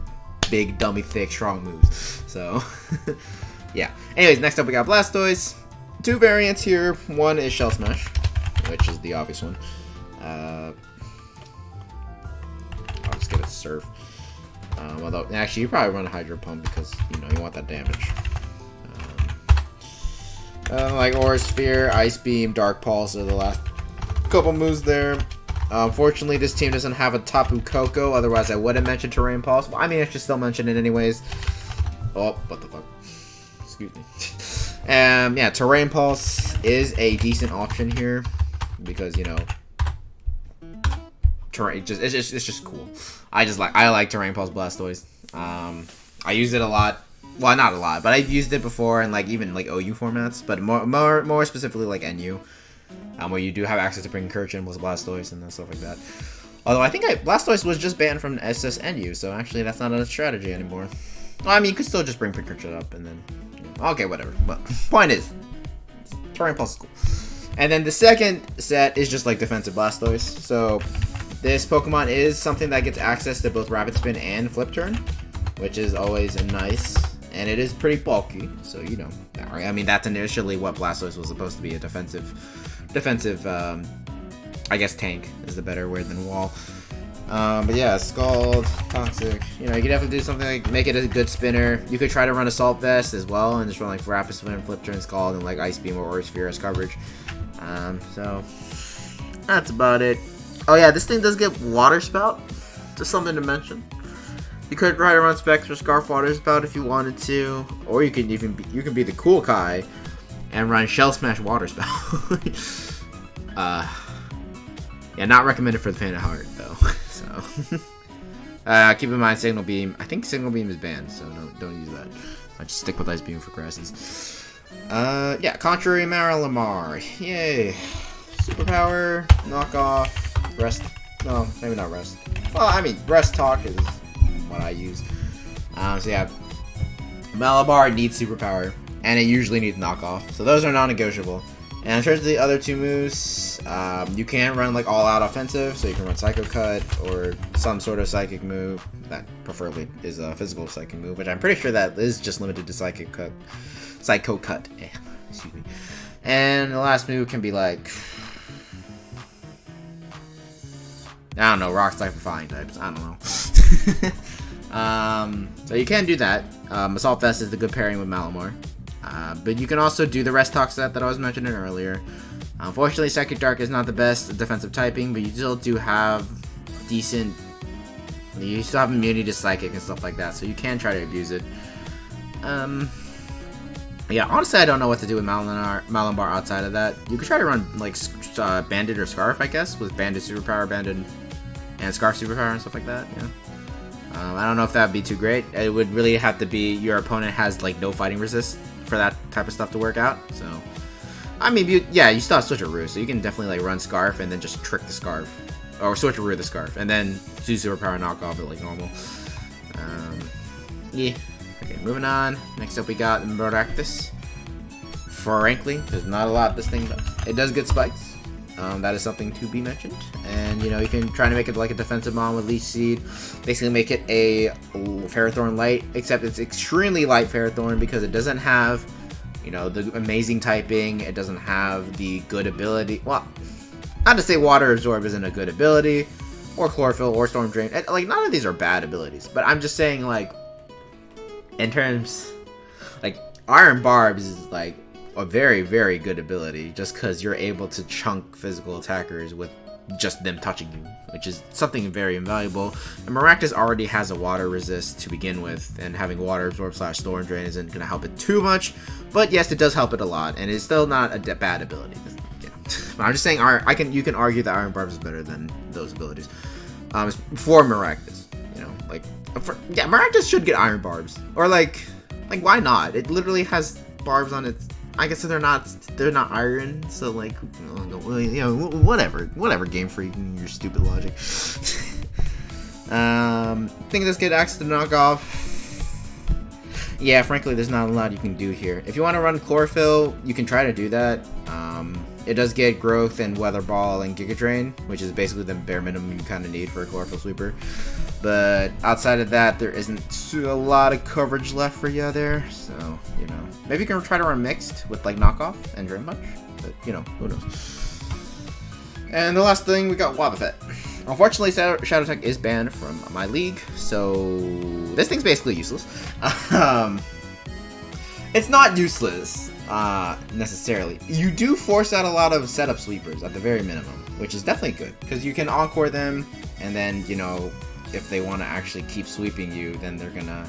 big, dummy, thick, strong moves. So, yeah. Anyways, next up we got Blastoise. 2 variants here. One is Shell Smash, which is the obvious one. I'll just get a Surf. Although, actually, you probably run a Hydro Pump because, you know, you want that damage. Like Aura Sphere, Ice Beam, Dark Pulse are the last couple moves there. Unfortunately, this team doesn't have a Tapu Koko, otherwise I would have mentioned Terrain Pulse. Well, I mean, I should still mention it anyways. Oh, what the fuck. Excuse me. Yeah, Terrain Pulse is a decent option here because, you know, Terrain it's just cool. I like Terrain Pulse Blastoise. I use it a lot. Well, not a lot, but I've used it before in like even like OU formats, but more specifically like NU, where you do have access to bring Kirchen with Blastoise and stuff like that. Although I think Blastoise was just banned from SSNU, so actually that's not a strategy anymore. Well, I mean, you could still just bring Kirchen up and then, you know, okay, whatever. But point is, Terrain Pulse is cool. And then the second set is just like defensive Blastoise. So this Pokemon is something that gets access to both Rapid Spin and Flip Turn, which is always nice. And it is pretty bulky, so you know. I mean, that's initially what Blastoise was supposed to be—a defensive, I guess tank is the better word than wall. But yeah, Scald, Toxic. You know, you could definitely do something like make it a good spinner. You could try to run Assault Vest as well, and just run like Rapid Spin, Flip Turn, Scald, and like Ice Beam or Aura Sphere as coverage. So that's about it. Oh yeah, this thing does get Water Spout. Just something to mention. You could try to run Spectre Scarf Water Spout if you wanted to, or you can be the cool Kai and run Shell Smash Water Spout. Yeah, not recommended for the faint of heart though. So keep in mind Signal Beam. I think Signal Beam is banned, so don't use that. I just stick with Ice Beam for grasses. Yeah, Contrary Marilamar. Yay. Superpower, knockoff, rest. No, maybe not rest. Well, I mean, rest talk is what I use. So yeah, Malabar needs superpower, and it usually needs knockoff. So those are non-negotiable. And in terms of the other 2 moves, you can run like all-out offensive, so you can run Psycho Cut or some sort of psychic move that preferably is a physical psychic move, which I'm pretty sure that is just limited to Psycho Cut. Excuse me. And the last move can be like, I don't know, Rocks type or Flying types. I don't know. So you can do that. Assault Vest is the good pairing with Malamar. But you can also do the Rest Talk set that I was mentioning earlier. Unfortunately, Psychic Dark is not the best defensive typing, but you still do have decent... You still have immunity to Psychic and stuff like that, so you can try to abuse it. Yeah, honestly, I don't know what to do with Malambar outside of that. You could try to run, like, Bandit or Scarf, I guess, with Bandit Superpower, Bandit and Scarf Superpower and stuff like that, yeah. I don't know if that would be too great. It would really have to be your opponent has, like, no fighting resist for that type of stuff to work out, so... I mean, you still have Switcheroo, so you can definitely, like, run Scarf and then just trick the Scarf. Or Switcheroo the Scarf, and then do Superpower knockoff it like normal. Yeah. Okay, moving on. Next up we got Maractus. Frankly, there's not a lot this thing does. It does get spikes. That is something to be mentioned. And, you know, you can try to make it like a defensive mon with Leech Seed. Basically make it a Ferrothorn Light, except it's extremely light Ferrothorn because it doesn't have, you know, the amazing typing. It doesn't have the good ability. Well, not to say Water Absorb isn't a good ability, or Chlorophyll, or Storm Drain. Like, none of these are bad abilities. But I'm just saying, like, in terms, like, Iron Barbs is, like, a very, very good ability just because you're able to chunk physical attackers with just them touching you, which is something very invaluable. And Maractus already has a water resist to begin with, and having Water Absorb / Storm Drain isn't going to help it too much, but yes, it does help it a lot, and it's still not a bad ability. Yeah. But I'm just saying, you can argue that Iron Barbs is better than those abilities for Maractus. You know, like, Maractus should get Iron Barbs, or like why not? It literally has barbs on its. I guess they're not iron, so like, you know, whatever, Game Freak and your stupid logic. Think this get access to knockoff. yeah, frankly, there's not a lot you can do here. If you want to run Chlorophyll, you can try to do that. It does get Growth and Weather Ball and Giga Drain, which is basically the bare minimum you kind of need for a Chlorophyll Sweeper. But outside of that, there isn't a lot of coverage left for you there. So, you know, maybe you can try to run Mixed with like Knockoff and Drain Punch. But, you know, who knows. And the last thing, we got Wobbuffet. Unfortunately, Shadow Tech is banned from my league, so this thing's basically useless. It's not useless, necessarily. You do force out a lot of setup sweepers at the very minimum, which is definitely good, because you can encore them, and then, you know, if they want to actually keep sweeping you, then they're gonna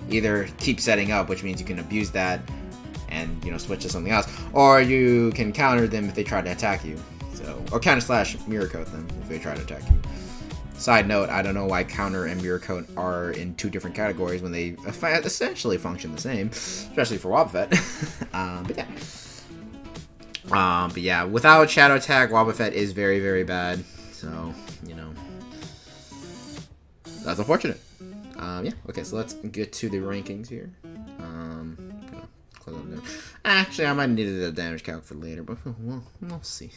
either keep setting up, which means you can abuse that and, you know, switch to something else, or you can counter them if they try to attack you. So, or counter slash mirror coat them if they try to attack you. Side note, I don't know why counter and mirror coat are in two different categories when they essentially function the same, especially for Wobbuffet. But yeah, without Shadow Attack, Wobbuffet is very, very bad. So, you know, that's unfortunate. Yeah, okay, so let's get to the rankings here. Actually, I might need a damage calc for later, but we'll see.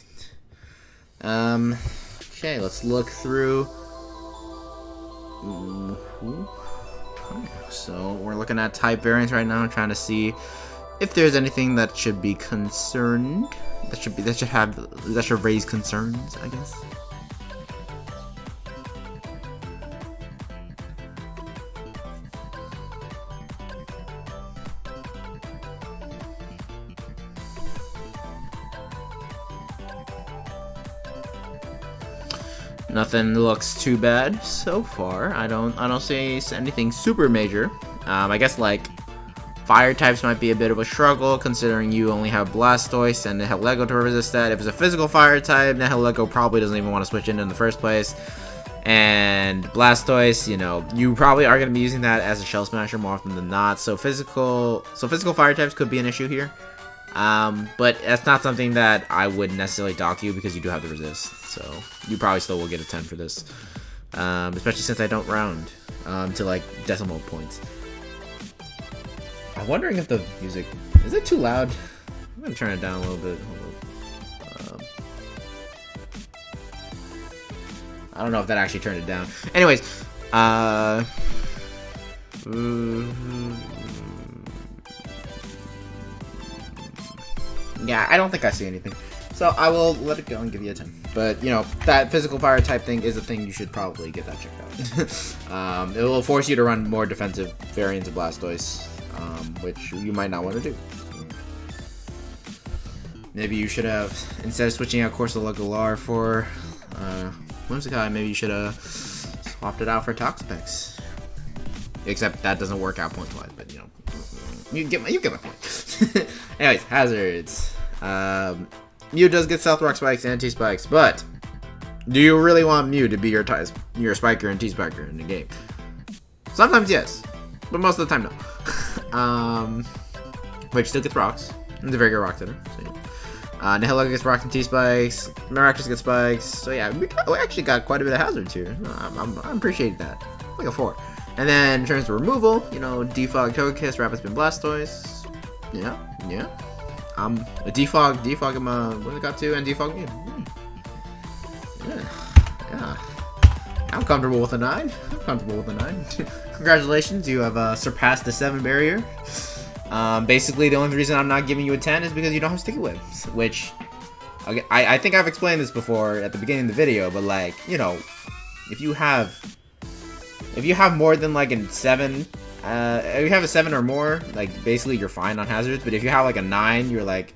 Okay, let's look through. So we're looking at type variants right now, trying to see if there's anything that should be concerned, that should raise concerns, I guess. Nothing looks too bad so far. I don't see anything super major. I guess like fire types might be a bit of a struggle considering you only have Blastoise and Nihilego to resist that. If it's a physical fire type, Nihilego probably doesn't even want to switch in the first place. And Blastoise, you know, you probably are going to be using that as a Shell Smasher more often than not. So physical fire types could be an issue here. But that's not something that I would necessarily dock you because you do have the resist. So you probably still will get a 10 for this. Especially since I don't round to like decimal points. I'm wondering if the music, is it too loud? I'm going to turn it down a little bit. I don't know if that actually turned it down. Anyways, yeah, I don't think I see anything. So I will let it go and give you a 10. But, you know, that physical fire type thing is a thing you should probably get that checked out. It will force you to run more defensive variants of Blastoise, which you might not want to do. Maybe you should have, instead of switching out Corsola Galar for Whimsicott, maybe you should have swapped it out for Toxapex. Except that doesn't work out points-wise, but, you know, you get my point. Anyways, hazards. Mew does get Stealth Rock Spikes and T-Spikes, but do you really want Mew to be your Spiker and T-Spiker in the game? Sometimes yes, but most of the time no. Which still gets rocks. It's a very good rock hitter. So, yeah. Nihilego gets rocks and T-Spikes. Miraculous gets spikes. So yeah, we actually got quite a bit of hazards here. I appreciate that. Like a 4. And then in terms of removal, you know, Defog, Togekiss, Rapid Spin, Blastoise. Yeah. A defog in my Whimsicott 2 and defog me. Yeah. I'm comfortable with a 9. Congratulations, you have surpassed the 7 barrier. Basically, the only reason I'm not giving you a 10 is because you don't have Sticky Webs, which I think I've explained this before at the beginning of the video, but like, you know, if you have more than like a 7. If you have a 7 or more, like, basically you're fine on hazards, but if you have, like, a 9, you're like,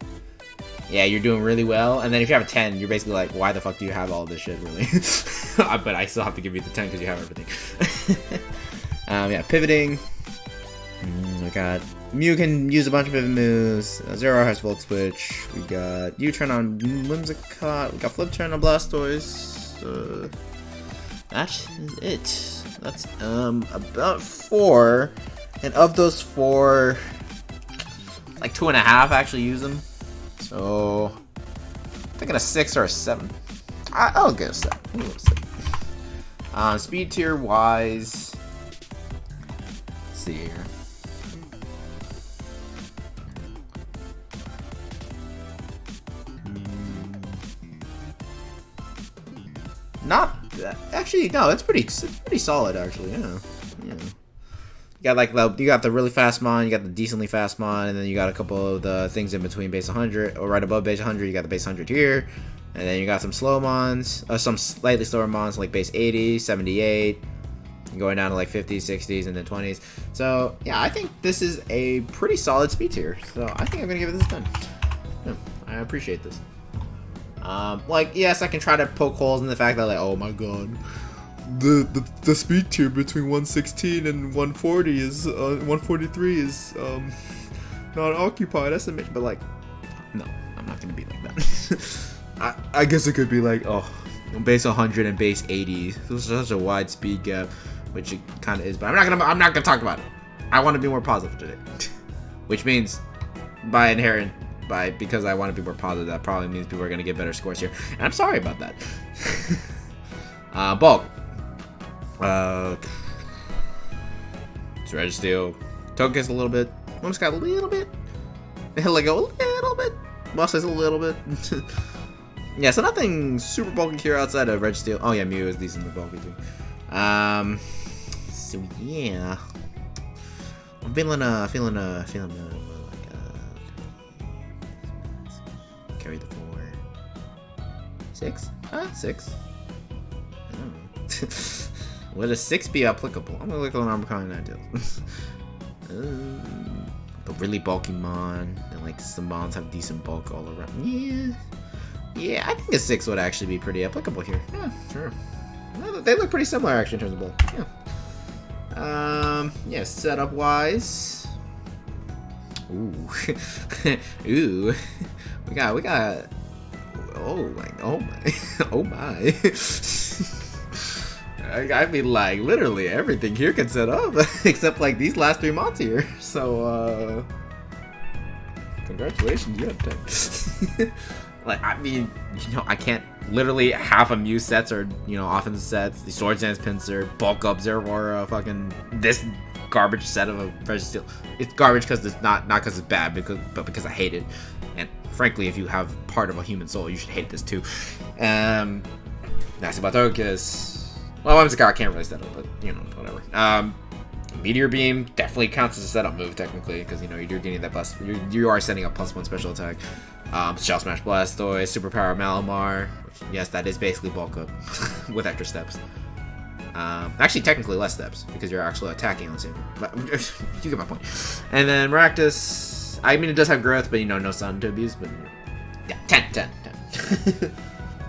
yeah, you're doing really well, and then if you have a 10, you're basically like, why the fuck do you have all this shit, really? But I still have to give you the 10 because you have everything. Yeah, pivoting. We got Mew can use a bunch of pivot moves. Zero has Volt Switch. We got U-Turn on Whimsicott. We got Flip Turn on Blastoise. That is it. That's about 4, and of those 4, like 2.5 actually use them. So I'm thinking a 6 or a 7. I'll get a 7. Speed tier wise, let's see here. not actually no, it's pretty solid actually. Yeah. You got like you got the really fast mon, you got the decently fast mon, and then you got a couple of the things in between base 100 or right above base 100. You got the base 100 here, and then you got some slow mons, some slightly slower mons like base 80, 78. Going down to like 50s, 60s, and then 20s. So, yeah, I think this is a pretty solid speed tier. So, I think I'm going to give it this 10. Yeah, I appreciate this. Like, yes, I can try to poke holes in the fact that, like, oh my god, the speed tier between 116 and 140 is, 143 is, not occupied. That's a bitch. But, like, no, I'm not going to be like that. I guess it could be like, oh, base 100 and base 80. There's such a wide speed gap. Which it kind of is, but I'm not gonna talk about it. I want to be more positive today, which means because I want to be more positive, that probably means people are gonna get better scores here, and I'm sorry about that. Bulk. It's Registeel. Togekiss a little bit. Whimsicott a little bit. Heligo a little bit. Mustache a little bit. Yeah, so nothing super bulky here outside of Registeel. Oh yeah, Mew is decently bulky too. So yeah, I'm feeling like carry the 4, 6, 6. I don't know. Would a 6 be applicable? I'm gonna look on Narukami Ninetales. The really bulky mon, and like some mons have decent bulk all around. Yeah, I think a 6 would actually be pretty applicable here. Yeah, sure. They look pretty similar actually in terms of bulk. Yeah. Yeah, setup wise. Ooh. Ooh. We got oh my. I mean, like, literally everything here can set up except like these last 3 mods here. So congratulations, you have 10. Like, I mean, you know, I can't literally half of Mew sets or, you know, offensive sets, the Swords Dance Pinsir, bulk up Zeraora, fucking this garbage set of a Registeel. It's garbage because it's not because it's bad, but because I hate it. And frankly, if you have part of a human soul, you should hate this too. Nasty about Togekiss. Well, Whimsicott I can't really set up, but you know, whatever. Meteor Beam definitely counts as a setup move technically, because you know you're getting that plus. You are setting up +1 special attack. Shell Smash Blastoise, Superpower Malamar. Which, yes, that is basically bulk up with extra steps. Actually, technically less steps because you're actually attacking on the same. But you get my point. And then Maractus. I mean, it does have growth, but you know, no sun to abuse. But yeah, 10.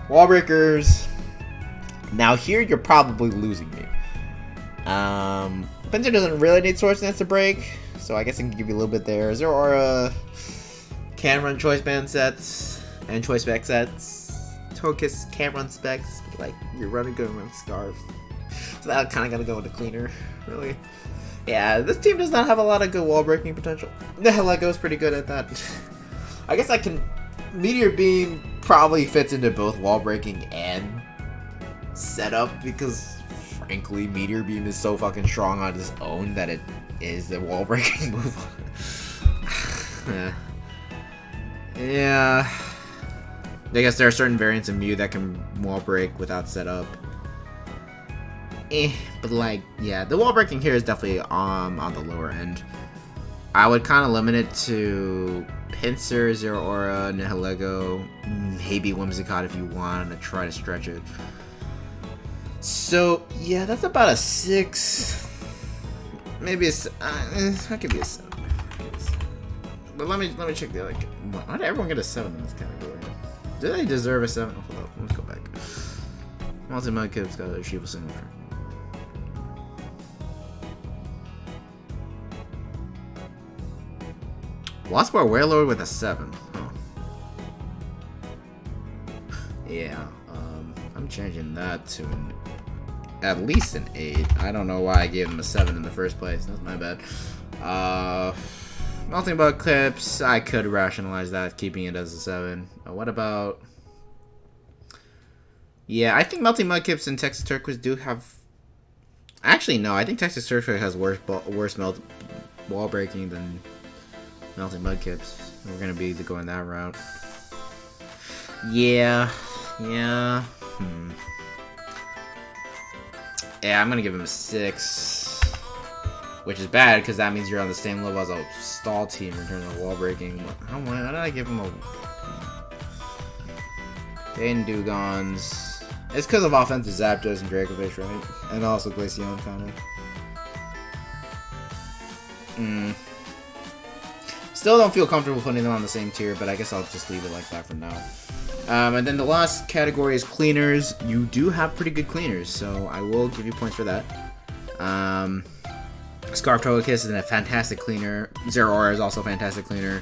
Wall Breakers. Now here, you're probably losing me. Pinsir doesn't really need Swords Dance to break, so I guess I can give you a little bit there. Zeraora can run Choice Band sets and Choice Spec sets. Togekiss can run specs, but like you're running good run Scarf, so that kind of gotta go into cleaner, really. Yeah, this team does not have a lot of good wall breaking potential. The Heligo is pretty good at that. I guess I can. Meteor Beam probably fits into both wall breaking and setup because, frankly, Meteor Beam is so fucking strong on its own that it is the wall breaking move. Yeah. I guess there are certain variants of Mew that can wall break without setup. But like, yeah, the wall breaking here is definitely on the lower end. I would kind of limit it to Pinsir, Zeraora, Nihilego, maybe Whimsicott if you want to try to stretch it. So yeah, that's about a 6. Maybe I'll give you a 7. But let me check the other. Why did everyone get a 7 in this category? Do they deserve a 7? Hold up, let's go back. Mudkips got a Shiva signature. Lost Bar Wailord with a 7. Huh. Yeah, I'm changing that to at least an 8. I don't know why I gave him a 7 in the first place. That's my bad. Melting Mudkips, I could rationalize that, keeping it as a 7. What about... Yeah, I think Melting Mudkips and Texas Turtwigs do have... Actually, no, I think Texas Turtwigs has worse wall breaking than Melting Mudkips. We're gonna be going that route. Yeah. Yeah, I'm gonna give him a 6. Which is bad, because that means you're on the same level as a stall team in terms of wall breaking. How did I give him a... Dayton Dewgongs. It's because of offensive Zapdos and Dracovish, right? And also Glaceon, kind of. Still don't feel comfortable putting them on the same tier, but I guess I'll just leave it like that for now. And then the last category is cleaners. You do have pretty good cleaners, so I will give you points for that. Scarf Togekiss is a fantastic cleaner. Zeraora is also a fantastic cleaner.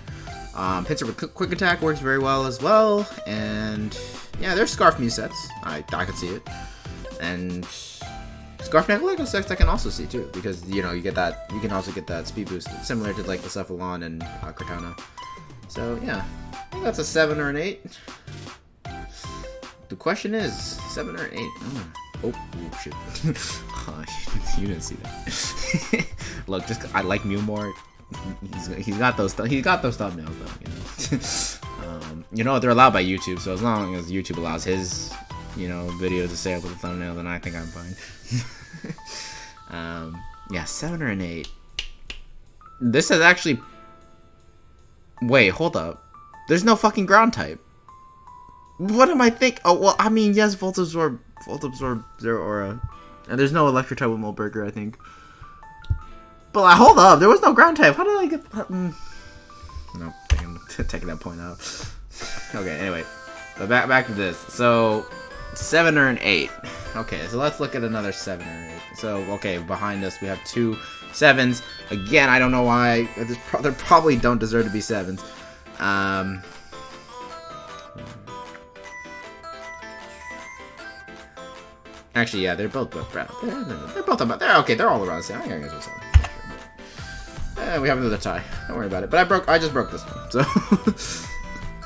Pinsir with Quick Attack works very well as well. And yeah, there's Scarf Mew sets. I could see it. And Scarf Necrolego sets I can also see too, because you know you can also get that speed boost similar to like the Cephalon and Cortana. So yeah, I think that's a 7 or an 8. The question is 7 or 8. Oh shit! You didn't see that. Look, I like Mew more. He's got those thumbnails though. You know they're allowed by YouTube, so as long as YouTube allows his video to stay up with the thumbnail, then I think I'm fine. Yeah, 7 or an 8. This is actually. Wait, hold up. There's no fucking ground type. What am I thinking? Oh well, I mean yes, Volt Absorb, Zeraora, and there's no Electric type with Molberger, I think. But hold up, there was no ground type. How did I get that? No, taking that point out. Okay, anyway, but back to this. So 7 or an 8. Okay, so let's look at another 7 or 8. So okay, behind us we have 2 7s. Again, I don't know why. They probably don't deserve to be 7s. Actually, yeah, they're both brown. They're both about. They're all around the same. I think I guess we have another tie. Don't worry about it. But I just broke this one. So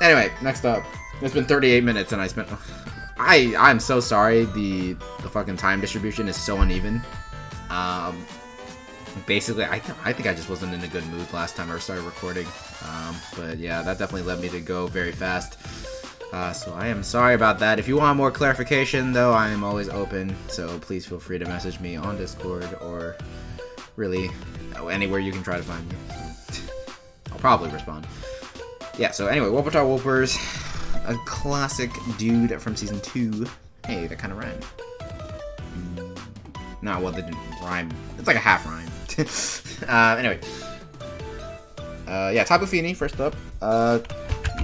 anyway, next up. It's been 38 minutes and I spent. I'm so sorry. The fucking time distribution is so uneven. Basically, I think I just wasn't in a good mood last time I started recording. But yeah, that definitely led me to go very fast. So I am sorry about that. If you want more clarification, though, I am always open. So please feel free to message me on Discord or really anywhere you can try to find me. I'll probably respond. Yeah, so anyway, Wuppertal Woopers, a classic dude from Season 2. Hey, that kind of rhymed. No, well, they didn't rhyme. It's like a half rhyme. Anyway. Yeah, Tapu Fini, first up.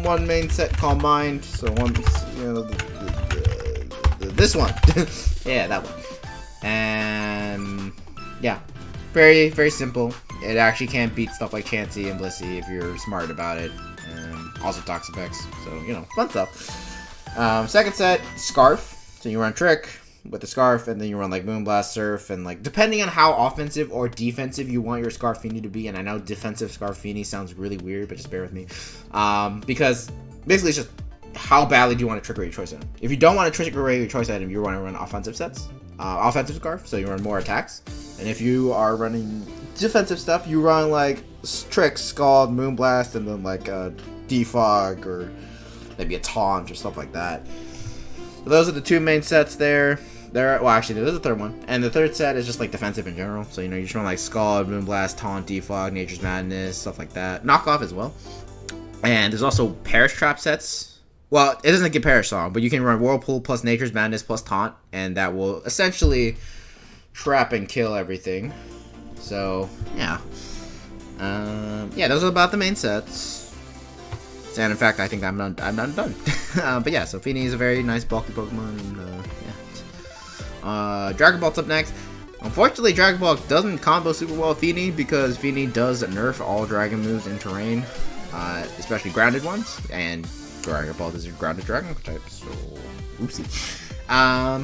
One main set called Mind, so one, this one. Yeah, that one. And yeah, very, very simple. It actually can't beat stuff like Chansey and Blissey if you're smart about it. Also Toxapex, so, fun stuff. Second set, Scarf. So you run Trick with the Scarf, and then you run like Moonblast, Surf, and like depending on how offensive or defensive you want your Scarfini to be, and I know defensive Scarfini sounds really weird, but just bear with me, because basically it's just how badly do you want to trigger your choice item. If you don't want to trigger your choice item, you want to run offensive sets, offensive Scarf, so you run more attacks, and if you are running defensive stuff, you run like Trick, Scald, Moonblast, and then like a Defog or maybe a Taunt or stuff like that. So those are the 2 main sets there. Well, actually, there's a third one. And the third set is just, like, defensive in general. So, you just run, like, Scald, Moonblast, Taunt, Defog, Nature's Madness, stuff like that. Knockoff as well. And there's also Perish Trap sets. Well, it doesn't get Perish Song, but you can run Whirlpool plus Nature's Madness plus Taunt. And that will essentially trap and kill everything. So, yeah. Yeah, those are about the main sets. And in fact, I think I'm done. But yeah, so Fini is a very nice bulky Pokemon, and yeah. Dragon Ball's up next. Unfortunately, Dragon Ball doesn't combo super well with Fini because Fini does nerf all Dragon moves in terrain, especially grounded ones, and Dragon Ball is a grounded Dragon type, so oopsie.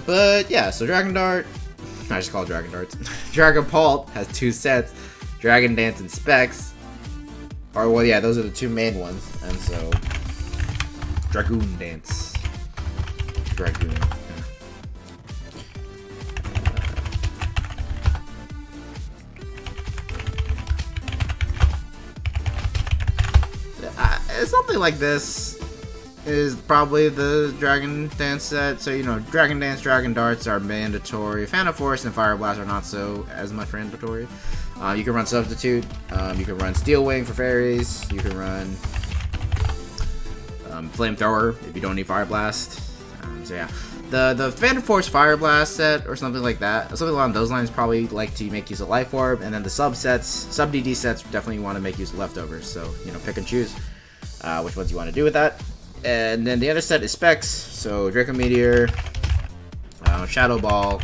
But yeah, so Dragon Dart, I just call it Dragon Darts. Dragon Pulp has 2 sets, Dragon Dance and Specs. Or, well, yeah, those are the 2 main ones. And so, Dragoon Dance. Dragoon. Something like this is probably the Dragon Dance set. So, you know, Dragon Dance, Dragon Darts are mandatory. Phantom Force and Fire Blast are not so as much mandatory. You can run Substitute. You can run Steel Wing for fairies. You can run Flamethrower if you don't need Fire Blast. So yeah, the Phantom Force Fire Blast set or something like that, something along those lines, probably like to make use of Life Orb, and then the sub DD sets definitely want to make use of Leftovers. So, you know, pick and choose which ones you want to do with that. And then the other set is specs. So Draco Meteor, Shadow Ball,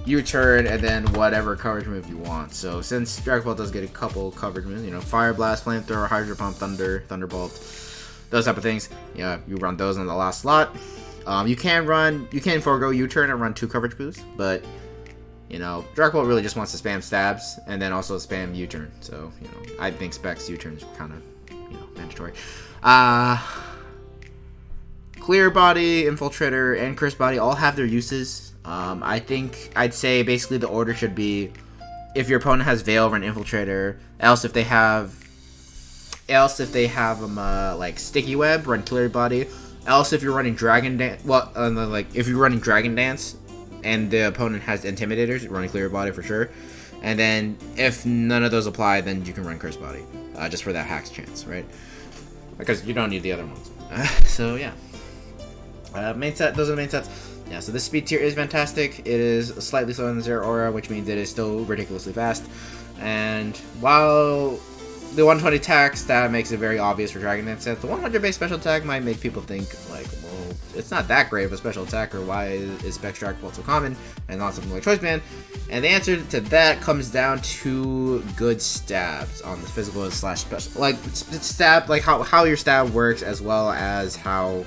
U-Turn, and then whatever coverage move you want. So since Dragon Ball does get a couple coverage moves, you know, Fire Blast, Flamethrower, Hydro Pump, Thunder, Thunderbolt, those type of things. Yeah, you run those in the last slot. You can forego U-Turn and run 2 coverage boosts, but you know, Dragon Ball really just wants to spam stabs and then also spam U-Turn. So, you know, I think specs U-Turn is kind of, you know, mandatory. Clear Body, Infiltrator, and Curse Body all have their uses. I'd say basically the order should be if your opponent has Veil, run Infiltrator. Else if they have like Sticky Web, run Clear Body. Else if you're running Dragon Dance, if you're running Dragon Dance and the opponent has Intimidators, you're running Clear Body for sure. And then if none of those apply, then you can run Curse Body, just for that hacks chance, right? Because you don't need the other ones. So yeah. Main set, those are the main sets. Yeah, so this speed tier is fantastic. It is slightly slower than Zero Aura, which means it is still ridiculously fast. And while the 120 attack stat makes it very obvious for Dragon Dance set, the 100 base special attack might make people think, like, well, it's not that great of a special attack, or why is Specs Dragon Ball so common and not something like Choice Band? And the answer to that comes down to good stabs on the physical / special. Like, stab, like how your stab works, as well as how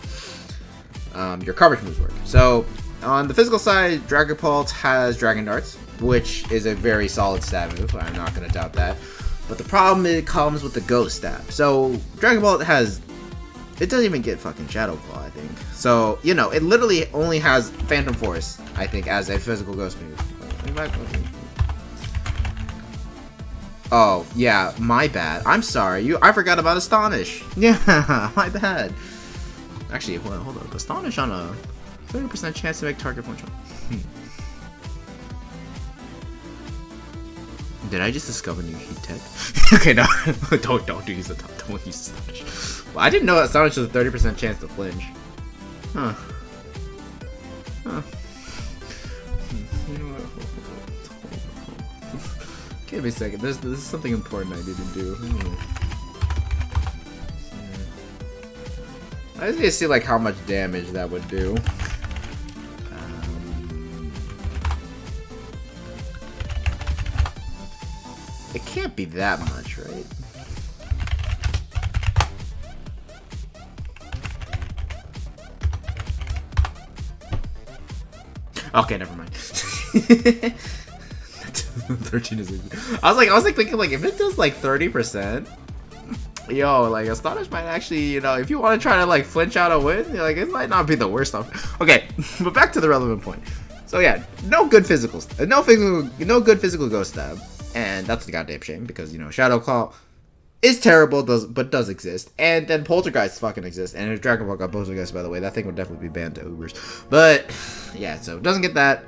your coverage moves work. So on the physical side, Dragon Pult has Dragon Darts, which is a very solid stab move. I'm not going to doubt that. But the problem is it comes with the Ghost stab. So Dragon Ball it doesn't even get fucking Shadow Claw, I think. So, you know, it literally only has Phantom Force, I think, as a physical Ghost move. Oh, yeah, my bad. I'm sorry. I forgot about Astonish. Yeah, my bad. Actually, hold up. Astonish on a 30% chance to make target punch. Did I just discover new heat tech? Okay, no. don't use the top. Don't use Astonish. Well, I didn't know Astonish was a 30% chance to flinch. Huh. Give me a second. This is something important I need to do. I just need to see like how much damage that would do. It can't be that much, right? Okay, never mind. 13 is. I was like thinking like if it does like 30%. Yo, like Astonish might actually, you know, if you want to try to like flinch out a win, like it might not be the worst stuff. Okay, but back to the relevant point. So yeah, no good physical Ghost stab, and that's the goddamn shame because you know Shadow Claw is terrible, but does exist, and then Poltergeist fucking exists, and if Dragon Ball got Poltergeist, by the way, that thing would definitely be banned to Ubers. But yeah, so it doesn't get that.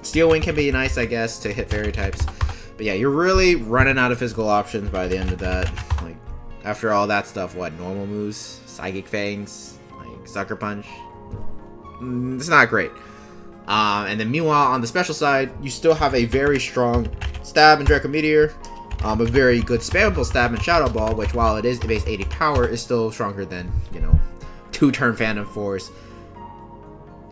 Steel Wing can be nice, I guess, to hit fairy types, but yeah, you're really running out of physical options by the end of that. Like. After all that stuff, what? Normal moves? Psychic Fangs? Like, Sucker Punch? It's not great. And then meanwhile, on the special side, you still have a very strong stab in Draco Meteor. A very good spammable stab in Shadow Ball, which while it is base 80 power, is still stronger than, you know, 2-turn Phantom Force.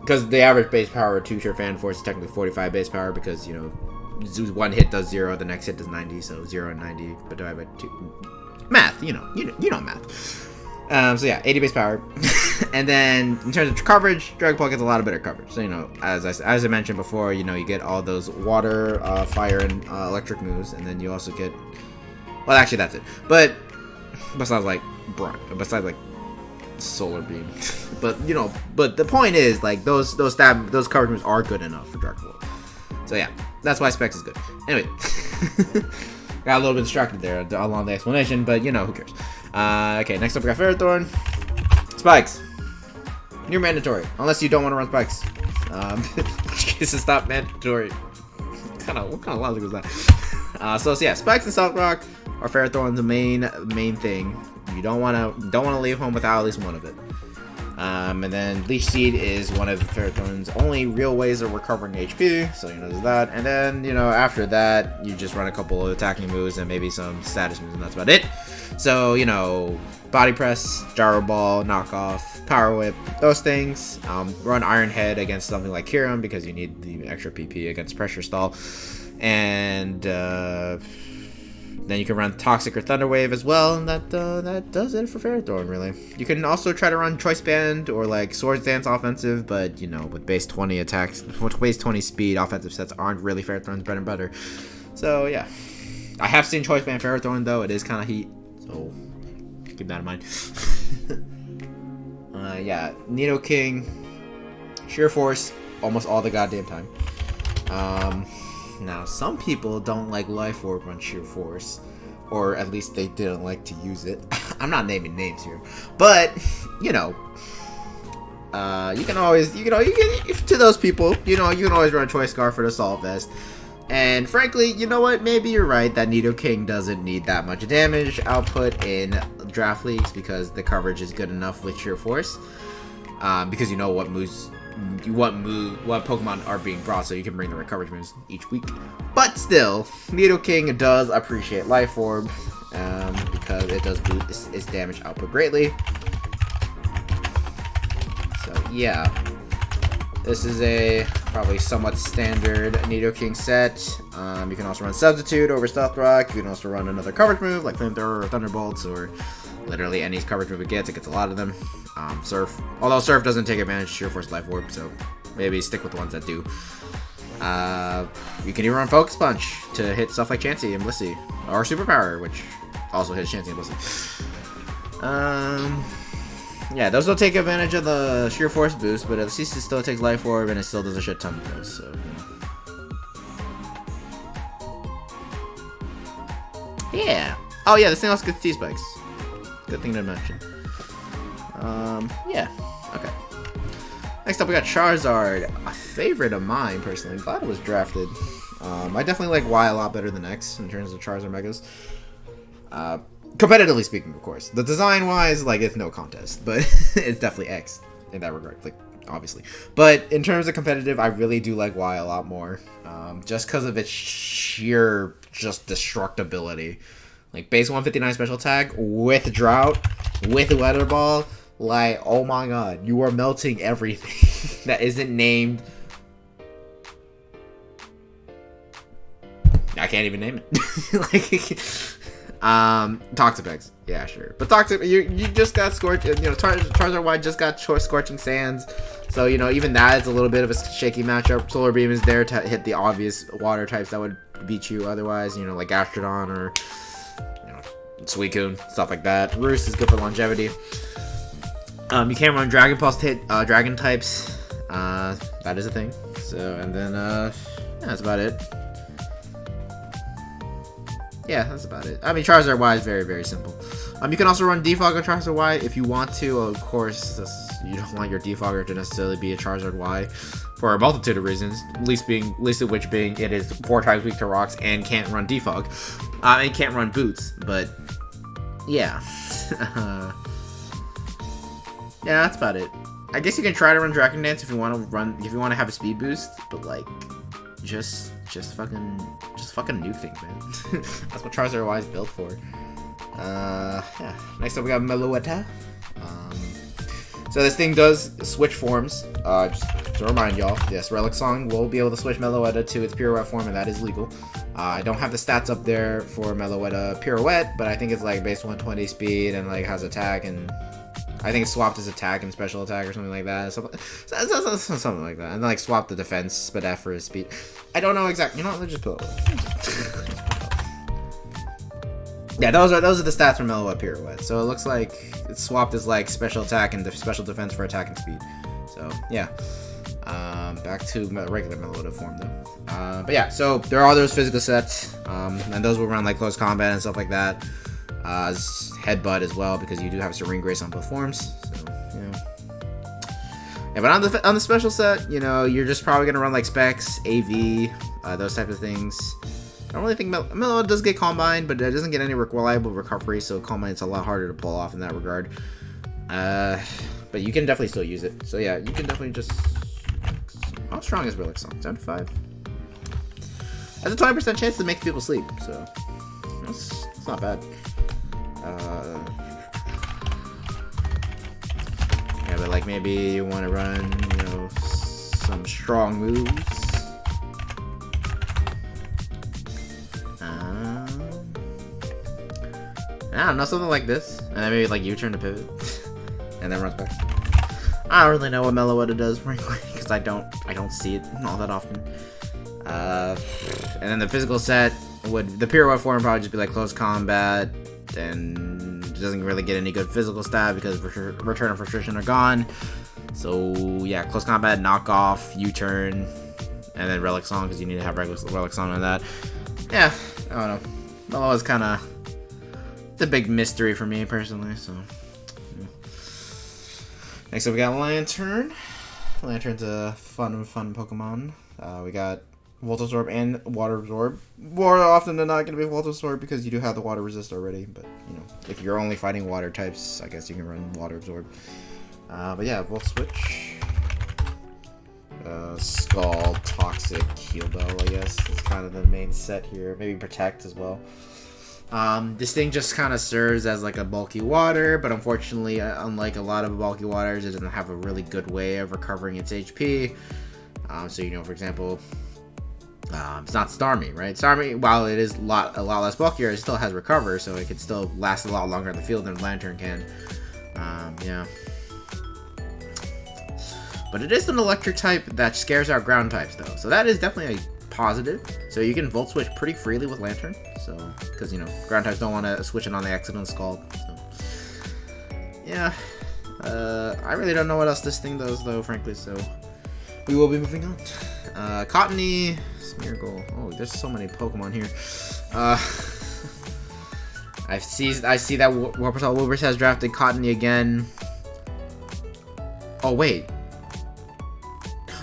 Because the average base power of 2-turn Phantom Force is technically 45 base power because, you know, one hit does 0, the next hit does 90, so 0 and 90, but divided by 2. Math, you know math. So yeah, 80 base power, and then in terms of coverage, Dragon Ball gets a lot of better coverage. So you know, as I mentioned before, you know you get all those water, fire, and electric moves, and then you also get. Well, actually, that's it. But besides like solar beam, but you know, but the point is like those coverage moves are good enough for Dragon Ball. So yeah, that's why Specs is good. Anyway. Got a little bit distracted there along the explanation, but you know, who cares? Okay, next up we got Ferrothorn. Spikes. You're mandatory, unless you don't want to run spikes. It's not mandatory. What kind of logic was that? So yeah, spikes and soft rock are Ferrothorn's main thing. You don't want to leave home without at least one of it. And then Leech Seed is one of Ferrothorn's only real ways of recovering HP, so there's that. And then, after that, you just run a couple of attacking moves and maybe some status moves, and that's about it. So, Body Press, Gyro Ball, Knockoff, Power Whip, those things. Run Iron Head against something like Kyurem because you need the extra PP against Pressure Stall. And, then you can run Toxic or Thunder Wave as well, and that does it for Ferrothorn, really. You can also try to run Choice Band or like Swords Dance offensive, but with base 20 attacks, with base 20 speed, offensive sets aren't really Ferrothorn's bread and butter. So yeah, I have seen Choice Band Ferrothorn though; it is kind of heat, so keep that in mind. Yeah, Nidoking, Sheer Force, almost all the goddamn time. Now, some people don't like Life Orb on Sheer Force, or at least they didn't like to use it. I'm not naming names here, but you can always, to those people, you can always run Choice Scarf for the Assault Vest. And frankly, you know what? Maybe you're right that Nidoking doesn't need that much damage output in draft leagues because the coverage is good enough with Sheer Force. Because you know what Pokemon are being brought, so you can bring the right coverage moves each week. But still, Nidoking does appreciate Life Orb because it does boost its damage output greatly. So yeah, this is a probably somewhat standard Nidoking set. You can also run Substitute over Stealth Rock. You can also run another coverage move like Flamethrower or Thunderbolts, or literally any coverage move it gets a lot of them. Surf, although Surf doesn't take advantage of Sheer Force Life Orb, so maybe stick with the ones that do. You can even run Focus Punch to hit stuff like Chansey and Blissey, or Superpower, which also hits Chansey and Blissey. Yeah, those don't take advantage of the Sheer Force boost, but at least it still takes Life Orb and it still does a shit ton of those, so yeah. Oh yeah, this thing also gets T-Spikes. Good thing to mention. Yeah, okay. Next up, we got Charizard, a favorite of mine, personally. I'm glad it was drafted. I definitely like Y a lot better than X in terms of Charizard Megas. Competitively speaking, of course. The design-wise, it's no contest, but it's definitely X in that regard, obviously. But in terms of competitive, I really do like Y a lot more, just because of its sheer, just destructibility. Base 159 special attack with Drought, with Weather Ball. Oh my god, you are melting everything that isn't named. I can't even name it. Toxapex. Yeah, sure. But you just got Scorch, Charizard Y just got Scorching Sands. So, even that is a little bit of a shaky matchup. Solar Beam is there to hit the obvious water types that would beat you otherwise, like Gastrodon or Suicune, stuff like that. Roost is good for longevity. You can run Dragon Pulse to hit dragon types. That is a thing. So, and then, yeah, that's about it. Yeah, that's about it. I mean, Charizard Y is very, very simple. You can also run Defog on Charizard Y if you want to. Of course, you don't want your Defogger to necessarily be a Charizard Y for a multitude of reasons. Least of which being it is 4 times weak to rocks and can't run Defog. And can't run Boots, but yeah. Yeah, that's about it. I guess you can try to run Dragon Dance if you want to have a speed boost, but just fucking nuke things, man. That's what Charizard Y is built for. Yeah. Next up we got Meloetta. So this thing does switch forms. Just to remind y'all, yes, Relic Song will be able to switch Meloetta to its Pirouette form, and that is legal. I don't have the stats up there for Meloetta Pirouette, but I think it's base 120 speed and has attack, and I think it swapped his attack and special attack or something like that. Something like that. And swapped the defense Spadef for his speed. I don't know exactly. You know what? Let's just pull it up. Yeah, those are the stats from Meloetta Pirouette. So it looks like it swapped his special attack and special defense for attack and speed. So yeah. Back to regular Meloetta form though. But yeah, so there are those physical sets. And those will run close combat and stuff like that. Headbutt as well, because you do have Serene Grace on both forms. So, Yeah, but on the special set, you know, you're just probably gonna run like Specs, AV, those type of things. I don't really think Mellow does get Combine, but it doesn't get any reliable recovery, so Combine's a lot harder to pull off in that regard. But you can definitely still use it. So yeah, you can definitely just... How strong is Relaxon? 75? That's a 20% chance to make people sleep, so that's not bad. Yeah, but like maybe you want to run, you know, some strong moves. I don't know, something like this, and then maybe like U-turn to pivot, and then runs back. I don't really know what Meloetta does, frankly, because I don't see it all that often. And then the physical set would, the pure form probably just be like close combat, and doesn't really get any good physical stat because return and frustration are gone. So yeah, close combat, knockoff, U-turn, and then relics on because you need to have relics on that. Yeah, I don't know. Meloetta's kind of, it's a big mystery for me personally. So yeah. Next up we got Lantern. Lantern's a fun Pokemon. We got Voltazorb and Water Absorb. More often than not going to be Voltazorb because you do have the Water Resist already. But you know, if you're only fighting Water types, I guess you can run Water Absorb. But yeah, Volt Switch. Skull, Toxic, Heal Bell, I guess is kind of the main set here. Maybe Protect as well. This thing just kind of serves as like a bulky water, but unfortunately, unlike a lot of bulky waters, it doesn't have a really good way of recovering its HP. So you know, for example, it's not Starmie, right? Starmie, while it is a lot less bulkier, it still has Recover, so it can still last a lot longer in the field than Lantern can. Yeah. But it is an electric type that scares out ground types, though. So that is definitely a positive. So you can Volt Switch pretty freely with Lantern. So, because, you know, ground types don't want to switch it on the accident Scald. So, yeah. I really don't know what else this thing does, though, frankly. So, we will be moving on. Cottony, Smeargle. Oh, there's so many Pokemon here. I see that Wuppertal Woopers has drafted Cottony again. Oh, wait.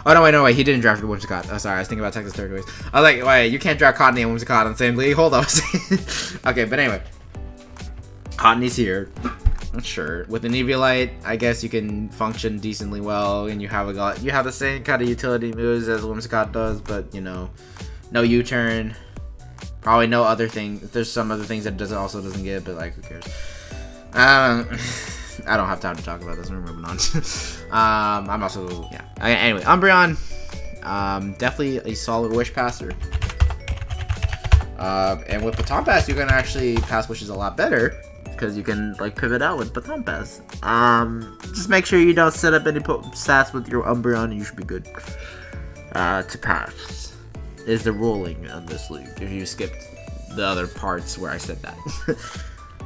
Oh, no, wait, he didn't draft Whimsicott. Oh, sorry, I was thinking about Texas Turtwigs. I was like, wait, you can't draft Cottony and Whimsicott on the same league? Hold on a second. Okay, but anyway. Cottony's here. Sure. With an Eviolite, I guess you can function decently well, and you have the same kind of utility moves as Whimsicott does, but, you know, no U-turn. Probably no other thing. There's some other things that it also doesn't get, but, like, who cares? I don't have time to talk about this. We're moving on. I'm also, yeah. Anyway, Umbreon, definitely a solid Wish Passer. And with Baton Pass, you can actually pass wishes a lot better because you can like pivot out with Baton Pass. Just make sure you don't set up any stats with your Umbreon, and you should be good to pass. Is the ruling on this league if you skipped the other parts where I said that.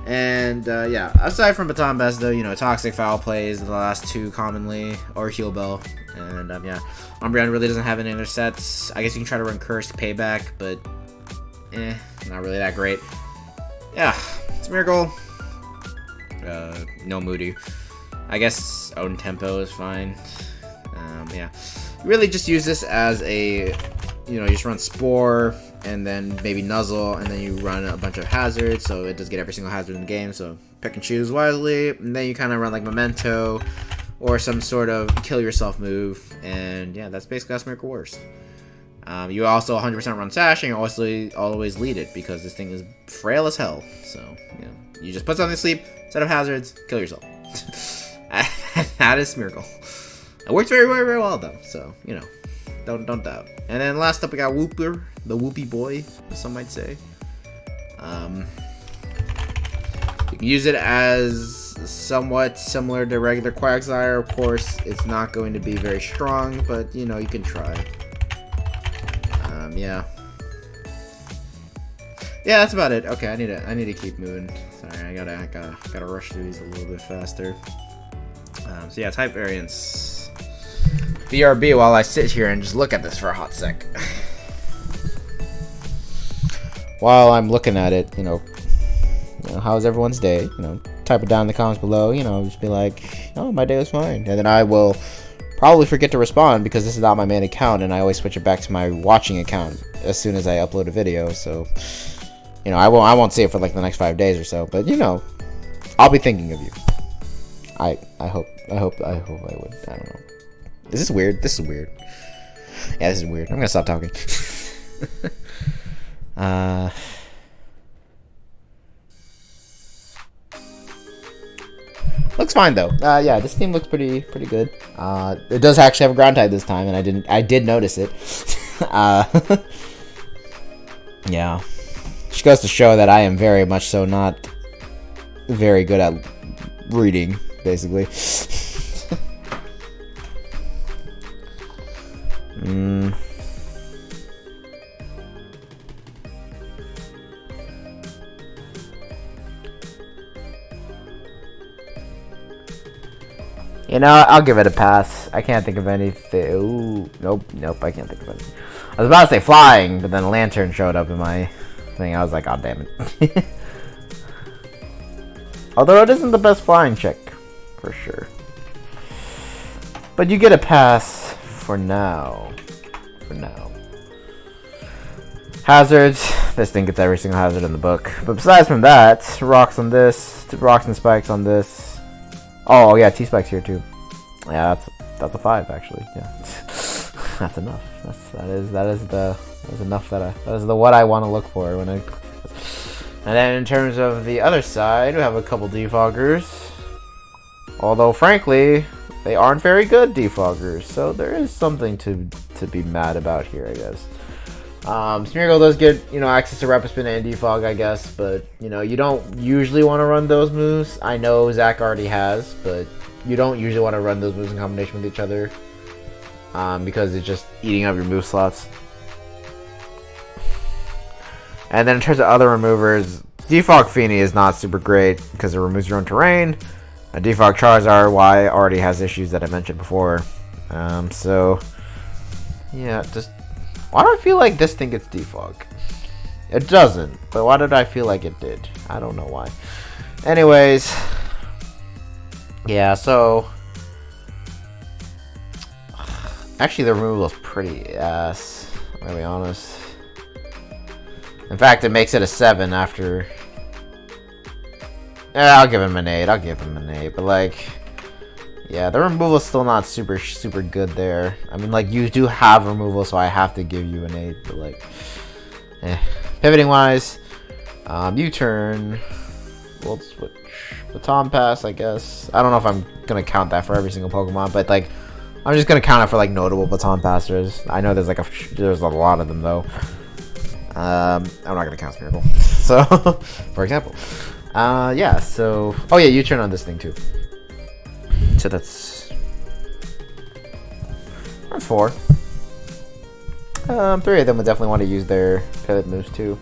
And, yeah, aside from Baton Pass, though, you know, Toxic Foul plays the last two commonly, or Heal Bell, and, yeah, Umbreon really doesn't have any other sets. I guess you can try to run Cursed Payback, but, not really that great. Yeah, Smeargle, no Moody. I guess Own Tempo is fine. Yeah, really just use this as a, you know, you just run Spore, and then maybe Nuzzle, and then you run a bunch of hazards, so it does get every single hazard in the game, so pick and choose wisely, and then you kind of run like Memento, or some sort of kill yourself move, and yeah, that's basically how Smeargle works. You also 100% run Sash, and you always lead it, because this thing is frail as hell, so, you know, you just put something to sleep, set up hazards, kill yourself. That is Smeargle. It works very, very, very well, though, so, you know. Don't doubt. And then last up we got Wooper, the Whoopie boy, some might say. You can use it as somewhat similar to regular Quagsire. Of course, it's not going to be very strong, but you know, you can try. Yeah. Yeah, that's about it. Okay, I need to keep moving. Sorry, I gotta rush through these a little bit faster. So yeah, type variants. BRB while I sit here and just look at this for a hot sec. While I'm looking at it, you know, how's everyone's day? You know, type it down in the comments below. You know, just be like, oh, my day was fine, and then I will probably forget to respond because this is not my main account, and I always switch it back to my watching account as soon as I upload a video. So, you know, I won't see it for like the next 5 days or so. But you know, I'll be thinking of you. I hope I would. I don't know. Is this weird? This is weird. Yeah, this is weird. I'm gonna stop talking. Looks fine though. Yeah, this team looks pretty good. It does actually have a ground type this time, and I did notice it. Yeah, just goes to show that I am very much so not very good at reading, basically. You know, I'll give it a pass. I can't think of anything. Ooh, nope, I can't think of anything. I was about to say flying, but then a lantern showed up in my thing. I was like, oh, damn it. Although it isn't the best flying check, for sure. But you get a pass for now. Hazards. This thing gets every single hazard in the book. But besides from that, rocks on this, rocks and spikes on this. Oh yeah, T-spikes here too. Yeah, that's a 5 actually. Yeah, that's enough. That is enough. That is the what I want to look for when I. And then in terms of the other side, we have a couple defoggers. Although frankly, they aren't very good defoggers, so there is something to be mad about here, I guess. Smeargle does get, you know, access to Rapid Spin and Defog, I guess, but, you know, you don't usually want to run those moves. I know Zach already has, but you don't usually want to run those moves in combination with each other, because it's just eating up your move slots. And then in terms of other removers, Defog Feeny is not super great because it removes your own terrain. Defog Charizard Y already has issues that I mentioned before. So, yeah, just... Why do I feel like this thing gets defog? It doesn't, but why did I feel like it did? I don't know why. Anyways, yeah, so actually the removal is pretty ass, I'm gonna be honest. In fact, it makes it a 7 after. Yeah, I'll give him an 8. But like, yeah, the removal is still not super good there. I mean, like, you do have removal, so I have to give you an 8. But like, pivoting wise, U-turn. We'll switch Baton Pass, I guess. I don't know if I'm gonna count that for every single Pokemon, but like, I'm just gonna count it for like notable Baton Passers. I know there's a lot of them though. I'm not gonna count Smeargle. So, for example, yeah. So, oh yeah, U-turn on this thing too. So that's 4. 3 of them would definitely want to use their pivot moves too.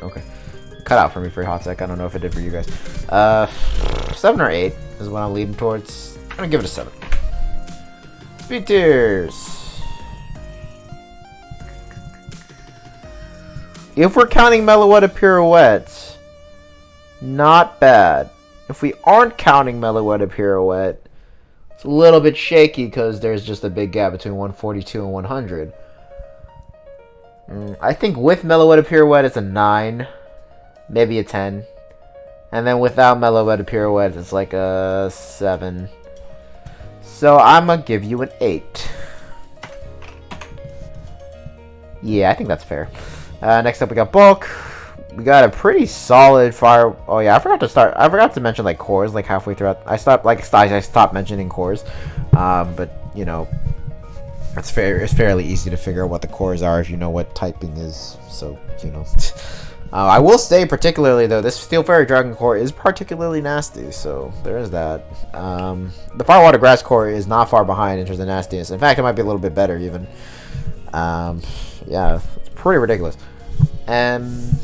Okay, cut out for me for a hot sec. I don't know if it did for you guys. 7 or 8 is what I'm leading towards. I'm gonna give it a 7. Speed tiers. If we're counting Meloetta Pirouette, not bad. If we aren't counting Meloetta Pirouette, it's a little bit shaky because there's just a big gap between 142 and 100. I think with Meloetta Pirouette, it's a 9, maybe a 10. And then without Meloetta Pirouette, it's like a 7. So I'm going to give you an 8. Yeah, I think that's fair. Next up, we got Bulk. We got a pretty solid fire. Oh yeah, I forgot to mention like cores like halfway throughout. I stopped mentioning cores. But you know, it's fairly easy to figure out what the cores are if you know what typing is. So you know, I will say particularly though, this Steel Fairy Dragon core is particularly nasty. So there is that. The Fire Water Grass core is not far behind in terms of nastiness. In fact, it might be a little bit better even. Yeah, it's pretty ridiculous. And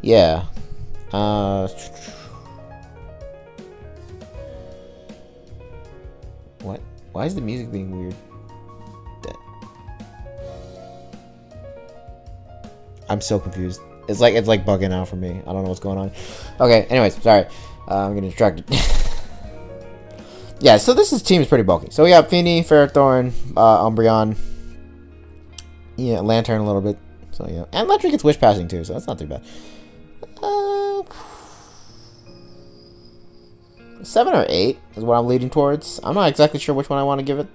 yeah. What? Why is the music being weird? I'm so confused. It's like bugging out for me. I don't know what's going on. Okay, anyways, sorry. I'm getting distracted. Yeah, so this team is pretty bulky. So we got Feeny, Ferrothorn, Umbreon. Yeah, Lantern a little bit. So yeah, and Electric gets Wish Passing too, so that's not too bad. 7 or 8 is what I'm leading towards. I'm not exactly sure which one I want to give it.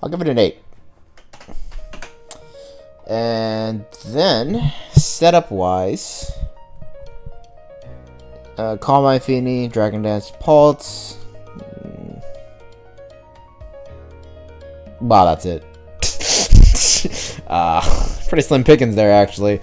I'll give it an 8. And then, setup-wise, Calm Mind Feeny, Dragon Dance Pulse. Wow, that's it. Pretty slim pickings there, actually.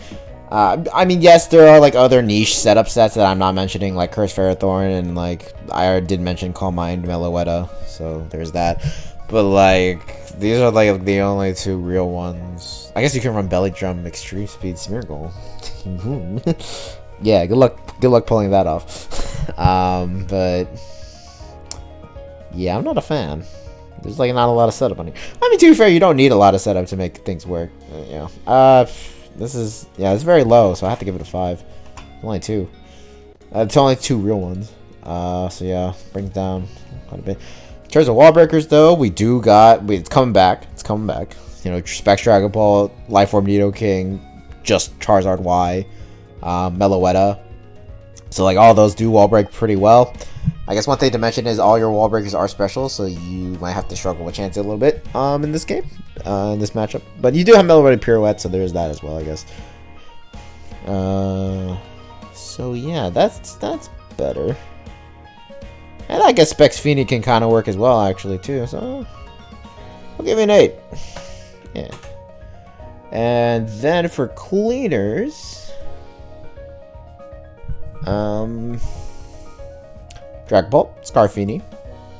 I mean, yes, there are like other niche setup sets that I'm not mentioning, like Curse Ferrothorn, and like I did mention Calm Mind Meloetta, so there's that. But like, these are like the only 2 real ones. I guess you can run Belly Drum, Extreme Speed, Smeargle. Yeah, good luck pulling that off. But yeah, I'm not a fan. There's like not a lot of setup on here. I mean, to be fair, you don't need a lot of setup to make things work. This is, yeah, it's very low, so I have to give it a 5. Only 2. It's only 2 real ones. So yeah, brings down quite a bit. In terms of wall breakers, though, it's coming back. It's coming back. You know, Specs Dragon Ball, Lifeform Nidoking, just Charizard Y, Meloetta. So like all those do wall break pretty well. I guess one thing to mention is all your wall breakers are special, so you might have to struggle with Chansey a little bit in this game, in this matchup. But you do have Meloetta Pirouette, so there's that as well, I guess. So yeah, that's better. And I guess Specs Feeny can kind of work as well, actually, too. So I'll give it an 8. Yeah. And then for cleaners, Drag Bolt, Scarfini.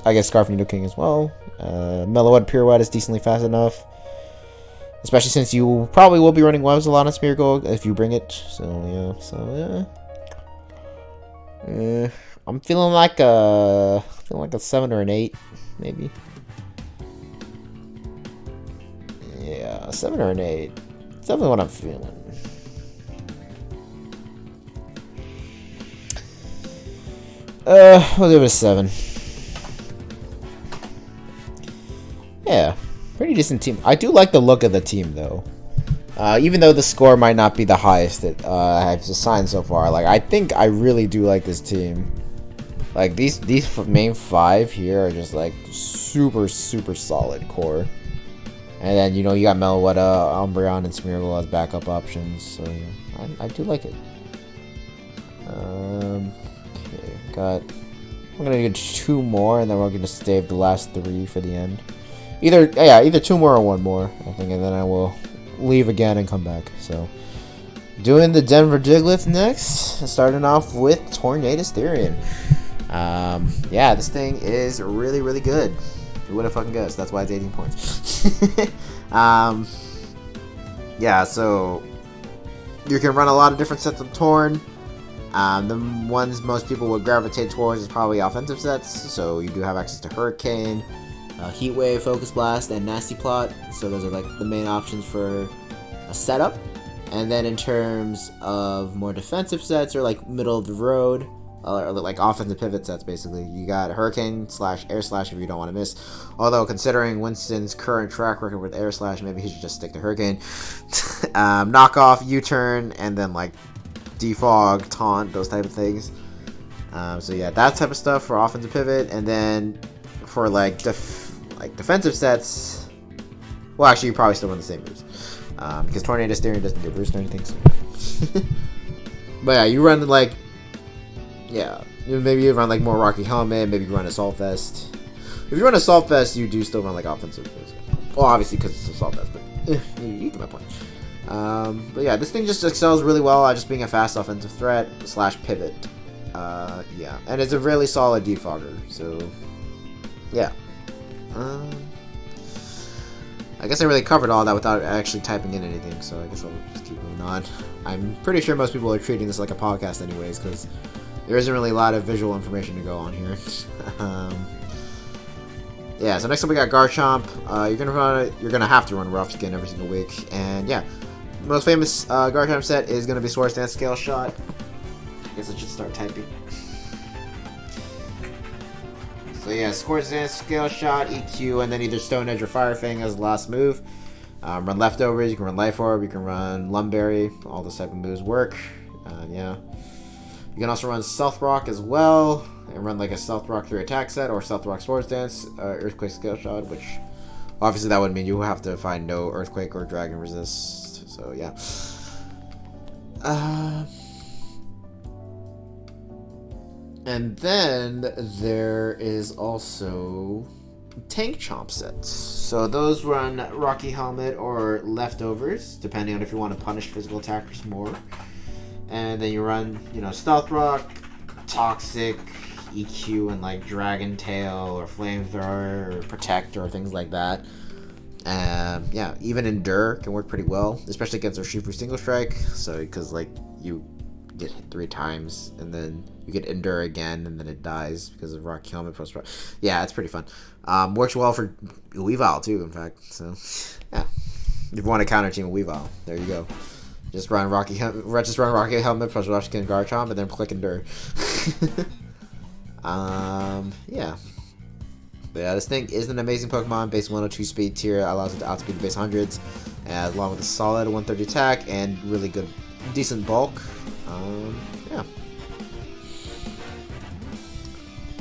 I guess Scarfini King as well. Meloetta Pirouette is decently fast enough. Especially since you probably will be running Webs a lot on Smeargle if you bring it. So yeah. I'm feeling like a 7 or an 8, maybe. Yeah, a 7 or an 8. It's definitely what I'm feeling. We'll give it a 7. Yeah, pretty decent team. I do like the look of the team, though. Even though the score might not be the highest that I've assigned so far, like I think I really do like this team. Like these main 5 here are just like super solid core. And then you got Meloetta, Umbreon, and Smeargle as backup options. So yeah, I do like it. Okay, I'm gonna do 2 more, and then we're gonna save the last 3 for the end. Either 2 more or 1 more, I think, and then I will leave again and come back. So, doing the Denver Digletts next, starting off with Tornadus Therian. Yeah, this thing is really good. Who would have fucking guessed? That's why it's 18 points. Yeah, so you can run a lot of different sets of Torn. The ones most people would gravitate towards is probably offensive sets, so you do have access to Hurricane, Heat Wave, Focus Blast, and Nasty Plot. So those are like the main options for a setup. And then in terms of more defensive sets or like middle of the road, or like offensive pivot sets, basically, you got Hurricane / Air Slash if you don't want to miss. Although considering Winston's current track record with Air Slash, maybe he should just stick to Hurricane. Knockoff, U-turn, and then like defog, taunt, those type of things. So yeah, that type of stuff for offensive pivot. And then for like defensive sets, well, actually you probably still run the same moves, because Tornadus Therian doesn't do boost or anything. So. But yeah, you run like, yeah, maybe you run like more Rocky Helmet, maybe you run Assault Vest. If you run Assault Vest, you do still run like offensive moves. Well, obviously because it's Assault Vest, but you get my point. But yeah, this thing just excels really well at just being a fast offensive threat / pivot. Yeah, and it's a really solid defogger. So yeah. I guess I really covered all that without actually typing in anything, so I guess I'll just keep moving on. I'm pretty sure most people are treating this like a podcast anyways, because there isn't really a lot of visual information to go on here. Yeah, so next up we got Garchomp. You're gonna have to run Rough Skin every single week, and yeah, most famous Garchomp set is gonna be Swords Dance Scale Shot. I guess I should start typing. So yeah, Swords Dance Scale Shot, EQ, and then either Stone Edge or Fire Fang as the last move. Run Leftovers. You can run Life Orb. You can run Lumberry. All those type of moves work. Yeah. You can also run Stealth Rock as well, and run like a Stealth Rock 3 attack set, or Stealth Rock Swords Dance, Earthquake Scale Shot, which obviously that would mean you have to find no Earthquake or Dragon Resist. So yeah. And then there is also Tank Chomp sets. So those run Rocky Helmet or Leftovers, depending on if you want to punish physical attackers more. And then you run, Stealth Rock, Toxic, EQ, and like Dragon Tail or Flamethrower or Protect or things like that. Yeah, even Endure can work pretty well, especially against our Shifu Single Strike. So because like you get hit 3 times and then you get Endure again and then it dies because of Rocky Helmet plus. Yeah, it's pretty fun. Works well for Weavile too, in fact. So yeah, if you want to counter team Weavile, there you go. Just run Rocky Helmet plus Rough Skin Garchomp and then click Endure. Yeah. But yeah, this thing is an amazing Pokemon. Base 102 speed tier allows it to outspeed the base 100s, along with a solid 130 attack and really good, decent bulk. Yeah.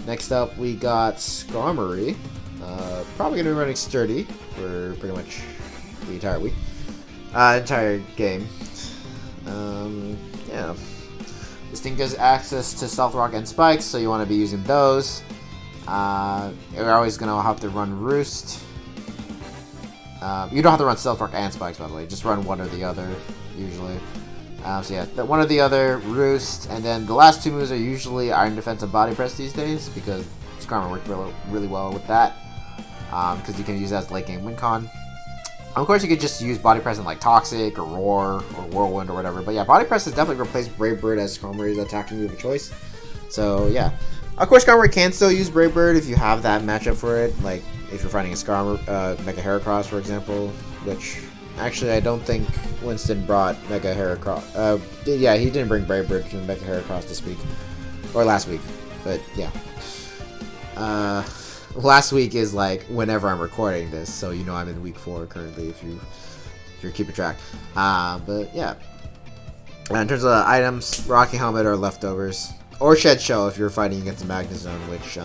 Next up, we got Skarmory. Probably gonna be running Sturdy for pretty much the entire week, entire game. Yeah. This thing gives access to Stealth Rock and Spikes, so you want to be using those. You're always going to have to run Roost. You don't have to run Stealth Rock and Spikes, by the way. Just run one or the other, usually. So yeah, one or the other, Roost, and then the last 2 moves are usually Iron Defense and Body Press these days, because Skarmory works really well with that. Because you can use that as late game win con. Of course, you could just use Body Press in like Toxic or Roar or Whirlwind or whatever. But yeah, Body Press has definitely replaced Brave Bird as Skarmory's attacking move of choice. So yeah. Of course, Skarmory can still use Brave Bird if you have that matchup for it. Like if you're fighting a Mega Heracross, for example. Which, actually, I don't think Winston brought Mega Heracross. Yeah, he didn't bring Brave Bird to Mega Heracross this week. Or last week. But yeah. Last week is like whenever I'm recording this, so you know I'm in week 4 currently if you're keeping track. But yeah. And in terms of items, Rocky Helmet or Leftovers, or Shed Shell if you're fighting against the Magnezone, which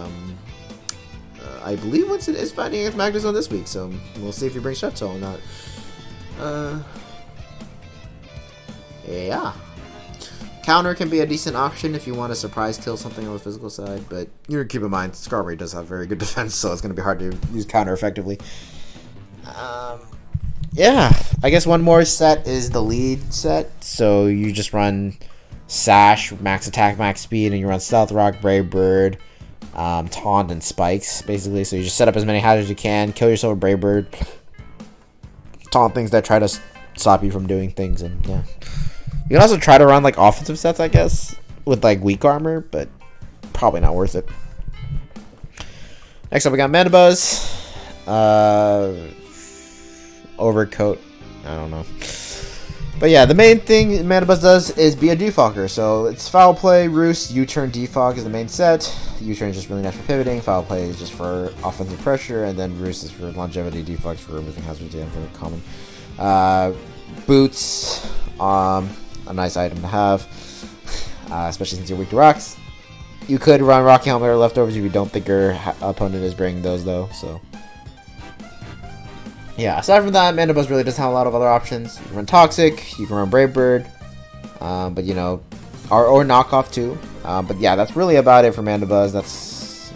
I believe Winston is fighting against Magnezone this week, so we'll see if he brings Shed Shell or not. Yeah. Counter can be a decent option if you want to surprise kill something on the physical side, but you keep in mind Skarmory does have very good defense, so it's going to be hard to use counter effectively. Yeah, I guess one more set is the lead set, so you just run Sash, max attack, max speed, and you run Stealth Rock, Brave Bird, Taunt, and Spikes, basically. So you just set up as many hazards as you can, kill yourself with Brave Bird, taunt things that try to stop you from doing things, and yeah. You can also try to run like offensive sets, I guess, with like weak armor, but probably not worth it. Next up, we got Metabuzz. Overcoat. I don't know. But yeah, the main thing Metabuzz does is be a defogger. So it's Foul Play, Roost, U-Turn, Defog is the main set. U-Turn is just really nice for pivoting. Foul Play is just for offensive pressure, and then Roost is for longevity. Defog for removing hazards. Yeah, very common. Boots. A nice item to have, especially since you're weak to rocks. You could run Rocky Helmet or Leftovers if you don't think your opponent is bringing those, though. So, yeah. Aside from that, Metabuzz really doesn't have a lot of other options. You can run Toxic, you can run Brave Bird, but you know, or Knockoff too. But yeah, that's really about it for Metabuzz. That's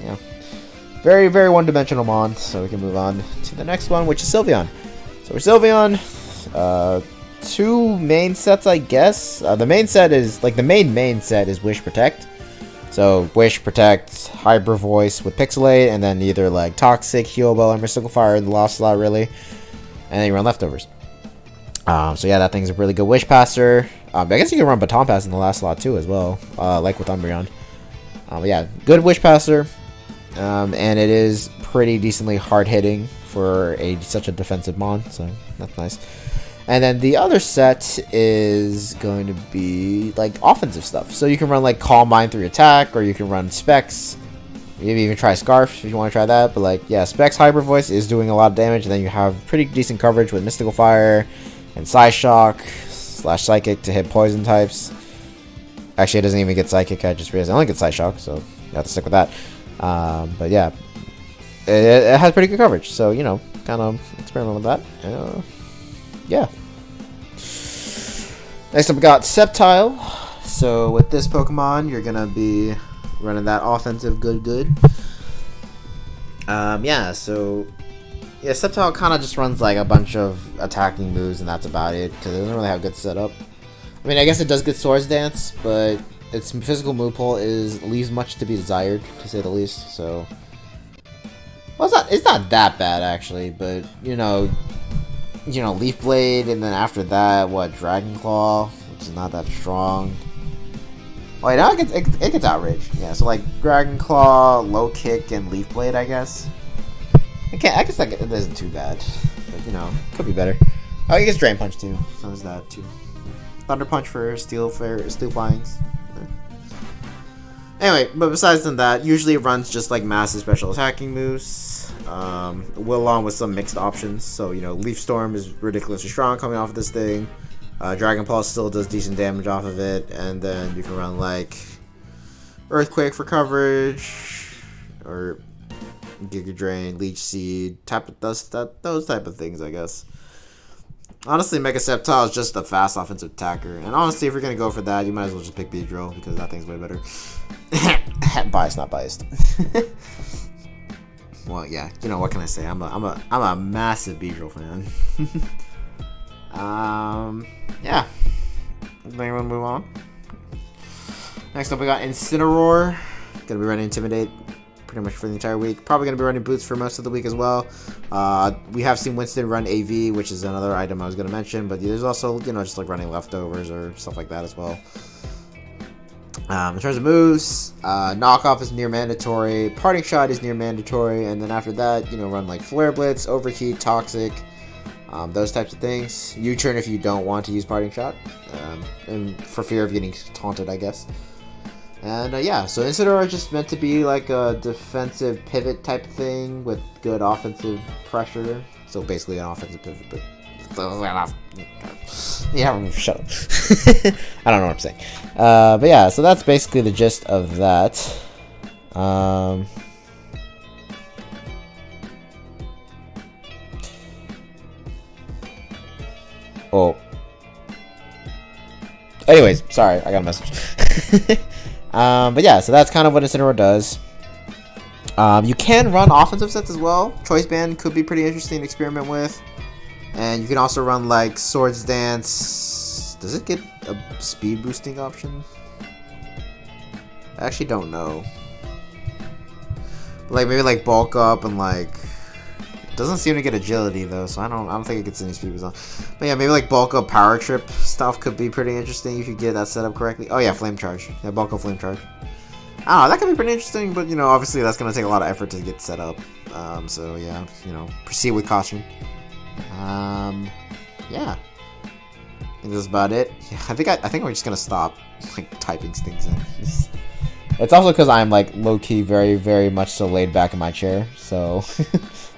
very very one-dimensional mon. So we can move on to the next one, which is Sylveon. So for Sylveon, 2 main sets, I guess. The main set is like the main set is Wish Protect. So Wish Protect, Hyper Voice with Pixelate, and then either like Toxic, Heal Bell, or Mystical Fire in the lost slot, really. and then you run Leftovers. So yeah, that thing's a really good Wish Passer. I guess you can run Baton Pass in the last slot too as well, like with Umbreon. But yeah, good Wish Passer, and it is pretty decently hard hitting for such a defensive mon, so that's nice. And then the other set is going to be like offensive stuff. So you can run like Calm Mind through attack, or you can run Specs. Maybe even try Scarf if you want to try that. But like, yeah, Specs Hyper Voice is doing a lot of damage, and then you have pretty decent coverage with Mystical Fire and Psyshock / Psychic to hit poison types. Actually, it doesn't even get Psychic. I just realized I only get Psyshock, so you have to stick with that. But yeah, it has pretty good coverage. So, you know, kind of experiment with that. Yeah. Next up, we got Sceptile. So with this Pokemon, you're gonna be running that offensive good. Yeah. So yeah, Sceptile kind of just runs like a bunch of attacking moves, and that's about it because it doesn't really have good setup. I mean, I guess it does get Swords Dance, but its physical move pool leaves much to be desired, to say the least. So, well, it's not that bad actually, but you know, Leaf Blade, and then after that, what, Dragon Claw, which is not that strong. Oh, now it gets Outrage. Yeah, so like Dragon Claw, Low Kick, and Leaf Blade, I guess. I guess that it isn't too bad, but you know, could be better. Oh, it gets Drain Punch too. So there's that too. Thunder Punch for Steel Flyings. Anyway, but besides that, usually it runs just like massive special attacking moves, along with some mixed options. So, you know, Leaf Storm is ridiculously strong coming off of this thing. Dragon Pulse still does decent damage off of it, and then you can run like Earthquake for coverage, or Giga Drain, Leech Seed, those type of things, I guess. Honestly, Mega Sceptile is just a fast offensive attacker. And honestly, if you're going to go for that, you might as well just pick Beedrill, because that thing's way better. Biased, not biased. Well, yeah, you know, what can I say? I'm a massive Beedrill fan. Yeah. Then we'll move on. Next up, we got Incineroar. Gonna be running Intimidate pretty much for the entire week. Probably going to be running Boots for most of the week as well. We have seen Winston run AV, which is another item I was going to mention, but there's also, you know, just like running Leftovers or stuff like that as well. In terms of moves, Knockoff is near mandatory, Parting Shot is near mandatory, and then after that, you know, run like Flare Blitz, Overheat, Toxic, those types of things. U-turn if you don't want to use Parting Shot, and for fear of getting taunted, I guess. And yeah, so Incineroar is just meant to be like a defensive pivot type thing with good offensive pressure. So basically an offensive pivot, but yeah, shut up. I don't know what I'm saying. But yeah, so that's basically the gist of that. Oh. Anyways, sorry, I got a message. But yeah, so that's kind of what Incineroar does. You can run offensive sets as well. Choice Band could be pretty interesting to experiment with. And you can also run like Swords Dance. Does it get a speed boosting option? I actually don't know. Like maybe like Bulk Up and like, it doesn't seem to get agility though, so I don't think it gets any speed boost on. But yeah, maybe like Bulk Up Power Trip stuff could be pretty interesting if you get that set up correctly. Oh yeah, Flame Charge. Yeah, Bulk Up Flame Charge. I don't know, that could be pretty interesting, but you know, obviously that's gonna take a lot of effort to get set up. So yeah, you know, proceed with caution. Yeah. I think that's about it. Yeah, I think we're just gonna stop like typing things in. It's also because I'm like low-key very, very much so laid back in my chair, so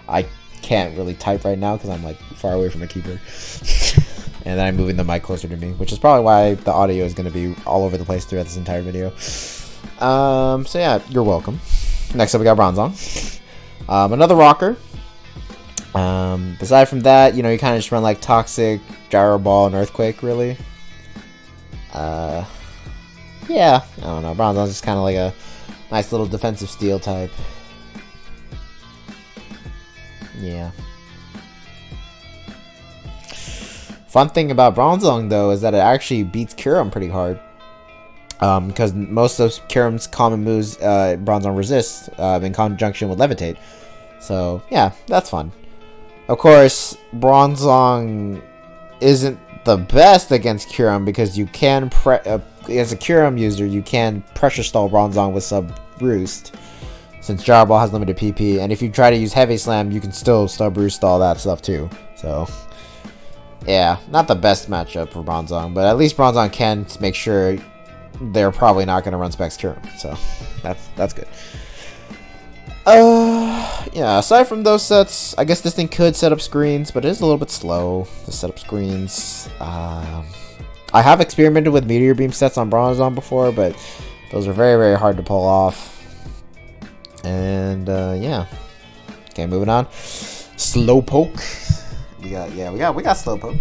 I can't really type right now because I'm like far away from my keyboard. And then I'm moving the mic closer to me, which is probably why the audio is going to be all over the place throughout this entire video. So yeah, you're welcome. Next up, we got Bronzong. Another rocker. Aside from that, you know, you kind of just run like Toxic, Gyro Ball, and Earthquake, really. Yeah, I don't know. Bronzong's just kind of like a nice little defensive steel type. Yeah. Fun thing about Bronzong, though, is that it actually beats Kyurem pretty hard. Because most of Kyurem's common moves, Bronzong resists in conjunction with Levitate. So, yeah, that's fun. Of course, Bronzong isn't the best against Kyurem because you can as a Kyurem user you can pressure stall Bronzong with sub roost, since Jar Ball has limited PP, and if you try to use Heavy Slam, you can still sub roost all that stuff too. So yeah, not the best matchup for Bronzong, but at least Bronzong can make sure they're probably not going to run Specs Kyurem, so that's good. Yeah, aside from those sets, I guess this thing could set up screens, but it is a little bit slow to set up screens. I have experimented with Meteor Beam sets on Bronzong before, but those are very, very hard to pull off. And yeah. Okay, moving on. Slowpoke. We got Slowpoke.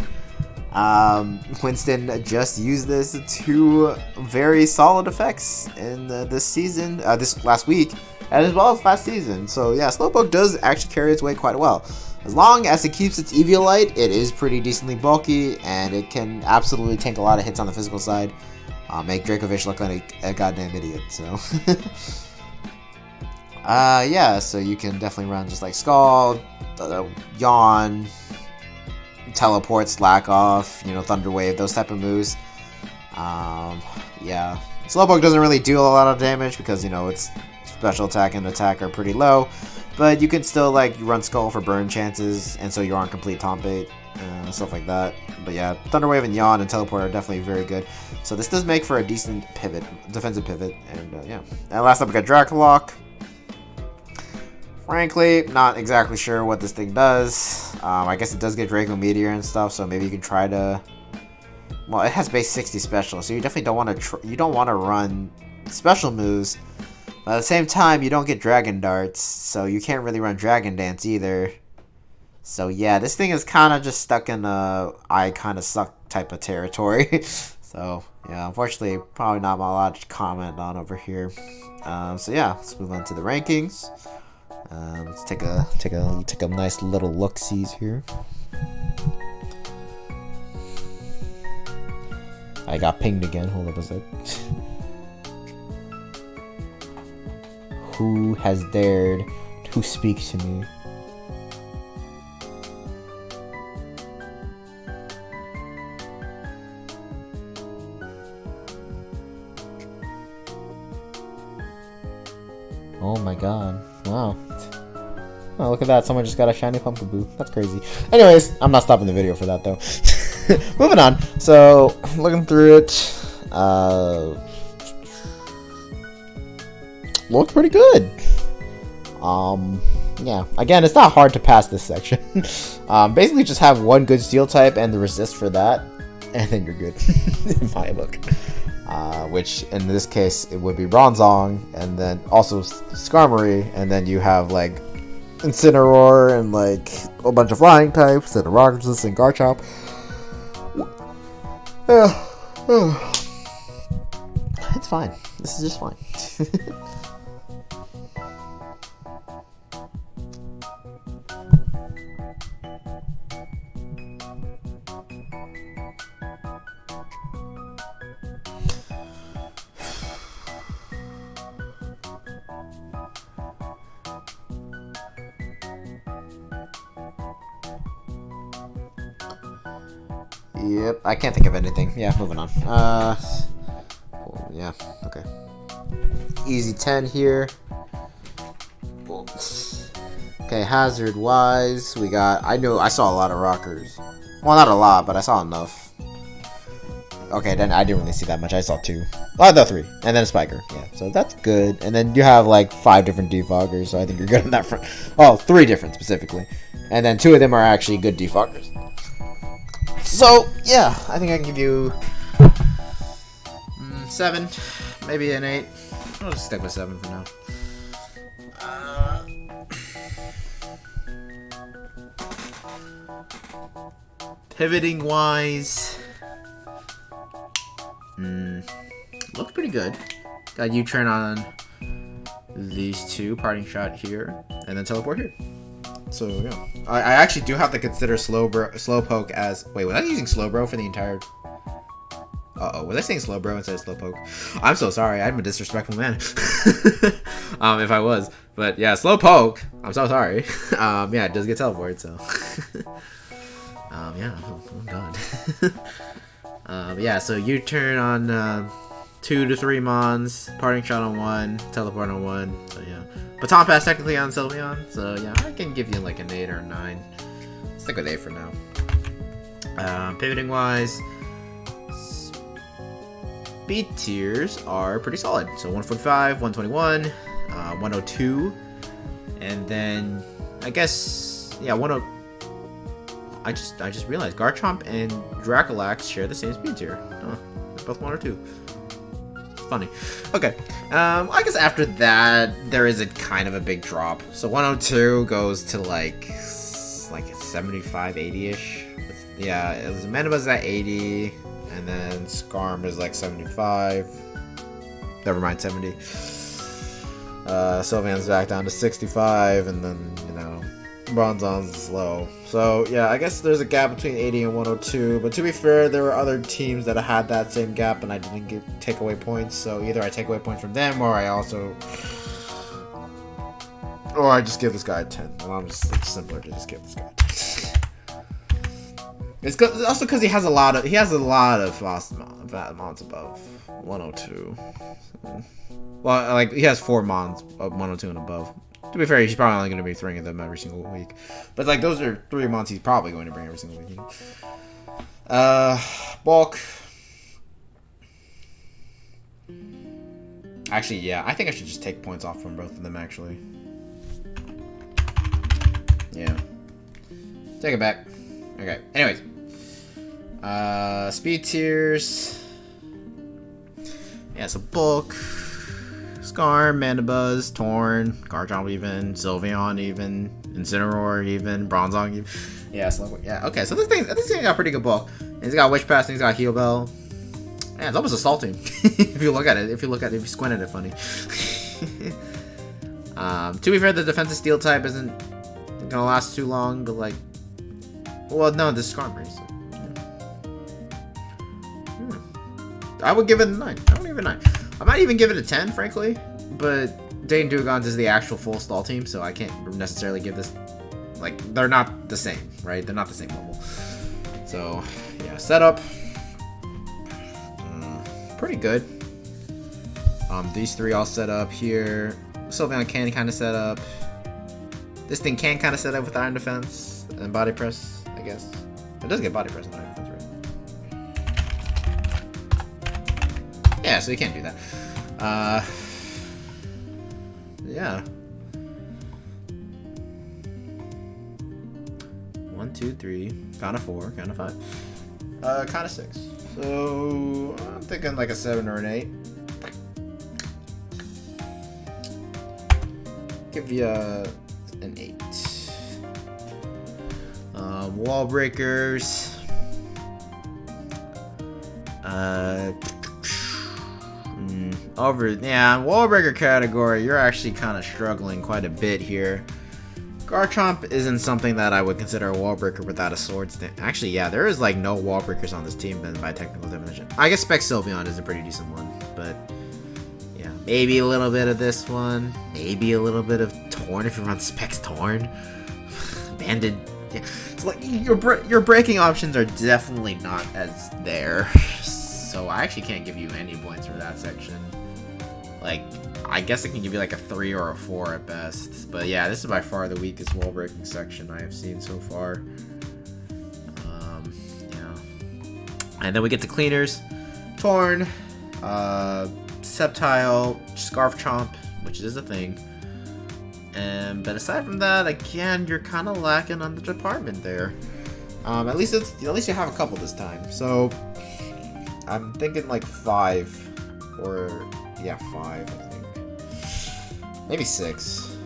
Winston just used this to very solid effects in this season, this last week, and as well as last season. So yeah, Slowpoke does actually carry its weight quite well. As long as it keeps its Eviolite, it is pretty decently bulky, and it can absolutely tank a lot of hits on the physical side. Make Dracovish look like a goddamn idiot, so. Yeah, so you can definitely run just like Scald, Yawn, Teleport, Slack Off, you know, Thunder Wave, those type of moves. Yeah. Slowpoke doesn't really do a lot of damage because, you know, its special attack and attack are pretty low. But you can still, like, run Skull for burn chances, and so you're on complete taunt bait, stuff like that. But yeah, Thunder Wave and Yawn and Teleport are definitely very good. So this does make for a decent pivot, defensive pivot, and yeah. And last up we got Dracolock. Frankly, not exactly sure what this thing does. I guess it does get Draco Meteor and stuff, so maybe you can try to. Well, it has base 60 special, so you definitely don't want to. You don't want to run special moves. But at the same time, you don't get Dragon Darts, so you can't really run Dragon Dance either. So yeah, this thing is kind of just stuck in a I kind of suck type of territory. So yeah, unfortunately, probably not a lot to comment on over here. So yeah, let's move on to the rankings. Let's take a nice little look-sees here. I got pinged again. Hold up a sec. Who has dared to speak to me? Oh my god. Wow. Oh, look at that. Someone just got a shiny Pumpkaboo. That's crazy. Anyways, I'm not stopping the video for that, though. Moving on. So, looking through it. Looked pretty good. Yeah. Again, it's not hard to pass this section. Basically, just have one good steel type and the resist for that. And then you're good. In my book. Which in this case it would be Bronzong, and then also Skarmory, and then you have like Incineroar and like a bunch of flying types and a rock resist and Garchomp. It's fine. This is just fine. Yep, I can't think of anything. Yeah, moving on. Cool, yeah, okay. Easy 10 here. Cool. Okay, hazard wise, we got. I saw a lot of rockers. Well, not a lot, but I saw enough. Okay, then I didn't really see that much. I saw 2. Oh, no, 3. And then a Spiker. Yeah, so that's good. And then you have like 5 different defoggers, so I think you're good on that front. Oh, 3 different specifically. And then 2 of them are actually good defoggers. So, yeah, I think I can give you 7, maybe an 8. I'll just stick with 7 for now. Pivoting wise, looked pretty good. Got U-turn on these 2, parting shot here, and then teleport here. So yeah, I actually do have to consider Slowpoke as. Wait, was I using Slowbro for the entire? Uh-oh, was I saying Slowbro instead of Slowpoke? I'm so sorry, I'm a disrespectful man. If I was. But yeah, Slowpoke, I'm so sorry. Yeah, it does get teleported, so. Yeah, oh god. Yeah, so U-turn on 2 to 3 Mons, Parting Shot on 1, Teleport on 1, so yeah. Baton Pass technically on Sylveon, so yeah, I can give you like an 8 or a 9. Stick with 8 for now. Pivoting wise, speed tiers are pretty solid. So 145, 121, 102, and then I guess yeah, 10. I just realized Garchomp and Dracolax share the same speed tier. Oh, they're both 102. Funny. Okay. I guess after that there is a kind of a big drop. So 102 goes to like 75, 80-ish. Yeah, it was Venomous at 80, and then Skarm is like 75. Never mind, 70. Sylveon's back down to 65, and then, you know, Bronzon's low. So, yeah, I guess there's a gap between 80 and 102, but to be fair, there were other teams that had that same gap, and I didn't take away points, so either I take away points from them, or I just give this guy a 10. Well, it's simpler to just give this guy a 10. It's also because he has a lot of fast mounts above 102. So, well, like he has 4 mons of 102 and above. To be fair, he's probably only going to be throwing them every single week. But like those are 3 mons he's probably going to bring every single week. You know? Bulk. Actually, yeah, I think I should just take points off from both of them. Actually, yeah, take it back. Okay. Anyways, speed tiers. Yeah, so Bulk, Skarm, Mandibuzz, Torn, Garchomp even, Sylveon even, Incineroar even, Bronzong even. Yeah, Slowpoke. Yeah. Okay, so this thing got pretty good bulk. And he's got Wish Pass, and he's got Heal Bell. Yeah, it's almost assaulting if you look at it. If you squint at it, funny. To be fair, the defensive Steel type isn't gonna last too long, but like. Well, no, this is Skarm race. So, yeah. I would give it a 9. I would give it a 9. I might even give it a 10, frankly. But Dayton Dewgongs is the actual full stall team, so I can't necessarily give this. Like, they're not the same, right? They're not the same level. So, yeah, setup. Pretty good. These 3 all set up here. Sylveon can kind of set up. This thing can kind of set up with Iron Defense and Body Press. I guess. It does get Body Press in Iron Defense, right? Yeah, so you can't do that. Yeah. 1, 2, 3. Kind of 4. Kind of 5. Kind of 6. So I'm thinking like a 7 or an 8. Give you an 8. Wall breakers. Wall breaker category, you're actually kind of struggling quite a bit here. Garchomp isn't something that I would consider a wall breaker without a sword stand. Actually, yeah, there is like no wall breakers on this team then by technical definition. I guess Spec Sylveon is a pretty decent one, but yeah, maybe a little bit of this one, maybe a little bit of Torn if you run Specs Torn. Banded. Yeah. It's like your breaking options are definitely not as there. So I actually can't give you any points for that section. Like, I guess I can give you like a 3 or a 4 at best. But yeah, this is by far the weakest wall breaking section I have seen so far. Yeah. And then we get to cleaners. Torn, Sceptile, Scarf Chomp, which is a thing. But aside from that, again, you're kind of lacking on the department there. At least you have a couple this time. So I'm thinking like 5, or yeah, 5. I think maybe 6.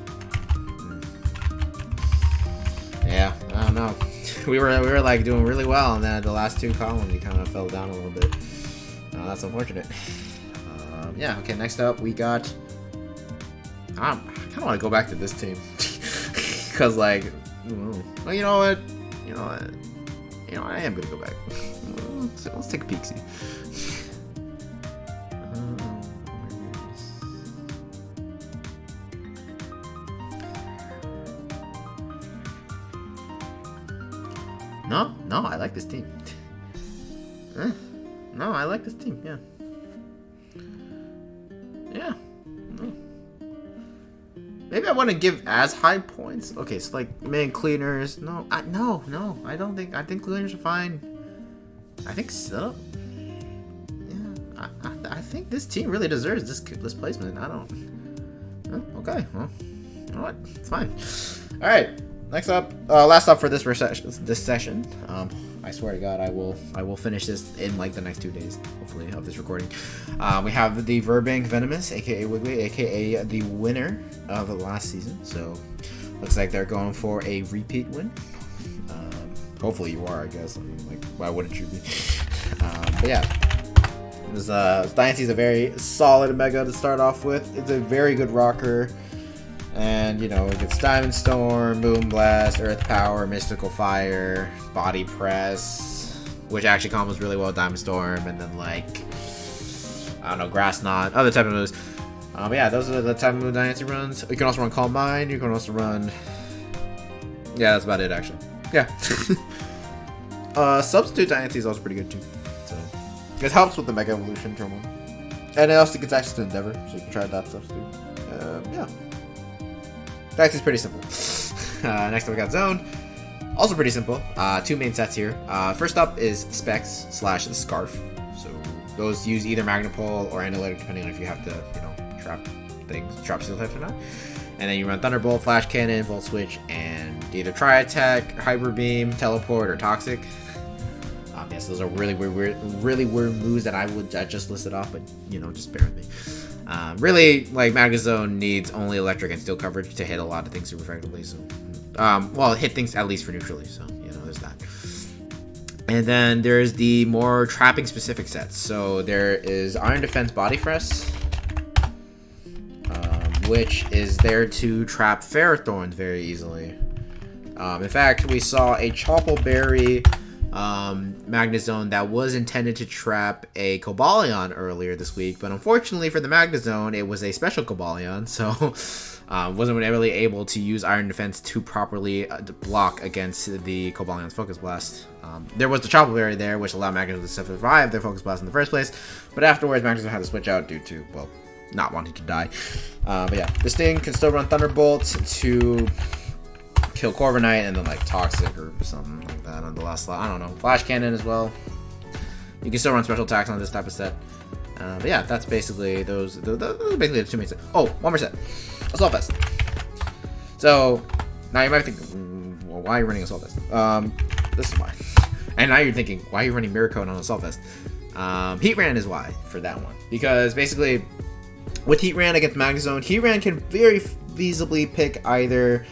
Yeah, I don't know. We were like doing really well, and then the last 2 columns we kind of fell down a little bit. That's unfortunate. Yeah. Okay. Next up, we got. I kind of want to go back to this team because, like, well, you know what? I am gonna go back. Let's take a peek. See. like this team. No, I like this team. Yeah. Yeah. No. Maybe I want to give as high points. Okay, so like main cleaners. No, no. I don't think. I think cleaners are fine. I think so. Yeah. I think this team really deserves this placement. I don't. Okay. Well, you know what? It's fine. All right. Next up, last up for this session. I swear to God, I will finish this in like the next 2 days, hopefully, of this recording. We have the Virbank Venomous, aka Wiggly, aka the winner of the last season. So looks like they're going for a repeat win. Hopefully you are, I guess. I mean, like, why wouldn't you be? But yeah, this Dynasty's a very solid mega to start off with. It's a very good rocker. And, you know, it gets Diamond Storm, Moonblast, Earth Power, Mystical Fire, Body Press, which actually combos really well with Diamond Storm, and then, like, I don't know, Grass Knot, other type of moves. But yeah, those are the type of move Dynasty runs. You can also run Calm Mind, you can also run... Yeah, that's about it, actually. Yeah. Substitute Dynasty is also pretty good, too. So, it helps with the Mega Evolution turn 1. And it also gets access to Endeavor, so you can try that substitute. Yeah. Dynasty's pretty simple. Next up we got Zone. Also pretty simple. 2 main sets here. First up is Specs / Scarf. So those use either Magnapole or Analytic depending on if you have to, you know, trap steel types or not. And then you run Thunderbolt, Flash Cannon, Volt Switch, and either Tri Attack, Hyper Beam, Teleport, or Toxic. Yes, those are really weird moves that I just listed off, but you know, just bear with me. Really, like, Magnezone needs only electric and steel coverage to hit a lot of things super effectively. So, well, hit things at least for neutrally. So, you know, there's that. And then there's the more trapping specific sets. So there is Iron Defense Body Press, which is there to trap Ferrothorns very easily. In fact, we saw a Choppleberry Magnezone that was intended to trap a Cobalion earlier this week, but unfortunately for the Magnezone, it was a special Cobalion, so wasn't really able to use Iron Defense to properly block against the Cobalion's Focus Blast. There was the Choppleberry there, which allowed Magnezone to survive their Focus Blast in the first place, but afterwards Magnezone had to switch out due to, well, not wanting to die. But yeah, this thing can still run Thunderbolt to kill Corviknight, and then like Toxic or something like that on the last slot. I don't know. Flash Cannon as well. You can still run special attacks on this type of set. But yeah, that's basically those are basically the 2 main sets. Oh, one more set. Assault Vest. So now you might think, well, why are you running Assault Vest? This is why. And now you're thinking, why are you running Mirror Coat on Assault Vest? Heatran is why for that one, because basically with Heatran against Magnezone, Heatran can very feasibly pick either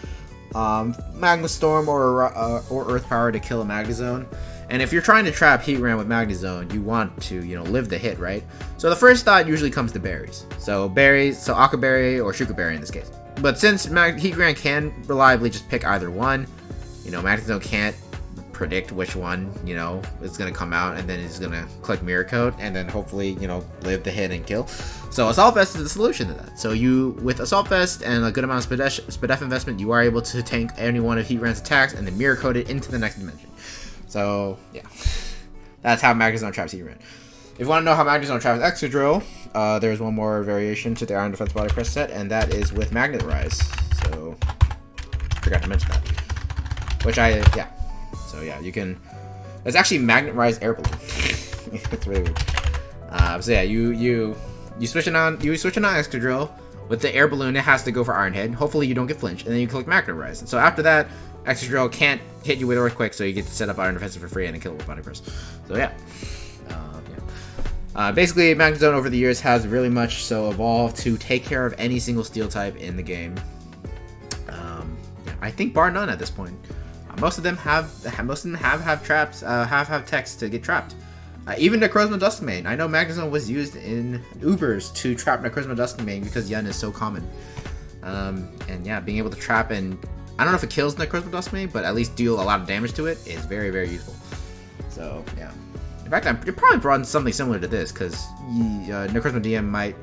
Magma Storm or Earth Power to kill a Magnezone. And if you're trying to trap Heatran with Magnezone, you want to, you know, live the hit, right? So the first thought usually comes to berries. So Aqua Berry or Shuka Berry in this case. But since Heatran can reliably just pick either one, you know, Magnezone can't predict which one, you know, is going to come out, and then it's going to click Mirror Coat, and then hopefully, you know, live the hit and kill. So Assault Vest is the solution to that. So you, with Assault Vest and a good amount of Spadef investment, you are able to tank any one of Heatran's attacks and then Mirror Coat it into the next dimension. So, yeah. That's how Magnezone traps Heatran. If you want to know how Magnezone traps Excadrill, there's one more variation to the Iron Defense Body Press set, and that is with Magnet Rise. So, forgot to mention that. Which yeah. So yeah, you can. It's actually Magnet Rise Air Balloon. It's really weird. So yeah, you switch it on. You switch it on Excadrill with the Air Balloon. It has to go for Iron Head. Hopefully you don't get flinched, and then you click Magnet Rise. And so after that, Excadrill can't hit you with Earthquake, so you get to set up Iron Defense for free and then kill it with Body Press. So yeah. Basically, Magnezone over the years has really much so evolved to take care of any single Steel type in the game. I think bar none at this point. Most of them have traps, have text to get trapped. Even Necrozma Duskmane. I know Magnezone was used in Ubers to trap Necrozma Duskmane because Yen is so common. And yeah, being able to trap, and I don't know if it kills Necrozma Duskmane, but at least deal a lot of damage to it is very, very useful. So yeah. In fact, you're probably run something similar to this, because Necrozma DM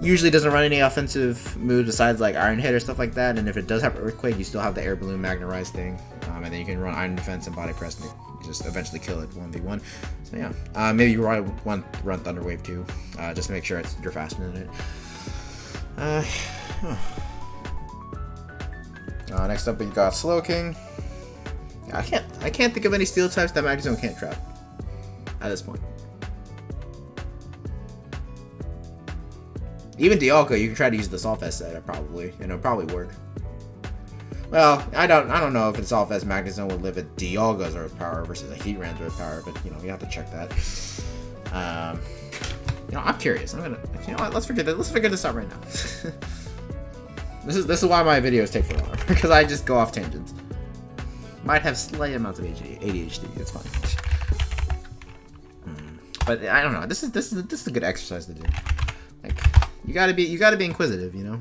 usually doesn't run any offensive moves besides like Iron Hit or stuff like that, and if it does have Earthquake, you still have the Air Balloon Magnet Rise thing, and then you can run Iron Defense and Body Press to just eventually kill it 1v1. So yeah, maybe you want to run Thunder Wave too, just to make sure you're faster than it. Next up we got Slowking. I can't think of any steel types that Magnezone can't trap at this point. Even Dialga, you can try to use the Soft S set probably, and it'll probably work. Well, I don't know if it's Soft S Magnezone would live at Dialga's Earth Power versus a Heatran's Earth Power, but you know, you have to check that. You know, I'm curious. You know what, let's figure this out right now. This is why my videos take forever, because I just go off tangents. Might have slight amounts of ADHD. It's fine. But I don't know. This is a good exercise to do. Like, you gotta be inquisitive, you know.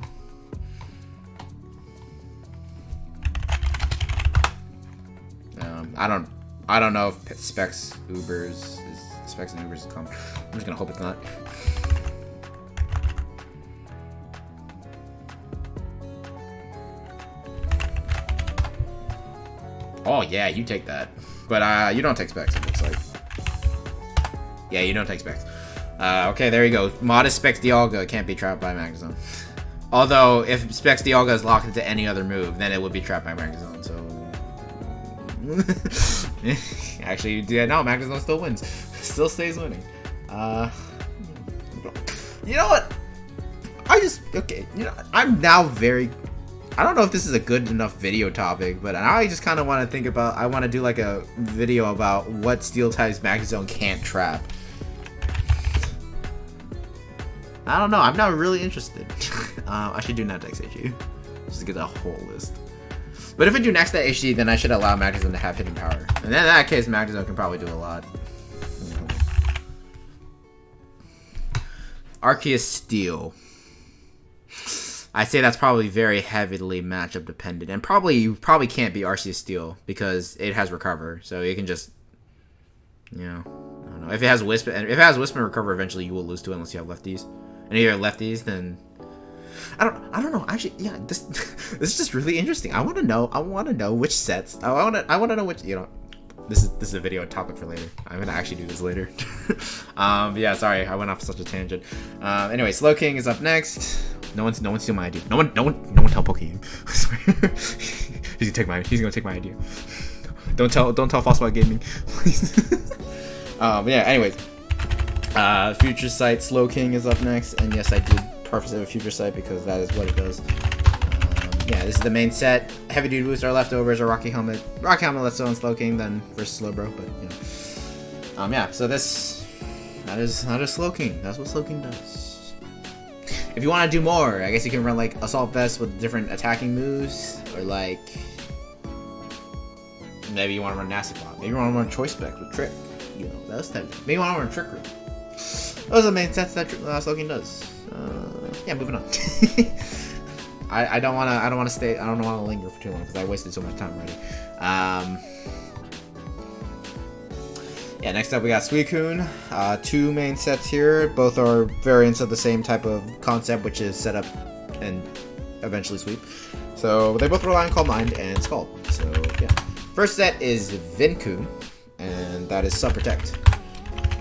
I don't know if Specs and Ubers is coming. I'm just gonna hope it's not. Oh yeah, you take that. But you don't take Specs, it looks like. Yeah, you don't take Specs. Okay, there you go. Modest Specs Dialga can't be trapped by Magnezone. Although, if Specs Dialga is locked into any other move, then it would be trapped by Magnezone, so... Actually, yeah, no, Magnezone still wins. Still stays winning. You know what? Okay, you know, I'm now very... I don't know if this is a good enough video topic, but I just kind of want to think about... I want to do like a video about what steel types Magnezone can't trap. I don't know. I'm not really interested. I should do Ninetales HG. Just to get the whole list. But if I do next to HG, then I should allow Magnezone to have hidden power. And then in that case, Magnezone can probably do a lot. Arceus Steel. I say that's probably very heavily matchup dependent, and you probably can't be Arceus Steel because it has Recover, so you can just, you know, I don't know. If it has Wisp and Recover, eventually you will lose to it unless you have lefties. And if you have lefties, then I don't know. Actually, yeah, this is just really interesting. I want to know which sets. I want to know which, you know. This is a video topic for later. I'm gonna actually do this later. Yeah, sorry, I went off such a tangent. Anyway, Slowking is up next. No one steal my idea. No one tell Pokey. I swear. He's gonna take my idea. Don't tell Falsewell Gaming, please. Yeah. Anyways, Future Sight Slowking is up next, and yes, I did purposely have a Future Sight because that is what it does. Yeah, this is the main set. Heavy Duty Boost, our leftovers are Rocky Helmet. Rocky Helmet lets on Slowking, then versus Slowbro, but you know. Yeah, so that is Slowking. That's what Slowking does. If you want to do more, I guess you can run like Assault Vest with different attacking moves, or like maybe you want to run Nasty Plot. Maybe you want to run Choice Spec with Trick. You know, those type. Maybe you want to run Trick Room. Those are the main sets that Slowking does. Yeah, moving on. I don't want to linger for too long because I wasted so much time already. Yeah, next up we got Suicune. Two main sets here. Both are variants of the same type of concept, which is set up and eventually sweep. So they both rely on Calm Mind and Scald. So yeah. First set is Vinku, and that is Sub Protect.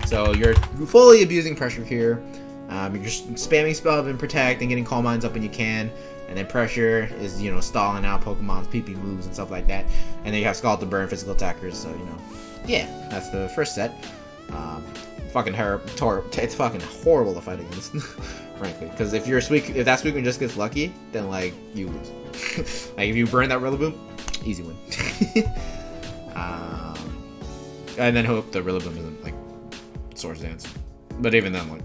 So you're fully abusing pressure here. You're just spamming Spell and Protect and getting Calm Minds up when you can. And then Pressure is, you know, stalling out Pokemon's PP moves and stuff like that. And then you have Scald to burn physical attackers, so, you know. Yeah, that's the first set. It's fucking horrible to fight against, frankly. Because if that Suicune just gets lucky, then, like, you lose. Like, if you burn that Rillaboom, easy win. And then hope the Rillaboom isn't, like, Swords Dance. But even then, like...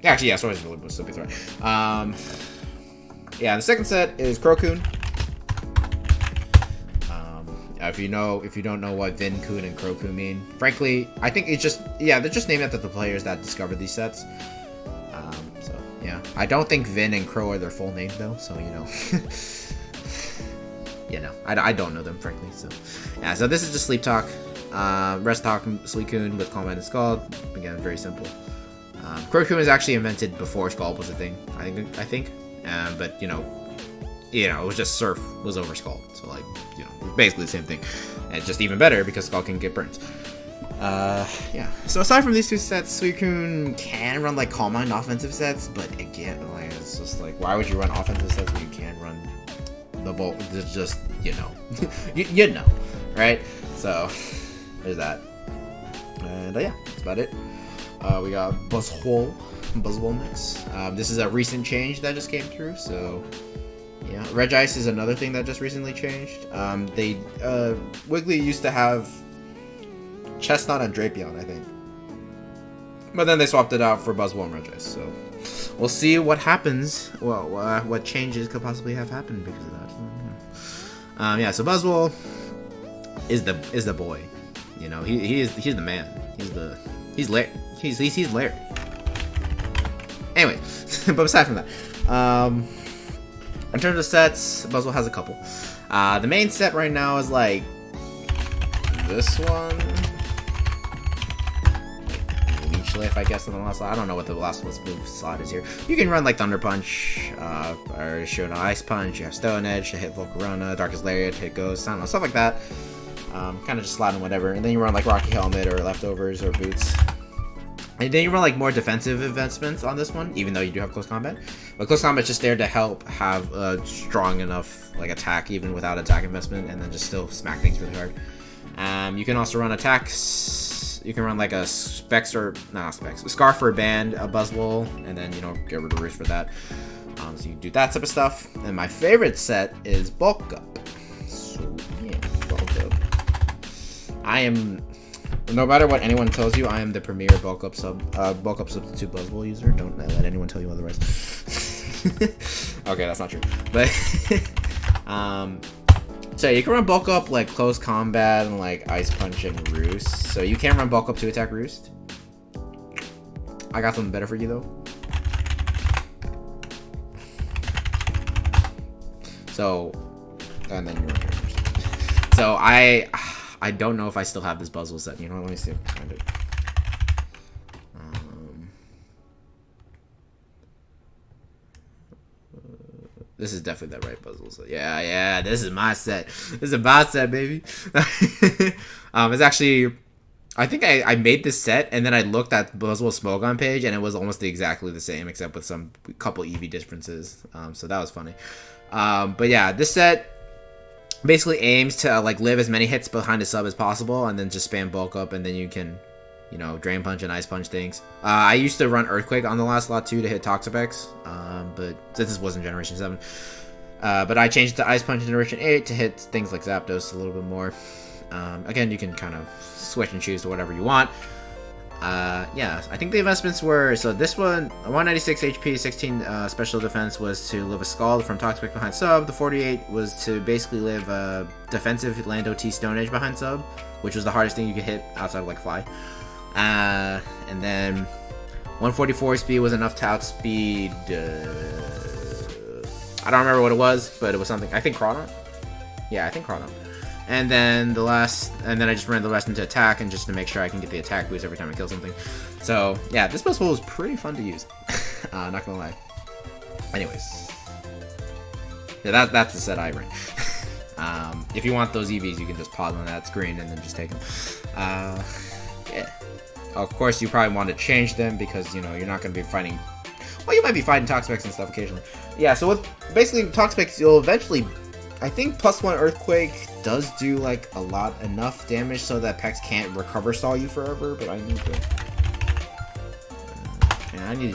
Actually, yeah, Swords Rillaboom would still be threat. Yeah, the second set is Crocoon. If you don't know what Vincoon and Crocoon mean, frankly, I think it's just, yeah, they're just named after the players that discovered these sets. So yeah, I don't think Vin and Crow are their full name though, so you know, you know, I don't know them frankly. So yeah, so this is just Sleep Talk, Rest Talk Suicune with Calm Mind and Scald. Again, very simple. Crocoon was actually invented before Scald was a thing. I think. But you know, you know, it was just Surf was over Skull. So, like, you know, basically the same thing. And it's just even better because Skull can get burns. Yeah. So aside from these two sets, Suicune can run, like, Calm Mind offensive sets, but again, like, it's just like, why would you run offensive sets when you can't run the Bolt? It's just, you know. you know, right? So, there's that. And, yeah, that's about it. We got Buzzwole next. This is a recent change that just came through, so yeah. Regice is another thing that just recently changed. Wiggly used to have Chestnut and Drapion, I think, but then they swapped it out for Buzzwole and Regice. So we'll see what happens. Well, what changes could possibly have happened because of that. Yeah. So Buzzwole is the boy. You know, he's the man. He's Larry. He's Larry. Anyway, but aside from that, in terms of sets, Buzzwole has a couple. The main set right now is like this one, Leech Lift, I guess, on the last slide. I don't know what the last move slot is here. You can run like Thunder Punch, or Shona Ice Punch. You have Stone Edge to hit Volcarona, Darkest Lariat to hit Ghost. I don't know, stuff like that. Kind of just sliding whatever, and then you run like Rocky Helmet or Leftovers or Boots. And then you run like more defensive investments on this one, even though you do have Close Combat. But Close Combat's just there to help have a strong enough like attack even without attack investment, and then just still smack things really hard. You can also run attacks. You can run like a Scarf or Band, a Buzzwole, and then, you know, get rid of Roost for that. So you do that type of stuff. And my favorite set is Bulk Up. So yeah, Bulk Up. No matter what anyone tells you, I am the premier bulk up substitute Buzzwole user. Don't let anyone tell you otherwise. Okay, that's not true. But so you can run bulk up like Close Combat and like Ice Punch and Roost. So you can run bulk up to attack Roost. I got something better for you though. So, and then you run here first. So I don't know if I still have this Buzzwole set. You know what? Let me see if I can find it. This is definitely that right Buzzwole set. Yeah, this is my set. This is my set, baby. It's actually, I think I made this set, and then I looked at Buzzwole Smogon page, and it was almost exactly the same, except with some couple EV differences. So that was funny. But yeah, this set basically aims to like live as many hits behind a sub as possible, and then just spam bulk up, and then you can, you know, Drain Punch and Ice Punch things. I used to run Earthquake on the last slot too to hit Toxapex, but since this wasn't Generation 7, but I changed it to Ice Punch in Generation 8 to hit things like Zapdos a little bit more. Again, you can kind of switch and choose to whatever you want. Yeah, I think the investments were, so this one, 196 HP, 16 special defense was to live a Scald from Toxic behind sub. The 48 was to basically live a defensive Lando T Stone Edge behind sub, which was the hardest thing you could hit outside of like Fly. And then 144 speed was enough to outspeed, I don't remember what it was, but it was something, I think Chrono? Yeah, I think Chrono. And then I just ran the rest into attack, and just to make sure I can get the attack boost every time I kill something. So yeah, this Buzzwole was pretty fun to use. Not gonna lie. Anyways, yeah, that's the set I ran. If you want those EVs, you can just pause on that screen and then just take them. Yeah. Of course, you probably want to change them because, you know, you're not gonna be fighting. Well, you might be fighting Toxapex and stuff occasionally. Yeah. So with basically Toxapex, you'll eventually, I think +1 Earthquake does do like enough damage so that Pex can't recover stall you forever, but I need to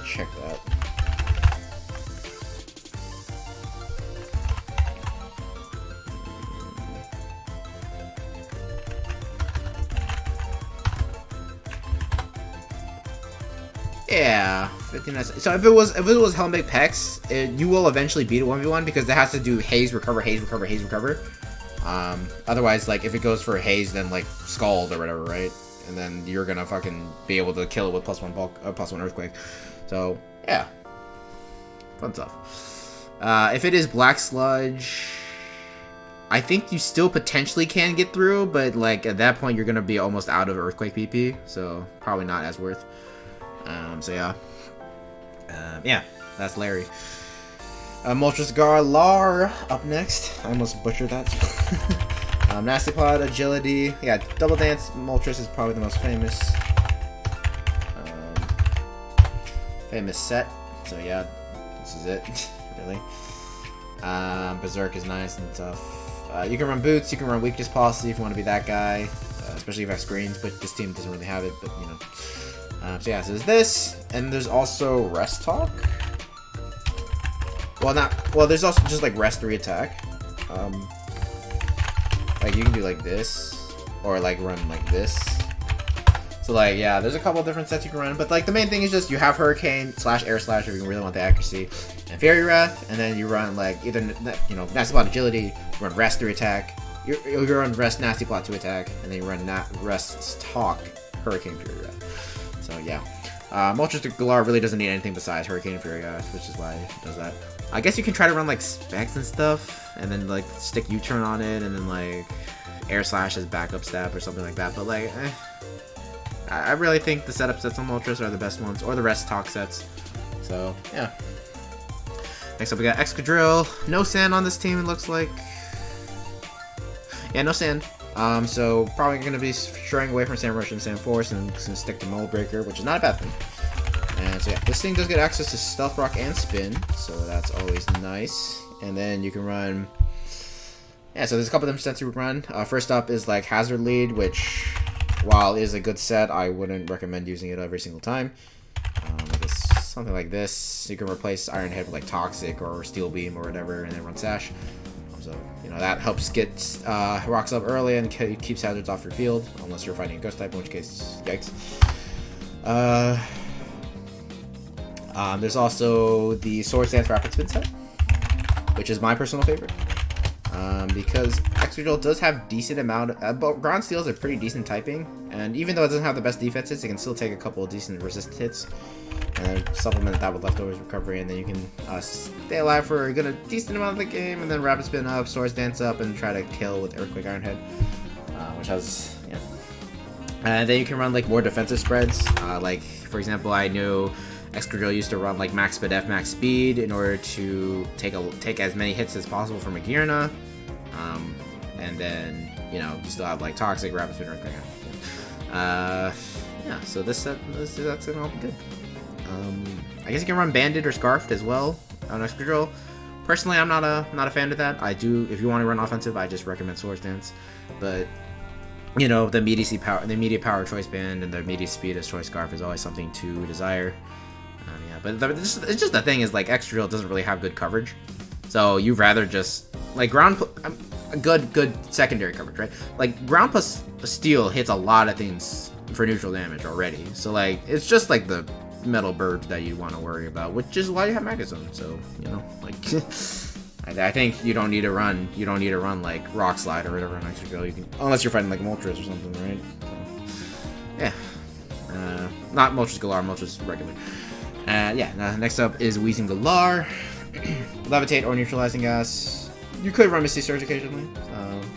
check that. Yeah, 59. So if it was Helmbig Pex, you will eventually beat a 1v1 because it has to do haze, recover, haze, recover, haze, recover. Otherwise, like, if it goes for haze, then like Scald or whatever, right? And then you're gonna fucking be able to kill it with +1 bulk, +1 Earthquake. So yeah, fun stuff. If it is Black Sludge, I think you still potentially can get through, but like at that point you're gonna be almost out of Earthquake PP, so probably not as worth. So yeah, yeah, that's Larry. Moltres Galar up next. I almost butchered that. Nasty Plot, Agility. Yeah, Double Dance Moltres is probably the most famous set. So yeah, this is it. Really. Berserk is nice and tough. You can run Boots. You can run Weakness Policy if you want to be that guy. Especially if you have screens, but this team doesn't really have it. But you know. So yeah, so there's this, and there's also Rest Talk. Well, there's also just like Rest 3 attack. Like you can do like this, or like run like this. So like, yeah, there's a couple of different sets you can run, but like the main thing is just you have Hurricane / Air Slash if you really want the accuracy, and Fairy Wrath, and then you run like either Nasty Plot Agility, you run Rest 3 attack, you run Rest Nasty Plot 2 attack, and then you run Rest Talk Hurricane Fury Wrath. So yeah, Moltres Galar really doesn't need anything besides Hurricane Fury Wrath, which is why it does that. I guess you can try to run like Specs and stuff, and then like stick U-turn on it, and then like Air Slash as backup step or something like that. But like, I really think the setup sets on Moltres are the best ones, or the Rest Talk sets. So yeah. Next up we got Excadrill. No sand on this team, it looks like. Yeah, no sand. So probably gonna be straying away from Sand Rush and Sand Force, and just gonna stick to Mold Breaker, which is not a bad thing. And so yeah, this thing does get access to Stealth Rock and Spin, so that's always nice. And then you can run... Yeah, so there's a couple of different sets you can run. First up is like Hazard Lead, which, while is a good set, I wouldn't recommend using it every single time. Something like this. You can replace Iron Head with like Toxic or Steel Beam or whatever, and then run Sash. So, you know, that helps get rocks up early and keeps hazards off your field, unless you're fighting a Ghost type, in which case, yikes. There's also the Swords Dance Rapid Spin set, which is my personal favorite. Because Excadrill does have decent amount of... Ground Steel is a pretty decent typing, and even though it doesn't have the best defenses, it can still take a couple of decent resist hits, and then supplement that with Leftovers Recovery, and then you can stay alive for a decent amount of the game, and then Rapid Spin up, Swords Dance up, and try to kill with Earthquake Iron Head, which has... yeah. And then you can run like more defensive spreads, like, for example, I knew Excadrill used to run like Max Speed F, Max Speed in order to take as many hits as possible from a Gearna. And then, you know, you still have like Toxic, Rapid Spin, Earthquake. Yeah, so that's gonna all be good. I guess you can run Banded or Scarfed as well on Excadrill. Personally, I'm not a fan of that. I do, if you want to run offensive, I just recommend Swords Dance. But you know, the immediate power Choice Band and the immediate speed as Choice Scarf is always something to desire. Yeah, but it's just the thing is like Excadrill doesn't really have good coverage, so you'd rather just like good secondary coverage, right? Like Ground plus Steel hits a lot of things for neutral damage already, so like it's just like the metal bird that you want to worry about, which is why you have Magazone. So you know, like I think you don't need to run like Rock Slide or whatever on Excadrill. You can, unless you're fighting like Moltres or something, right? So, yeah, not Moltres Galar, Moltres regular. Yeah, next up is Wheezing Galar. Levitate or Neutralizing Gas. You could run Misty Surge occasionally.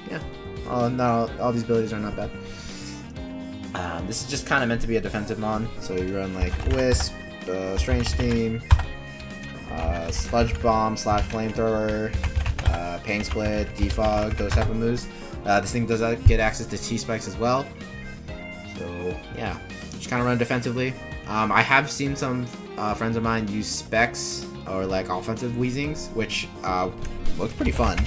Yeah, all these abilities are not bad. This is just kind of meant to be a defensive mon, so you run like Wisp, Strange Steam, Sludge Bomb / Flamethrower, Pain Split, Defog, those type of moves. This thing does get access to T-Spikes as well. So yeah, just kind of run defensively. I have seen some friends of mine use Specs or like offensive Weezings, which looks pretty fun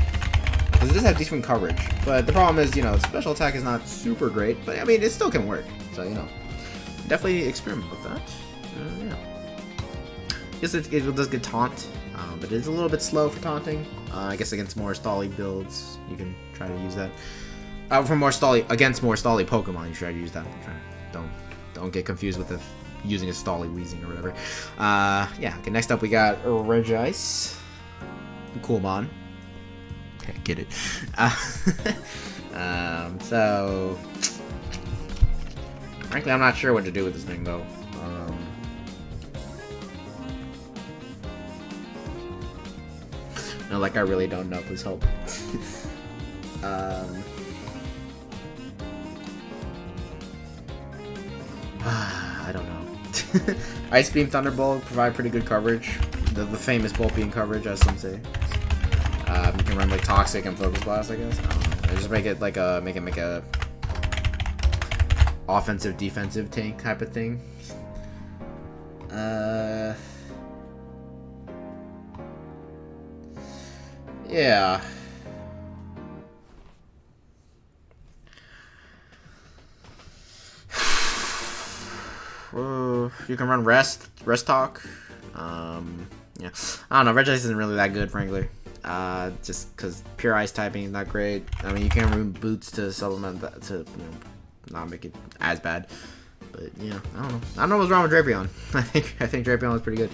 because it does have decent coverage. But the problem is, you know, special attack is not super great, but I mean, it still can work. So you know, definitely experiment with that. Yeah. Yes, it does get taunt, but it's a little bit slow for taunting. I guess against more stally builds, you can try to use that. Against more stally Pokemon, you try to use that. Don't get confused with using a stally Weezing or whatever. Yeah. Okay. Next up, we got Regice. Cool mon. Okay, get it. So frankly, I'm not sure what to do with this thing though. No, like I really don't know. Please help. I don't know. Ice Beam, Thunderbolt provide pretty good coverage, the famous bulk beam coverage, as some say. You can run like Toxic and Focus Blast, I guess. I don't know. Just make it like a make a offensive defensive tank type of thing. Yeah. You can run Rest Talk. Yeah. I don't know. Regice isn't really that good, frankly. Just because pure ice typing is not great. I mean, you can run Boots to supplement that to not make it as bad. But yeah, I don't know. I don't know what's wrong with Drapion. I think Drapion was pretty good.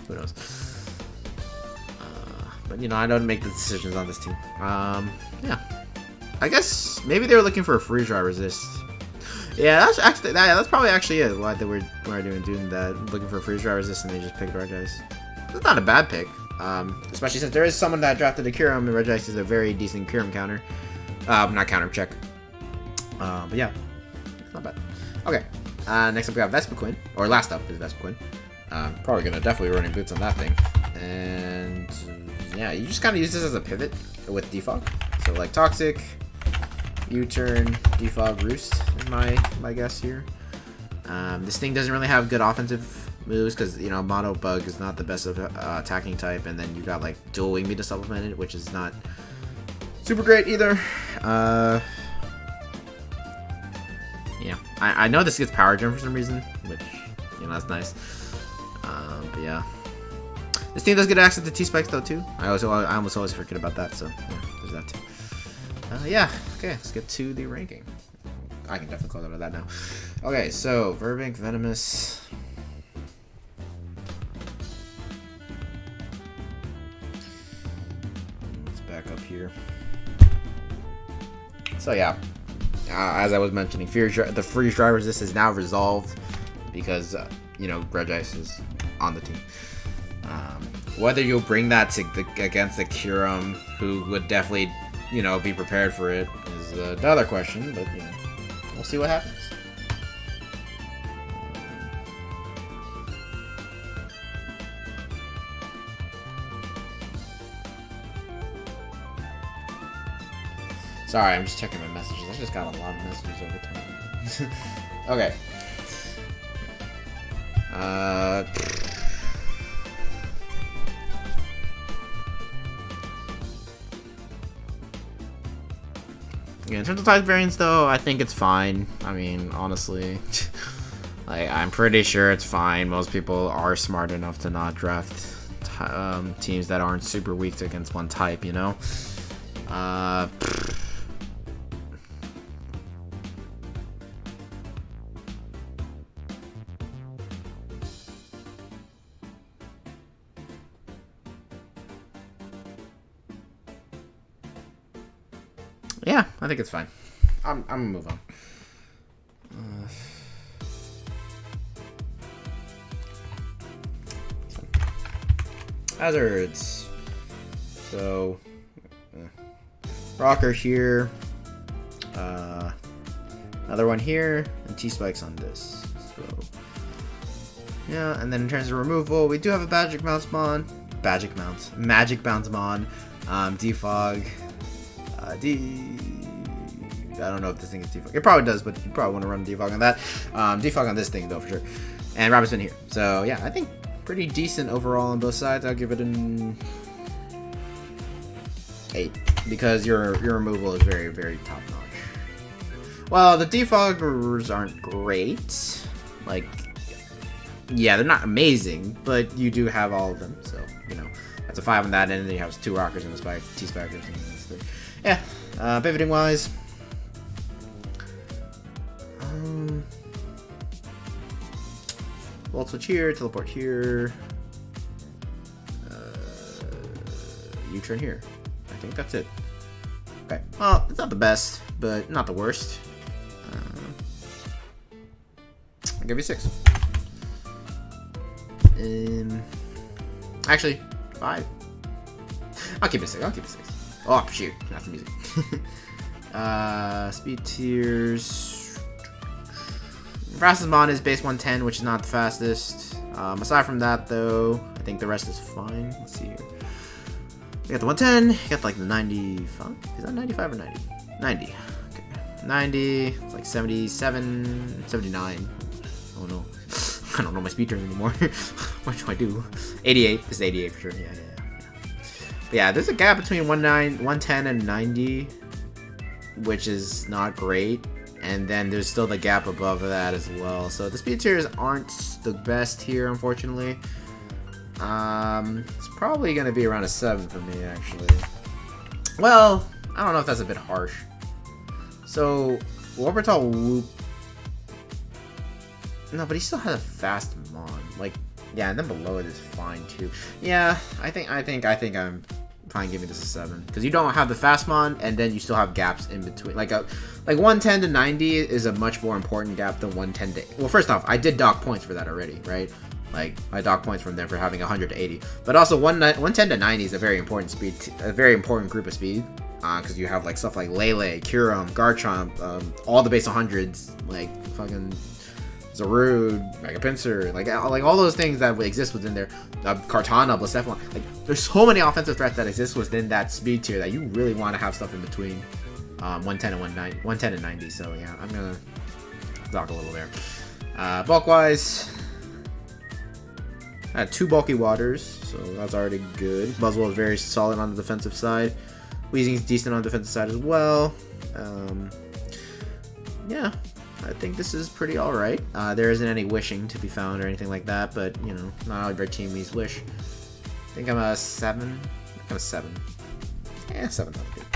Who knows? But I don't make the decisions on this team. Yeah. I guess maybe they were looking for a freeze dry resist. Yeah, that's probably actually it. Why they were doing that, looking for a freeze dry resist, and they just picked Regice. It's not a bad pick, especially since there is someone that drafted a Kyurem, and Regice is a very decent Kyurem counter. Not counter, check. But yeah, it's not bad. Okay, next up we have Vespiquen, or last up is Vespiquen. Probably gonna definitely running Boots on that thing, and yeah, you just kind of use this as a pivot with Defog. So like Toxic, U-turn, Defog, Roost is my guess here. This thing doesn't really have good offensive moves because Mono Bug is not the best of attacking type, and then you got like Dual Wing Me to supplement it, which is not super great either. Yeah, I know this gets Power Gem for some reason, which that's nice. But yeah, this team does get access to T-Spikes though too. I almost always forget about that, so yeah, there's that too. Yeah, okay, let's get to the ranking. I can definitely close out of that now. Okay, so Virbank Venomous. Let's back up here. So yeah, as I was mentioning, the freeze dry resist is now resolved because Regice is on the team. Whether you'll bring that against the Kyurem, who would definitely be prepared for it, is another question, but we'll see what happens. Sorry, I'm just checking my messages. I just got a lot of messages over time. Okay. Yeah, in terms of type variants, though, I think it's fine. I mean, honestly, I'm pretty sure it's fine. Most people are smart enough to not draft teams that aren't super weak against one type, Yeah, I think it's fine. I'm gonna move on. Hazards. So, Rocker here. Another one here, and T-Spikes on this. So, yeah, and then in terms of removal, we do have a Magic Bounce Mon. Defog. I don't know if this thing is Defog. It probably does, but you probably want to run Defog on that. Defog on this thing, though, for sure. And Rabbit's been here. So, yeah, I think pretty decent overall on both sides. I'll give it an 8. Because your removal is very, very top-notch. Well, the Defoggers aren't great. Like, yeah, they're not amazing, but you do have all of them. So, that's a 5 on that, and then you have 2 Rockers and a T-Spikers. Yeah, pivoting wise, Volt Switch here, Teleport here, U-turn here. I think that's it. Okay, well, it's not the best, but not the worst. I'll give you 6. Actually, 5. I'll keep it 6. Oh, shoot. That's the music. Speed tiers. Fastest mon is base 110, which is not the fastest. Aside from that, though, I think the rest is fine. Let's see here. You got the 110, you got like the 95. Is that 95 or 90? 90. Okay. 90, it's like 77, 79. Oh no. I don't know my speed turns anymore. What do I do? 88. This is 88 for sure. Yeah. But yeah, there's a gap between 110 and 90, which is not great. And then there's still the gap above that as well. So the speed tiers aren't the best here, unfortunately. It's probably going to be around a 7 for me, actually. Well, I don't know if that's a bit harsh. So, Wuppertal Woop... No, but he still has a fast mon. Like, yeah, and then below it is fine, too. Yeah, I think I'm fine giving this a 7. Because you don't have the fast mon, and then you still have gaps in between. Like 110 to 90 is a much more important gap than 110 to... Well, first off, I did dock points for that already, right? Like, I dock points from them for having 100 to 80. But also, 110 to 90 is a very important speed, a very important group of speed. Because you have, like, stuff like Lele, Kyurem, Garchomp, all the base 100s, like, fucking Zarude, Mega Pinsir, like all those things that would exist within there. Kartana, Blacephalon. Like, there's so many offensive threats that exist within that speed tier that you really want to have stuff in between 110 and 110 and 90. So, yeah, I'm going to dock a little there. Bulk-wise... I had 2 bulky waters, so that's already good. Buzzwole is very solid on the defensive side. Weezing's decent on the defensive side as well. Yeah, I think this is pretty alright. There isn't any wishing to be found or anything like that, but, you know, not all of our teamies wish. I think I'm a 7. I'm a 7. Yeah, 7 sounds good.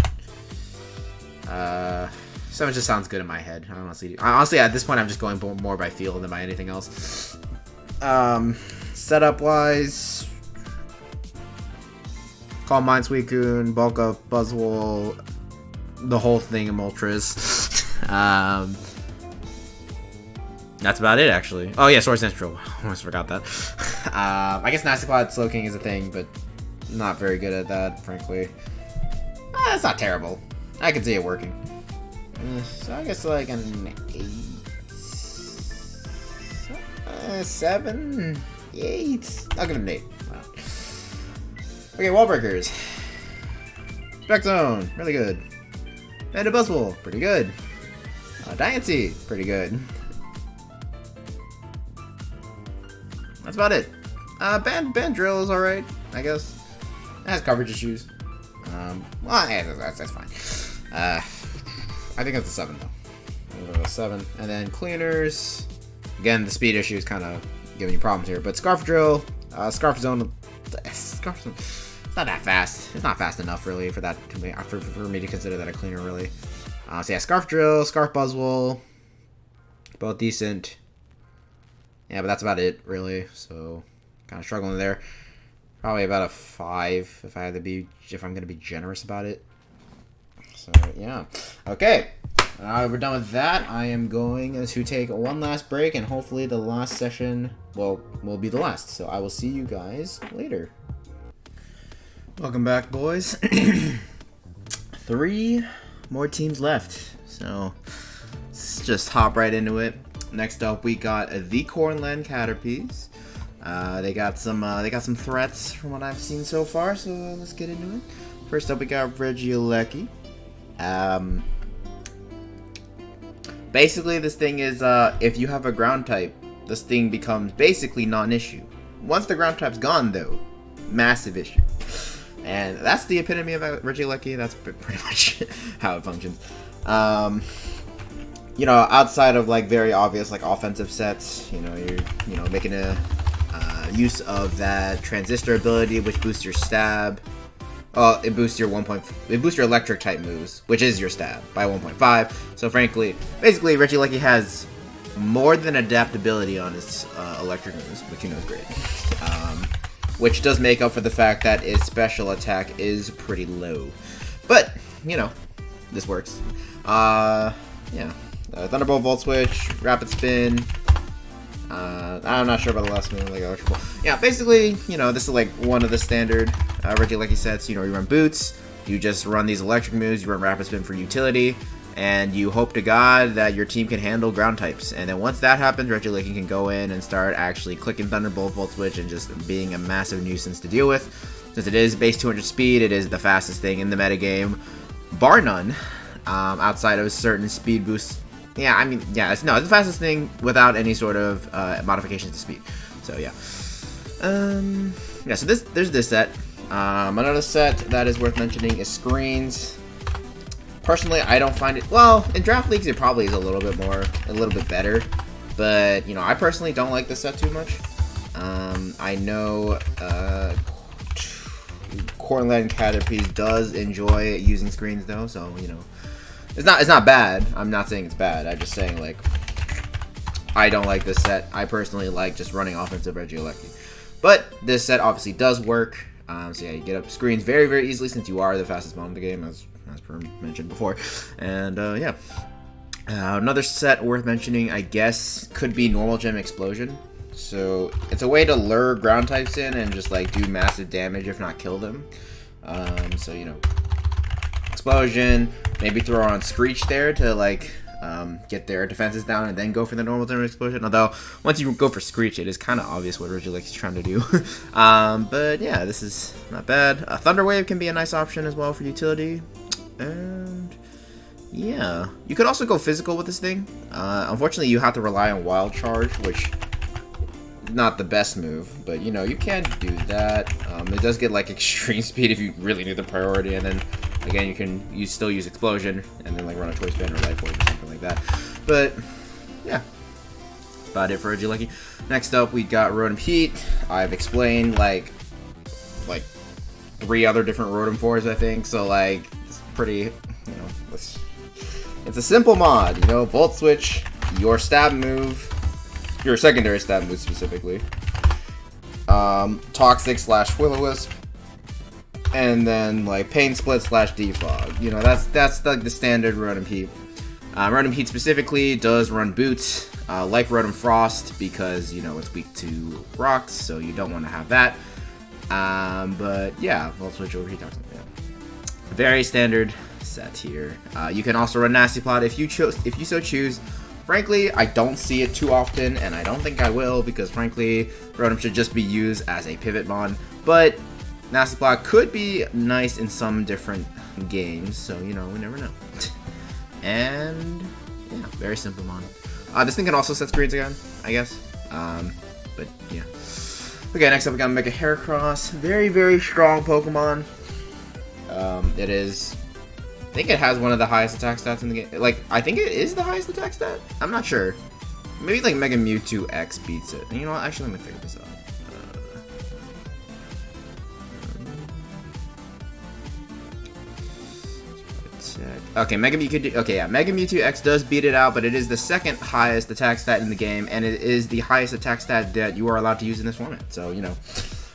7 just sounds good in my head. Honestly, at this point, I'm just going more by feel than by anything else. Setup wise, Calm Mind, Suicune, Bulk Up, Buzzwole, the whole thing in Moltres. That's about it, actually. Oh yeah, Sword Central. Almost forgot that. I guess Nasty Cloud Slowking is a thing, but not very good at that, frankly. It's not terrible. I can see it working. So I guess like an 8. 7, 8. I'll give it an 8. Wow. Okay, Wall Breakers. Spec Zone, really good. Band of Buzzwole, pretty good. Diancie, pretty good. That's about it. Band Drill is alright, I guess. It has coverage issues. Well, yeah, that's fine. I think it's a 7 though. A 7. And then Cleaners. Again, the speed issue is kind of giving you problems here. But Scarf Drill, Scarf Zone, it's not that fast. It's not fast enough, really, for that for me to consider that a cleaner, really. So yeah, Scarf Drill, Scarf Buzzwole, both decent. Yeah, but that's about it, really. So kind of struggling there. Probably about a 5 if I'm gonna be generous about it. So yeah, okay. We're done with that. I am going to take one last break, and hopefully the last session will be the last. So I will see you guys later. Welcome back, boys. 3 more teams left. So let's just hop right into it. Next up, we got the Cornland Caterpies. They got some threats from what I've seen so far. So let's get into it. First up, we got Regieleki. Basically, this thing is, if you have a ground type, this thing becomes basically non-issue. Once the ground type's gone, though, massive issue. And that's the epitome of Regieleki. That's pretty much how it functions. You know, outside of, like, very obvious, like, offensive sets, you're making a use of that Transistor ability, which boosts your stab. Oh, it boosts your electric type moves, which is your stab, by 1.5. So frankly, basically, Regieleki has more than adaptability on its electric moves, which is great. Which does make up for the fact that its special attack is pretty low. But, this works. Yeah. Thunderbolt, Volt Switch, Rapid Spin. I'm not sure about the last move, like electrical. Yeah, basically, this is like one of the standard Regieleki sets. You run Boots, you just run these electric moves, you run Rapid Spin for utility, and you hope to God that your team can handle ground types. And then once that happens, Regieleki can go in and start actually clicking Thunderbolt, Volt Switch, and just being a massive nuisance to deal with. Since it is base 200 speed, it is the fastest thing in the metagame, bar none, outside of certain speed boosts. Yeah, I mean, yeah, it's the fastest thing without any sort of modifications to speed. So yeah, yeah. So there's this set. Another set that is worth mentioning is Screens. Personally, I don't find it, well, in draft leagues it probably is a little bit better, but you know, I personally don't like this set too much. I know Cornland Caterpies does enjoy using Screens though, so you know, it's not bad. I'm not saying it's bad. I'm just saying, like, I don't like this set. I personally like just running offensive Regieleki, but this set obviously does work. So yeah, you get up Screens very, very easily since you are the fastest mon in the game, as per mentioned before. And yeah, another set worth mentioning, I guess, could be Normal Gem Explosion. So it's a way to lure ground types in and just like do massive damage, if not kill them. So you know, Explosion, maybe throw on Screech there to like get their defenses down and then go for the Normal Gem Explosion. Although once you go for Screech, it is kind of obvious what Regieleki is trying to do. But yeah, this is not bad. Thunder Wave can be a nice option as well for utility. And yeah, you could also go physical with this thing. Unfortunately, you have to rely on Wild Charge, which is not the best move, but you know, you can do that. It does get like extreme speed if you really need the priority, and then again, you still use Explosion and then like run a Choice Band or Life Orb or something like that. But yeah, about it for Regieleki. Next up, we got Rotom Heat. I've explained like 3 other different Rotom 4s, I think. So like, it's pretty, you know, it's a simple mod. You know, Volt Switch, your stab move, your secondary stab move specifically. Toxic / Will-O-Wisp. And then like Pain Split / Defog. You know, that's like the standard Rotom Heat. Rotom Heat specifically does run Boots, like Rotom Frost, because you know it's weak to rocks, so you don't want to have that. But yeah, Volt Switch over Heat Toxic. Yeah. Very standard set here. You can also run Nasty Plot if you so choose. Frankly, I don't see it too often, and I don't think I will, because frankly, Rotom should just be used as a pivot mon. But Nasty Plot could be nice in some different games, so you know, we never know. And yeah, very simple mon. This thing can also set Screens again, I guess. But yeah. Okay, next up we got Mega Heracross. Very, very strong Pokemon. It is, I think it has one of the highest attack stats in the game. Like, I think it is the highest attack stat? I'm not sure. Maybe like Mega Mewtwo X beats it. And you know what? Actually, let me figure this out. Okay, Mega Mewtwo X does beat it out, but it is the second highest attack stat in the game, and it is the highest attack stat that you are allowed to use in this format. So, you know,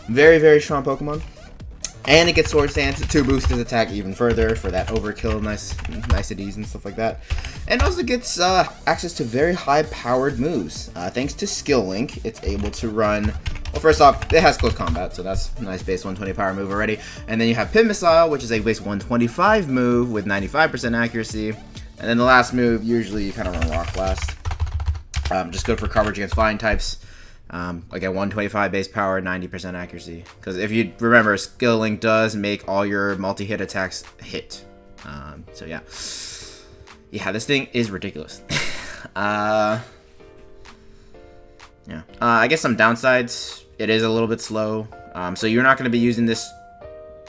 very, very strong Pokemon. And it gets Swords Dance to boost his attack even further for that overkill niceties and stuff like that. And also gets access to very high-powered moves. Thanks to Skill Link, it's able to run... Well, first off, it has Close Combat, so that's a nice base 120 power move already. And then you have Pin Missile, which is a base 125 move with 95% accuracy. And then the last move, usually you kind of run Rock Blast. Just good for coverage against flying types. Again, 125 base power, 90% accuracy. Because if you remember, Skill Link does make all your multi-hit attacks hit. So yeah. Yeah, this thing is ridiculous. Yeah. I guess some downsides. It is a little bit slow. So you're not going to be using this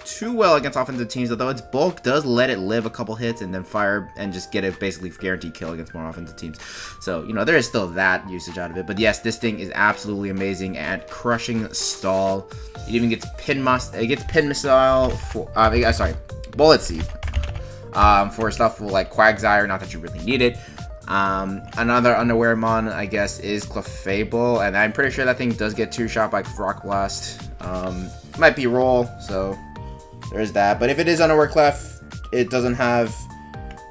too well against offensive teams, although its bulk does let it live a couple hits and then fire and just get a basically guaranteed kill against more offensive teams. So, you know, there is still that usage out of it. But yes, this thing is absolutely amazing at crushing stall. It even gets Pin Missile for, Bullet Seed. For stuff like Quagsire, not that you really need it. Another Underwear Mon, I guess, is Clefable, and I'm pretty sure that thing does get 2-shot by Rock Blast. Might be Roll, so there's that. But if it is Underwear Clef, it doesn't have...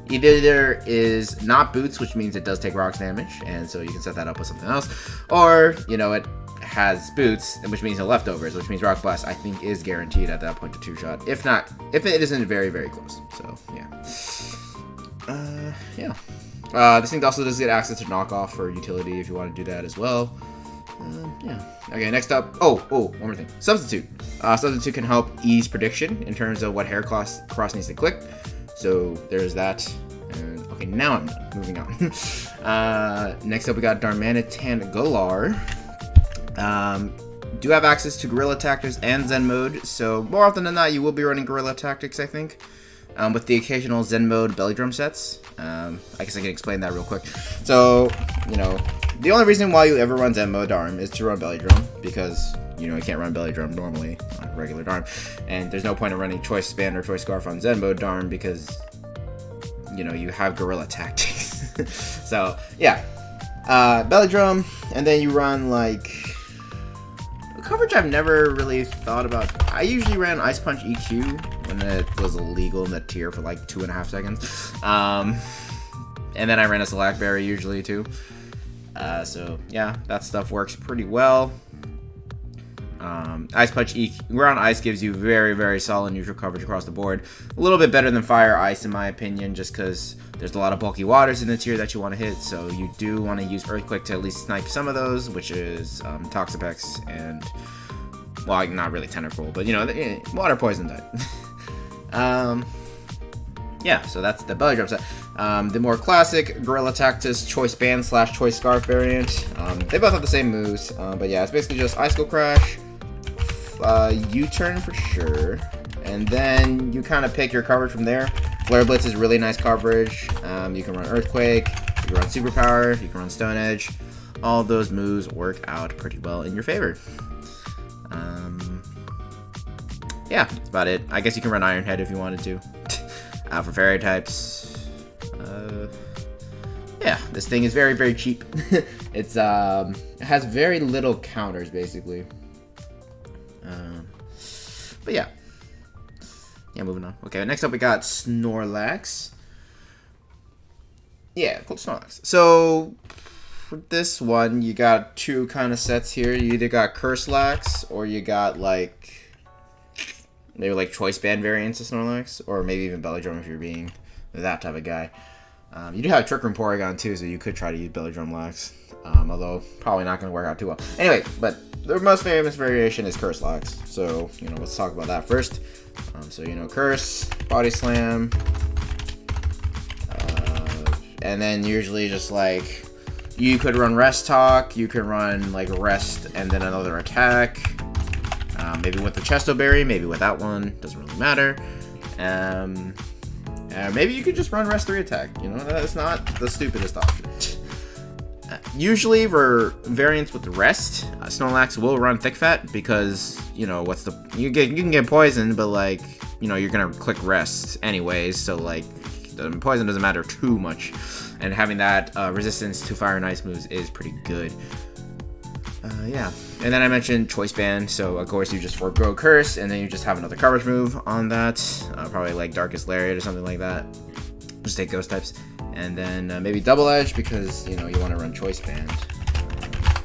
Either there is not Boots, which means it does take Rocks damage, and so you can set that up with something else. Or, you know, it has Boots, which means no Leftovers, which means Rock Blast, I think, is guaranteed at that point to 2-shot. If not, if it isn't very, very close. So, yeah. Yeah. This thing also does get access to knockoff for utility if you want to do that as well. Yeah. Okay, next up. Oh, one more thing. Substitute. Substitute can help ease prediction in terms of what hair cross needs to click. So there's that. And, okay, now I'm done. Moving on. Next up, we got Darmanitan Galar. Do have access to Guerrilla Tactics and Zen Mode, so more often than not, you will be running Guerrilla Tactics, I think, with the occasional Zen Mode belly drum sets. I guess I can explain that real quick. So, you know, the only reason why you ever run Zen Mode Darm is to run belly drum, because, you know, you can't run belly drum normally on regular Darm, and there's no point in running Choice Span or Choice Scarf on Zen Mode Darm, because, you know, you have Guerrilla Tactics. So, yeah. Belly drum, and then you run, like... coverage I've never really thought about. I usually ran Ice Punch EQ when it was illegal in the tier for like 2.5 seconds. And then I ran a Slackberry usually too. So yeah, that stuff works pretty well. Ice Punch EQ, Ground Ice gives you very, very solid neutral coverage across the board. A little bit better than Fire Ice in my opinion, just because there's a lot of bulky waters in the tier that you want to hit, so you do want to use Earthquake to at least snipe some of those, which is Toxapex and, well, not really Tentacruel, but, you know, water poison type. Yeah, so that's the belly drum set. The more classic Guerrilla Tactics Choice Band / Choice Scarf variant. They both have the same moves, but yeah, it's basically just Icicle Crash, U-turn for sure, and then you kind of pick your coverage from there. Flare Blitz is really nice coverage. You can run Earthquake, you can run Superpower, you can run Stone Edge. All those moves work out pretty well in your favor. Yeah, that's about it. I guess you can run Iron Head if you wanted to. For fairy types, yeah, this thing is very, very cheap. It has very little counters basically. But yeah. Yeah, moving on. Okay, next up we got Snorlax. Yeah, cool Snorlax. So, for this one, you got two kind of sets here. You either got Curselax, or you got, like, maybe, like, Choice Band variants of Snorlax, or maybe even Belly Drum if you're being that type of guy. You do have Trick Room Porygon, too, so you could try to use Belly Drum Lax, although probably not going to work out too well. Anyway, but the most famous variation is Curselax, so, you know, let's talk about that first. So, you know, Curse, Body Slam, and then usually just, like, you could run Rest Talk, you can run, like, Rest and then another attack, maybe with the Chesto Berry, maybe without one, doesn't really matter. Maybe you could just run Rest 3 attack, you know, that's not the stupidest option. Usually for variants with Rest, Snorlax will run Thick Fat because, you know, you can get poisoned, but, like, you know, you're gonna click Rest anyways, so, like, the poison doesn't matter too much, and having that resistance to Fire and Ice moves is pretty good. Yeah, and then I mentioned Choice Band, so of course you just forego Curse, and then you just have another coverage move on that, probably like Darkest Lariat or something like that. Just take Ghost types. And then maybe Double Edge because, you know, you want to run Choice Band.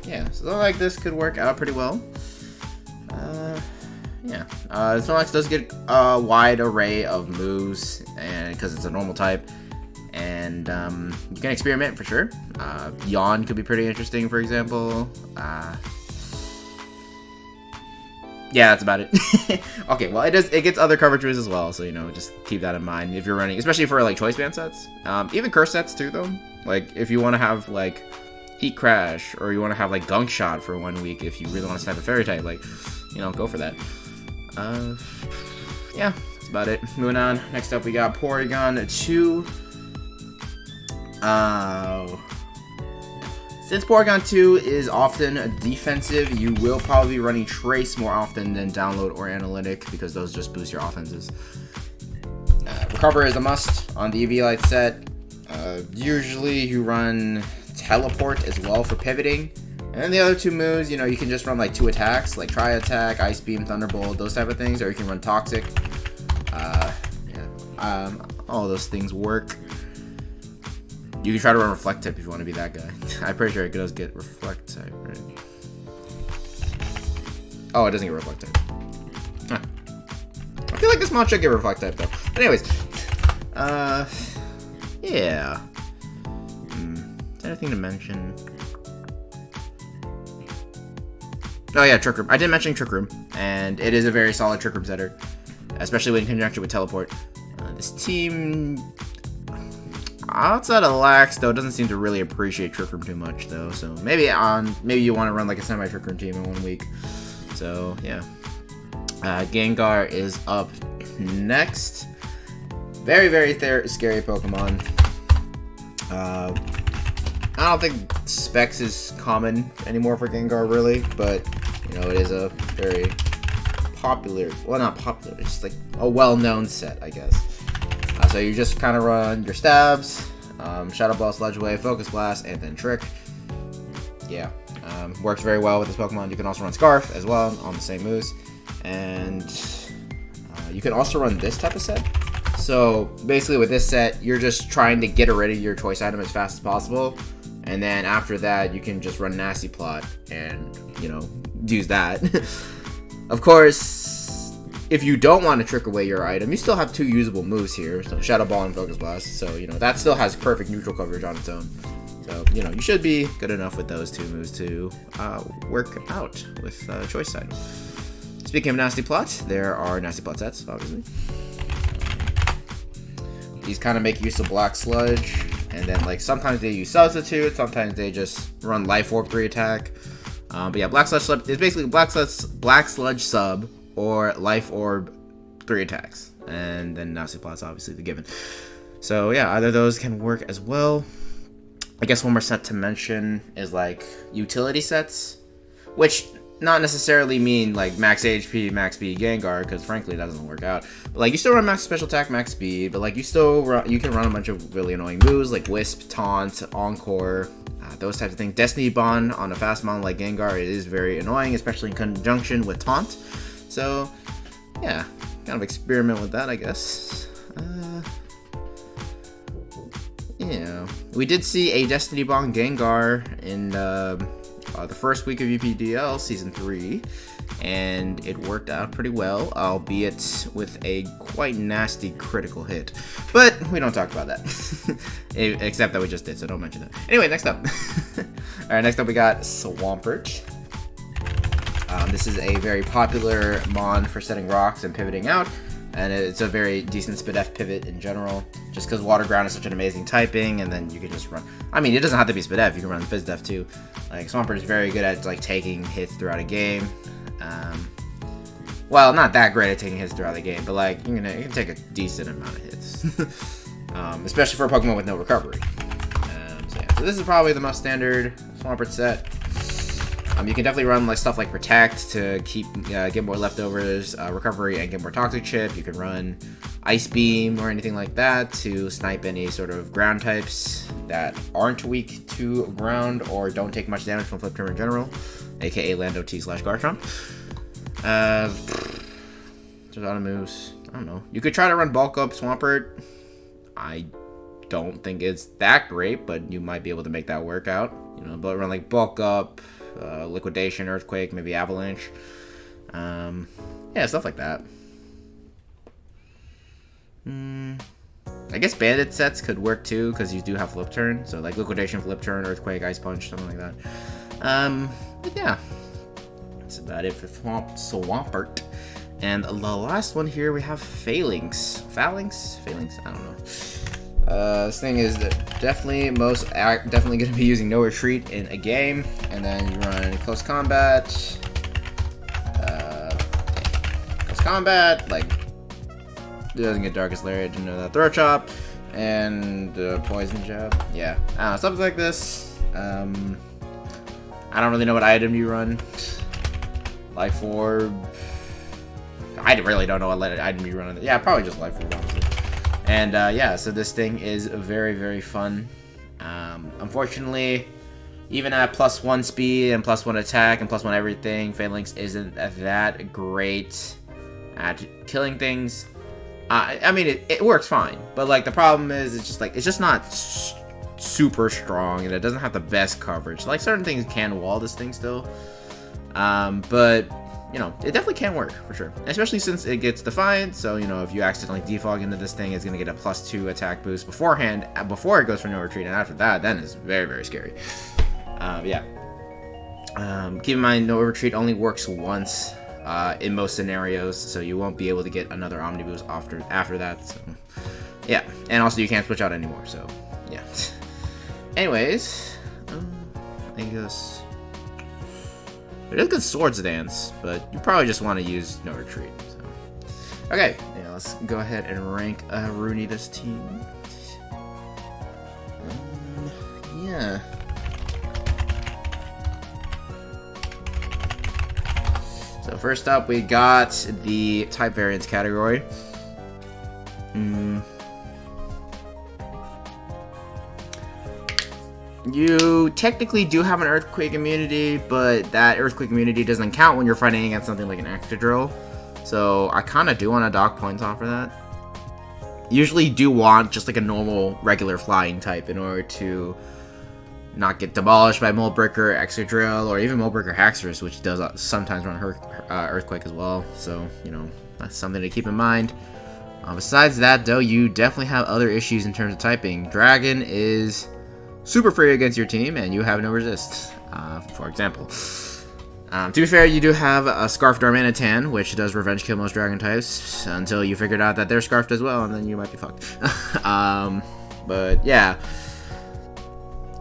Yeah, so something like this could work out pretty well. Yeah, Snorlax does get a wide array of moves, and because it's a normal type, and you can experiment for sure. Yawn could be pretty interesting, for example. Yeah, that's about it. Okay, well, it gets other coverage moves as well, so, you know, just keep that in mind if you're running, especially for, like, Choice Band sets. Even Curse sets, too, though. Like, if you want to have, like, Heat Crash, or you want to have, like, Gunk Shot for 1 week if you really want to snipe a Fairy type, like, you know, go for that. Yeah, that's about it. Moving on. Next up, we got Porygon 2. Since Porygon 2 is often defensive, you will probably be running Trace more often than Download or Analytic, because those just boost your offenses. Recover is a must on the EV Light set. Usually you run Teleport as well for pivoting. And then the other two moves, you know, you can just run like 2 attacks, like Tri Attack, Ice Beam, Thunderbolt, those type of things, or you can run Toxic. All those things work. You can try to run Reflect type if you want to be that guy. I'm pretty sure it does get Reflect type, right? Oh, it doesn't get Reflect type. Huh. I feel like this mod should get Reflect type though. But anyways, yeah. Is there anything to mention? Oh yeah, Trick Room. I did mention Trick Room, and it is a very solid Trick Room setter, especially in conjunction with Teleport. This team, outside of Lax, though, doesn't seem to really appreciate Trick Room too much, though. So maybe you want to run like a semi-Trick Room team in 1 week. So yeah, Gengar is up next. Very, very scary Pokemon. I don't think Specs is common anymore for Gengar, really, but you know, it is a very popular, well, not popular, it's like a well-known set, I guess. So you just kind of run your stabs, Shadow Ball, Sludge Wave, Focus Blast, and then Trick. Yeah, works very well with this Pokemon. You can also run Scarf as well on the same moves, and you can also run this type of set. So basically with this set, you're just trying to get rid of your choice item as fast as possible, and then after that, you can just run Nasty Plot and, you know, use that. Of course, if you don't want to trick away your item, you still have 2 usable moves here, so Shadow Ball and Focus Blast, so, you know, that still has perfect neutral coverage on its own. So, you know, you should be good enough with those 2 moves to work out with choice item. Speaking of Nasty Plot, there are Nasty Plot sets, obviously. These kind of make use of Black Sludge, and then like sometimes they use Substitute, sometimes they just run Life Orb 3 attack. But yeah, Black Sludge sub is basically Black Sludge sub or Life Orb 3 attacks, and then Nasty Plot's obviously the given. So yeah, either of those can work as well. I guess one more set to mention is like utility sets, which not necessarily mean like max HP, max speed Gengar, because frankly that doesn't work out. But like you still run max special attack, max speed, but like you can run a bunch of really annoying moves like Wisp, Taunt, Encore, those types of things. Destiny Bond on a fast mon like Gengar, it is very annoying, especially in conjunction with Taunt. So yeah, kind of experiment with that, I guess. Yeah, we did see a Destiny Bond Gengar in the first week of UPDL Season 3, and it worked out pretty well, albeit with a quite nasty critical hit. But we don't talk about that, except that we just did, so don't mention that. Anyway, next up. Alright, next up we got Swampert. This is a very popular mon for setting rocks and pivoting out, and it's a very decent Spadef pivot in general, just because Water Ground is such an amazing typing, and then you can just run. I mean, it doesn't have to be Spadef, you can run Fizdef too. Like, Swampert is very good at like taking hits throughout a game. Well, not that great at taking hits throughout the game, but like, you can take a decent amount of hits. Especially for a Pokemon with no recovery. So yeah, so this is probably the most standard Swampert set. You can definitely run like stuff like Protect to get more leftovers, recovery, and get more Toxic Chip. You can run Ice Beam or anything like that to snipe any sort of ground types that aren't weak to ground or don't take much damage from Flip Term in general, aka Lando T/Garchomp. There's a lot of moves. I don't know. You could try to run Bulk Up Swampert. I don't think it's that great, but you might be able to make that work out. You know, but run like Bulk Up, Liquidation, Earthquake, maybe Avalanche. Yeah, stuff like that. I guess Bandit sets could work too, because you do have Flip Turn. So like Liquidation, Flip Turn, Earthquake, Ice Punch, something like that. But yeah, that's about it for Swampert. And the last one here we have Phalanx. Phalanx? I don't know. This thing is definitely going to be using No Retreat in a game, and then you run Close Combat, like it doesn't get Darkest Lariat, didn't know that. Throat Chop and Poison Jab, yeah, something like this. I don't really know what item you run. Life Orb. I really don't know what item you run. Yeah, probably just Life Orb, honestly. And yeah, so this thing is very, very fun. Unfortunately, even at +1 speed and +1 attack and +1 everything, Phalanx isn't that great at killing things. I mean, it works fine, but like the problem is it's just not super strong, and it doesn't have the best coverage. Like certain things can wall this thing still, but you know, it definitely can work for sure. Especially since it gets Defiant, so you know, if you accidentally defog into this thing, it's gonna get a +2 attack boost beforehand, before it goes for no retreat, and after that, then it's very, very scary. Yeah. Keep in mind, no retreat only works once in most scenarios, so you won't be able to get another Omnibus after that. So, yeah, and also you can't switch out anymore. So, yeah. Anyways, I guess it is good Swords Dance, but you probably just want to use no retreat. So, okay, yeah, let's go ahead and rank Runita's team. Yeah. So first up, we got the type variance category. You technically do have an earthquake immunity, but that earthquake immunity doesn't count when you're fighting against something like an Excadrill. So I kind of do want to dock points off for that. Usually do want just like a normal, regular flying type in order to not get demolished by Moldbreaker, Excadrill, or even Moldbreaker Haxorus, which does sometimes run Earthquake as well. So, you know, that's something to keep in mind. Besides that, though, you definitely have other issues in terms of typing. Dragon is super free against your team, and you have no resist, for example. To be fair, you do have a Scarf Darmanitan, which does revenge kill most dragon types, until you figured out that they're scarfed as well, and then you might be fucked. But, yeah.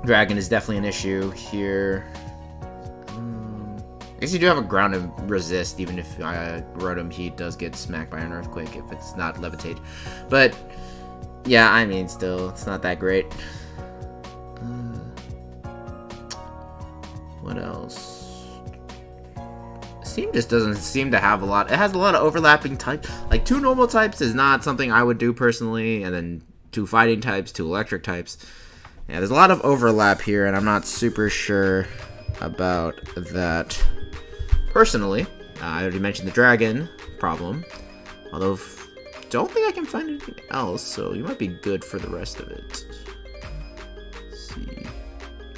Dragon is definitely an issue here. I guess you do have a ground and resist, even if Rotom Heat does get smacked by an earthquake if it's not levitate. But yeah, I mean, still, it's not that great. What else? This team just doesn't seem to have a lot. It has a lot of overlapping types. Like 2 normal types is not something I would do personally, and then 2 fighting types, 2 electric types. Yeah, there's a lot of overlap here, and I'm not super sure about that personally. I already mentioned the dragon problem, although don't think I can find anything else, so you might be good for the rest of it. Let's see.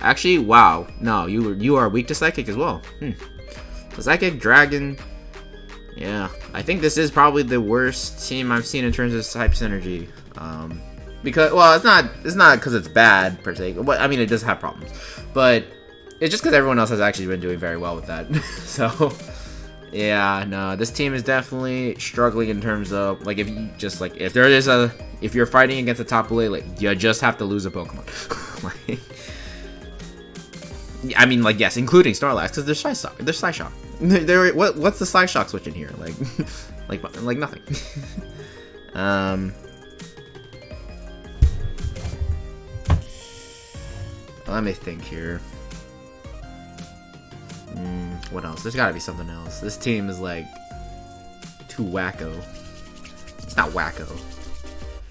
Actually, wow, no, you are weak to Psychic as well. The Psychic, Dragon, yeah, I think this is probably the worst team I've seen in terms of type synergy. Because, well, it's not because it's bad per se. I mean, it does have problems, but it's just because everyone else has actually been doing very well with that. So, yeah, no, this team is definitely struggling in terms of like if you're fighting against a top lane, like you just have to lose a Pokemon. Like, I mean, like yes, including Snorlax because there's Psyshock. What's the Psyshock switch in here? Like nothing. Let me think here. What else? There's gotta be something else. This team is like too wacko. It's not wacko.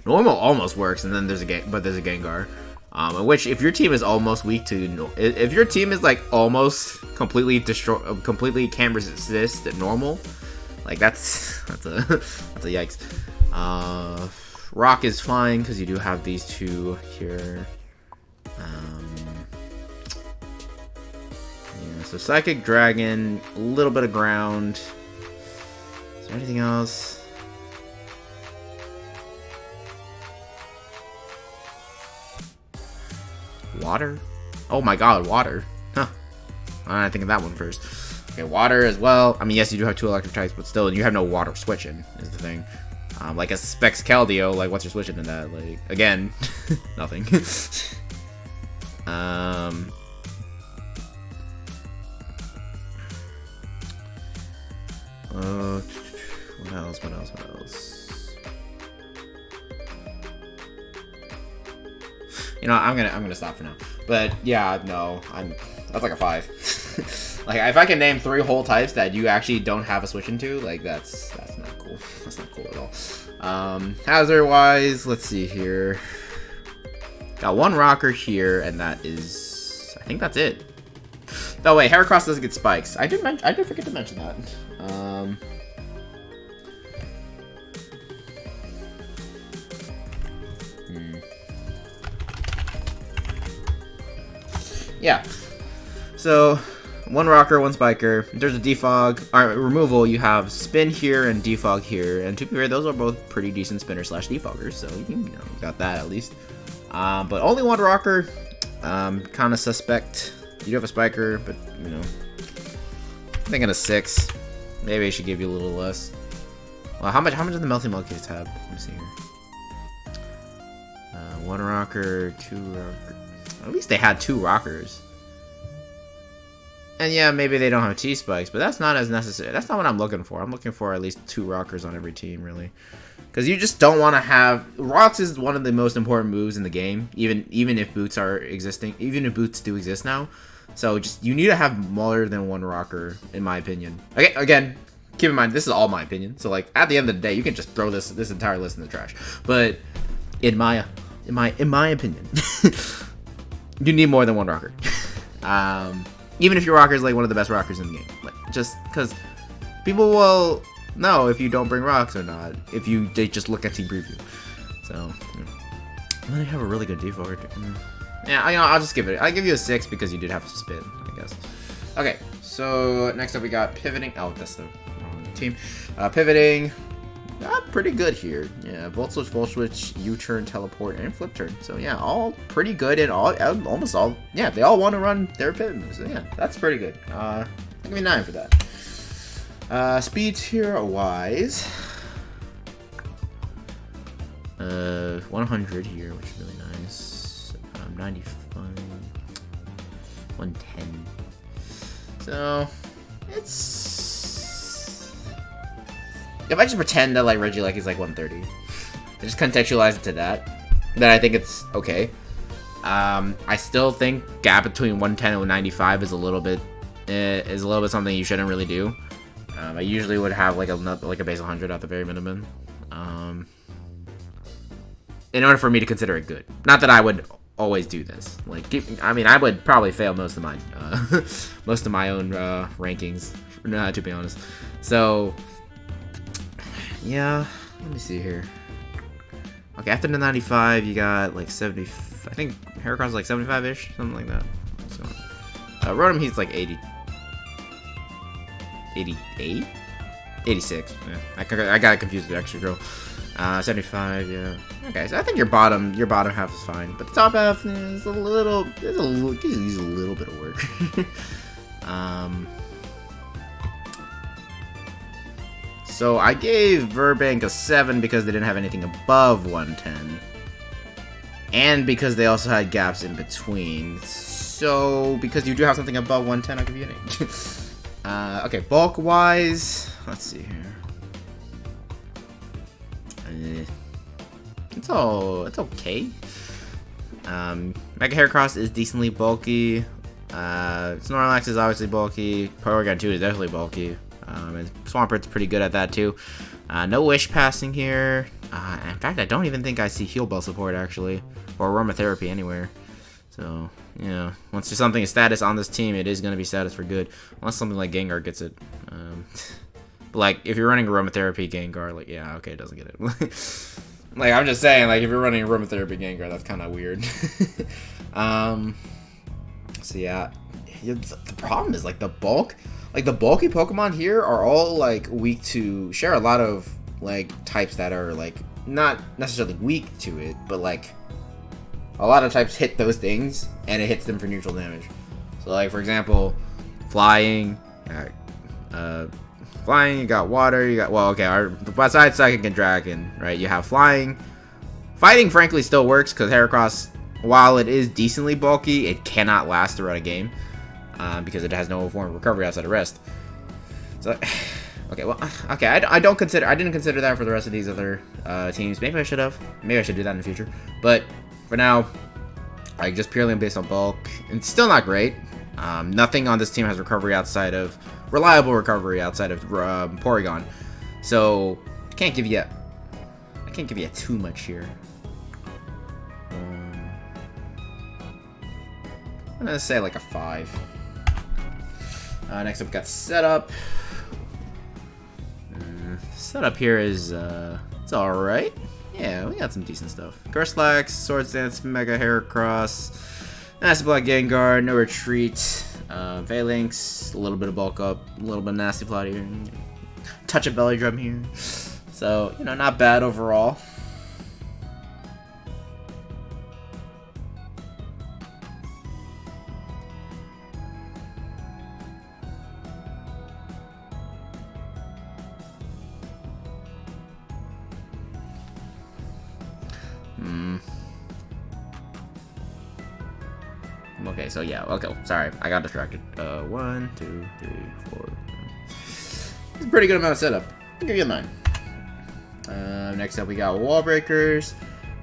Normal almost works, and then there's a Gengar. In which if your team is almost weak to, if your team is like almost completely can't resist at normal, like that's a yikes. Rock is fine because you do have these 2 here. So Psychic, Dragon, a little bit of ground. Is there anything else? Water? Oh my god, water. Huh. I didn't think of that one first. Okay, water as well. I mean, yes, you do have 2 electric types, but still, you have no water switching, is the thing. Like a Specs Keldeo, like, what's your switching in that? Like, again, nothing. What else? You know, I'm gonna stop for now. But yeah, no, that's like a 5. Like if I can name 3 whole types that you actually don't have a switch into, like that's not cool. That's not cool at all. Hazard wise, let's see here. Got 1 rocker here, and that is, I think that's it. Oh wait, Heracross doesn't get spikes. I did forget to mention that. Yeah. So 1 rocker, 1 spiker. In terms of defog, removal, you have spin here and defog here. And to be fair, those are both pretty decent spinner slash defoggers, so you got that at least. But only 1 rocker, kind of suspect. You do have a spiker, but I'm thinking a 6. Maybe I should give you a little less. Well, how much does the Melting Mudkips have? Let me see here. 1 rocker, 2 rocker. At least they had 2 rockers. And yeah, maybe they don't have T-spikes, but that's not as necessary. That's not what I'm looking for. I'm looking for at least 2 rockers on every team, really. Because you just don't want to have... Rocks is one of the most important moves in the game, even if boots are existing. Even if boots do exist now. So you need to have more than 1 rocker, in my opinion. Okay, again, keep in mind, this is all my opinion. So like, at the end of the day, you can just throw this entire list in the trash. But in my opinion, you need more than 1 rocker. Even if your rocker is like one of the best rockers in the game, like, just because people will know if you don't bring rocks or not if they just look at team preview. So they have a really good default. Yeah, I'll just give it. I'll give you a 6 because you did have a spin, I guess. Okay, so next up we got pivoting. Oh, that's the wrong team. Pivoting. Pretty good here. Yeah, Volt Switch, Volt Switch, U-turn, teleport, and flip turn. So yeah, all pretty good and almost all. Yeah, they all want to run their pivot moves. So yeah, that's pretty good. I'll give me 9 for that. Speed tier wise, 100 here, which is really nice. 95, 110. So it's. If I just pretend that like Regieleki is like 130, I just contextualize it to that, then I think it's okay. I still think gap between 110 and 195 is a little bit something you shouldn't really do. I usually would have like a base 100 at the very minimum, in order for me to consider it good. Not that I would always do this. Like, I would probably fail most of my own rankings, to be honest. So. Yeah, let me see here. Okay, after the 95, you got like 70. I think Heracross is like 75-ish, something like that. What's going on? Rotom Heat's like 80. 88? 86. Yeah, I got confused with the extra girl. 75, yeah. Okay, so I think your bottom half is fine, but the top half is could use a little bit of work. So I gave Virbank a 7 because they didn't have anything above 110. And because they also had gaps in between. So, because you do have something above 110, I'll give you an 8. Okay, bulk-wise, let's see here. It's okay. Mega Heracross is decently bulky. Snorlax is obviously bulky. Porygon 2 is definitely bulky. And Swampert's pretty good at that too. No Wish passing here. In fact, I don't even think I see Heal Bell support actually, or Aromatherapy anywhere. So yeah, once there's something status on this team, it is going to be status for good, unless something like Gengar gets it. But like if you're running Aromatherapy Gengar, like yeah, okay, it doesn't get it. Like I'm just saying, like if you're running Aromatherapy Gengar, that's kind of weird. So yeah, the problem is like the bulky Pokemon here are all like weak to share a lot of like types that are like not necessarily weak to it, but like a lot of types hit those things and it hits them for neutral damage. So like for example, flying, you got water, you got besides Psychic and Dragon, right? You have flying. Fighting frankly still works because Heracross, while it is decently bulky, it cannot last throughout a game. Because it has no form of recovery outside of rest. So, I didn't consider that for the rest of these other teams. Maybe I should have. Maybe I should do that in the future. But for now, like just purely based on bulk, it's still not great. Nothing on this team has reliable recovery outside of Porygon. So I can't give you too much here. I'm gonna say like a 5. Next up, we got setup. Setup here is it's all right. Yeah, we got some decent stuff. Curslax, Swords Dance, Mega Heracross, Massive Black Gengar, No Retreat, Phalanx, a little bit of bulk up, a little bit of nasty plot here, touch of belly drum here. So, you know, not bad overall. Okay, so yeah, okay, sorry, I got distracted. 1, 2, 3, 4. It's a pretty good amount of setup. I'll give you a 9. Next up, we got Wall Breakers.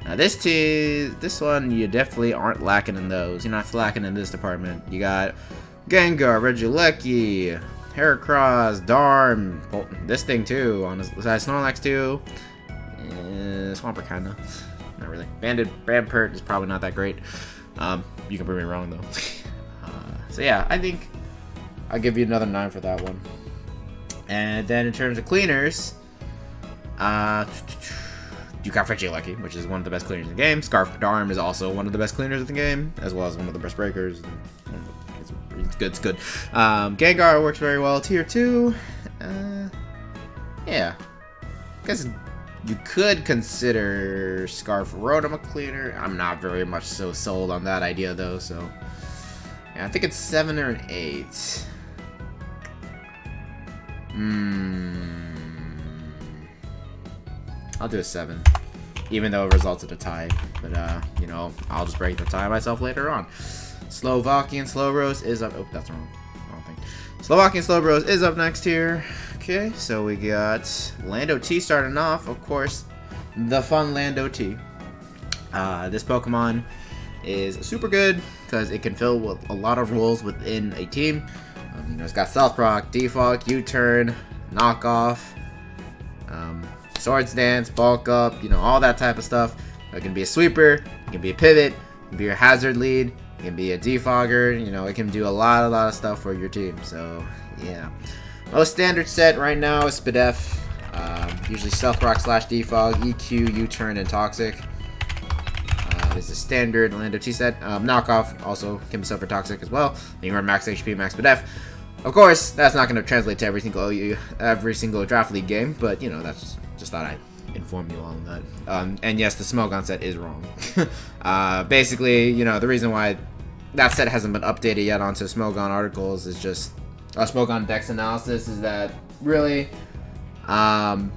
Now this one, you definitely aren't lacking in those. You're not slacking in this department. You got Gengar, Regieleki, Heracross, Darm, this thing too, on the side, Snorlax too. Swampert kinda. Not really. Bandpert is probably not that great. You can prove me wrong though. So yeah, I think I'll give you another 9 for that one. And then in terms of cleaners, you got Regieleki, which is one of the best cleaners in the game. Scarf Darm is also one of the best cleaners in the game, as well as one of the best breakers. It's good. Gengar works very well. Tier 2. Yeah. I guess you could consider Scarf Rotom a cleaner. I'm not very much so sold on that idea though, so yeah, I think it's 7 or an 8. I'll do a 7, even though it results in a tie. But you know, I'll just break the tie myself later on. Slovakian Slowbros is up. Oh, that's wrong. Wrong thing. Slovakian Slowbros is up next here. Okay, so we got Lando T starting off, of course, the fun Lando T. This Pokemon is super good because it can fill with a lot of roles within a team. You know, it's got Stealth Proc, Defog, U-Turn, Knockoff, Swords Dance, Bulk Up, you know, all that type of stuff. It can be a sweeper, it can be a pivot, it can be your hazard lead, it can be a defogger, you know, it can do a lot of stuff for your team. So, yeah. Most standard set right now is Bidef. Usually Stealth Rock / Defog, EQ, U-Turn, and Toxic. This is a standard Lando T set. Knockoff also can be set for Toxic as well. And you run max HP, max Bidef. Of course, that's not going to translate to every single Draft League game, but you know, that's just thought I'd inform you on that. And yes, the Smogon set is wrong. Basically, you know, the reason why that set hasn't been updated yet onto Smogon articles is just Smogon Dex analysis is that really, sorry,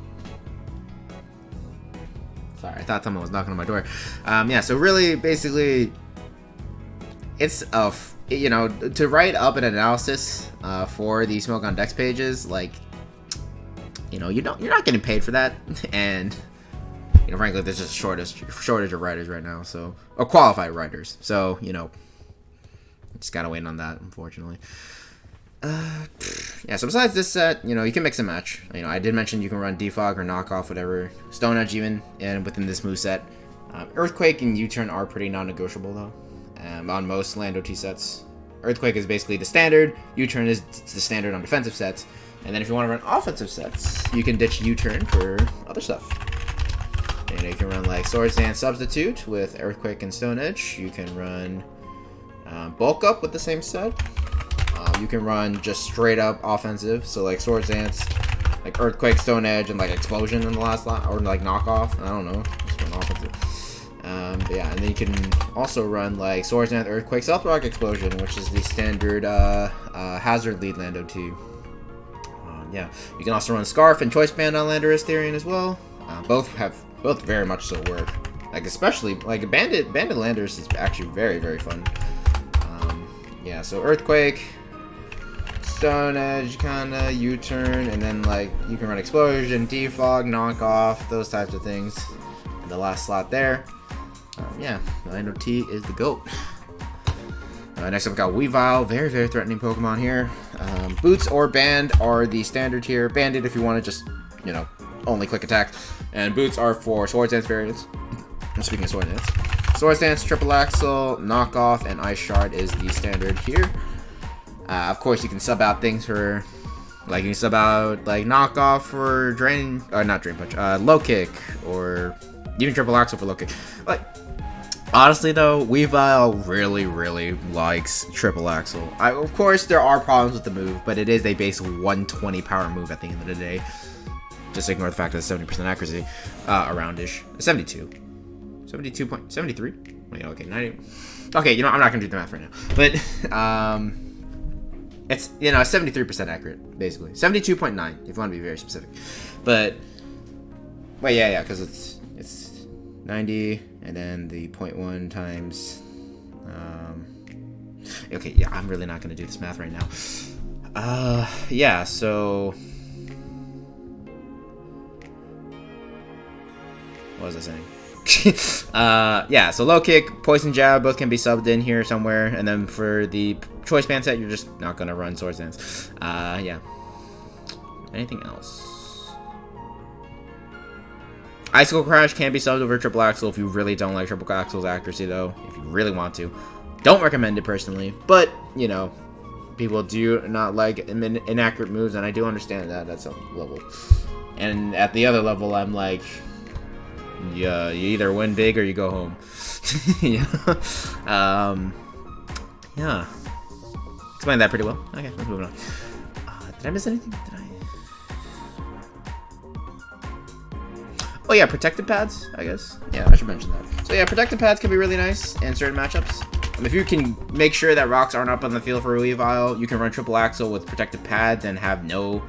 I thought someone was knocking on my door. Yeah, so really, basically, it's you know, to write up an analysis for the Smogon Dex pages, like, you know, you're not getting paid for that, and you know, frankly, there's just a shortage of writers right now, so, or qualified writers. So, you know, just gotta wait on that, unfortunately. Yeah, so besides this set, you know, you can mix and match. You know, I did mention you can run Defog or Knockoff, whatever. Stone Edge even, and within this moveset. Earthquake and U-Turn are pretty non-negotiable, though, on most Lando T sets. Earthquake is basically the standard. U-Turn is the standard on defensive sets. And then if you want to run offensive sets, you can ditch U-Turn for other stuff. And you can run, like, Swords Dance Substitute with Earthquake and Stone Edge. You can run Bulk Up with the same set. You can run just straight up offensive, so like Swords Dance, like Earthquake, Stone Edge, and like Explosion in the last lot, or like Knockoff. I don't know, just run offensive. Yeah, and then you can also run like Swords Dance, Earthquake, Stealth Rock, Explosion, which is the standard hazard lead Lando T. Yeah, you can also run Scarf and Choice Band on Landorus Therian as well. Both very much so work. Like especially like Bandit Landorus is actually very fun. Yeah, so Earthquake, Stone Edge, kinda, U-Turn, and then like you can run Explosion, Defog, Knockoff, those types of things. In the last slot there. Yeah, Lando T is the GOAT. Next up we got Weavile, very threatening Pokemon here. Boots or Band are the standard here. Banded if you want to just, you know, only click attack. And Boots are for Swords Dance variants. Speaking of Swords Dance. Swords Dance, Triple Axle, Knockoff, and Ice Shard is the standard here. Of course, you can sub out things for, like, you can sub out, like, Knockoff for Drain, or not Drain Punch, Low Kick, or even Triple Axle for Low Kick. Like, Honestly, though, Weavile really, really likes triple axle. Of course, there are problems with the move, but it is a base 120 power move at the end of the day. Just ignore the fact that it's 70% accuracy, aroundish. 72. 72.73? Wait, okay, 90. Okay, you know, I'm not gonna do the math right now. But, it's, you know, 73% accurate, basically. 72.9, if you want to be very specific. But, wait, yeah, because it's 90, and then the 0.1 times, okay, yeah, I'm really not gonna do this math right now. Yeah, so, what was I saying? Yeah, so low kick, poison jab, both can be subbed in here somewhere, and then for the choice band set, you're just not gonna run sword stance. Yeah. Anything else? Icicle Crash can be subbed over triple axle if you really don't like triple axle's accuracy, though. If you really want to, don't recommend it personally, but you know, people do not like inaccurate moves, and I do understand that at some level. And at the other level, I'm like, yeah, you either win big or you go home. Yeah. Yeah. Explained that pretty well. Okay, let's move on. Did I miss anything? Did I? Oh yeah, protected pads, I guess. Yeah, I should mention that. So yeah, protected pads can be really nice in certain matchups. If you can make sure that rocks aren't up on the field for a Weavile, you can run triple axle with protected pads and have no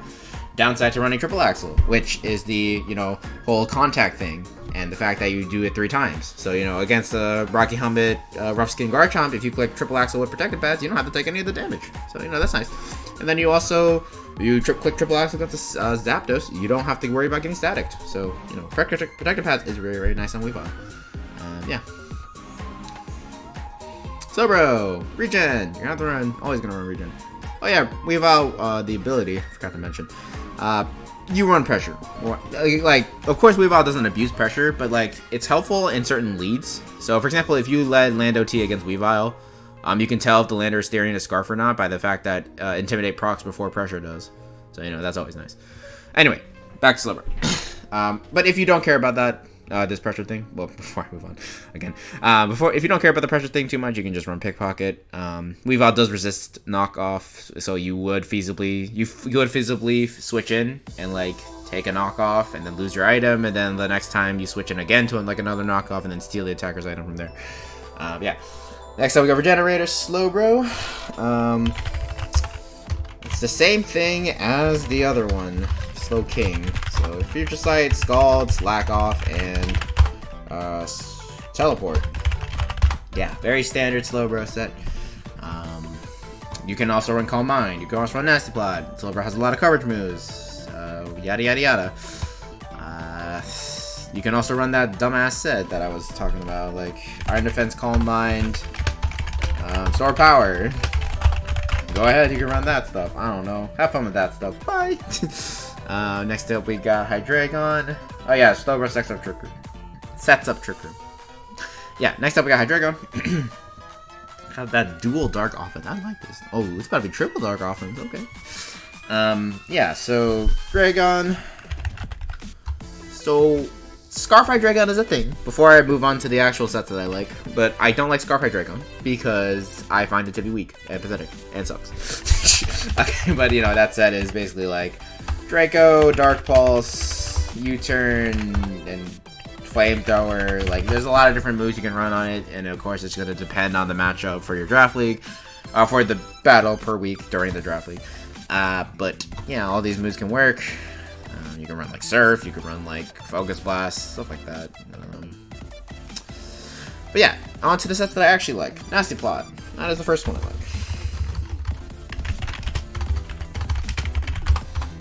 downside to running triple axle, which is the, you know, whole contact thing. And the fact that you do it 3 times. So, you know, against the Rocky Helmet Rough Skin Garchomp, if you click triple axle with protected pads, you don't have to take any of the damage. So, you know, that's nice. And then you also, click triple axle against the Zapdos, you don't have to worry about getting staticked. So, you know, protected pads is very, very nice on Weavile. Yeah. Slowbro, regen. You're gonna have to run, always gonna run regen. Oh yeah, Weavile, the ability, I forgot to mention. You run pressure. Like, of course, Weavile doesn't abuse pressure, but, like, it's helpful in certain leads. So, for example, if you led Land OT against Weavile, you can tell if the lander is steering a Scarf or not by the fact that Intimidate procs before pressure does. So, you know, that's always nice. Anyway, back to Slowbro. But if you don't care about that, this pressure thing, well, before I move on again, if you don't care about the pressure thing too much, you can just run Pickpocket. Weavile does resist knockoff, so you would feasibly switch in and like take a knockoff and then lose your item, and then the next time you switch in again to like another knockoff and then steal the attacker's item from there. Yeah. Next up we got Regenerator Slowbro. It's the same thing as the other one, Slow King. So Future Sight, Scald, Slack Off, and Teleport. Yeah, very standard Slowbro set. You can also run Calm Mind. You can also run Nasty Plot. Slowbro has a lot of coverage moves. Yada yada yada. You can also run that dumbass set that I was talking about, like Iron Defense, Calm Mind, Sword Power. Go ahead, you can run that stuff. I don't know. Have fun with that stuff. Bye. Next up, we got Hydreigon. Oh yeah, Slowbro sets up Trick Room. Yeah, next up we got Hydreigon. Got that dual Dark Offense. I like this. Oh, it's about to be triple Dark Offense. Okay. Yeah, so Hydreigon. So Scarf Hydreigon is a thing. Before I move on to the actual sets that I like, but I don't like Scarf Hydreigon because I find it to be weak and pathetic and sucks. Okay, but you know, that set is basically like Draco, Dark Pulse, U-Turn, and Flamethrower. Like, there's a lot of different moves you can run on it, and of course, it's going to depend on the matchup for your draft league, for the battle per week during the draft league. But yeah, all these moves can work. You can run like Surf, you can run like Focus Blast, stuff like that. But yeah, on to the sets that I actually like. Nasty Plot. That is the first one I like.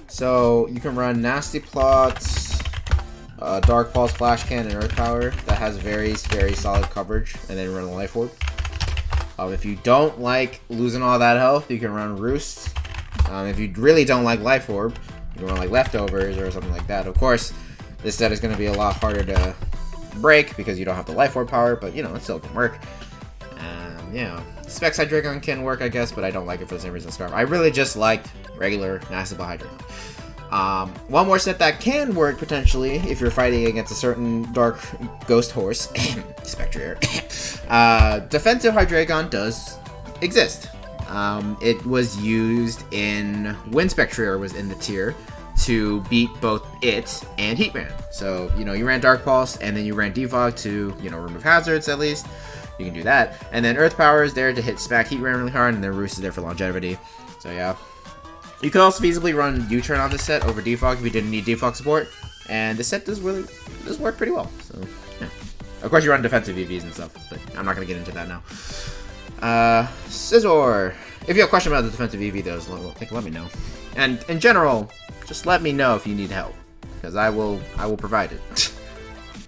So you can run Nasty Plot, Dark Pulse, Flash Cannon, Earth Power. That has very, very solid coverage. And then run a Life Orb. If you don't like losing all that health, you can run Roost. If you really don't like Life Orb, you can run like Leftovers or something like that. Of course, this set is going to be a lot harder to break because you don't have the Life Orb power, but you know, it still can work. You know, Specs Hydreigon can work, I guess, but I don't like it for the same reason as Scarf. I really just liked regular Nasty Plot Hydreigon. One more set that can work potentially if you're fighting against a certain dark ghost horse, Spectre. Defensive Hydreigon does exist. It was used in when Spectre was in the tier to beat both it and Heatran. So, you ran Dark Pulse and then you ran Defog to, remove hazards at least. You can do that. And then Earth Power is there to hit smack Heatran really hard, and then Roost is there for longevity. So, yeah. You could also feasibly run U-Turn on this set over Defog if you didn't need Defog support. And this set does work pretty well. So, yeah. Of course, you run defensive EVs and stuff, but I'm not going to get into that now. Scizor. If you have a question about the defensive EV, though, let me know. And in general, just let me know if you need help, because I will provide it.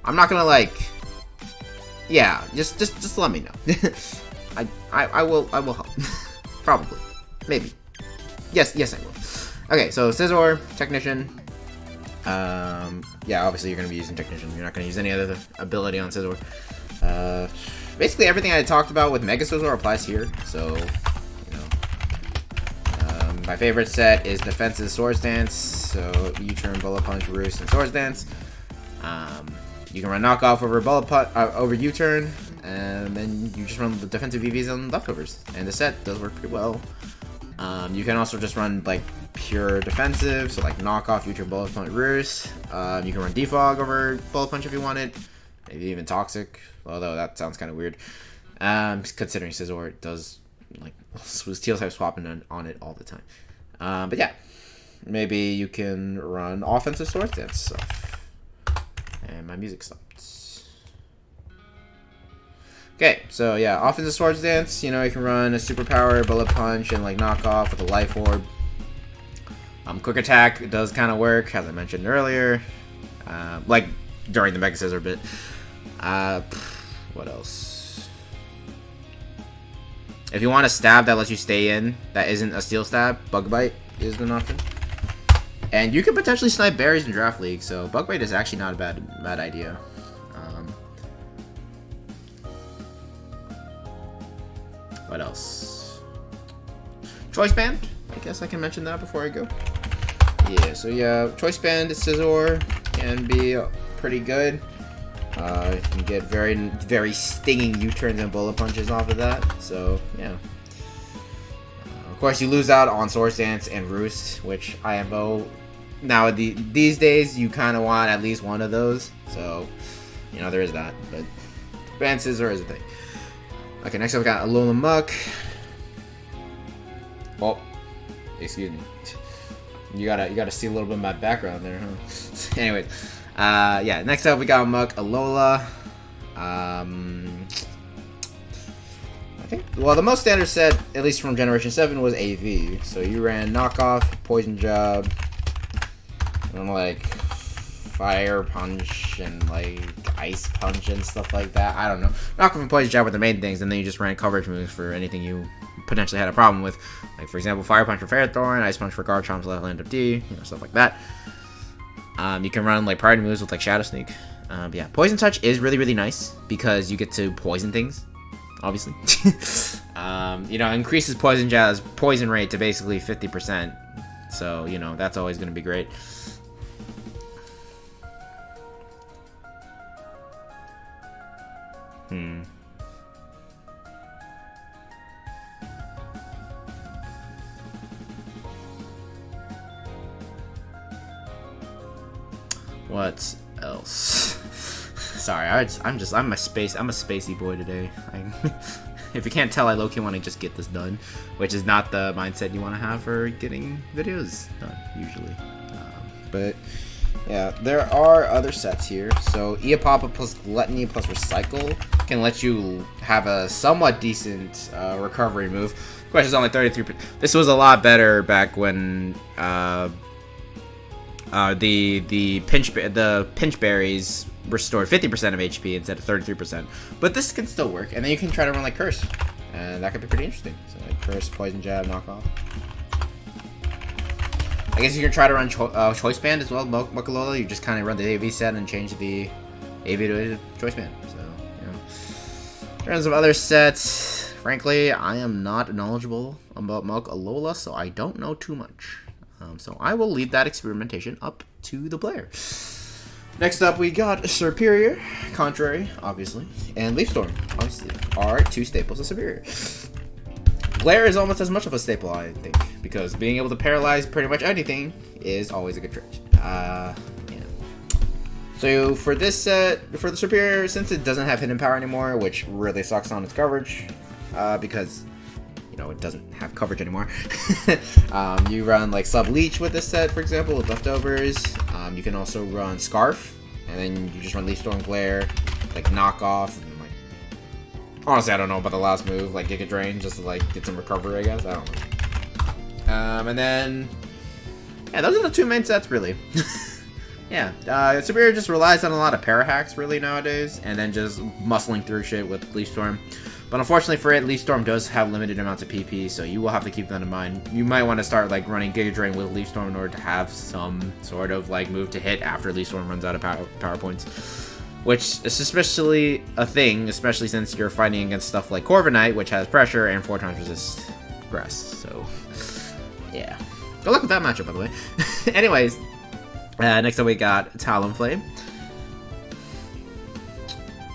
I'm not gonna yeah, just let me know. I will help. Probably, maybe. Yes, I will. Okay, so Scizor, Technician. Yeah, obviously you're gonna be using Technician. You're not gonna use any other ability on Scizor. Basically everything I talked about with Mega Scizor applies here. So, my favorite set is Defense's Swords Dance. So U-Turn, Bullet Punch, Roost, and Swords Dance. You can run Knockoff over over U-Turn, and then you just run the defensive EVs on leftovers. And the set does work pretty well. You can also just run pure defensive, so Knockoff, U-Turn, Bullet Punch, Roost. You can run Defog over Bullet Punch if you want it. Maybe even Toxic, although that sounds kind of weird. Considering Scizor does Steel type swapping on it all the time. But yeah, maybe you can run offensive Swords Dance stuff. And my music stopped. Okay, so yeah, offensive Swords Dance. You can run a Superpower, Bullet Punch, and Knockoff with a Life Orb. Quick Attack does kind of work, as I mentioned earlier. During the Mega Scizor bit. What else? If you want a stab that lets you stay in, that isn't a Steel Stab, Bug Bite is an option. And you can potentially snipe berries in Draft League, so Bug Bite is actually not a bad idea. What else? Choice Band? I guess I can mention that before I go. Yeah, so yeah, Choice Band Scizor can be pretty good. You can get very, very stinging U-turns and bullet punches off of that. So yeah. Of course, you lose out on Swords Dance and Roost, which IMO. Now these days, you kind of want at least one of those. So there is that. But Band Scizor is a thing. Okay, next up we got Alola Muck. Oh, excuse me. You gotta see a little bit of my background there, huh? Anyway. Yeah, next up we got Muck Alola. I think, well, the most standard set, at least from Generation 7, was AV. So you ran Knockoff, Poison Jab, and Fire Punch, and Ice Punch and stuff like that. I don't know. Knockoff and Poison Jab were the main things, and then you just ran coverage moves for anything you potentially had a problem with. For example, Fire Punch for Ferrothorn, Ice Punch for Garchomp's Left Land of D, stuff like that. You can run priority moves with Shadow Sneak. Yeah, Poison Touch is really, really nice because you get to poison things, obviously. Increases Poison Jab's poison rate to basically 50%. So, that's always going to be great. What else? Sorry, I'm a spacey boy today. If you can't tell, I low-key want to just get this done, which is not the mindset you want to have for getting videos done usually. But yeah, there are other sets here. So Eopapa plus Gluttony plus Recycle can let you have a somewhat decent recovery move. Of course, it's only 33%. This was a lot better back when the pinch berries restored 50% of HP instead of 33%. But this can still work, and then you can try to run Curse, and that could be pretty interesting. So Curse, Poison Jab, Knockoff. I guess you can try to run Choice Band as well, Muckalola. You just kind of run the AV set and change the AV to Choice Band. So, in terms of other sets, frankly, I am not knowledgeable about Muckalola, so I don't know too much. So I will leave that experimentation up to the player. Next up, we got Superior, Contrary, obviously, and Leaf Storm, obviously, are 2 staples of Superior. Glare is almost as much of a staple, I think, because being able to paralyze pretty much anything is always a good trait. Yeah. So for this set, for the Superior, since it doesn't have hidden power anymore, which really sucks on its coverage, because it doesn't have coverage anymore. You run like Sub Leech with this set, for example, with leftovers. You can also run Scarf, and then you just run Leaf Storm, Glare, like Knock Off. And, like, honestly, I don't know about the last move, like Giga Drain, just to like get some recovery, I guess. I don't know. And then, yeah, those are the 2 main sets, really. Yeah, Superior just relies on a lot of para hacks, really, nowadays, and then just muscling through shit with Leaf Storm. But unfortunately for it, Leaf Storm does have limited amounts of PP, so you will have to keep that in mind. You might want to start like running Giga Drain with Leaf Storm in order to have some sort of like move to hit after Leaf Storm runs out of power points. Which is especially a thing, especially since you're fighting against stuff like Corviknight, which has pressure and 4 times resist grass. So, yeah. Good luck with that matchup, by the way. Anyways, next up we got Talonflame.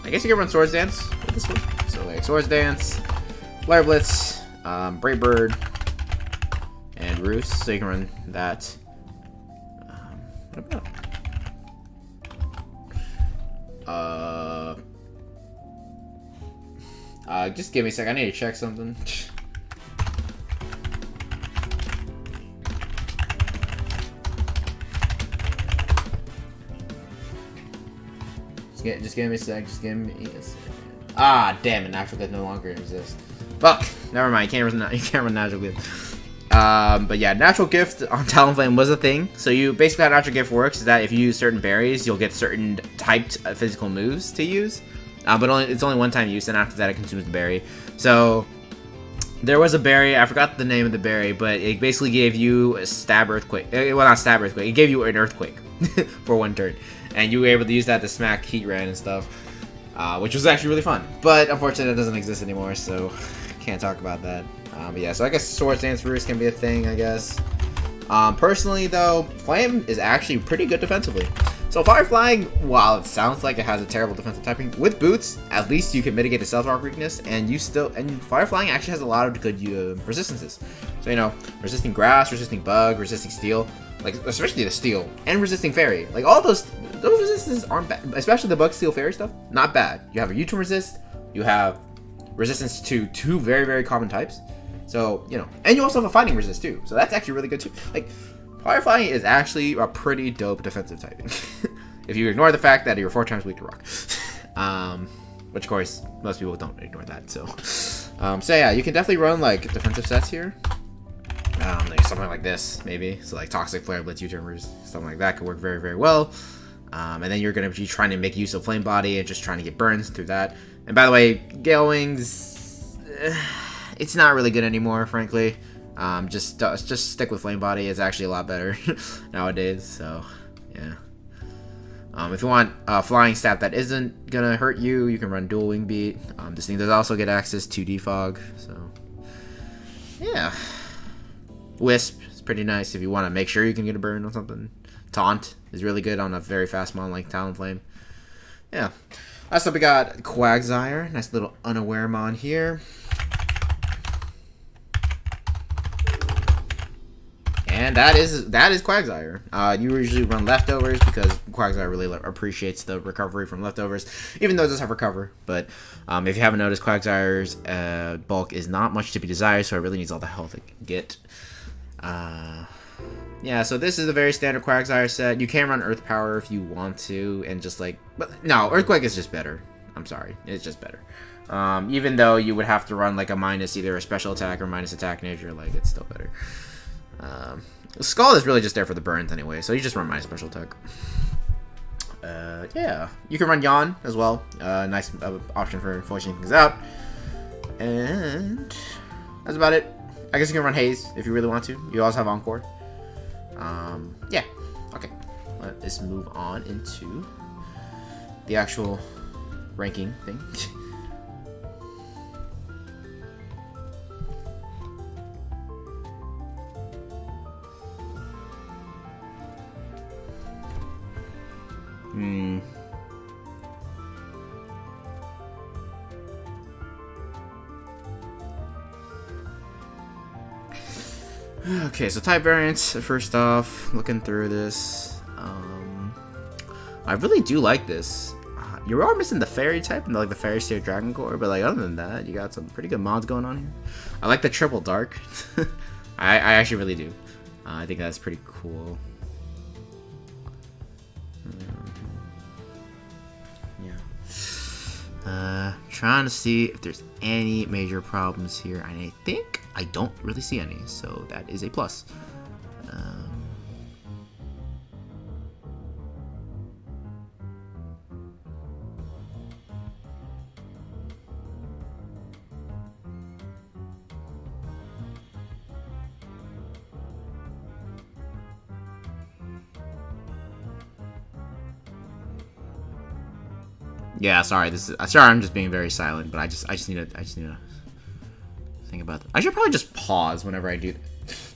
I guess you can run Swords Dance with this one. So like Swords Dance, Flare Blitz, Brave Bird, and Roost. So you can run that. What about? Just give me a sec. I need to check something. Just give me a sec. Just give me a sec. Ah, damn it! Natural Gift no longer exists. Fuck. Never mind. You can't run Natural Gift. But yeah, Natural Gift on Talonflame was a thing. So you basically how Natural Gift works is that if you use certain berries, you'll get certain typed physical moves to use. But it's only one time use, and after that it consumes the berry. So there was a berry, I forgot the name of the berry, but it basically gave you a Stab Earthquake. Well, not Stab Earthquake. It gave you an Earthquake for 1 turn, and you were able to use that to smack Heatran and stuff, which was actually really fun. But unfortunately, it doesn't exist anymore, so can't talk about that. But yeah, so I guess Swords Dance Roost can be a thing, I guess. Personally, though, Flame is actually pretty good defensively. So Fire Flying, while it sounds like it has a terrible defensive typing, with Boots, at least you can mitigate the Stealth Rock weakness, and Fire Flying actually has a lot of good resistances. So, resisting Grass, resisting Bug, resisting Steel, like, especially the Steel, and resisting Fairy. Like, all those resistances aren't bad, especially the Bug, Steel, Fairy stuff, not bad. You have a U-turn resist, you have resistance to 2 very, very common types. So, and you also have a Fighting resist, too. So that's actually really good, too. Like, Fire Flying is actually a pretty dope defensive typing. If you ignore the fact that you're 4 times weak to rock. Which, of course, most people don't ignore that, so. So yeah, you can definitely run, like, defensive sets here. Like something like this, maybe. So, like, Toxic Flare Blitz, U-turn Roost, something like that could work very, very well. And then you're going to be trying to make use of Flame Body and just trying to get burns through that. And by the way, Gale Wings, it's not really good anymore, frankly. Just stick with Flame Body. It's actually a lot better nowadays. So, yeah. If you want a flying stat that isn't gonna hurt you, you can run Dual Wing Beat. This thing does also get access to Defog. So, yeah. Wisp is pretty nice if you want to make sure you can get a burn on something. Taunt is really good on a very fast mon like Talonflame. Yeah. Last up, we got Quagsire. Nice little unaware mon here. And that is Quagsire. You usually run leftovers because Quagsire really appreciates the recovery from leftovers, even though it does have recover. But if you haven't noticed, Quagsire's bulk is not much to be desired, so it really needs all the health it can get. Yeah, so this is a very standard Quagsire set. You can run Earth Power if you want to, and just like, but no, Earthquake is just better. I'm sorry, it's just better. Even though you would have to run like a minus either a special attack or minus attack nature, like it's still better. Skull is really just there for the burns anyway, so you just run minus special attack. Yeah, you can run Yawn as well. Nice option for forcing things out. And that's about it. I guess you can run Haze if you really want to. You also have Encore. Yeah. Okay. Let's move on into the actual ranking thing. Okay, so type variants. First off, looking through this, I really do like this. You are missing the fairy type and like the fairy steel dragon core, but like other than that, you got some pretty good mods going on here. I like the triple dark. I actually really do. I think that's pretty cool. Trying to see if there's any major problems here, and I think I don't really see any, so that is a plus. Yeah, sorry. Sorry. I'm just being very silent, but I just need to think about that. I should probably just pause whenever I do.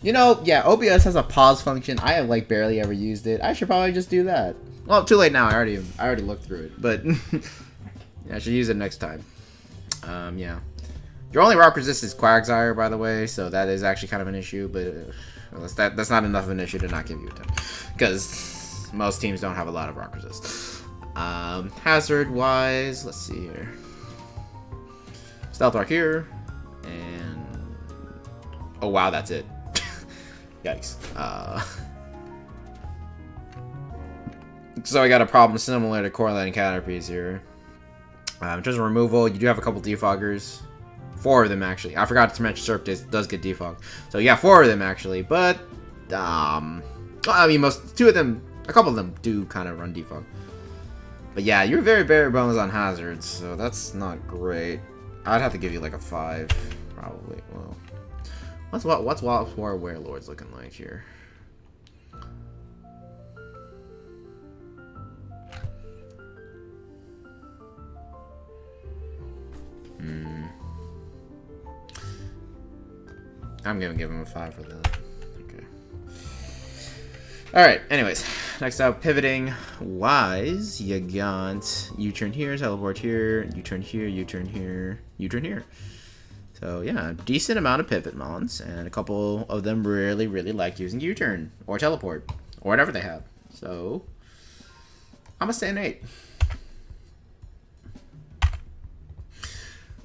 You know, yeah, OBS has a pause function. I have like barely ever used it. I should probably just do that. Well, too late now. I already looked through it, but yeah, I should use it next time. Yeah. Your only rock resist is Quagsire, by the way, so that is actually kind of an issue, but that's not enough of an issue to not give you a 10, because most teams don't have a lot of rock resist. Hazard wise, let's see here. Stealth Rock here, and oh wow, that's it. Yikes. So I got a problem similar to Cornland Caterpies here. In terms of removal, you do have a couple defoggers. 4 of them actually. I forgot to mention Serp does get defogged. So yeah, 4 of them actually, but I mean a couple of them do kind of run defog. But yeah, you're very bare bones on hazards, so that's not great. I'd have to give you like a 5, probably. Well, what's Bar Wailords looking like here? I'm gonna give him a 5 for that. Okay. Alright, anyways. Next up, pivoting wise, you got U-turn here, teleport here, U-turn here, U-turn here, U-turn here. So yeah, decent amount of pivot mons, and a couple of them really like using U-turn or teleport or whatever they have. So I'm gonna say an 8.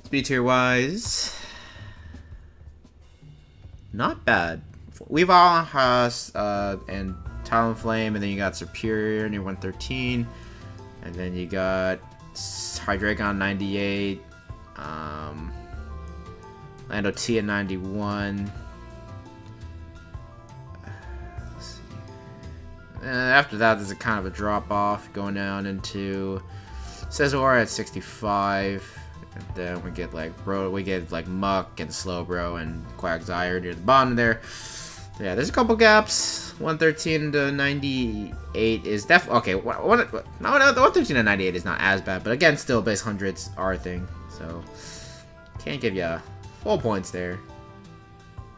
Speed tier wise, not bad. Weavile has and Talonflame, and then you got Superior near 113, and then you got Hydreigon 98, Lando T at 91. Let's see. And after that, there's a kind of a drop off going down into Scizor at 65. And then we get like Muck and Slowbro and Quagsire near the bottom there. So yeah, there's a couple gaps. 113 to 98 is definitely okay. The 113 to 98 is not as bad, but again, still base hundreds are a thing. So can't give you full points there.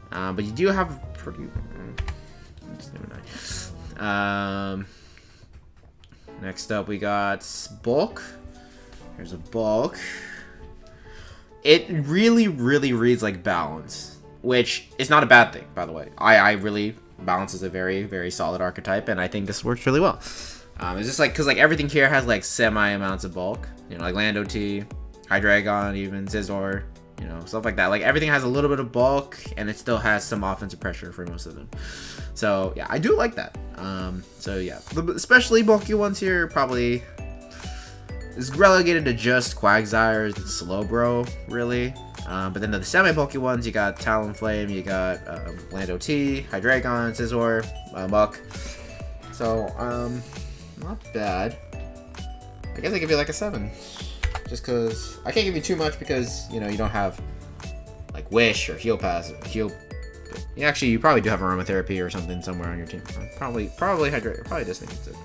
But you do have pretty. Next up, we got Bulk. Here's a Bulk. It really reads like Balance, which is not a bad thing, by the way. I really Balance is a very solid archetype, and I think this works really well. It's just like because like everything here has like semi amounts of bulk, you know, like Lando T, Hydreigon, even Scizor, you know, stuff like that. Like everything has a little bit of bulk, and it still has some offensive pressure for most of them. So yeah, I do like that. So yeah, especially bulky ones here probably is relegated to just Quagsire and Slowbro, really. But then the semi-bulky ones, you got Talonflame, you got Lando T, Hydreigon, Scizor, Muck. So, not bad. I guess I give you like a 7. Just because I can't give you too much because, you know, you don't have like Wish or Heal Pass. Yeah, actually, you probably do have Aromatherapy or something somewhere on your team. Probably just think it's it.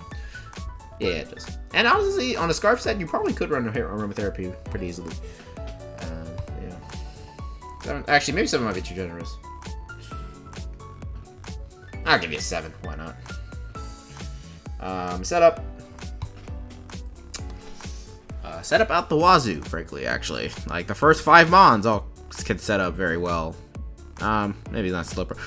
Yeah, it does. And honestly, on a Scarf set, you probably could run Aromatherapy pretty easily. Yeah. Actually, maybe 7 might be too generous. I'll give you a 7. Why not? Setup. set up out the wazoo, frankly, actually. Like, the first 5 mons all can set up very well. Maybe not Slowbro.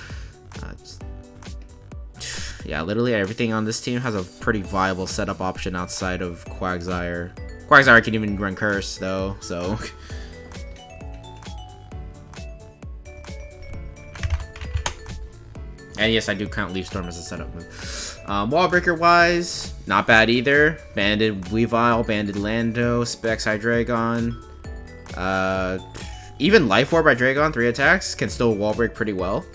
Yeah, literally everything on this team has a pretty viable setup option outside of Quagsire. Quagsire can even run Curse, though, so... And yes, I do count Leaf Storm as a setup move. Wall Breaker wise, not bad either. Banded Weavile, Banded Lando, Specs Hydreigon. Even Life Orb by Dragon, 3 attacks, can still wall break pretty well.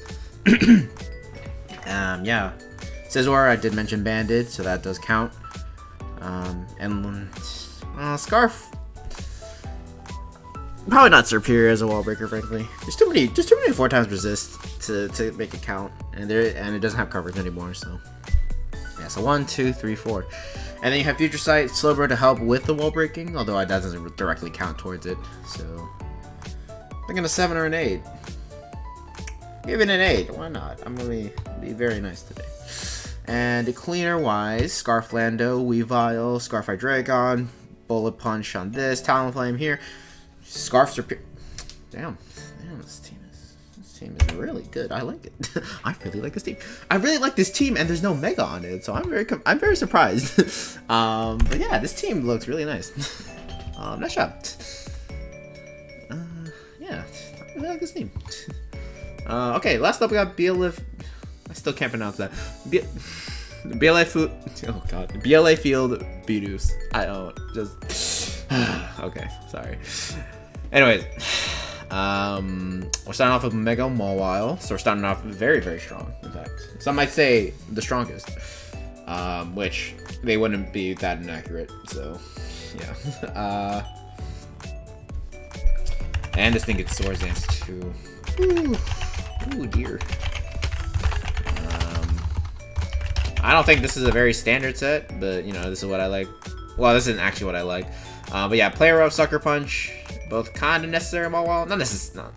Yeah. Scizor, I did mention Banded, so that does count. And Scarf. Probably not superior as a wall breaker, frankly. There's too many 4 times resist to make it count, and it doesn't have coverage anymore. So yeah, so 1, 2, 3, 4, and then you have Future Sight, Slowbro to help with the wall breaking, although that doesn't directly count towards it. So I'm thinking a 7 or an 8. Give it an 8. Why not? I'm gonna be very nice today. And cleaner wise, Scarf Lando, Weavile, Scarf Hydreigon, Bullet Punch on this, Talonflame here. Scarfs are... Damn, this team is really good. I like it. I really like this team. I really like this team, and there's no Mega on it, so I'm very surprised. But yeah, this team looks really nice. Nice job. Yeah, I really like this team. Okay, last up we got Bielefield. I still can't pronounce that. Bielefield. Oh god, Bielefield Bidoofs. I don't just. Okay, sorry. Anyways, we're starting off with Mega Mawile, so we're starting off very, very strong. In fact, some might say the strongest, which they wouldn't be that inaccurate. So, yeah. And this thing gets Swords Dance too. Ooh, dear. I don't think this is a very standard set, but you know, this is what I like. Well, this isn't actually what I like. But yeah, Player Up, Sucker Punch, both kind of necessary. Mawile, not necessary.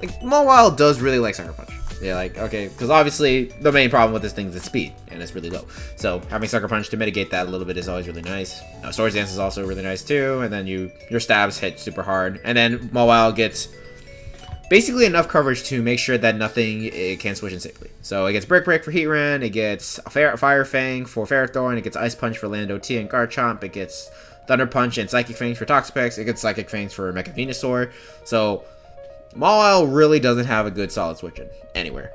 Like Mawile does really like Sucker Punch. Yeah, like okay, because obviously the main problem with this thing is its speed, and it's really low. So having Sucker Punch to mitigate that a little bit is always really nice. Swords Dance is also really nice too, and then your stabs hit super hard, and then Mawile gets basically enough coverage to make sure that nothing can switch in safely. So it gets Brick Break for Heatran, it gets Fire Fang for Ferrothorn, it gets Ice Punch for Lando T and Garchomp, it gets Thunder Punch and Psychic Fangs for Toxapex, it gets Psychic Fangs for Mecha Venusaur. So Mawile really doesn't have a good solid switch in anywhere.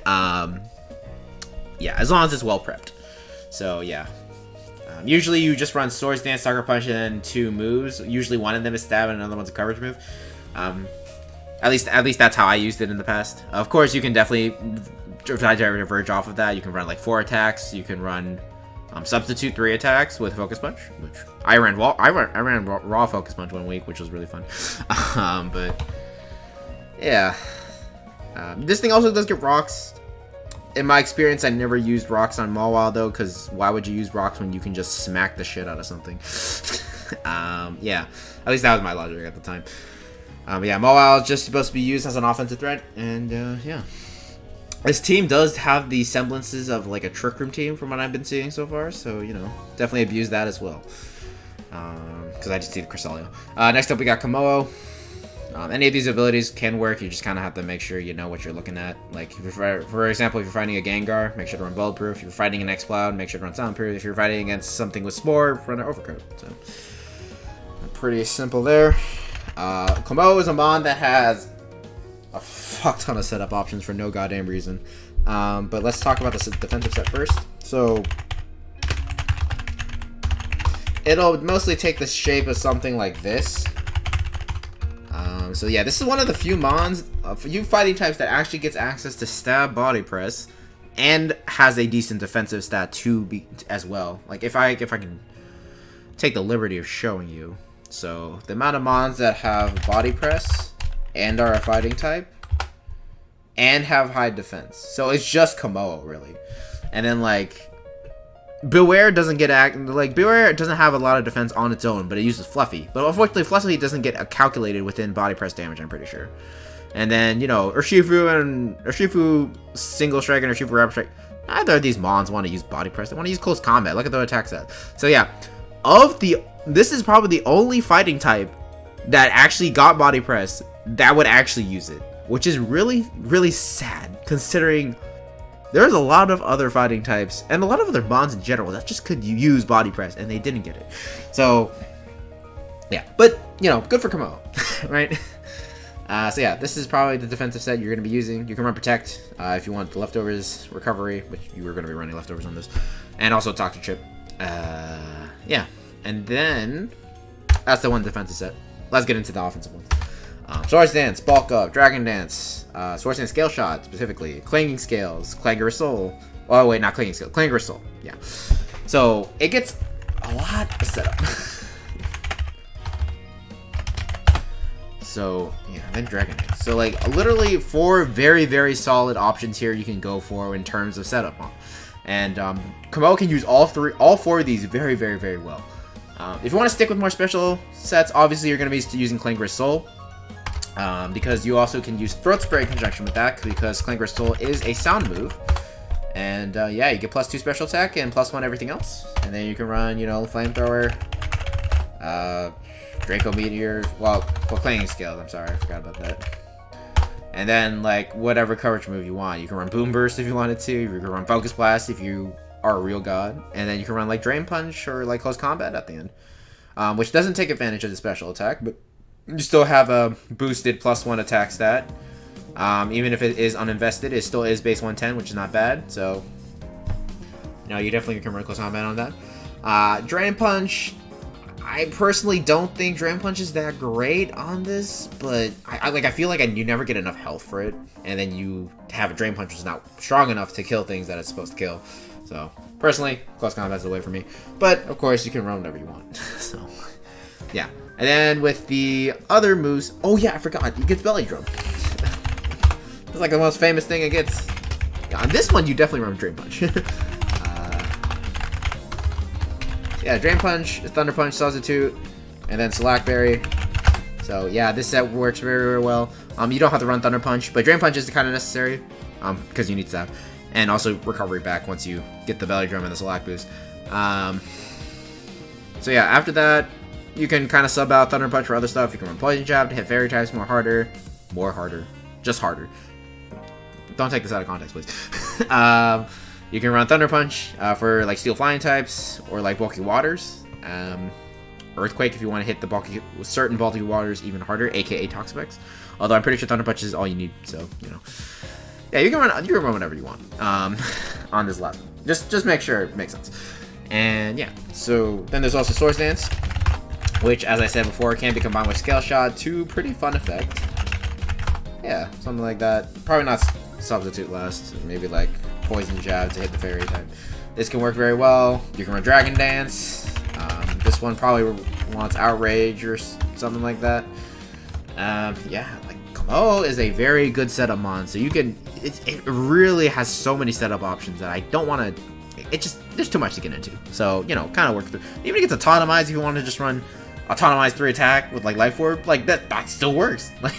Yeah, as long as it's well prepped. So yeah. Usually you just run Swords Dance, Sucker Punch, and then 2 moves. Usually one of them is stab and another one's a coverage move. At least that's how I used it in the past. Of course, you can definitely try to diverge off of that. You can run like 4 attacks. You can run substitute 3 attacks with Focus Punch, which I ran raw Focus Punch one week, which was really fun. But yeah, this thing also does get rocks. In my experience, I never used rocks on Mawile though, because why would you use rocks when you can just smack the shit out of something? Yeah, at least that was my logic at the time. Yeah, Mawile is just supposed to be used as an offensive threat, and yeah. This team does have the semblances of like a Trick Room team from what I've been seeing so far, so you know, definitely abuse that as well. Because I just see the Cresselia. Next up we got Komodo. Any of these abilities can work, you just kind of have to make sure you know what you're looking at. Like, for example, if you're fighting a Gengar, make sure to run Bulletproof. If you're fighting an X-Cloud, make sure to run Soundproof. If you're fighting against something with Spore, run an Overcoat. So, pretty simple there. Komodo is a mon that has a fuck ton of setup options for no goddamn reason. But let's talk about the defensive set first. So it'll mostly take the shape of something like this. So yeah, this is one of the few mons, few fighting types that actually gets access to Stab Body Press and has a decent defensive stat to be as well. Like if I can take the liberty of showing you. So the amount of mons that have Body Press and are a fighting type and have high defense. So it's just Komodo really. And then like Beware doesn't get Beware doesn't have a lot of defense on its own, but it uses Fluffy. But unfortunately Fluffy doesn't get calculated within Body Press damage, I'm pretty sure. And then, you know, Urshifu Single Strike and Urshifu Rapid Strike. Neither of these mons want to use Body Press. They want to use Close Combat. Look at the attack set. So yeah, of the this is probably the only fighting type that actually got body press that would actually use it, which is really, really sad considering there's a lot of other fighting types and a lot of other bonds in general that just could use body press and they didn't get it. So yeah, but you know, good for Kamo, right? So yeah, this is probably the defensive set you're going to be using. You can run Protect if you want the Leftovers Recovery, which you were going to be running Leftovers on this, and also Toxic Chip. Yeah, and then that's the one defensive set. Let's get into the offensive ones. Swords Dance, Bulk Up, Dragon Dance, Swords Dance Scale Shot specifically, Clanging Scales, Clangorous Soul. Oh wait, not Clanging Scale, Clangorous Soul. Yeah. So it gets a lot of setup. So yeah, then Dragon Dance. So like literally 4 very, very solid options here you can go for in terms of setup. And Kamo can use all 4 of these very, very, very well. If you want to stick with more special sets, obviously you're going to be using Clangorous Soul. Because you also can use Throat Spray in conjunction with that, because Clangorous Soul is a sound move. And yeah, you get +2 special attack and +1 everything else. And then you can run, you know, Flamethrower, Draco Meteor, well, Clanging Scales, I'm sorry, I forgot about that. And then, like, whatever coverage move you want. You can run Boom Burst if you wanted to, you can run Focus Blast if you are a real god. And then you can run, like, Drain Punch or, like, Close Combat at the end. Which doesn't take advantage of the special attack, but you still have a boosted +1 attack stat. Even if it is uninvested, it still is base 110, which is not bad. So, you know, you definitely can run Close Combat on that. Drain Punch, I personally don't think Drain Punch is that great on this, but I feel like you never get enough health for it, and then you have a Drain Punch which is not strong enough to kill things that it's supposed to kill. So, personally, Close Combat's the way for me. But, of course, you can run whatever you want. So, yeah. And then with the other moves, oh yeah, I forgot, it gets Belly Drum. It's like the most famous thing it gets. Yeah, on this one, you definitely run Drain Punch. Yeah, Drain Punch, Thunder Punch, Substitute, and then Slackberry. So yeah, this set works very, very well. You don't have to run Thunder Punch, but Drain Punch is kind of necessary, because you need Stab. And also Recovery back once you get the Belly Drum and the Slack Boost. So yeah, after that, you can kind of sub out Thunder Punch for other stuff. You can run Poison Jab to hit Fairy types more harder. Just harder. Don't take this out of context, please. You can run Thunder Punch for like Steel Flying types or like Bulky Waters. Earthquake if you want to hit the certain bulky waters even harder, aka Toxapex. Although I'm pretty sure Thunder Punch is all you need, so you know. Yeah, you can run whatever you want on this last one. Just make sure it makes sense. And yeah, so then there's also Swords Dance, which, as I said before, can be combined with Scale Shot to pretty fun effect. Yeah, something like that. Probably not Substitute last. Maybe like Poison Jab to hit the Fairy type. This can work very well. You can run Dragon Dance. This one probably wants Outrage or something like that. Yeah, like Kamo is a very good setup mon. So you can. It really has so many setup options that I don't want to. There's too much to get into. So, you know, kind of work through. Even if it gets Autotomized, if you want to just run Autotomized 3 attack with like Life Orb, like that still works. Like,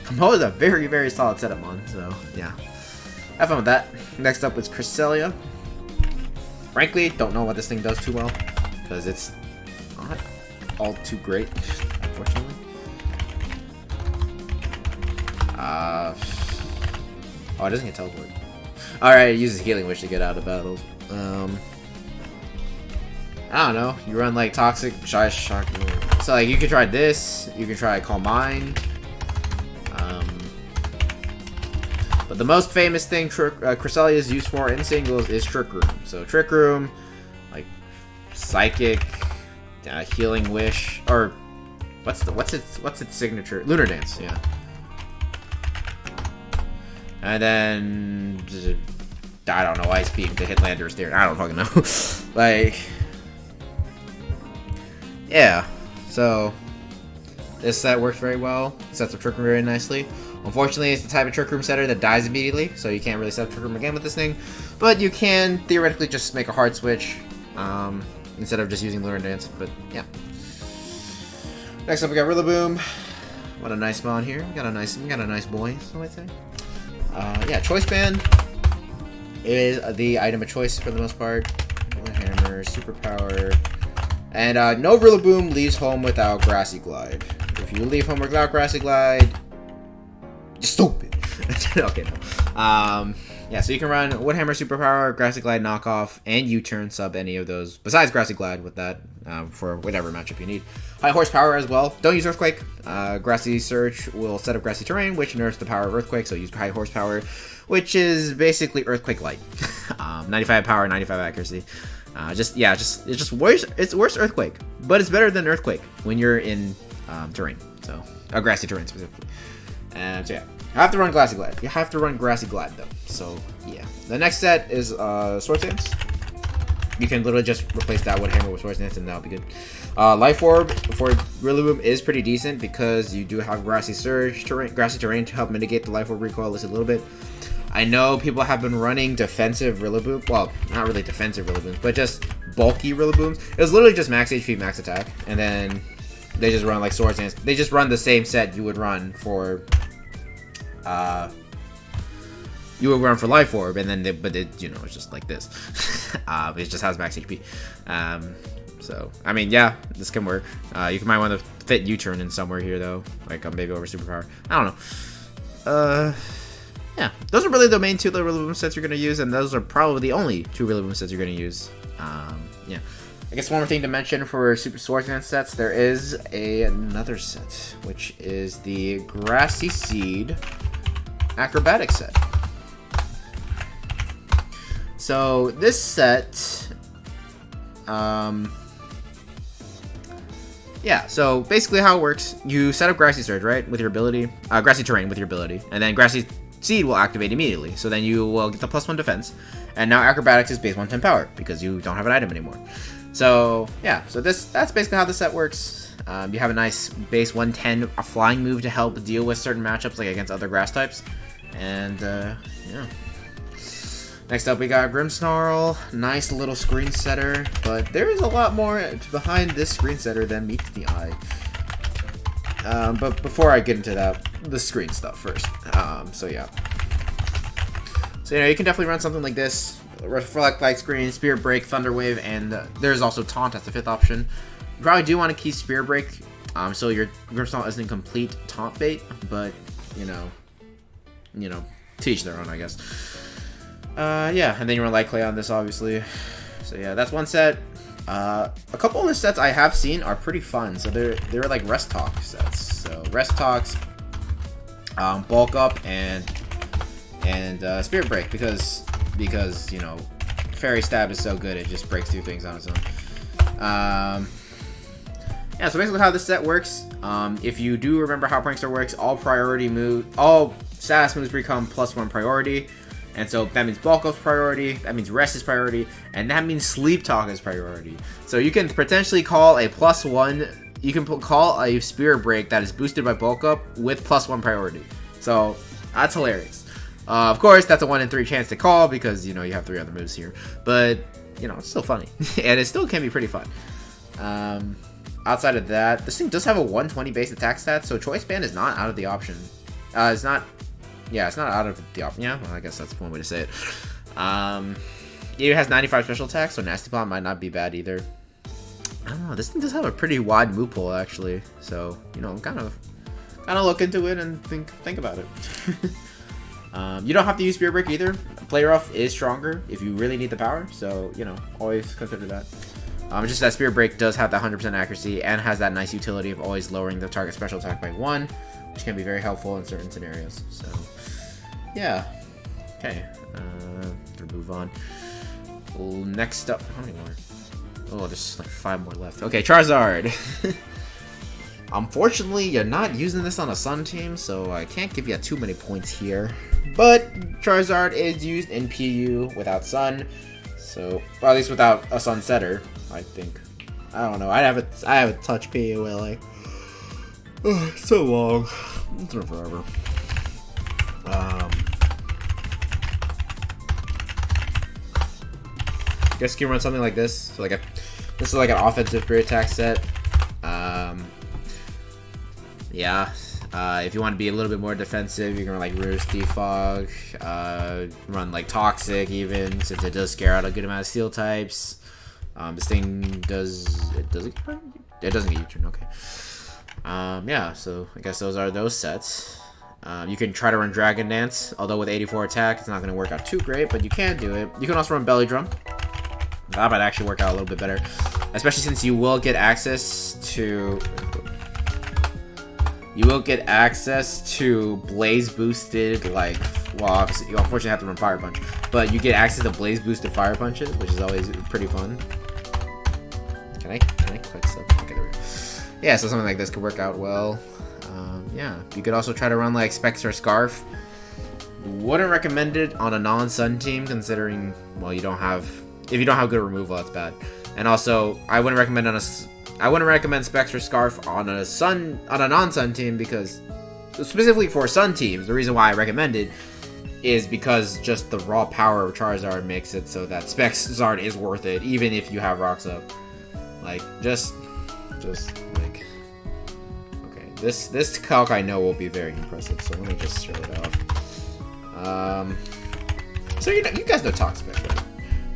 Kamo is a very, very solid setup mon. So, yeah. Have fun with that. Next up is Cresselia. Frankly, don't know what this thing does too well, because it's not all too great, unfortunately. Oh, it doesn't get teleport. Alright, it uses Healing Wish to get out of battles. I don't know. You run like Toxic, Shock. So like you could try this. You can try Calm Mind. But the most famous thing Cresselia is used for in singles is Trick Room. So Trick Room, like Psychic, Healing Wish, or what's its signature? Lunar Dance, yeah. And then I don't know, Ice Beam to hit Landorus there. I don't fucking know. Like, yeah. So this set works very well. It sets up Trick Room very nicely. Unfortunately, it's the type of Trick Room setter that dies immediately, so you can't really set up Trick Room again with this thing. But you can theoretically just make a hard switch instead of just using Lunar Dance. But yeah. Next up, we got Rillaboom. What a nice spawn here. We got a nice boy, so I'd say. Yeah, Choice Band is the item of choice for the most part. Bullet Hammer, Superpower, And no Rillaboom leaves home without Grassy Glide. If you leave home without Grassy Glide, you're stupid. Okay, no. Yeah, so you can run Woodhammer Superpower, Grassy Glide Knockoff, and U-Turn sub any of those, besides Grassy Glide with that, for whatever matchup you need. High Horsepower as well. Don't use Earthquake. Grassy Surge will set up Grassy Terrain, which nerfs the power of Earthquake, so use High Horsepower, which is basically Earthquake Light. 95 power, 95 accuracy. It's just worse. It's worse Earthquake, but it's better than Earthquake when you're in terrain. So grassy terrain specifically. And so yeah, you have to run Grassy Glide. You have to run Grassy Glide though. So yeah, the next set is Swords Dance. You can literally just replace that Woodhammer with Swords Dance, and that'll be good. Life Orb for Rillaboom is pretty decent because you do have Grassy Surge, Grassy Terrain to help mitigate the Life Orb recoil just a little bit. I know people have been running defensive Rillaboom. Well, not really defensive Rillabooms, but just bulky Rillabooms. It was literally just max HP, max attack, and then they just run like Swords Dance. They just run the same set you would run for, Life Orb, and then it's just like this. It just has max HP. So I mean, yeah, this can work. You might want to fit U-Turn in somewhere here though, like maybe over Superpower. I don't know. Yeah, those are really the main two Rillaboom sets you're going to use, and those are probably the only two Rillaboom sets you're going to use. Yeah. I guess one more thing to mention for Super Swords Dance sets, there is another set, which is the Grassy Seed Acrobatic set. So, this set... yeah, so basically how it works, you set up Grassy Surge, right, with your ability, Grassy Terrain with your ability, and then Grassy Seed will activate immediately, so then you will get the +1 defense, and now Acrobatics is base 110 power, because you don't have an item anymore. So, yeah, so that's basically how the set works. You have a nice base 110, a flying move to help deal with certain matchups, like against other grass types, and, yeah. Next up, we got Grimmsnarl, nice little screen setter, but there is a lot more behind this screen setter than meets the eye. But before I get into that, the screen stuff first. So yeah. So you can definitely run something like this. Reflect Light Screen, Spirit Break, Thunder Wave, and there's also Taunt as the 5th option. You probably do want to keep Spirit Break, so your Grimmsnarl isn't complete taunt bait, but to each their own, I guess. Yeah, and then you run Light Clay on this, obviously. So yeah, that's one set. A couple of the sets I have seen are pretty fun. So they're like Rest Talk sets. So Rest Talks, Bulk Up, and Spirit Break because Fairy Stab is so good it just breaks through things on its own. Yeah, so basically how this set works, if you do remember how Prankster works, all status moves become +1 priority. And so that means Bulk Up's priority, that means Rest is priority, and that means Sleep Talk is priority. So you can potentially call a +1, you can call a Spirit Break that is boosted by Bulk Up with +1 priority. So that's hilarious. Of course, that's a 1 in 3 chance to call because, you have 3 other moves here. But, it's still funny. And it still can be pretty fun. Outside of that, this thing does have a 120 base attack stat, so Choice Band is not out of the option. It's not out of the option. Yeah, well, I guess that's one way to say it. It has 95 special attack, so Nasty Plot might not be bad either. I don't know. This thing does have a pretty wide move pool, actually. So, kind of look into it and think about it. You don't have to use Spirit Break either. Play Rough is stronger if you really need the power, so, always consider that. Just that Spirit Break does have that 100% accuracy and has that nice utility of always lowering the target special attack by 1, which can be very helpful in certain scenarios. So, yeah. Okay. To move on. Next up, how many more? Oh, there's like 5 more left. Okay, Charizard. Unfortunately, you're not using this on a Sun team, so I can't give you too many points here. But Charizard is used in PU without Sun, so at least without a Sun setter, I think. I don't know. I haven't touched PU in like so long. It's been forever. I guess you can run something like this. So this is like an offensive Spirit Attack set. Yeah. If you want to be a little bit more defensive, you can run like Roost, Defog, run like Toxic even, since it does scare out a good amount of Steel types. This thing does it doesn't get U-turn. Okay. Yeah. So I guess those are those sets. You can try to run Dragon Dance, although with 84 attack, it's not going to work out too great, but you can do it. You can also run Belly Drum. That might actually work out a little bit better, especially since you will get access to Blaze boosted, like, well, obviously you unfortunately have to run Fire Punch, but you get access to Blaze boosted Fire Punches, which is always pretty fun. Can I click stuff? Okay, there we go. Yeah, so something like this could work out well. Yeah, you could also try to run like Specs or Scarf. Wouldn't recommend it on a non-Sun team, considering, well, if you don't have good removal, that's bad. And also, I wouldn't recommend Specs or Scarf on a non-Sun team, because specifically for Sun teams, the reason why I recommend it is because just the raw power of Charizard makes it so that Specs Zard is worth it, even if you have Rocks up. Like, just like. This calc I know will be very impressive, so let me just show it off. So you guys know Toxapex, right?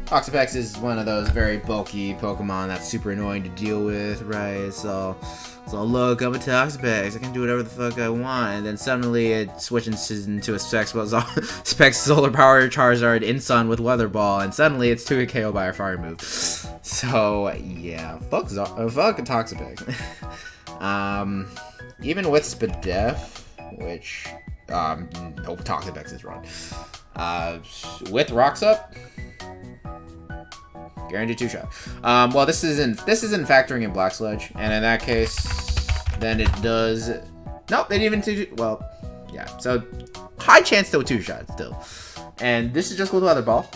Toxapex is one of those very bulky Pokemon that's super annoying to deal with, right? So look, I'm a Toxapex, I can do whatever the fuck I want, and then suddenly it switches into a Specs Solar Power Charizard in Sun with Weather Ball, and suddenly it's 2-hit KO by a fire move. So yeah, fuck Toxapex. Even with Spadef, which no Toxapex is run. With Rocks up, guaranteed 2-shot. Well, this isn't factoring in Black Sludge, and in that case, then it does. Nope, it even well, yeah. So high chance to a 2-shot still, and this is just with Weather Ball.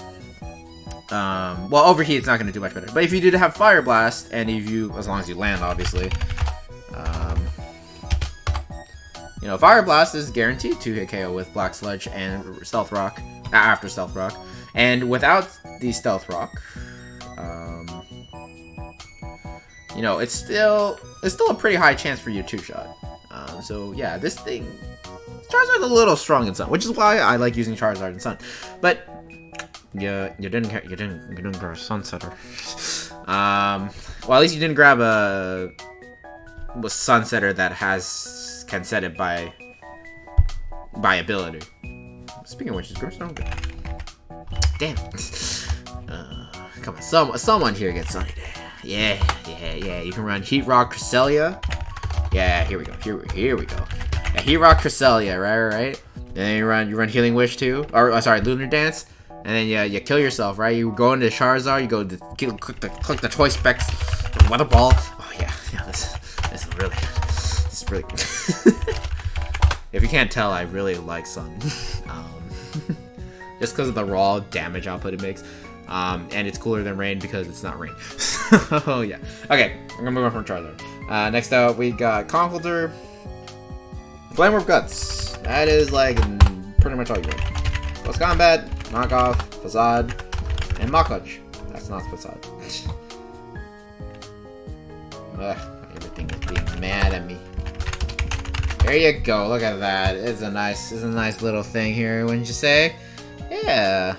Well, Overheat it's not going to do much better, but if you do have Fire Blast, and as long as you land, obviously. Fire Blast is guaranteed 2-hit KO with Black Sludge and Stealth Rock, after Stealth Rock. And without the Stealth Rock, it's still a pretty high chance for you to 2-shot. So yeah, this thing, Charizard's a little strong in Sun, which is why I like using Charizard in Sun. But you didn't grab a Sunsetter. Well, at least you didn't grab a Sunsetter that can set it by ability. Speaking of which, is Grimstone good? Damn. Come on, someone here gets Sunny Day. Yeah. You can run Heat Rock Cresselia. Yeah, here we go. Here we go. Yeah, Heat Rock Cresselia, right? And then you run Healing Wish too, or sorry, Lunar Dance. And then you kill yourself, right? You go into Charizard. You go to click the Choice Specs, Weather Ball. Oh yeah. This is really good. Really if you can't tell, I really like Sun. Just because of the raw damage output it makes. And it's cooler than Rain because it's not Rain. Oh yeah. Okay, I'm gonna move on from Charizard. Next up we got Conkeldurr, Glamour of Guts. That is like pretty much all you get. Close Combat, Knockoff, Facade, and Mach Punch. That's not Facade. Ugh, everything is being mad at me. There you go. Look at that. It's a nice little thing here, wouldn't you say? Yeah.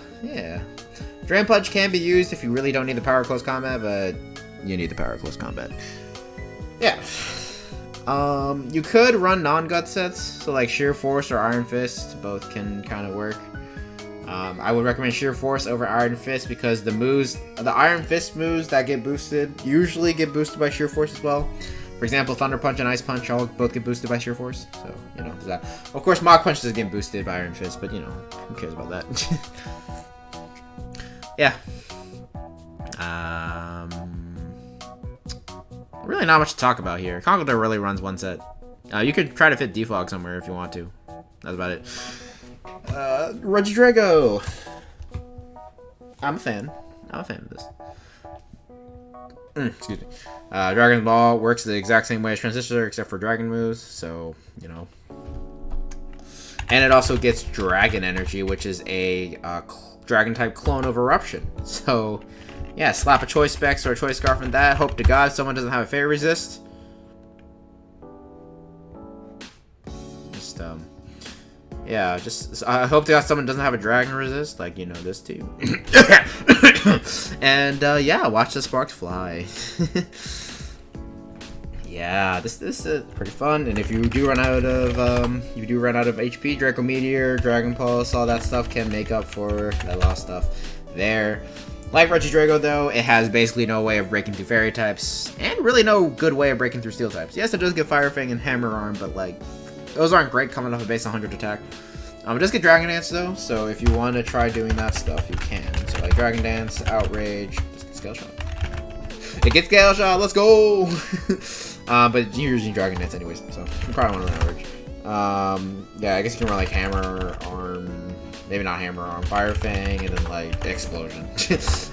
Drain Punch can be used if you really don't need the power close combat, but you need the power close combat. Yeah. You could run non-gut sets, so like Sheer Force or Iron Fist. Both can kind of work. I would recommend Sheer Force over Iron Fist because the Iron Fist moves that get boosted usually get boosted by Sheer Force as well. For example, Thunder Punch and Ice Punch both get boosted by Sheer Force. So, there's that. Of course, Mach Punch doesn't get boosted by Iron Fist, but, who cares about that? Yeah. Really not much to talk about here. Conkeldurr really runs one set. You could try to fit Defog somewhere if you want to. That's about it. Regidrago. I'm a fan of this. Excuse me. Dragon Ball works the exact same way as Transistor, except for Dragon moves, so, And it also gets Dragon Energy, which is a Dragon-type clone of Eruption. So, yeah, slap a Choice Specs or a Choice Scarf in that. Hope to God someone doesn't have a Fairy Resist. yeah, just I hope that someone doesn't have a dragon resist, like, you know, this team. And yeah, watch the sparks fly. Yeah, this is pretty fun. And if you do run out of HP, Draco Meteor, Dragon Pulse, all that stuff can make up for that lost stuff there. Like Regidrago, though, it has basically no way of breaking through fairy types, and really no good way of breaking through steel types. Yes, it does get Fire Fang and Hammer Arm, but like, those aren't great coming off a base 100 attack. It does get Dragon Dance, though, so if you want to try doing that stuff, you can. So like Dragon Dance, Outrage, just get Scale Shot. It gets Scale Shot, let's go! But you're using Dragon Dance anyways, so you probably want to run Outrage. Yeah, I guess you can run like Hammer Arm, maybe not Hammer Arm, Fire Fang, and then like Explosion.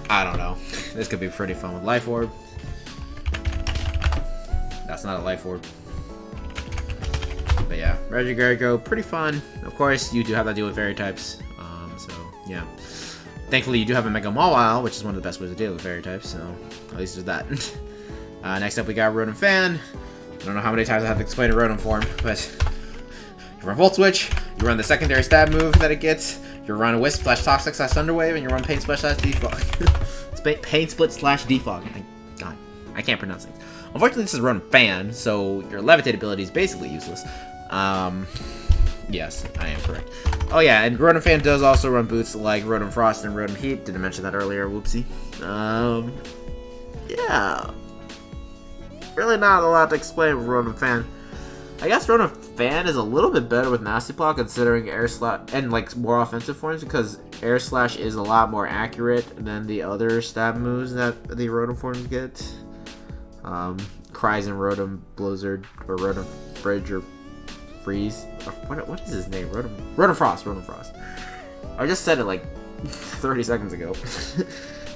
I don't know. This could be pretty fun with Life Orb. That's not a Life Orb. But yeah, Regidrago, pretty fun. Of course, you do have to deal with fairy types. So yeah. Thankfully, you do have a Mega Mawile, which is one of the best ways to deal with fairy types. So at least there's that. Next up, we got Rotom Fan. I don't know how many times I have to explain a Rotom form, but you run Volt Switch, you run the secondary stab move that it gets, you run Wisp / Toxic / Thunderwave, and you run Pain Split / Defog. Pain Split / Defog. God, I can't pronounce things. Unfortunately, this is Rotom Fan, so your Levitate ability is basically useless. Yes, I am correct. Oh yeah, and Rotom Fan does also run boots like Rotom Frost and Rotom Heat. Didn't mention that earlier, whoopsie. Yeah. Really not a lot to explain with Rotom Fan. I guess Rotom Fan is a little bit better with Nasty Plot considering Air Slash and like more offensive forms, because Air Slash is a lot more accurate than the other stab moves that the Rotom forms get. Cries and Rotom Blizzard or Rotom Fridge or Freeze. Or what is his name? Rotom Frost. Rotom Frost. I just said it like 30 seconds ago.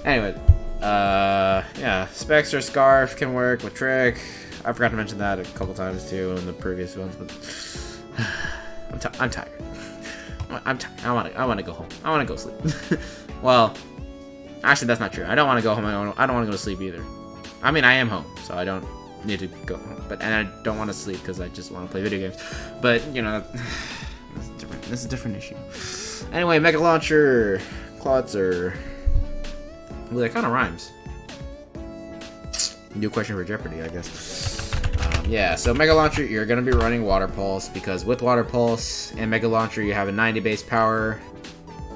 Anyway. Yeah, Specs or Scarf can work with Trick. I forgot to mention that a couple times too in the previous ones, but I'm tired. I'm tired. I want to go home. I want to go sleep. Well, actually, that's not true. I don't want to go home. I don't want to go to sleep either. I mean, I am home, so I don't need to go home. And I don't want to sleep because I just want to play video games. But you know, that's different. This is a different issue. Anyway, Mega Launcher, Clawitzer. Well, that kind of rhymes. New question for Jeopardy, I guess. Yeah, so Mega Launcher, you're going to be running Water Pulse, because with Water Pulse and Mega Launcher, you have a 90 base power.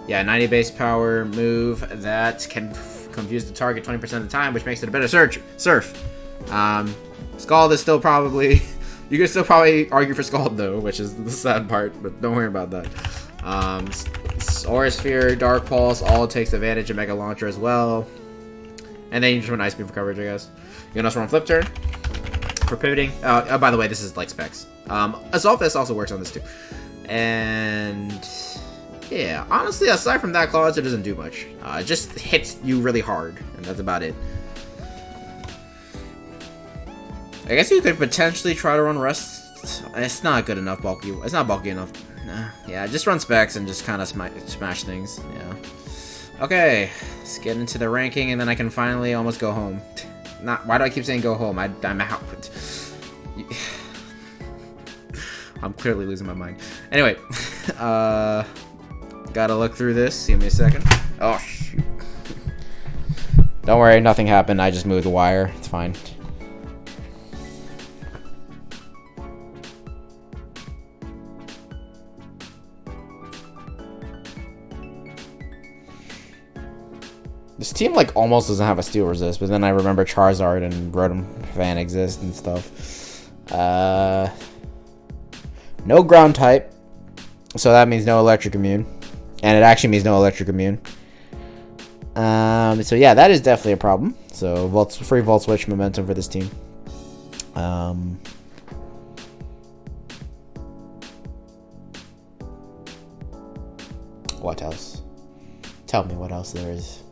Yeah, 90 base power move that can confuse the target 20% of the time, which makes it a better Surf. Scald is still probably... You can still probably argue for Scald, though, which is the sad part, but don't worry about that. Aura Sphere, Dark Pulse, all takes advantage of Mega Launcher as well. And then you just run Ice Beam for coverage, I guess. You can also run Flip Turn for pivoting. By the way, this is like Specs. Assault Vest also works on this too. And yeah, honestly, aside from that, Clawitzer doesn't do much. It just hits you really hard, and that's about it. I guess you could potentially try to run Rust. It's not good enough bulky. It's not bulky enough. Yeah, just run Specs and just kind of smash things. Yeah. Okay, let's get into the ranking, and then I can finally almost go home. Why do I keep saying go home? I'm out. I'm clearly losing my mind. Anyway, gotta look through this. Give me a second. Oh, shoot. Don't worry, nothing happened. I just moved the wire. It's fine. This team, like, almost doesn't have a steel resist, but then I remember Charizard and Rotom Fan exist and stuff. No ground type, so that means no electric immune. And it actually means no electric immune. So yeah, that is definitely a problem. So free Volt Switch momentum for this team. What else? Tell me what else there is.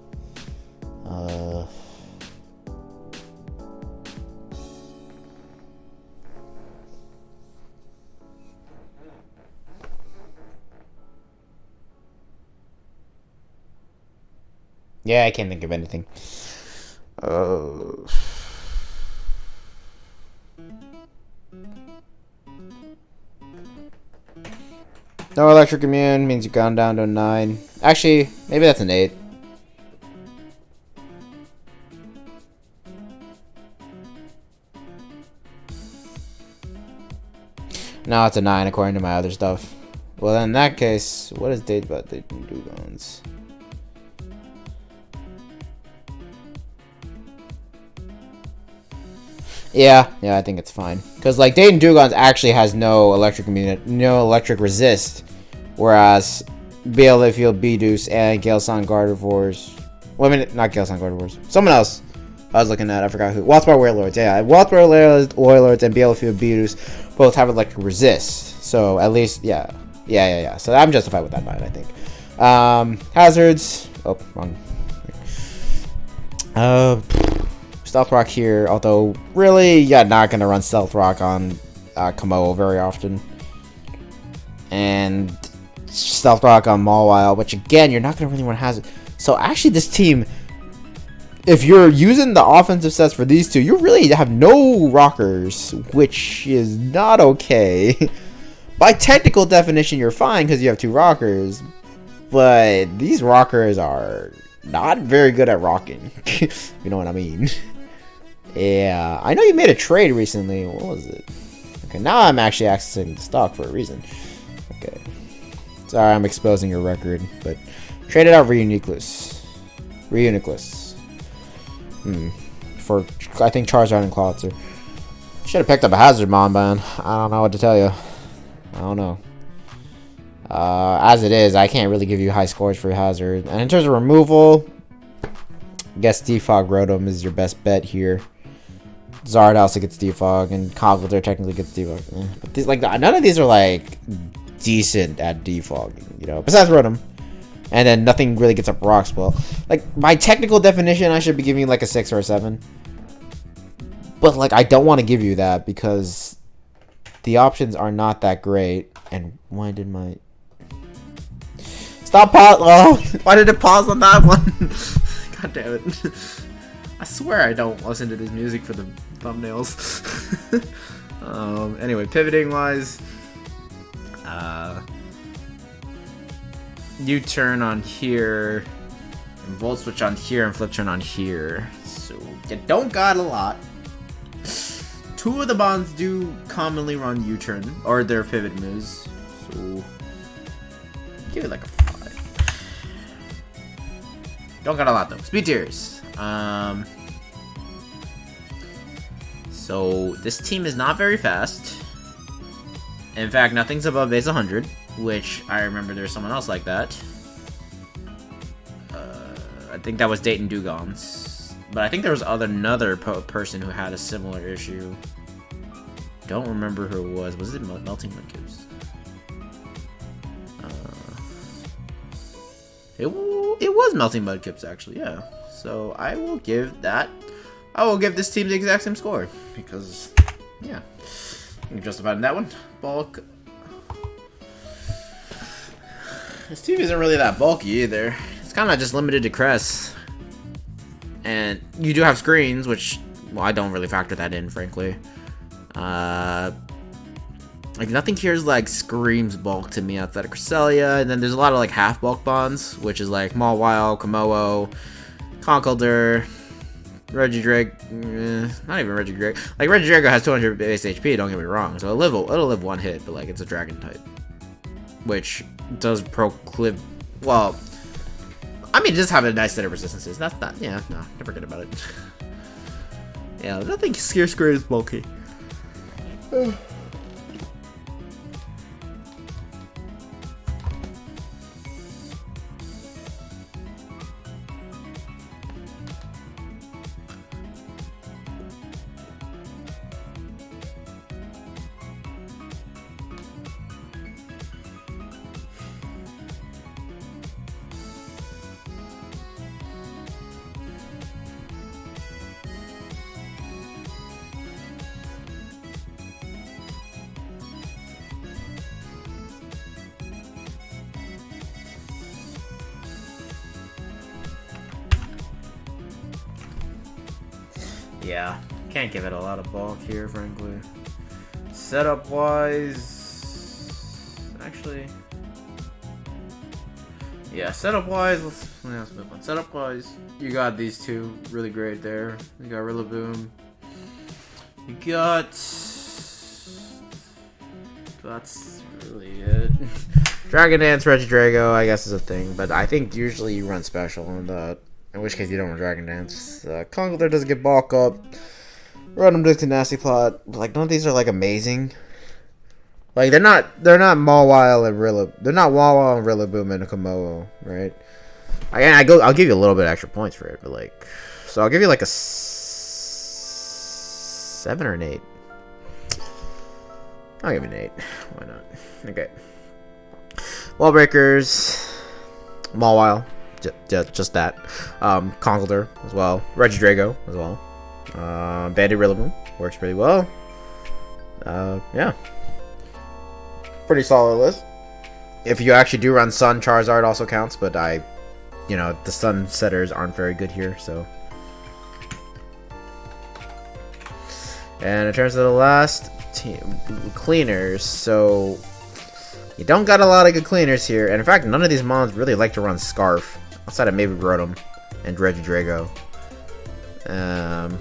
Yeah, I can't think of anything. No electric immune means you've gone down to a 9. Actually, maybe that's an 8. No, it's a 9 according to my other stuff. Well, then in that case, what is Dayton Dewgongs? Yeah, I think it's fine. Because, like, Dayton Dewgongs actually has no electric resist. Whereas Bielefield Bidoofs and Galesong Gardevoirs. Well, I mean, not Galesong Gardevoirs. Someone else I was looking at. I forgot who. Bar Wailords. Yeah, Bar Wailords and Bielefield Bidoofs both have electric resist. So, at least, yeah. So, I'm justified with that 9, I think. Hazards. Oh, wrong. Stealth Rock here, although really, you're not going to run Stealth Rock on Komodo very often. And Stealth Rock on Mawile, which again, you're not going to really run Hazard. So actually this team, if you're using the offensive sets for these two, you really have no rockers, which is not okay. By technical definition, you're fine because you have 2 rockers. But these rockers are not very good at rocking. You know what I mean? Yeah, I know you made a trade recently. What was it? Okay, now I'm actually accessing the stock for a reason. Okay. Sorry, I'm exposing your record, but traded out Reuniclus. For, I think, Charizard and Clawitzer. Should have picked up a Hazard Mon. I don't know what to tell you. I don't know. As it is, I can't really give you high scores for Hazard. And in terms of removal, I guess Defog Rotom is your best bet here. Zard also gets Defog, and Coggleter technically gets Defog. But these, like, none of these are like decent at defogging, you know. Besides Rotom, and then nothing really gets up Rock Spell. Like, by technical definition, I should be giving you like a 6 or a 7. But like, I don't want to give you that because the options are not that great. And why did my stop pause? Oh, why did it pause on that one? God damn it. I swear I don't listen to this music for the thumbnails. Anyway, pivoting wise, U-turn on here, and Volt Switch on here, and Flip Turn on here. So you don't got a lot. 2 of the bonds do commonly run U-turn, or their pivot moves. So give it like a 5. Don't got a lot though. Speed tiers. So this team is not very fast. In fact, nothing's above base 100, which I remember there's someone else like that. I think that was Dayton Dewgongs, but I think there was another person who had a similar issue. Don't remember who it was. Was it Melting Mudkips? It was Melting Mudkips actually, yeah. So I will give this team the exact same score because, yeah, I'm justified in that one. Bulk. This team isn't really that bulky either. It's kind of just limited to crests, and you do have screens, which, well, I don't really factor that in, frankly. Like, nothing here is like screams bulk to me outside of Cresselia, and then there's a lot of like half bulk bonds, which is like Mawile, Komodo, Conkeldurr, Regidrake, not even Regidrake. Like, Regidrago has 200 base HP, don't get me wrong, so it'll live 1 hit, but like, it's a dragon type, which does proclive. Well, I mean, just have a nice set of resistances. That's not, yeah, no, don't forget about it. Yeah, nothing scarce is bulky. Yeah, can't give it a lot of bulk here, frankly. Setup wise, actually, Yeah, setup wise, let's move on. Setup wise, you got these two really great there. You got Rillaboom. You got. That's really it. Dragon Dance, Regidrago, I guess is a thing, but I think usually you run special, and in which case you don't run Dragon Dance. Conkeldurr doesn't get Bulk Up. Run him to Nasty Plot. Like, none of these are like amazing. Like, they're not Mawile and Rillaboom and Komodo, right? I'll give you a little bit extra points for it, but like, so I'll give you like a 7 or an 8. I'll give you an 8. Why not? Okay. Wall Breakers, Mawile, just that. Conkeldurr as well. Regidrago as well. Bandit Rillaboom works pretty well. Yeah. Pretty solid list. If you actually do run Sun, Charizard also counts, but the Sun setters aren't very good here, so. And in terms of the last team, cleaners, so you don't got a lot of good cleaners here, and in fact, none of these mons really like to run Scarf, outside of maybe Rotom and Regidrago.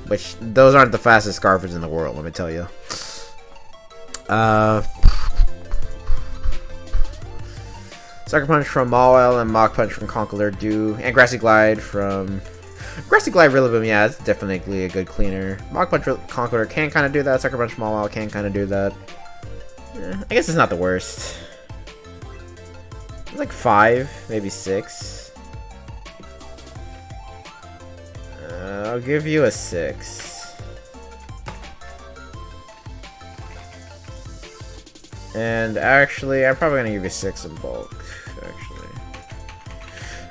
Which, those aren't the fastest Scarfers in the world, let me tell you. Sucker Punch from Mawile and Mach Punch from Conkeldurr and Grassy Glide from... Grassy Glide Rillaboom, yeah, it's definitely a good cleaner. Mach Punch Conkeldurr can kind of do that. Sucker Punch Mawile can kind of do that. I guess it's not the worst. It's like 5, maybe 6. I'll give you a 6. And actually, I'm probably gonna give you 6 in bulk. Actually.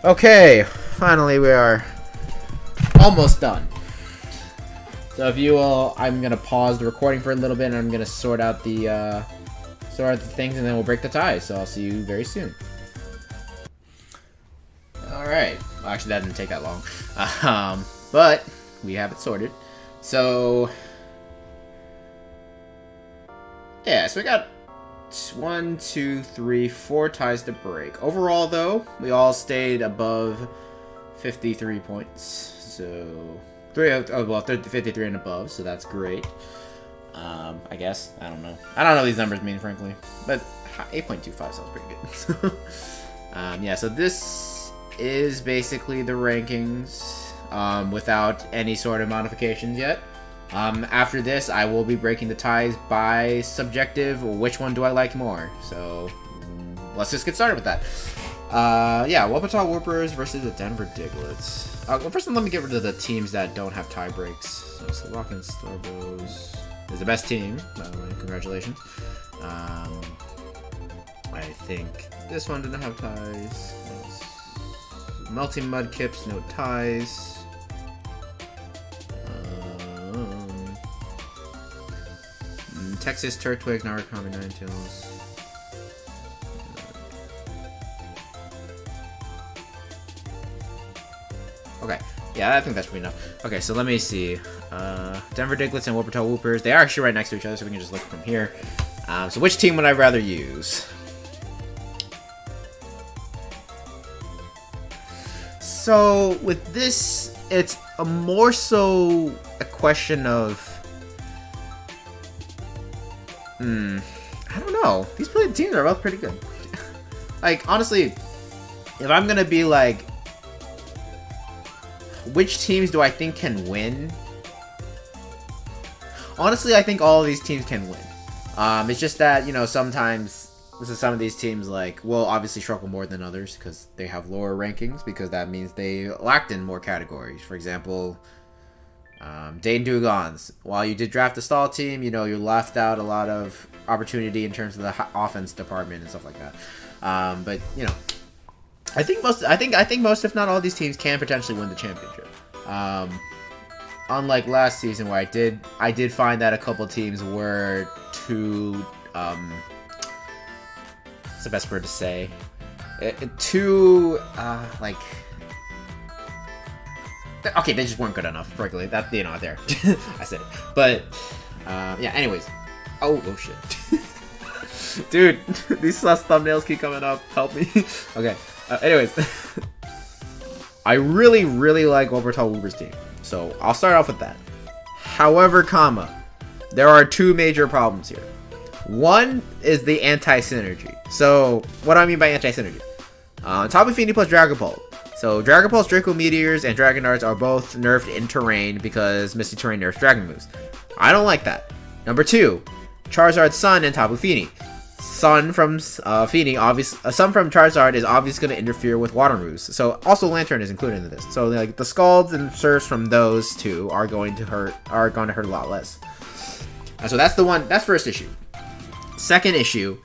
Okay, finally we are almost done. So if you will, I'm gonna pause the recording for a little bit, and I'm gonna sort out the things, and then we'll break the ties. So I'll see you very soon. All right. Well, actually, that didn't take that long, but we have it sorted. So yeah, so we got 1, 2, 3, 4 ties to break. Overall, though, we all stayed above 53 points. So 53 and above, so that's great. I guess. I don't know what these numbers mean, frankly. But 8.25 sounds pretty good. Yeah, so this is basically the rankings without any sort of modifications yet. After this, I will be breaking the ties by subjective, which one do I like more. So, let's just get started with that. Yeah, Wuppertal Woopers versus the Denver Digletts. Well, first let me get rid of the teams that don't have tie breaks. So, Slovakian Slowbros is the best team, by the way, congratulations. I think this one didn't have ties. Melting Mudkips, no ties. Texas Turtwigs, Narukami Ninetales. Okay, yeah, I think that's pretty enough. Okay, so let me see. Denver Digletts and Wuppertal Woopers. They are actually right next to each other, so we can just look from here. So which team would I rather use? So with this, it's more so a question of I don't know. These teams are both pretty good. Like, honestly, if I'm gonna be like, which teams do I think can win? Honestly, I think all of these teams can win. It's just that, sometimes some of these teams, will obviously struggle more than others because they have lower rankings, because that means they lacked in more categories. For example, Dayton Dewgongs. While you did draft a stall team, you left out a lot of opportunity in terms of the offense department and stuff like that. But I think most, if not all, these teams can potentially win the championship. Unlike last season, where I did find that a couple teams were too what's the best word to say? Too okay, they just weren't good enough, frankly. That, there. I said it. But, yeah, anyways. Oh shit. Dude, these last thumbnails keep coming up. Help me. Okay. Anyways, I really, really like Wuppertal Woopers team. So I'll start off with that. However, there are two major problems here. One is the anti-synergy. So what do I mean by anti-synergy? Tapu Fini plus Dragon Ball. So Dragon Ball's Draco Meteors and Dragon Darts are both nerfed in terrain because Misty Terrain nerfs Dragon moves. I don't like that. Number 2, Charizard Sun and Tapu Fini. Sun from Fini, Sun from Charizard is obviously going to interfere with water moves. So also Lantern is included in this. So like the Scalds and Surfs from those two are going to hurt a lot less. And so that's first issue. Second issue,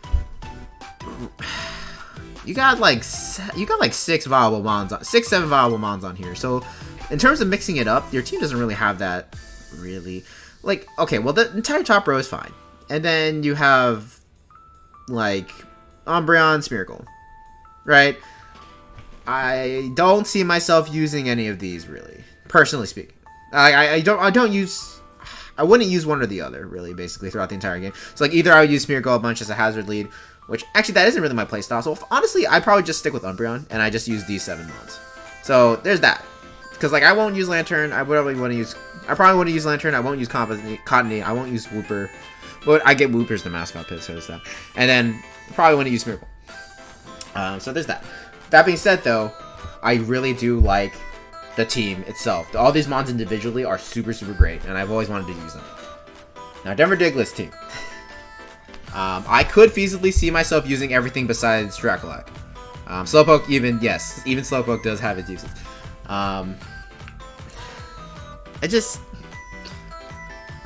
you got like 6 viable mons, 7 viable mons on here. So in terms of mixing it up, your team doesn't really have that really. Like, okay, well the entire top row is fine, and then you have like Umbreon, Smeargle, right? I don't see myself using any of these really, personally speaking. I wouldn't use one or the other really, basically throughout the entire game. So like either I would use Smeargle a bunch as a hazard lead, which actually that isn't really my playstyle. So honestly, I probably just stick with Umbreon and I just use these 7 mods. So there's that. Because like I won't use Lantern. I probably want to use Lantern. I won't use Cottony. I won't use Wooper. But I get Wooper's the mascot pit, so it's that. And then probably want to use Smeargle. So there's that. That being said, though, I really do like the team itself. All these mons individually are super, super great, and I've always wanted to use them. Now, Denver Digletts team. I could feasibly see myself using everything besides Draculac. Slowpoke, even Slowpoke does have its uses.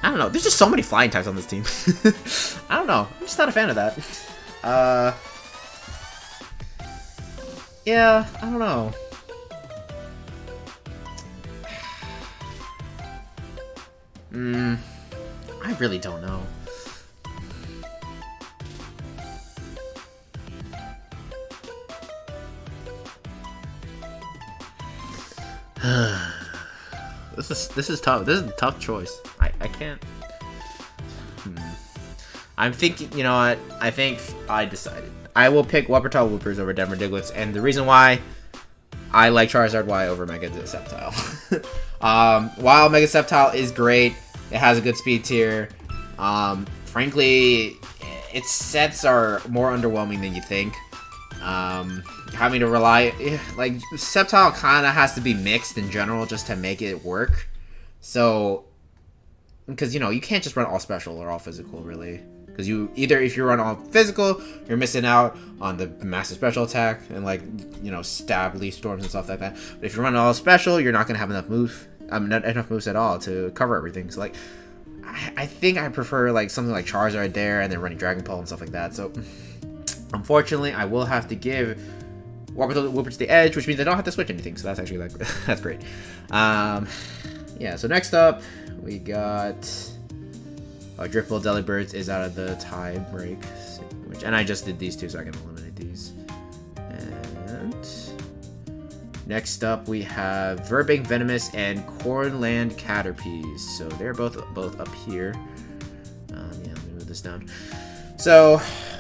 I don't know. There's just so many flying types on this team. I don't know. I'm just not a fan of that. Yeah, I don't know. I really don't know. This is tough. This is a tough choice. I can't. I'm thinking. You know what? I think I decided. I will pick Wuppertal Woopers over Denver Digletts, and the reason why I like Charizard Y over Mega Sceptile. While Mega Sceptile is great, it has a good speed tier. Frankly, its sets are more underwhelming than you think. Having to rely, like, Sceptile kind of has to be mixed in general just to make it work. So, because, you know, you can't just run all special or all physical, really. Because if you run all physical, you're missing out on the massive special attack and, like, you know, stab, leaf storms and stuff like that. But if you run all special, you're not going to have enough not enough moves at all to cover everything. So, like, I think I prefer, like, something like Charizard there and then running Dragon Pole and stuff like that. So, unfortunately, I will have to give Wuppertal Woopers the edge, which means I don't have to switch anything. So that's actually, like, that's great. Yeah, so next up, we got Driftveil Delibirds is out of the tie break, and I just did these two, so I can eliminate these. And next up, we have Virbank Venomous and Cornland Caterpies. So they're both up here. Yeah, let me move this down. So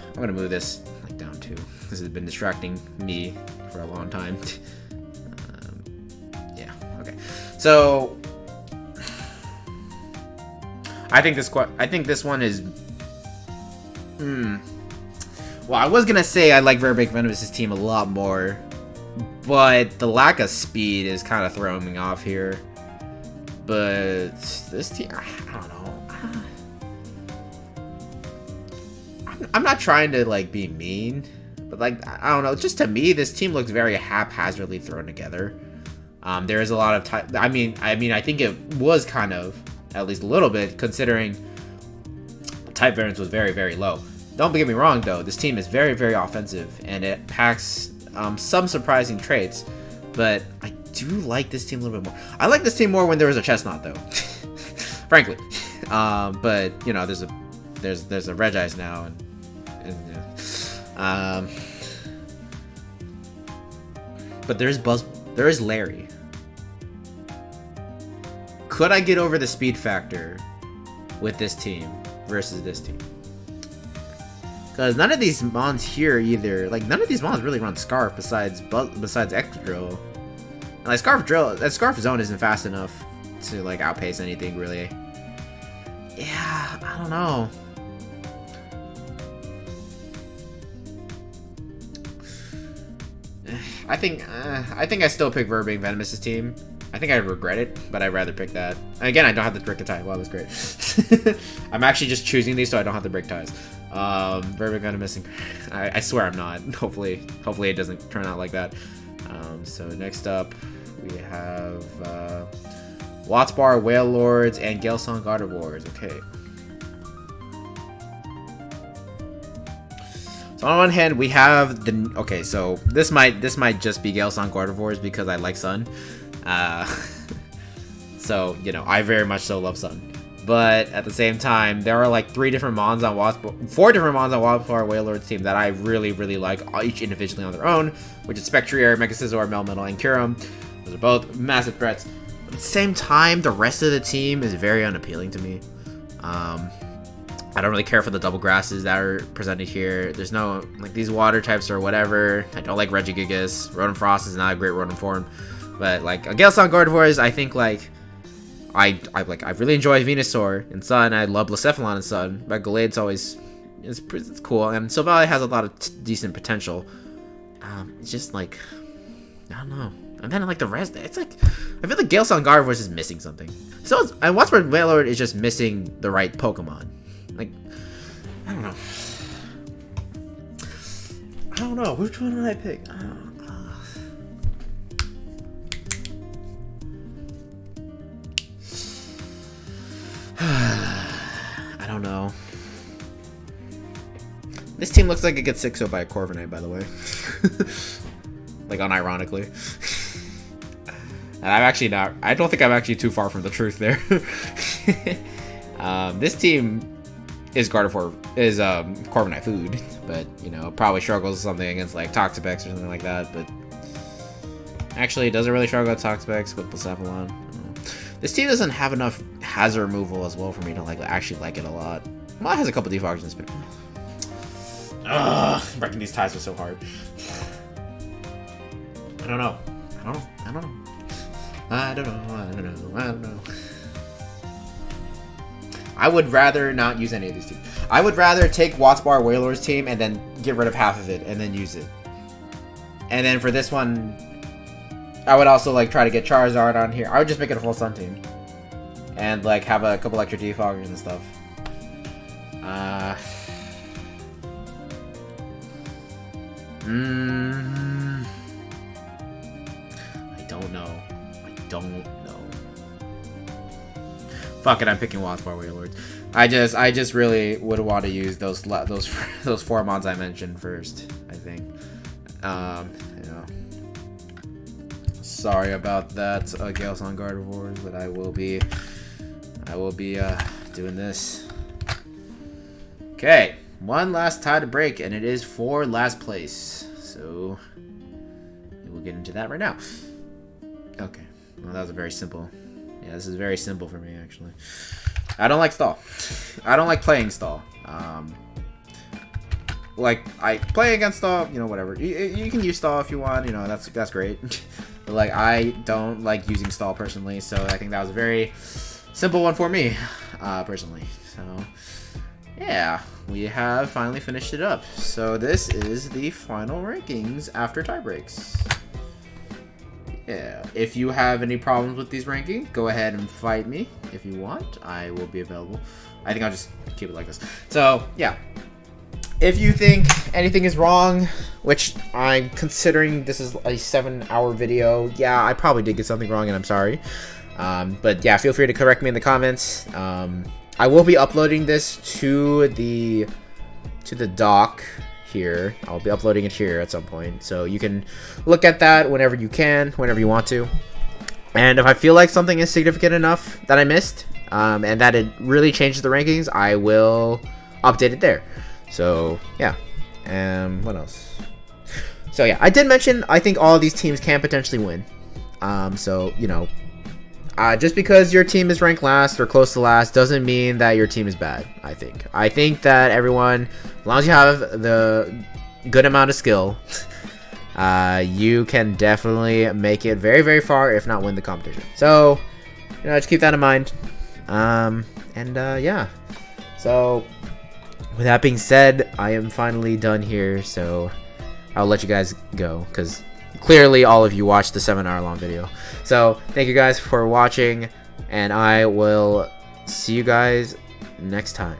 I'm gonna move this like down too. This has been distracting me for a long time. Yeah. Okay. So I think this one is. Well, I was gonna say I like Virbank Venomous' team a lot more, but the lack of speed is kind of throwing me off here. But this team, I don't know. I'm not trying to like be mean, but like I don't know. Just to me, this team looks very haphazardly thrown together. There is a lot of type. I mean, I think it was kind of. At least a little bit, considering type variance was very, very low. Don't get me wrong, though. This team is very, very offensive, and it packs some surprising traits. But I do like this team a little bit more. I like this team more when there was a Chestnut, though. Frankly, but you know, there's a Regice now, and but there is Larry. Could I get over the speed factor with this team versus this team? Because none of these mons here either, like, none of these mons really run Scarf besides Extra Drill. And, like, Scarf Zone isn't fast enough to, like, outpace anything, really. Yeah, I don't know. I think I still pick Virbank Venomous' team. I think I regret it, but I'd rather pick that. And again, I don't have to break a tie. Wow, that's great. I'm actually just choosing these so I don't have to break ties. Virbank Venomous. I swear I'm not. Hopefully it doesn't turn out like that. So next up, we have Bar Wailords and Galesong Gardevoirs. Okay. So on one hand, we have the... Okay, so this might just be Galesong Gardevoirs because I like Sun. So, you know, I very much so love Sun. But at the same time, there are like 4 different mons on Bar Wailords team that I really, really like, each individually on their own, which is Spectrier, Megacizor, Melmetal, and Curum. Those are both massive threats. But at the same time, the rest of the team is very unappealing to me. I don't really care for the double grasses that are presented here. There's no, like, these water types or whatever. I don't like Regigigas. Rotom Frost is not a great Rotom form. But, like, a Galesong Gardevoirs, I think, like, I really enjoy Venusaur in Sun. I love Blacephalon in Sun. But Gallade's always, it's cool. And Silvally has a lot of decent potential. It's just, like, I don't know. And then, like, the rest, it's like, I feel like Galesong Gardevoirs is missing something. So, and Bar Wailord is just missing the right Pokemon. Like, I don't know. Which one did I pick? I don't know. This team looks like it gets 6-0 by a Corviknight, by the way. Like, unironically. And I'm actually not... I don't think I'm actually too far from the truth there. This team is Corviknight food, but, you know, probably struggles with something against, like, Toxapex or something like that, but... Actually, it doesn't really struggle with Toxapex with Blacephalon. This team doesn't have enough hazard removal as well for me to, like, actually like it a lot. Well, it has a couple defoggers in spin. Breaking these ties was so hard. I don't know. I would rather not use any of these teams. I would rather take Bar Wailords team and then get rid of half of it and then use it. And then for this one, I would also, like, try to get Charizard on here. I would just make it a full Sun team. And, like, have a couple extra defoggers and stuff. I don't know. Fuck it, I'm picking Bar Wailords. I just really would want to use those 4 mons I mentioned first, I think. You know. Sorry about that, Galesong Gardevoirs, but I will be doing this. Okay, one last tie to break, and it is for last place. So we'll get into that right now. Okay, well, that was a very simple. Yeah, this is very simple for me, actually. I don't like stall. I don't like playing stall. Like, I play against stall, you know, whatever. You can use stall if you want, you know, that's great. But, like, I don't like using stall personally, so I think that was a very simple one for me, personally. So, yeah, we have finally finished it up. So this is the final rankings after tie breaks. Yeah, if you have any problems with these rankings, go ahead and fight me if you want. I will be available. I think I'll just keep it like this. So, yeah. If you think anything is wrong, which I'm considering this is a 7-hour video, yeah, I probably did get something wrong and I'm sorry. But yeah, feel free to correct me in the comments. I will be uploading this to the doc here. I'll be uploading it here at some point, so you can look at that whenever you can, whenever you want to. And if I feel like something is significant enough that I missed, and that it really changes the rankings, I will update it there. So yeah. What else? So yeah, I did mention I think all of these teams can potentially win. So, you know, just because your team is ranked last or close to last doesn't mean that your team is bad. I think that everyone, as long as you have the good amount of skill, you can definitely make it very, very far, if not win the competition. So, just keep that in mind. Yeah. So, with that being said, I am finally done here. So, I'll let you guys go because clearly all of you watched the 7-hour long video. So, thank you guys for watching, and I will see you guys next time.